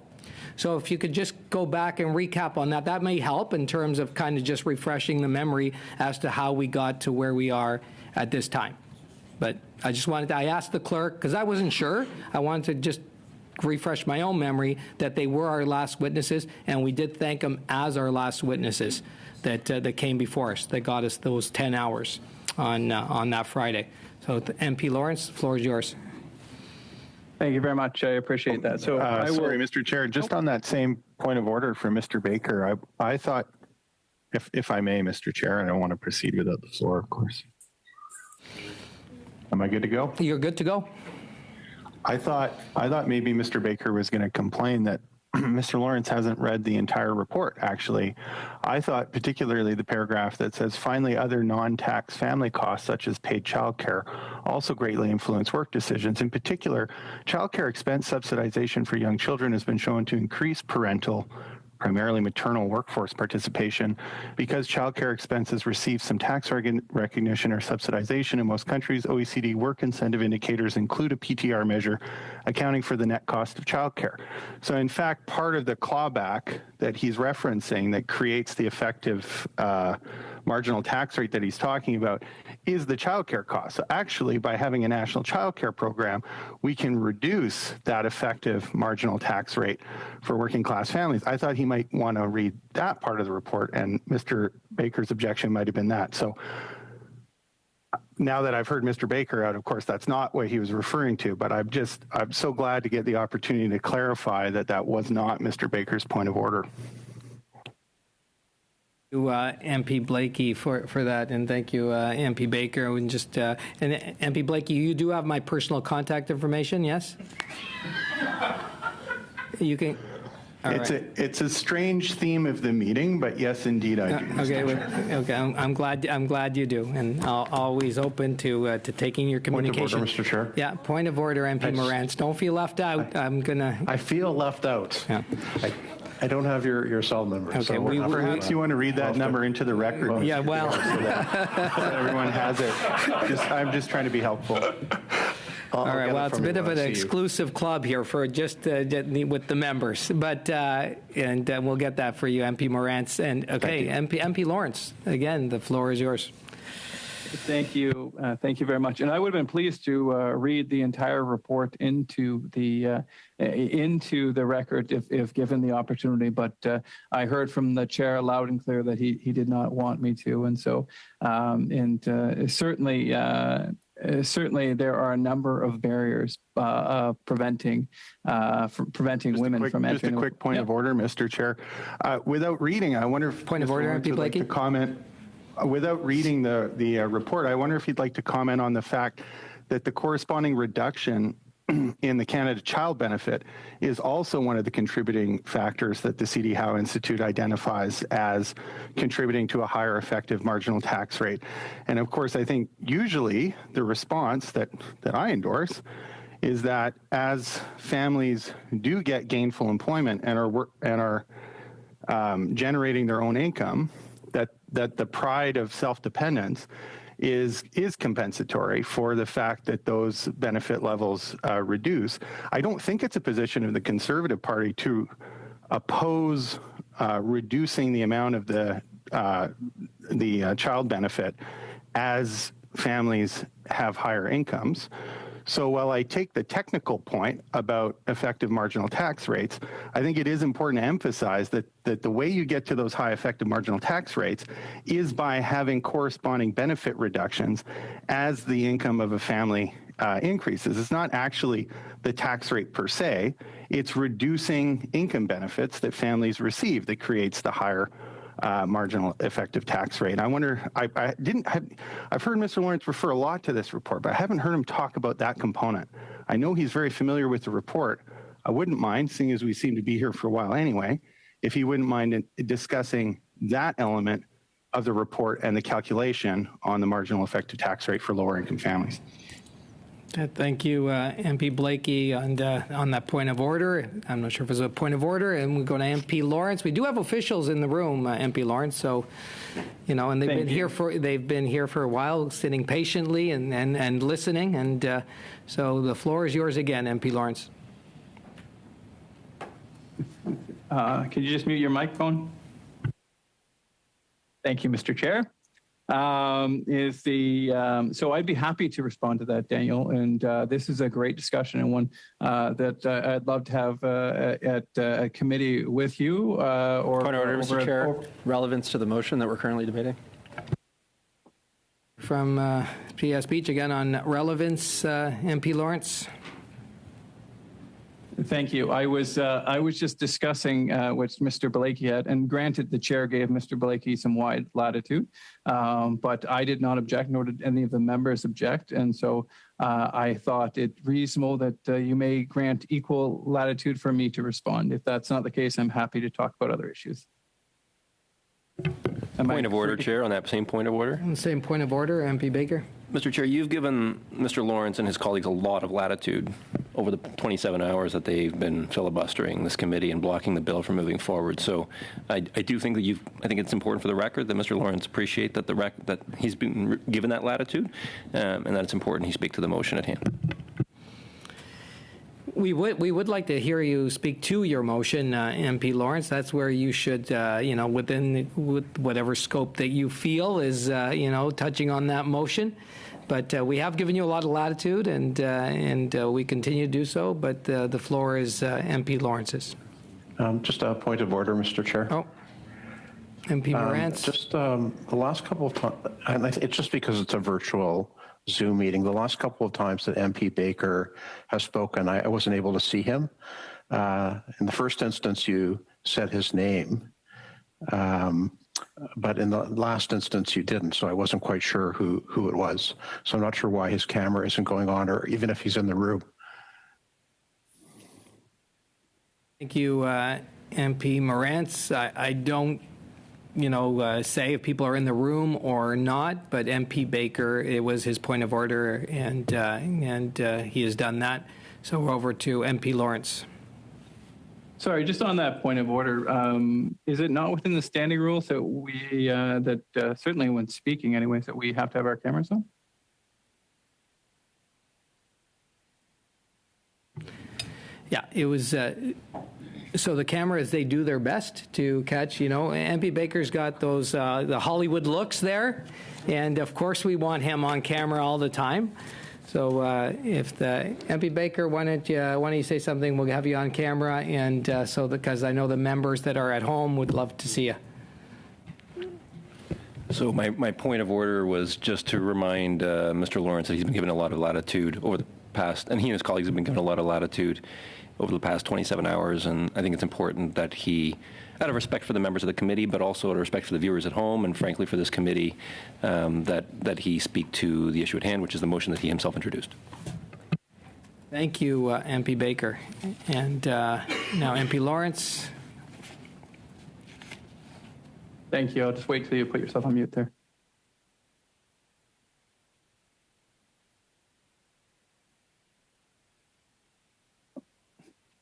So if you could just go back and recap on that, that may help in terms of kind of just refreshing the memory as to how we got to where we are at this time. But I asked the clerk, because I wasn't sure, I wanted to just refresh my own memory that they were our last witnesses, and we did thank them as our last witnesses that came before us, that got us those 10 hours on that Friday. So MP Lawrence, the floor is yours. Thank you very much. I appreciate that. So, sorry, Mr. Chair, just on that same point of order for Mr. Baker, I thought, if I may, Mr. Chair, I don't want to proceed without the floor, of course. Am I good to go? You're good to go. I thought maybe Mr. Baker was going to complain that Mr. Lawrence hasn't read the entire report, actually. I thought particularly the paragraph that says, finally, other non-tax family costs, such as paid childcare, also greatly influence work decisions. In particular, childcare expense subsidization for young children has been shown to increase parental, primarily maternal workforce participation. Because childcare expenses receive some tax recognition or subsidization in most countries, OECD work incentive indicators include a PTR measure accounting for the net cost of childcare. So in fact, part of the clawback that he's referencing that creates the effective marginal tax rate that he's talking about is the childcare cost. So actually, by having a national childcare program, we can reduce that effective marginal tax rate for working class families. I thought he might want to read that part of the report, and Mr. Baker's objection might have been that. So now that I've heard Mr. Baker out, of course, that's not what he was referring to, but I'm so glad to get the opportunity to clarify that that was not Mr. Baker's point of order. MP Blakey for that, and thank you, MP Baker. And just and MP Blakey, you do have my personal contact information, yes? You can. It's a strange theme of the meeting, but yes, indeed, I do. Okay. I'm glad you do, and I'll always open to taking your communication. Point of order, Mr. Chair. Yeah, point of order, MP Morantz. Don't feel left out. I feel left out. Yeah. I don't have your cell number. Okay, so perhaps you want to read that number into the record. Yeah, well, so that everyone has it. I'm just trying to be helpful. All right. Well, it's a bit of an exclusive club here for just with the members, but and we'll get that for you, MP Morantz. And okay, MP Lawrence. Again, the floor is yours. Thank you. Thank you very much. And I would have been pleased to read the entire report into the record if given the opportunity. But I heard from the chair loud and clear that he did not want me to. And so, certainly there are a number of barriers preventing women from entering. Just a quick point of order, Mr. Chair. Without reading, I wonder if point of order, MP Blakey, like to comment. Without reading the report, I wonder if you'd like to comment on the fact that the corresponding reduction in the Canada Child Benefit is also one of the contributing factors that the C.D. Howe Institute identifies as contributing to a higher effective marginal tax rate. And of course, I think usually the response that I endorse is that as families do get gainful employment and are generating their own income, that the pride of self-dependence is compensatory for the fact that those benefit levels reduce. I don't think it's a position of the Conservative Party to oppose reducing the amount of the child benefit as families have higher incomes. So while I take the technical point about effective marginal tax rates, I think it is important to emphasize that the way you get to those high effective marginal tax rates is by having corresponding benefit reductions as the income of a family increases. It's not actually the tax rate per se, it's reducing income benefits that families receive that creates the higher marginal effective tax rate. I wonder, I've heard Mr. Lawrence refer a lot to this report, but I haven't heard him talk about that component. I know he's very familiar with the report. I wouldn't mind, seeing as we seem to be here for a while anyway, if he wouldn't mind discussing that element of the report and the calculation on the marginal effective tax rate for lower income families. Thank you, MP Blakey, on that point of order. I'm not sure if it's a point of order. And we go to MP Lawrence. We do have officials in the room, MP Lawrence. So, and they've been here for a while, sitting patiently and listening. And so the floor is yours again, MP Lawrence. Could you just mute your microphone? Thank you, Mr. Chair. So I'd be happy to respond to that, Daniel. And this is a great discussion and one that I'd love to have at a committee with you. Or Point of order, Mr. Chair. Relevance to the motion that we're currently debating. From PS Beach again on relevance, MP Lawrence. Thank you. I was just discussing what Mr. Blakey had, and granted, the chair gave Mr. Blakey some wide latitude, but I did not object, nor did any of the members object, and so I thought it reasonable that you may grant equal latitude for me to respond. If that's not the case, I'm happy to talk about other issues. Point of order, Chair, on that same point of order. Same point of order, MP Baker. Mr. Chair, you've given Mr. Lawrence and his colleagues a lot of latitude over the 27 hours that they've been filibustering this committee and blocking the bill from moving forward. So I do think that I think it's important for the record that Mr. Lawrence appreciate that that he's been given that latitude, and that it's important he speak to the motion at hand. We would like to hear you speak to your motion, MP Lawrence. That's where you should, within whatever scope that you feel is, touching on that motion. But we have given you a lot of latitude, and we continue to do so. But the floor is MP Lawrence's. Just a point of order, Mr. Chair. Oh, MP Morantz. Just the last couple of times, and it's just because it's a virtual Zoom meeting. The last couple of times that MP Baker has spoken, I wasn't able to see him. In the first instance, you said his name, but in the last instance, you didn't. So I wasn't quite sure who it was. So I'm not sure why his camera isn't going on, or even if he's in the room. Thank you, MP Morantz. I don't say if people are in the room or not, but MP Baker, it was his point of order, and he has done that. So we're over to MP Lawrence. Sorry, just on that point of order, is it not within the standing rules that we, certainly when speaking anyways, that we have to have our cameras on? Yeah, it was... So the cameras, they do their best to catch, MP Baker's got those, the Hollywood looks there. And of course we want him on camera all the time. So if the MP Baker, why don't you say something, we'll have you on camera. And because I know the members that are at home would love to see you. So my point of order was just to remind Mr. Lawrence that he's been given a lot of latitude over the past, and he and his colleagues have been given a lot of latitude over the past 27 hours, and I think it's important that he, out of respect for the members of the committee, but also out of respect for the viewers at home, and frankly for this committee, that he speak to the issue at hand, which is the motion that he himself introduced. Thank you, MP Baker. And now MP Lawrence. Thank you. I'll just wait till you put yourself on mute there.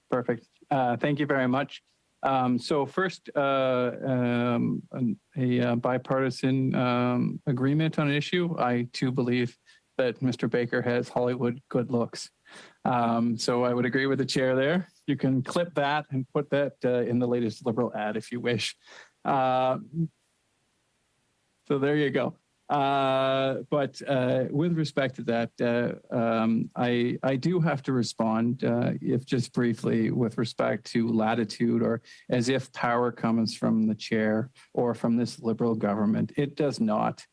Perfect. Thank you very much. So first, a bipartisan agreement on an issue. I too believe that Mr. Baker has Hollywood good looks. So I would agree with the chair there. You can clip that and put that in the latest Liberal ad if you wish. So there you go. But with respect to that, I do have to respond, if just briefly, with respect to latitude, or as if power comes from the chair or from this Liberal government. It does not.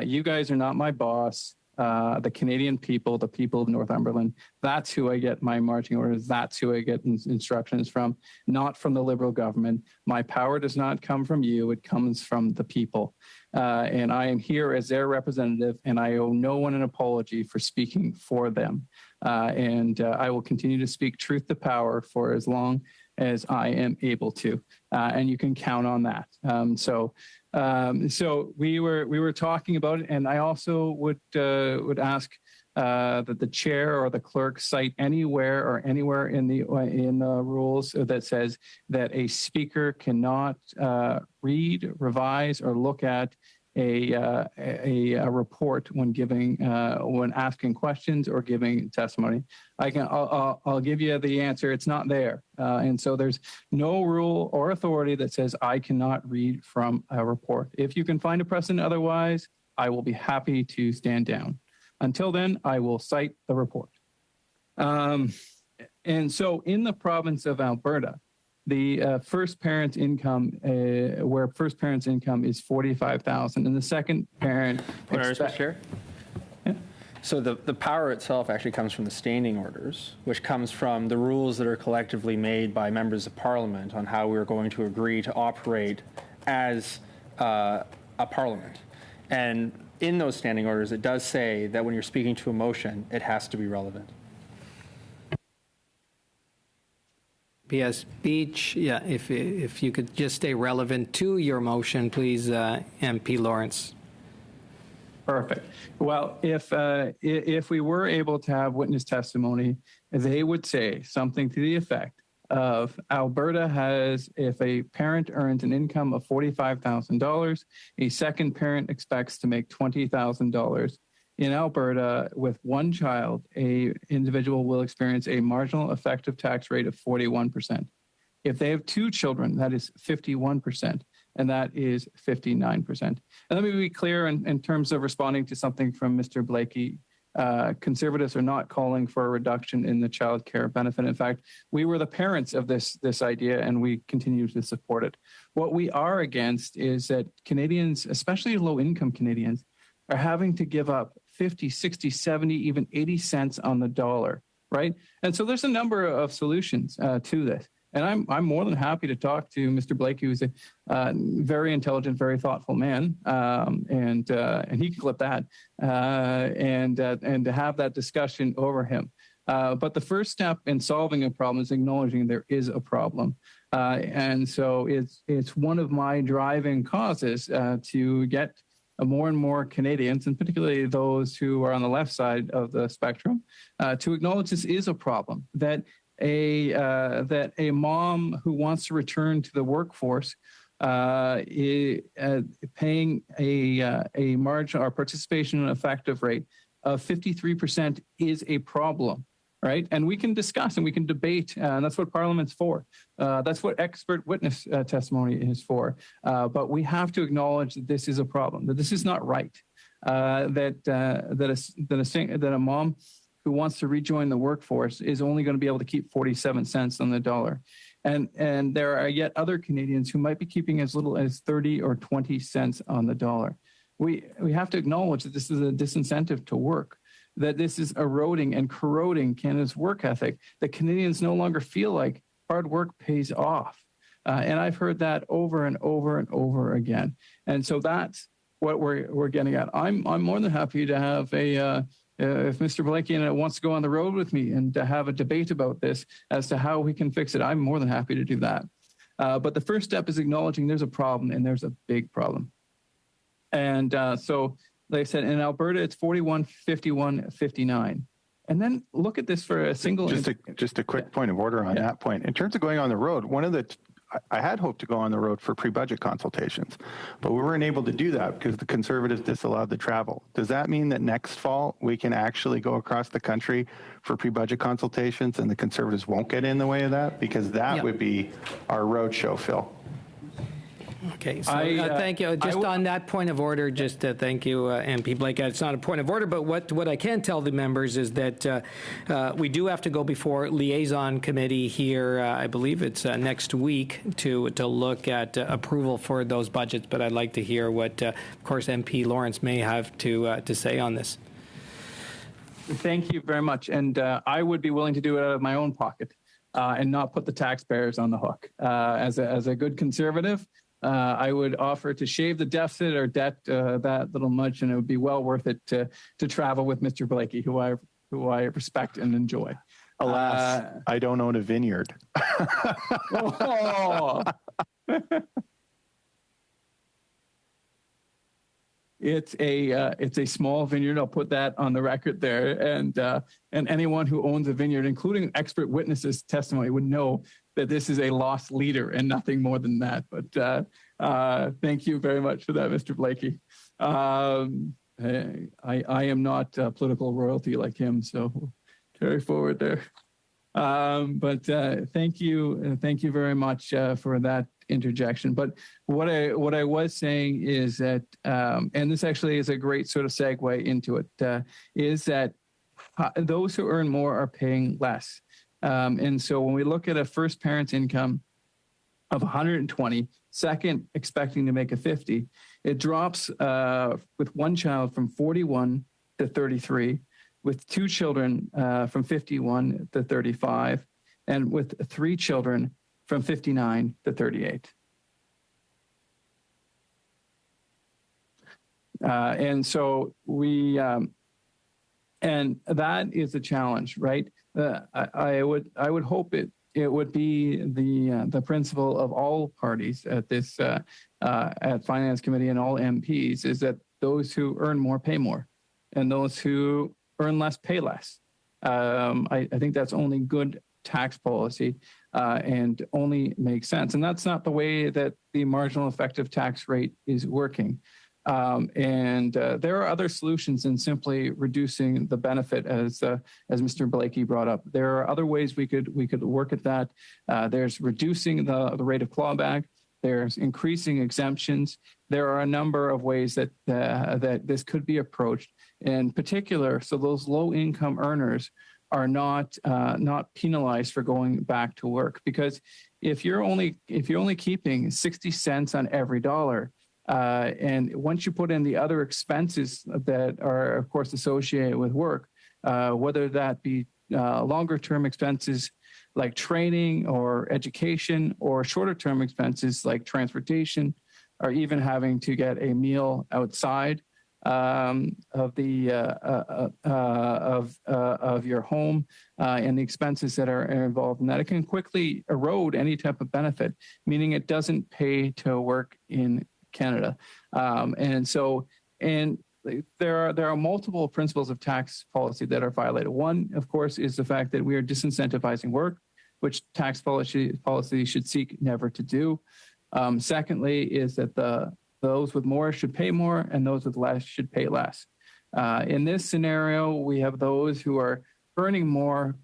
You guys are not my boss. The Canadian people, the people of Northumberland, that's who I get my marching orders. That's who I get instructions from, not from the Liberal government. My power does not come from you. It comes from the people. And I am here as their representative, and I owe no one an apology for speaking for them. And I will continue to speak truth to power for as long as I am able to. And you can count on that. So we were talking about it, and I also would ask that the chair or the clerk cite anywhere in the rules that says that a speaker cannot read, revise, or look at a report when asking questions or giving testimony. I'll give you the answer. It's not there, and so there's no rule or authority that says I cannot read from a report. If you can find a precedent otherwise, I will be happy to stand down. Until then, I will cite the report. And so in the province of Alberta, the first parent's income, where first parent's income is $45,000, and the second parent. Mr. Chair? Yeah. So the power itself actually comes from the standing orders, which comes from the rules that are collectively made by members of Parliament on how we're going to agree to operate as a Parliament. And in those standing orders, it does say that when you're speaking to a motion, it has to be relevant. Via speech, yeah, if you could just stay relevant to your motion, please, MP Lawrence. Perfect. Well, if we were able to have witness testimony, they would say something to the effect of Alberta has, if a parent earns an income of $45,000, a second parent expects to make $20,000. In Alberta, with one child, a individual will experience a marginal effective tax rate of 41%. If they have two children, that is 51%, and that is 59%. And let me be clear in terms of responding to something from Mr. Blakey. Conservatives are not calling for a reduction in the child care benefit. In fact, we were the parents of this idea, and we continue to support it. What we are against is that Canadians, especially low-income Canadians, are having to give up 50, 60, 70, even 80 cents on the dollar, right? And so there's a number of solutions to this. And I'm more than happy to talk to Mr. Blakey, who's a very intelligent, very thoughtful man, and he can clip that, and to have that discussion over him. But the first step in solving a problem is acknowledging there is a problem, and so it's one of my driving causes to get more and more Canadians, and particularly those who are on the left side of the spectrum, to acknowledge this is a problem, that a mom who wants to return to the workforce paying a margin or participation in an effective rate of 53% is a problem, right? And we can discuss and we can debate, and that's what Parliament's for. That's what expert witness testimony is for. But we have to acknowledge that this is a problem, that this is not right, that a mom who wants to rejoin the workforce is only going to be able to keep 47 cents on the dollar. And there are yet other Canadians who might be keeping as little as 30 or 20 cents on the dollar. We have to acknowledge that this is a disincentive to work, that this is eroding and corroding Canada's work ethic, that Canadians no longer feel like hard work pays off. And I've heard that over and over and over again. And so that's what we're getting at. I'm more than happy to have if Mr. Blakey wants to go on the road with me and to have a debate about this as to how we can fix it, I'm more than happy to do that. But the first step is acknowledging there's a problem, and there's a big problem. And so, like I said, in Alberta, it's 41, 51, 59. And then look at this for a single... Just a quick point of order on that point. In terms of going on the road, I had hoped to go on the road for pre-budget consultations, but we weren't able to do that because the Conservatives disallowed the travel. Does that mean that next fall we can actually go across the country for pre-budget consultations and the Conservatives won't get in the way of that? Because that would be our roadshow, Phil. Okay, so thank you. Just on that point of order, just thank you, MP Blake. It's not a point of order, but what I can tell the members is that we do have to go before liaison committee here. I believe it's next week to look at approval for those budgets. But I'd like to hear what, of course, MP Lawrence may have to say on this. Thank you very much, and I would be willing to do it out of my own pocket and not put the taxpayers on the hook. As a good Conservative, I would offer to shave the deficit or debt that little much, and it would be well worth it to travel with Mr. Blakey, who I respect and enjoy. Alas, I don't own a vineyard. It's a small vineyard. I'll put that on the record there. And anyone who owns a vineyard, including expert witnesses' testimony, would know that this is a lost leader and nothing more than that. But thank you very much for that, Mr. Blakey. I am not political royalty like him, so carry forward there. But thank you very much for that interjection. But what I was saying is that, and this actually is a great sort of segue into it, is that those who earn more are paying less. And so when we look at a first parent's income of 120, second expecting to make a 50, it drops with one child from 41 to 33, with two children from 51 to 35, and with three children from 59 to 38. And so and that is a challenge, right? I would hope it would be the principle of all parties at this at Finance Committee and all MPs is that those who earn more pay more, and those who earn less pay less. I think that's only good tax policy and only makes sense. And that's not the way that the marginal effective tax rate is working. And there are other solutions than simply reducing the benefit, as Mr. Blakey brought up. There are other ways we could work at that. There's reducing the rate of clawback. There's increasing exemptions. There are a number of ways that this could be approached. In particular, so those low-income earners are not penalized for going back to work, because if you're only keeping 60 cents on every dollar, and once you put in the other expenses that are, of course, associated with work, whether that be longer-term expenses like training or education, or shorter-term expenses like transportation, or even having to get a meal outside of your home, and the expenses that are involved in that, it can quickly erode any type of benefit, meaning it doesn't pay to work in Canada. And there are multiple principles of tax policy that are violated. One, of course, is the fact that we are disincentivizing work, which tax policy should seek never to do. Secondly, is that those with more should pay more, and those with less should pay less. In this scenario, we have those who are earning more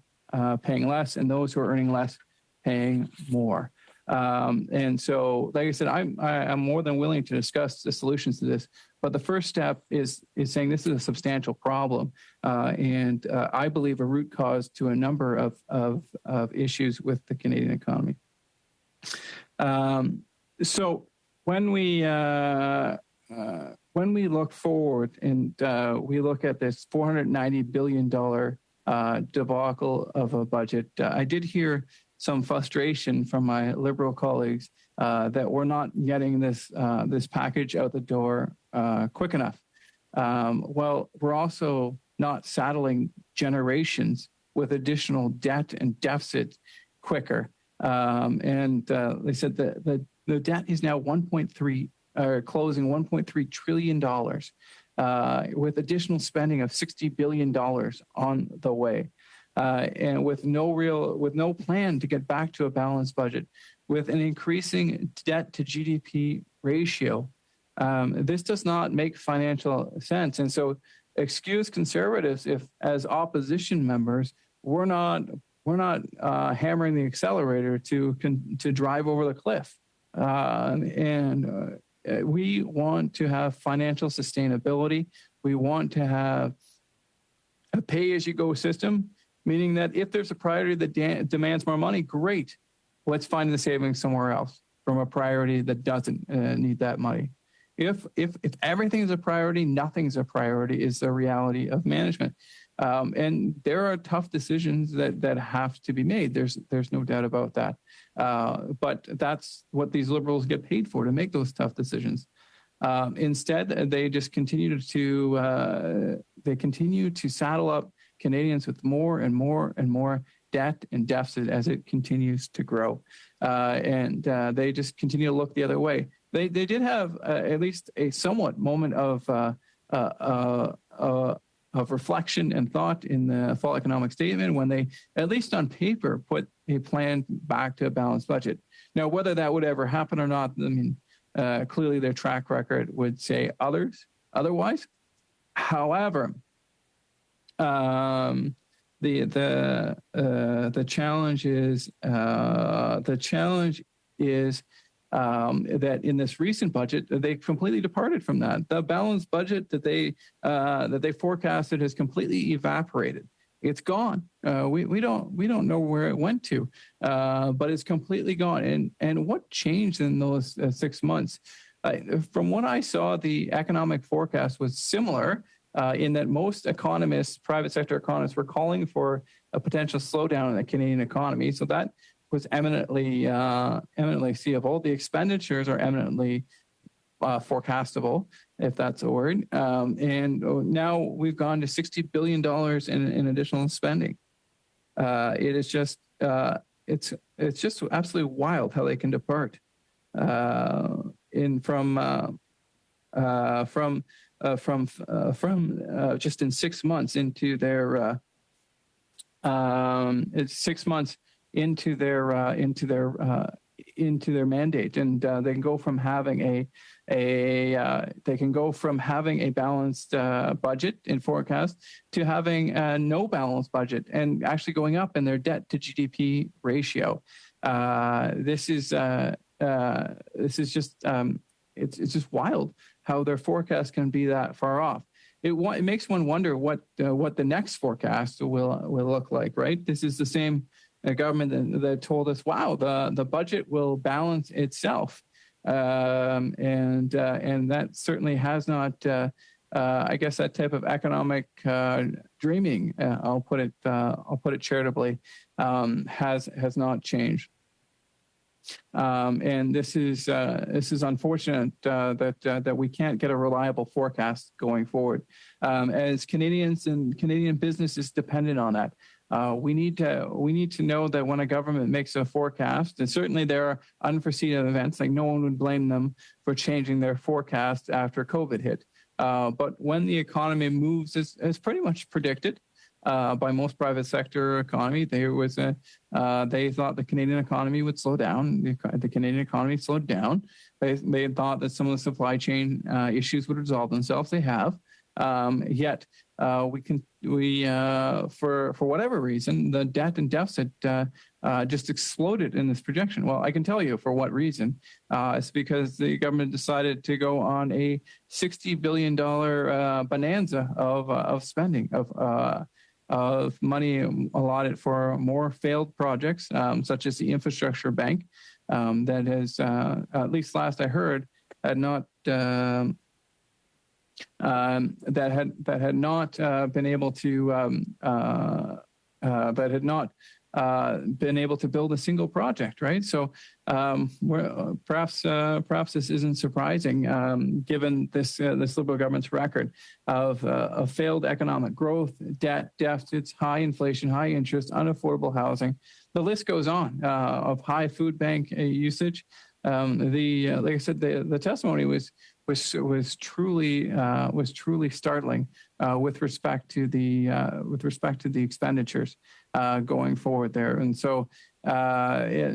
paying less, and those who are earning less paying more. And so, like I said, I'm more than willing to discuss the solutions to this. But the first step is saying this is a substantial problem, and I believe a root cause to a number of issues with the Canadian economy. So when we look forward and we look at this $490 billion debacle of a budget, I did hear some frustration from my Liberal colleagues that we're not getting this package out the door quick enough. Well, we're also not saddling generations with additional debt and deficit quicker. And they said that the debt is now closing $1.3 trillion, with additional spending of $60 billion on the way. And with no plan to get back to a balanced budget, with an increasing debt to GDP ratio, this does not make financial sense. And so, excuse Conservatives if, as opposition members, we're not hammering the accelerator to drive over the cliff. We want to have financial sustainability. We want to have a pay-as-you-go system, meaning that if there's a priority that demands more money, great. Let's find the savings somewhere else from a priority that doesn't need that money. If everything is a priority, nothing's a priority is the reality of management. And there are tough decisions that have to be made. There's no doubt about that. But that's what these Liberals get paid for, to make those tough decisions. Instead, they just continue to saddle up Canadians with more and more and more debt and deficit as it continues to grow. And they just continue to look the other way. they did have at least a somewhat moment of reflection and thought in the fall economic statement when they, at least on paper, put a plan back to a balanced budget. Now, whether that would ever happen or not, I mean, clearly their track record would say otherwise. However, the challenge is that in this recent budget, they completely departed from that. The balanced budget that they forecasted has completely evaporated. It's gone. We don't know where it went to, but it's completely gone. And what changed in those 6 months? From what I saw, the economic forecast was similar in that most economists, private sector economists, were calling for a potential slowdown in the Canadian economy. So that was eminently seeable. The expenditures are eminently forecastable, if that's a word. And now we've gone to $60 billion in additional spending. It is just it's just absolutely wild how they can depart from just in 6 months into their 6 months into their mandate, and they can go from having a balanced budget in forecast to having no balanced budget and actually going up in their debt to GDP ratio. This is just it's just wild how their forecast can be that far off. It makes one wonder what the next forecast will look like. Right, this is the same government that told us, wow, the budget will balance itself. And that certainly has not, I guess that type of economic dreaming, I'll put it charitably, has not changed. And this is unfortunate that we can't get a reliable forecast going forward. As Canadians and Canadian business is dependent on that. We need to know that when a government makes a forecast, and certainly there are unforeseen events, like no one would blame them for changing their forecast after COVID hit. But when the economy moves as pretty much predicted by most private sector economy, they thought the Canadian economy would slow down. The Canadian economy slowed down. They thought that some of the supply chain issues would resolve themselves. They have. Yet for whatever reason, the debt and deficit just exploded in this projection. Well, I can tell you for what reason. It's because the government decided to go on a $60 billion bonanza of spending, of money allotted for more failed projects, such as the infrastructure bank, that has, at least last I heard, had not that had not been able to build a single project, right? So perhaps this isn't surprising, given this Liberal government's record of failed economic growth, debt deficits, high inflation, high interest, unaffordable housing. The list goes on of high food bank usage. Like I said, the testimony was truly startling with respect to the expenditures going forward there. And so the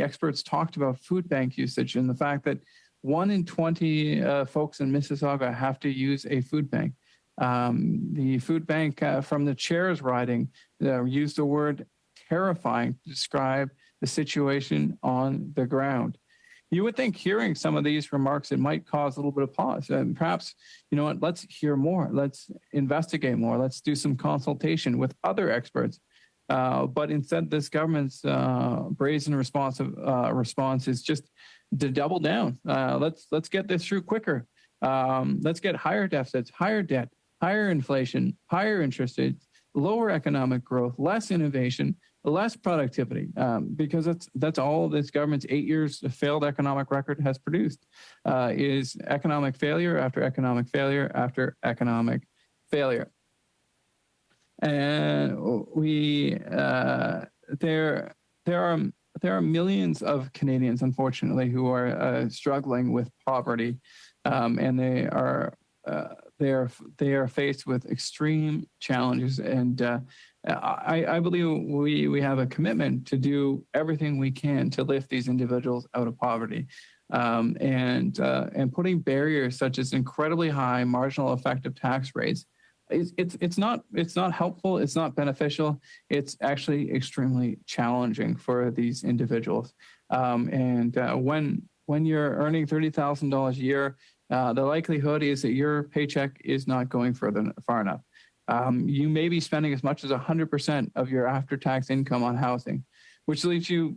experts talked about food bank usage and the fact that 1 in 20 folks in Mississauga have to use a food bank. The food bank from the chair's riding used the word terrifying to describe the situation on the ground. You would think hearing some of these remarks, it might cause a little bit of pause. And perhaps, you know what, let's hear more. Let's investigate more. Let's do some consultation with other experts. But instead, this government's brazen response is just to double down. Let's get this through quicker. Let's get higher deficits, higher debt, higher inflation, higher interest rates, lower economic growth, less innovation, less productivity, because that's all this government's 8 years of failed economic record has produced, is economic failure after economic failure after economic failure. And there are millions of Canadians, unfortunately, who are struggling with poverty, and they are faced with extreme challenges. And I believe we have a commitment to do everything we can to lift these individuals out of poverty. And putting barriers such as incredibly high marginal effective tax rates, it's not helpful. It's not beneficial. It's actually extremely challenging for these individuals. When you're earning $30,000 a year, the likelihood is that your paycheck is not going far enough. You may be spending as much as 100% of your after-tax income on housing, which leaves you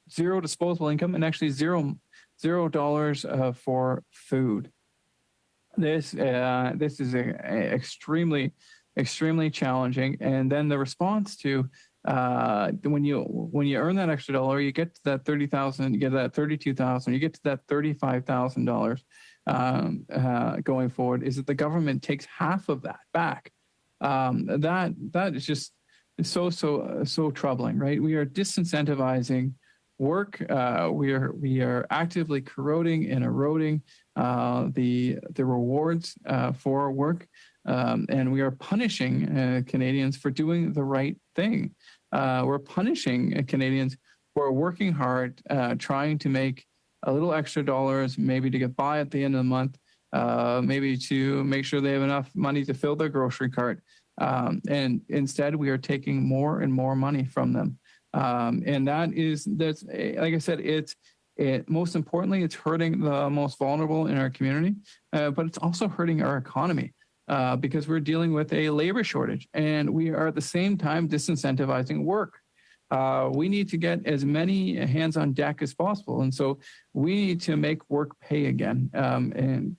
zero disposable income and actually $0 for food. This is extremely challenging. And then the response to when you earn that extra dollar, you get to that $30,000, you get that $32,000, you get to that $35,000 going forward, is that the government takes half of that back. That is just so troubling, right? We are disincentivizing work. We are actively corroding and eroding the rewards for work, and we are punishing Canadians for doing the right thing. We're punishing Canadians who are working hard, trying to make a little extra dollars, maybe to get by at the end of the month, maybe to make sure they have enough money to fill their grocery cart. And instead, we are taking more and more money from them. And that's like I said, most importantly, it's hurting the most vulnerable in our community, but it's also hurting our economy because we're dealing with a labor shortage, and we are at the same time disincentivizing work. We need to get as many hands on deck as possible, and so we need to make work pay again. And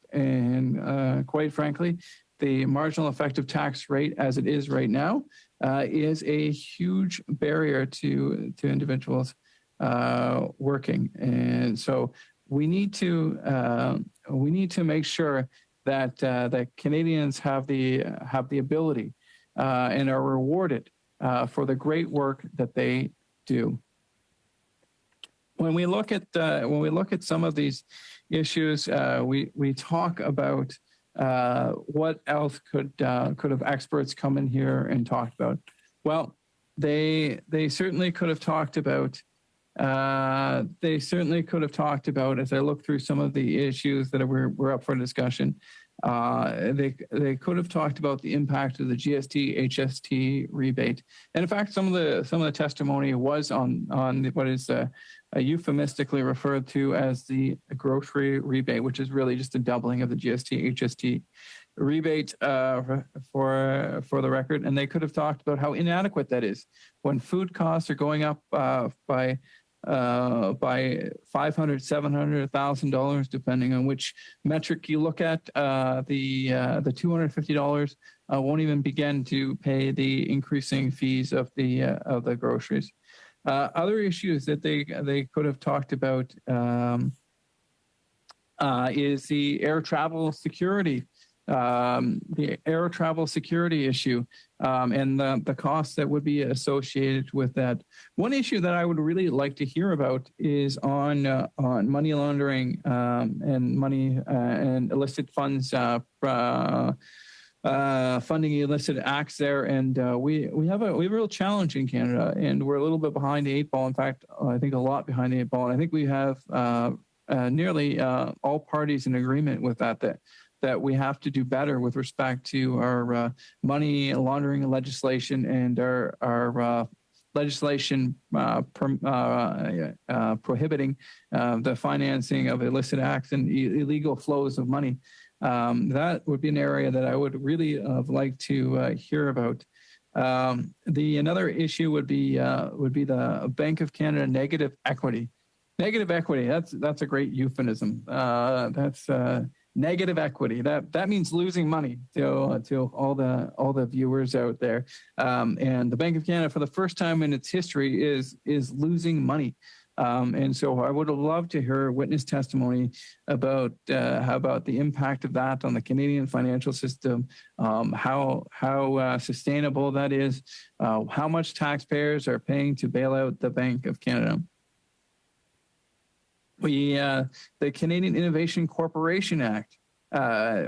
quite frankly, the marginal effective tax rate as it is right now is a huge barrier to individuals working. And so we need to make sure that that Canadians have the ability and are rewarded for the great work that they do. When we look at some of these issues, we talk about what else could have experts come in here and talked about. Well, they certainly could have talked about. As I look through some of the issues that were up for discussion, they could have talked about the impact of the GST HST rebate, and in fact, some of the testimony was on what is euphemistically referred to as the grocery rebate, which is really just a doubling of the GST HST rebate for the record. And they could have talked about how inadequate that is when food costs are going up by $500, $700, $1,000, depending on which metric you look at. The $250 won't even begin to pay the increasing fees of the groceries. Other issues that they could have talked about is the air travel security. The air travel security issue and the costs that would be associated with that. One issue that I would really like to hear about is on money laundering and money and illicit funds funding illicit acts there. And we have a real challenge in Canada, and we're a little bit behind the eight ball. In fact, I think a lot behind the eight ball. And I think we have nearly all parties in agreement with that we have to do better with respect to our money laundering legislation and our legislation prohibiting the financing of illicit acts and illegal flows of money. That would be an area that I would really like to hear about. Another issue would be the Bank of Canada negative equity. Negative equity. That's a great euphemism. That's negative equity. That means losing money to all the viewers out there. And the Bank of Canada, for the first time in its history, is losing money. And so I would have loved to hear witness testimony about the impact of that on the Canadian financial system, how sustainable that is, how much taxpayers are paying to bail out the Bank of Canada. the Canadian Innovation Corporation Act.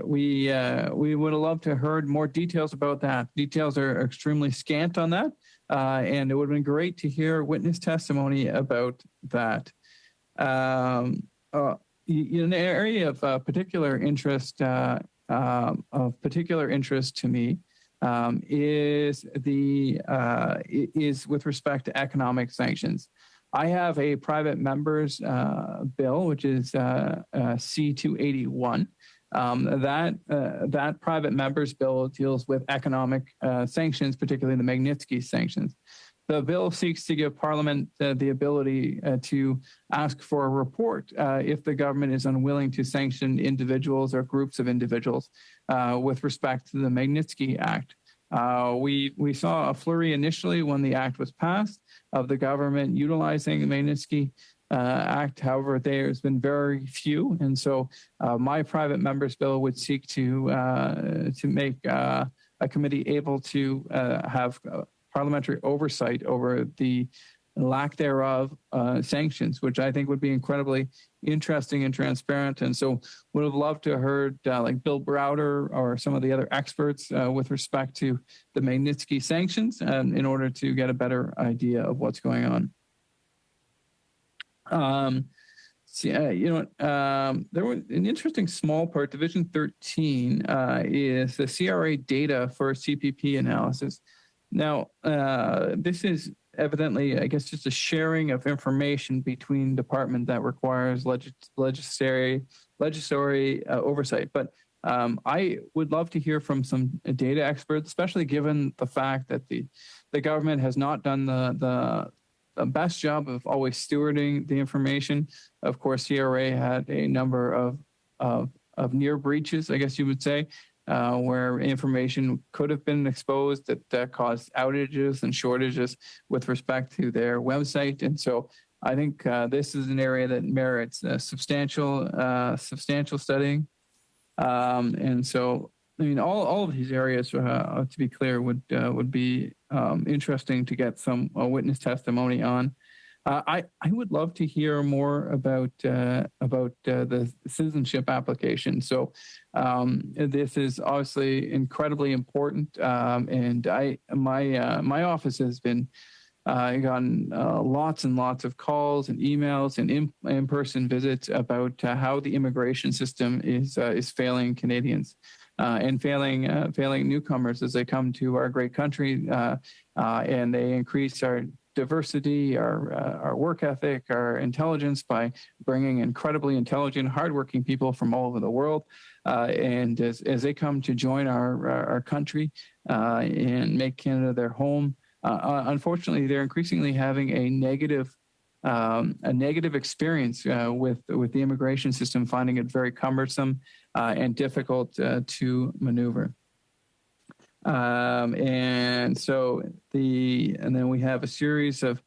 We would have loved to have heard more details about that. Details are extremely scant on that, and it would have been great to hear witness testimony about that. In an area of particular interest to me is with respect to economic sanctions. I have a private member's bill, which is C-281. That private member's bill deals with economic sanctions, particularly the Magnitsky sanctions. The bill seeks to give Parliament the ability to ask for a report if the government is unwilling to sanction individuals or groups of individuals with respect to the Magnitsky Act. We saw a flurry initially when the act was passed of the government utilizing the Magnitsky Act. However, there's been very few, and so my private member's bill would seek to make a committee able to have parliamentary oversight over the lack thereof sanctions, which I think would be incredibly interesting and transparent. And so would have loved to have heard like Bill Browder or some of the other experts with respect to the Magnitsky sanctions in order to get a better idea of what's going on. There was an interesting small part. Division 13 is the CRA data for CPP analysis. Now, this is evidently, I guess, just a sharing of information between department that requires legislatory oversight. But I would love to hear from some data experts, especially given the fact that the government has not done the best job of always stewarding the information. Of course, CRA had a number of near breaches, I guess you would say, where information could have been exposed that caused outages and shortages with respect to their website. And so I think this is an area that merits substantial studying. And so, I mean, all of these areas, to be clear, would be interesting to get some witness testimony on. I would love to hear more about the citizenship application. So this is obviously incredibly important, and my office has been gotten lots and lots of calls and emails and in-person visits about how the immigration system is failing Canadians. And failing newcomers as they come to our great country, and they increase our diversity, our work ethic, our intelligence by bringing incredibly intelligent, hardworking people from all over the world. And as they come to join our country and make Canada their home, unfortunately, they're increasingly having a negative experience with the immigration system, finding it very cumbersome and difficult to maneuver. And then we have a series of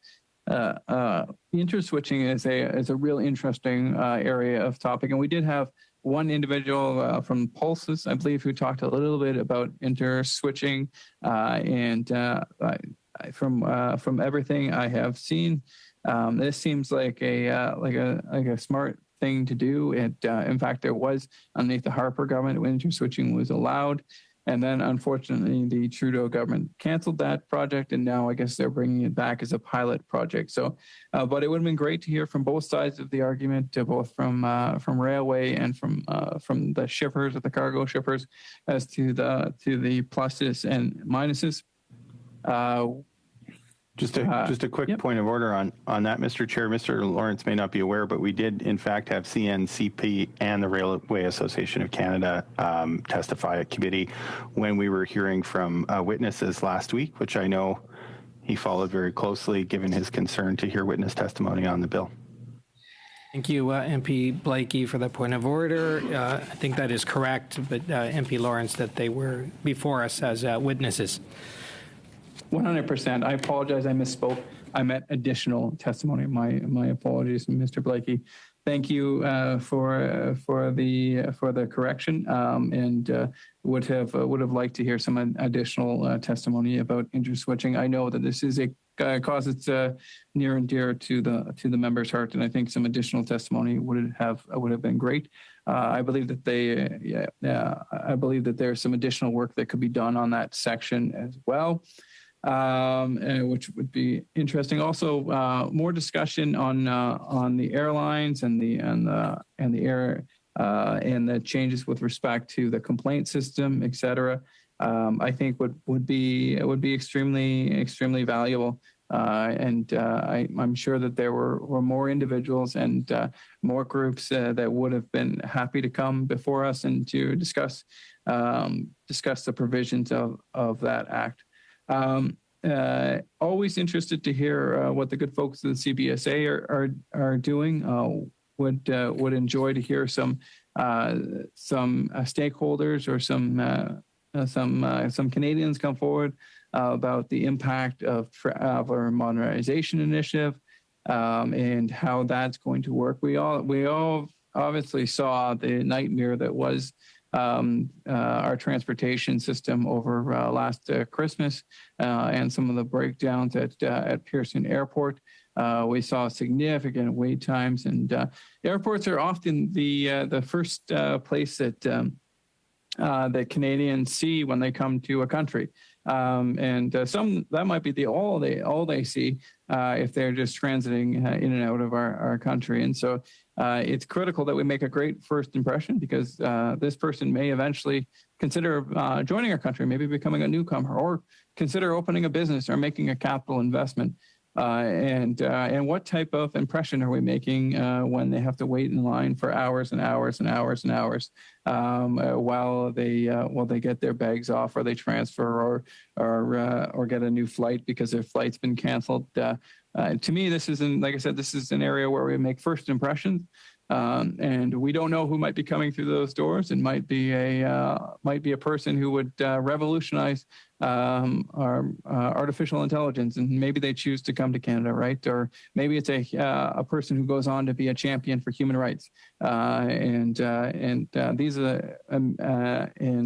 interswitching is a real interesting area of topic. And we did have one individual from Pulses, I believe, who talked a little bit about interswitching. And from everything I have seen, this seems like a smart thing to do. In fact, there was underneath the Harper government when interswitching was allowed. And then, unfortunately, the Trudeau government canceled that project, and now I guess they're bringing it back as a pilot project. So, but it would have been great to hear from both sides of the argument, both from railway and from the shippers, or the cargo shippers, as to the pluses and minuses. Just a quick point of order on that, Mr. Chair. Mr. Lawrence may not be aware, but we did, in fact, have CNCP and the Railway Association of Canada testify at committee when we were hearing from witnesses last week, which I know he followed very closely, given his concern to hear witness testimony on the bill. Thank you, MP Blakey, for that point of order. I think that is correct, but MP Lawrence, that they were before us as witnesses. 100%. I apologize. I misspoke. I meant additional testimony. My apologies, Mr. Blakey. Thank you for the correction, and would have liked to hear some additional testimony about interest switching. I know that this is a cause that's near and dear to the member's heart, and I think some additional testimony would have been great. I believe that I believe that there's some additional work that could be done on that section as well. Which would be interesting. Also, more discussion on the airlines and the air and the changes with respect to the complaint system, et cetera. I think would be extremely valuable. I'm sure that there were more individuals and more groups that would have been happy to come before us and to discuss the provisions of that act. Always interested to hear what the good folks of the CBSA are doing. Would enjoy to hear some stakeholders or some Canadians come forward about the impact of our modernization initiative and how that's going to work. We all obviously saw the nightmare that was our transportation system over last Christmas and some of the breakdowns at Pearson Airport. We saw significant wait times, and airports are often the first place that Canadians see when they come to a country. Some that might be all they see if they're just transiting in and out of our country. And so it's critical that we make a great first impression, because this person may eventually consider joining our country, maybe becoming a newcomer, or consider opening a business or making a capital investment. And what type of impression are we making when they have to wait in line for hours and hours and hours and hours while they get their bags off, or they transfer, or get a new flight because their flight's been canceled? To me, this isn't, like I said, this is an area where we make first impressions. And we don't know who might be coming through those doors. It might be a person who would revolutionize our artificial intelligence, and maybe they choose to come to Canada, right? Or maybe it's a person who goes on to be a champion for human rights, and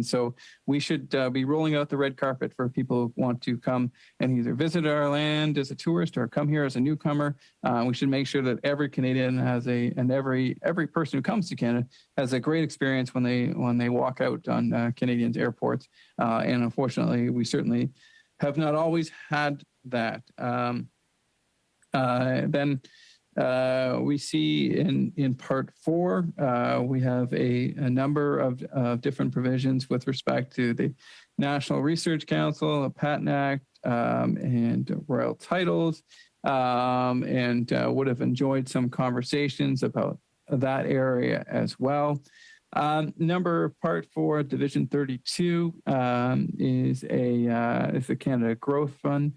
so we should be rolling out the red carpet for people who want to come and either visit our land as a tourist or come here as a newcomer. We should make sure that every Canadian and every person who comes to Canada has a great experience when they walk out on Canadians' airports. And unfortunately, we certainly have not always had that. Then we see in Part 4, we have a number of different provisions with respect to the National Research Council, the Patent Act, and royal titles, and would have enjoyed some conversations about that area as well. Part 4, Division 32, is the Canada Growth Fund.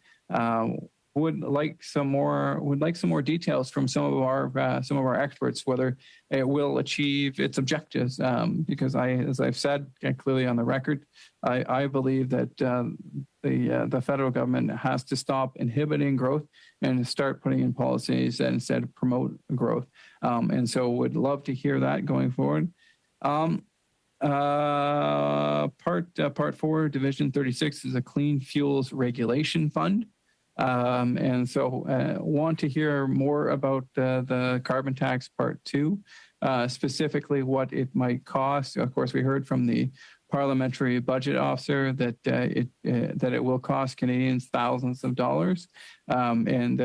Would like some more details from some of our experts, whether it will achieve its objectives. Because as I've said clearly on the record, I believe that the federal government has to stop inhibiting growth and start putting in policies that instead promote growth. And so would love to hear that going forward. Part 4, Division 36 is a Clean Fuels Regulation Fund. And so want to hear more about the carbon tax Part 2, specifically what it might cost. Of course, we heard from the parliamentary budget officer that it will cost Canadians thousands of dollars, and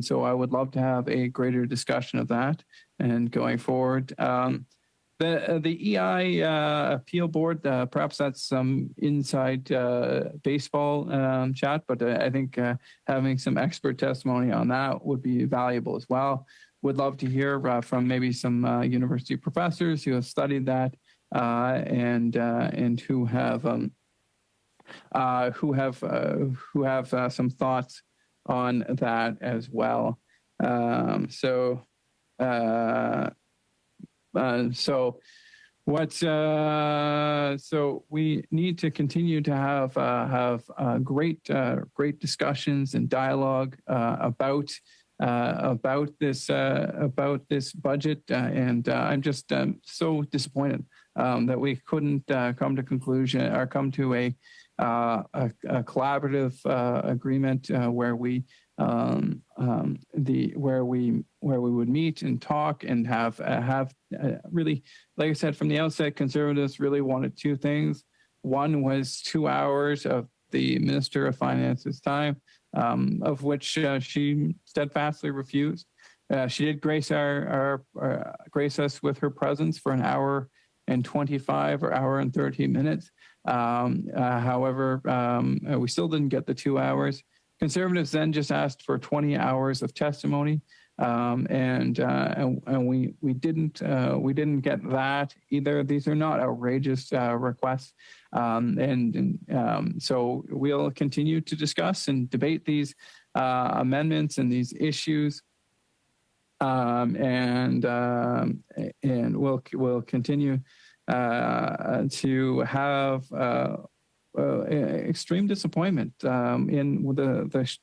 so I would love to have a greater discussion of that and going forward. The EI appeal board, perhaps that's some inside baseball chat, but I think having some expert testimony on that would be valuable as well. Would love to hear from maybe some university professors who have studied that and who have some thoughts on that as well. So So we need to continue to have great discussions and dialogue about this budget, and I'm just so disappointed that we couldn't come to conclusion or come to a collaborative agreement where we would meet and talk and have really, like I said from the outset, Conservatives really wanted two things. One was 2 hours of the Minister of Finance's time, of which she steadfastly refused. She did grace grace us with her presence for an hour and 25 or hour and 30 minutes. However, we still didn't get the 2 hours. Conservatives then just asked for 20 hours of testimony, and we didn't get that either. These are not outrageous requests, so we'll continue to discuss and debate these amendments and these issues, and we'll continue to have extreme disappointment in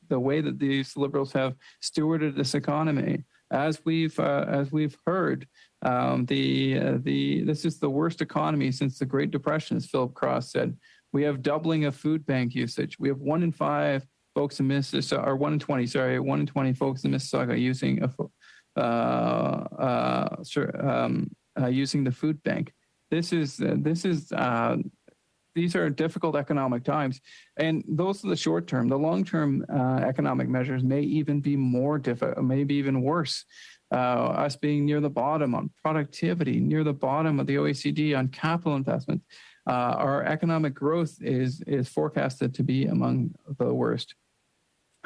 the way that these Liberals have stewarded this economy. As we've heard, this is the worst economy since the Great Depression, as Philip Cross said. We have doubling of food bank usage. We have 1 in 5 folks in Mississauga, or 1 in 20, sorry, 1 in 20 folks in Mississauga using using the food bank. These are difficult economic times, and those are the short term. The long term economic measures may even be more difficult, maybe even worse. Us being near the bottom on productivity, near the bottom of the OECD on capital investment. Our economic growth is forecasted to be among the worst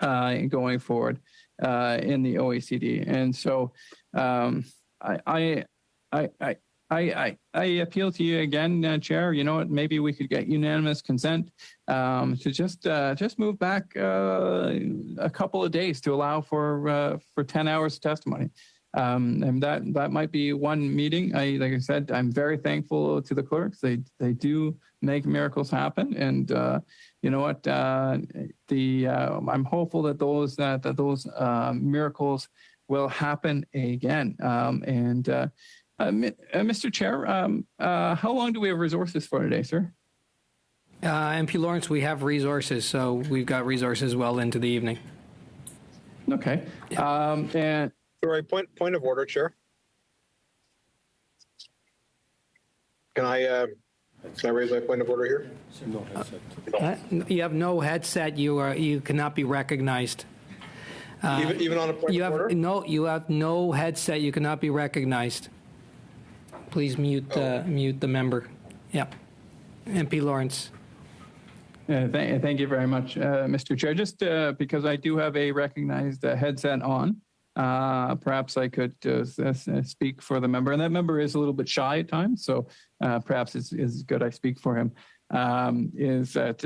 going forward in the OECD, and so I appeal to you again, Chair. You know what? Maybe we could get unanimous consent to just move back a couple of days to allow for 10 hours of testimony, and that might be one meeting. Like I said, I'm very thankful to the clerks. They do make miracles happen, and you know what? I'm hopeful that those miracles will happen again, and. Mr. Chair, how long do we have resources for today, sir? MP Lawrence, we have resources, so we've got resources well into the evening. Okay. And sorry, point of order, Chair. Can I raise my point of order here? You have no headset. You cannot be recognized. Even on a point of order? No, you have no headset. You cannot be recognized. Please mute the member. Yeah. MP Lawrence. Thank you very much, Mr. Chair. Just because I do have a recognized headset on, perhaps I could speak for the member. And that member is a little bit shy at times, so perhaps it's good I speak for him. Is that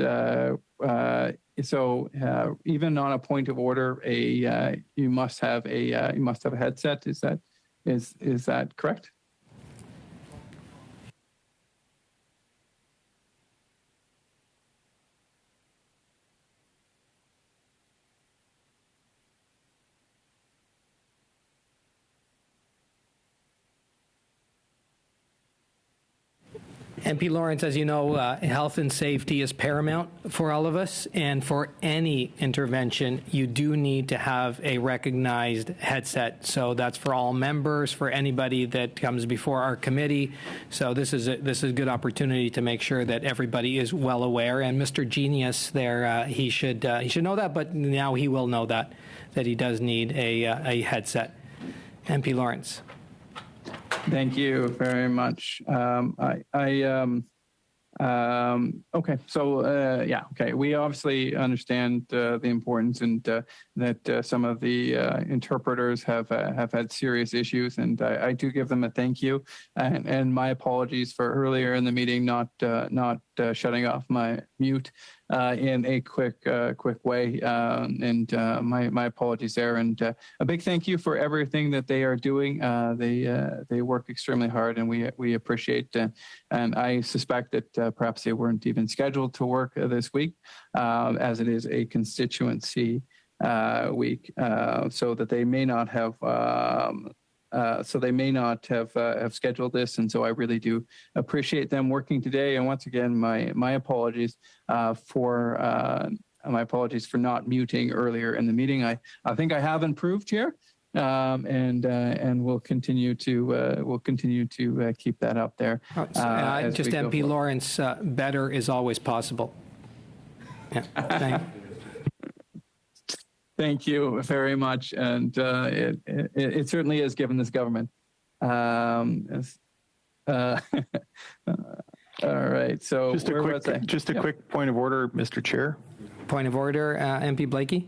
even on a point of order, you must have a headset. Is that correct? MP Lawrence, as you know, health and safety is paramount for all of us, and for any intervention, you do need to have a recognized headset. So that's for all members, for anybody that comes before our committee. So this is a good opportunity to make sure that everybody is well aware. And Mr. Genius there, he should know that, but now he will know that he does need a headset. MP Lawrence. Thank you very much. Okay. So, okay. We obviously understand the importance, and that some of the interpreters have had serious issues, and I do give them a thank you, and my apologies for earlier in the meeting not shutting off my mute in a quick way. My apologies there. And a big thank you for everything that they are doing. They work extremely hard, and we appreciate. And I suspect that perhaps they weren't even scheduled to work this week, as it is a constituency week, so that they may not have. Have scheduled this, and so I really do appreciate them working today. And once again, my apologies for not muting earlier in the meeting. I think I have improved here, and we'll continue to keep that up there. Just MP Lawrence, better is always possible. Yeah, Thank you very much, and it certainly is given this government. All right, so just a quick point of order, Mr. Chair. Point of order, MP Blakey.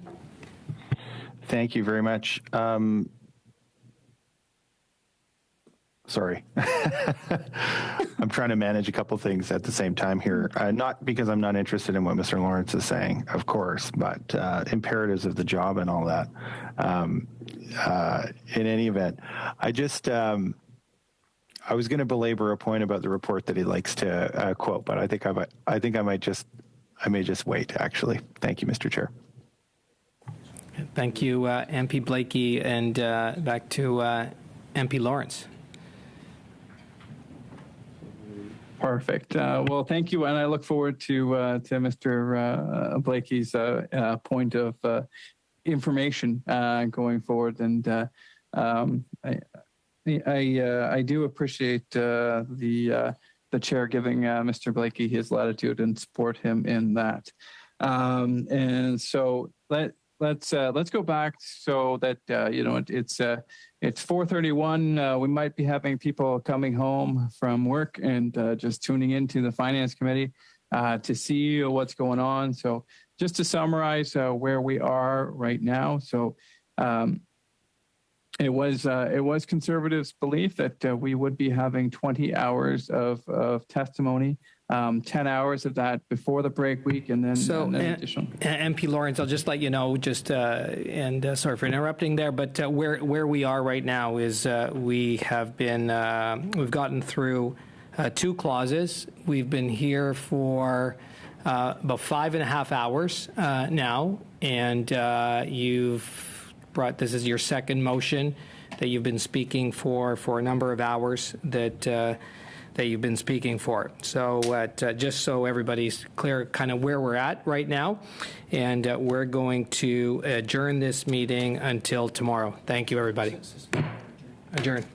Thank you very much. Sorry. I'm trying to manage a couple things at the same time here. Not because I'm not interested in what Mr. Lawrence is saying, of course, but imperatives of the job and all that. In any event, I was going to belabor a point about the report that he likes to quote, but I think I may just wait, actually. Thank you, Mr. Chair. Thank you, MP Blakey, and back to MP Lawrence. Perfect. Well, thank you, and I look forward to Mr. Blakey's point of information going forward. And I do appreciate the chair giving Mr. Blakey his latitude and support him in that. And so let's go back so that it's 4:31. We might be having people coming home from work and just tuning into the Finance Committee to see what's going on. So just to summarize where we are right now. So it was Conservatives' belief that we would be having 20 hours of testimony. 10 hours of that before the break week, and then additional. MP Lawrence, I'll just let you know, and sorry for interrupting there, but where we are right now is we've gotten through 2 clauses. We've been here for about 5.5 hours now, and this is your second motion that you've been speaking for a number of hours that you've been speaking for. So just so everybody's clear kind of where we're at right now, and we're going to adjourn this meeting until tomorrow. Thank you, everybody. Adjourn.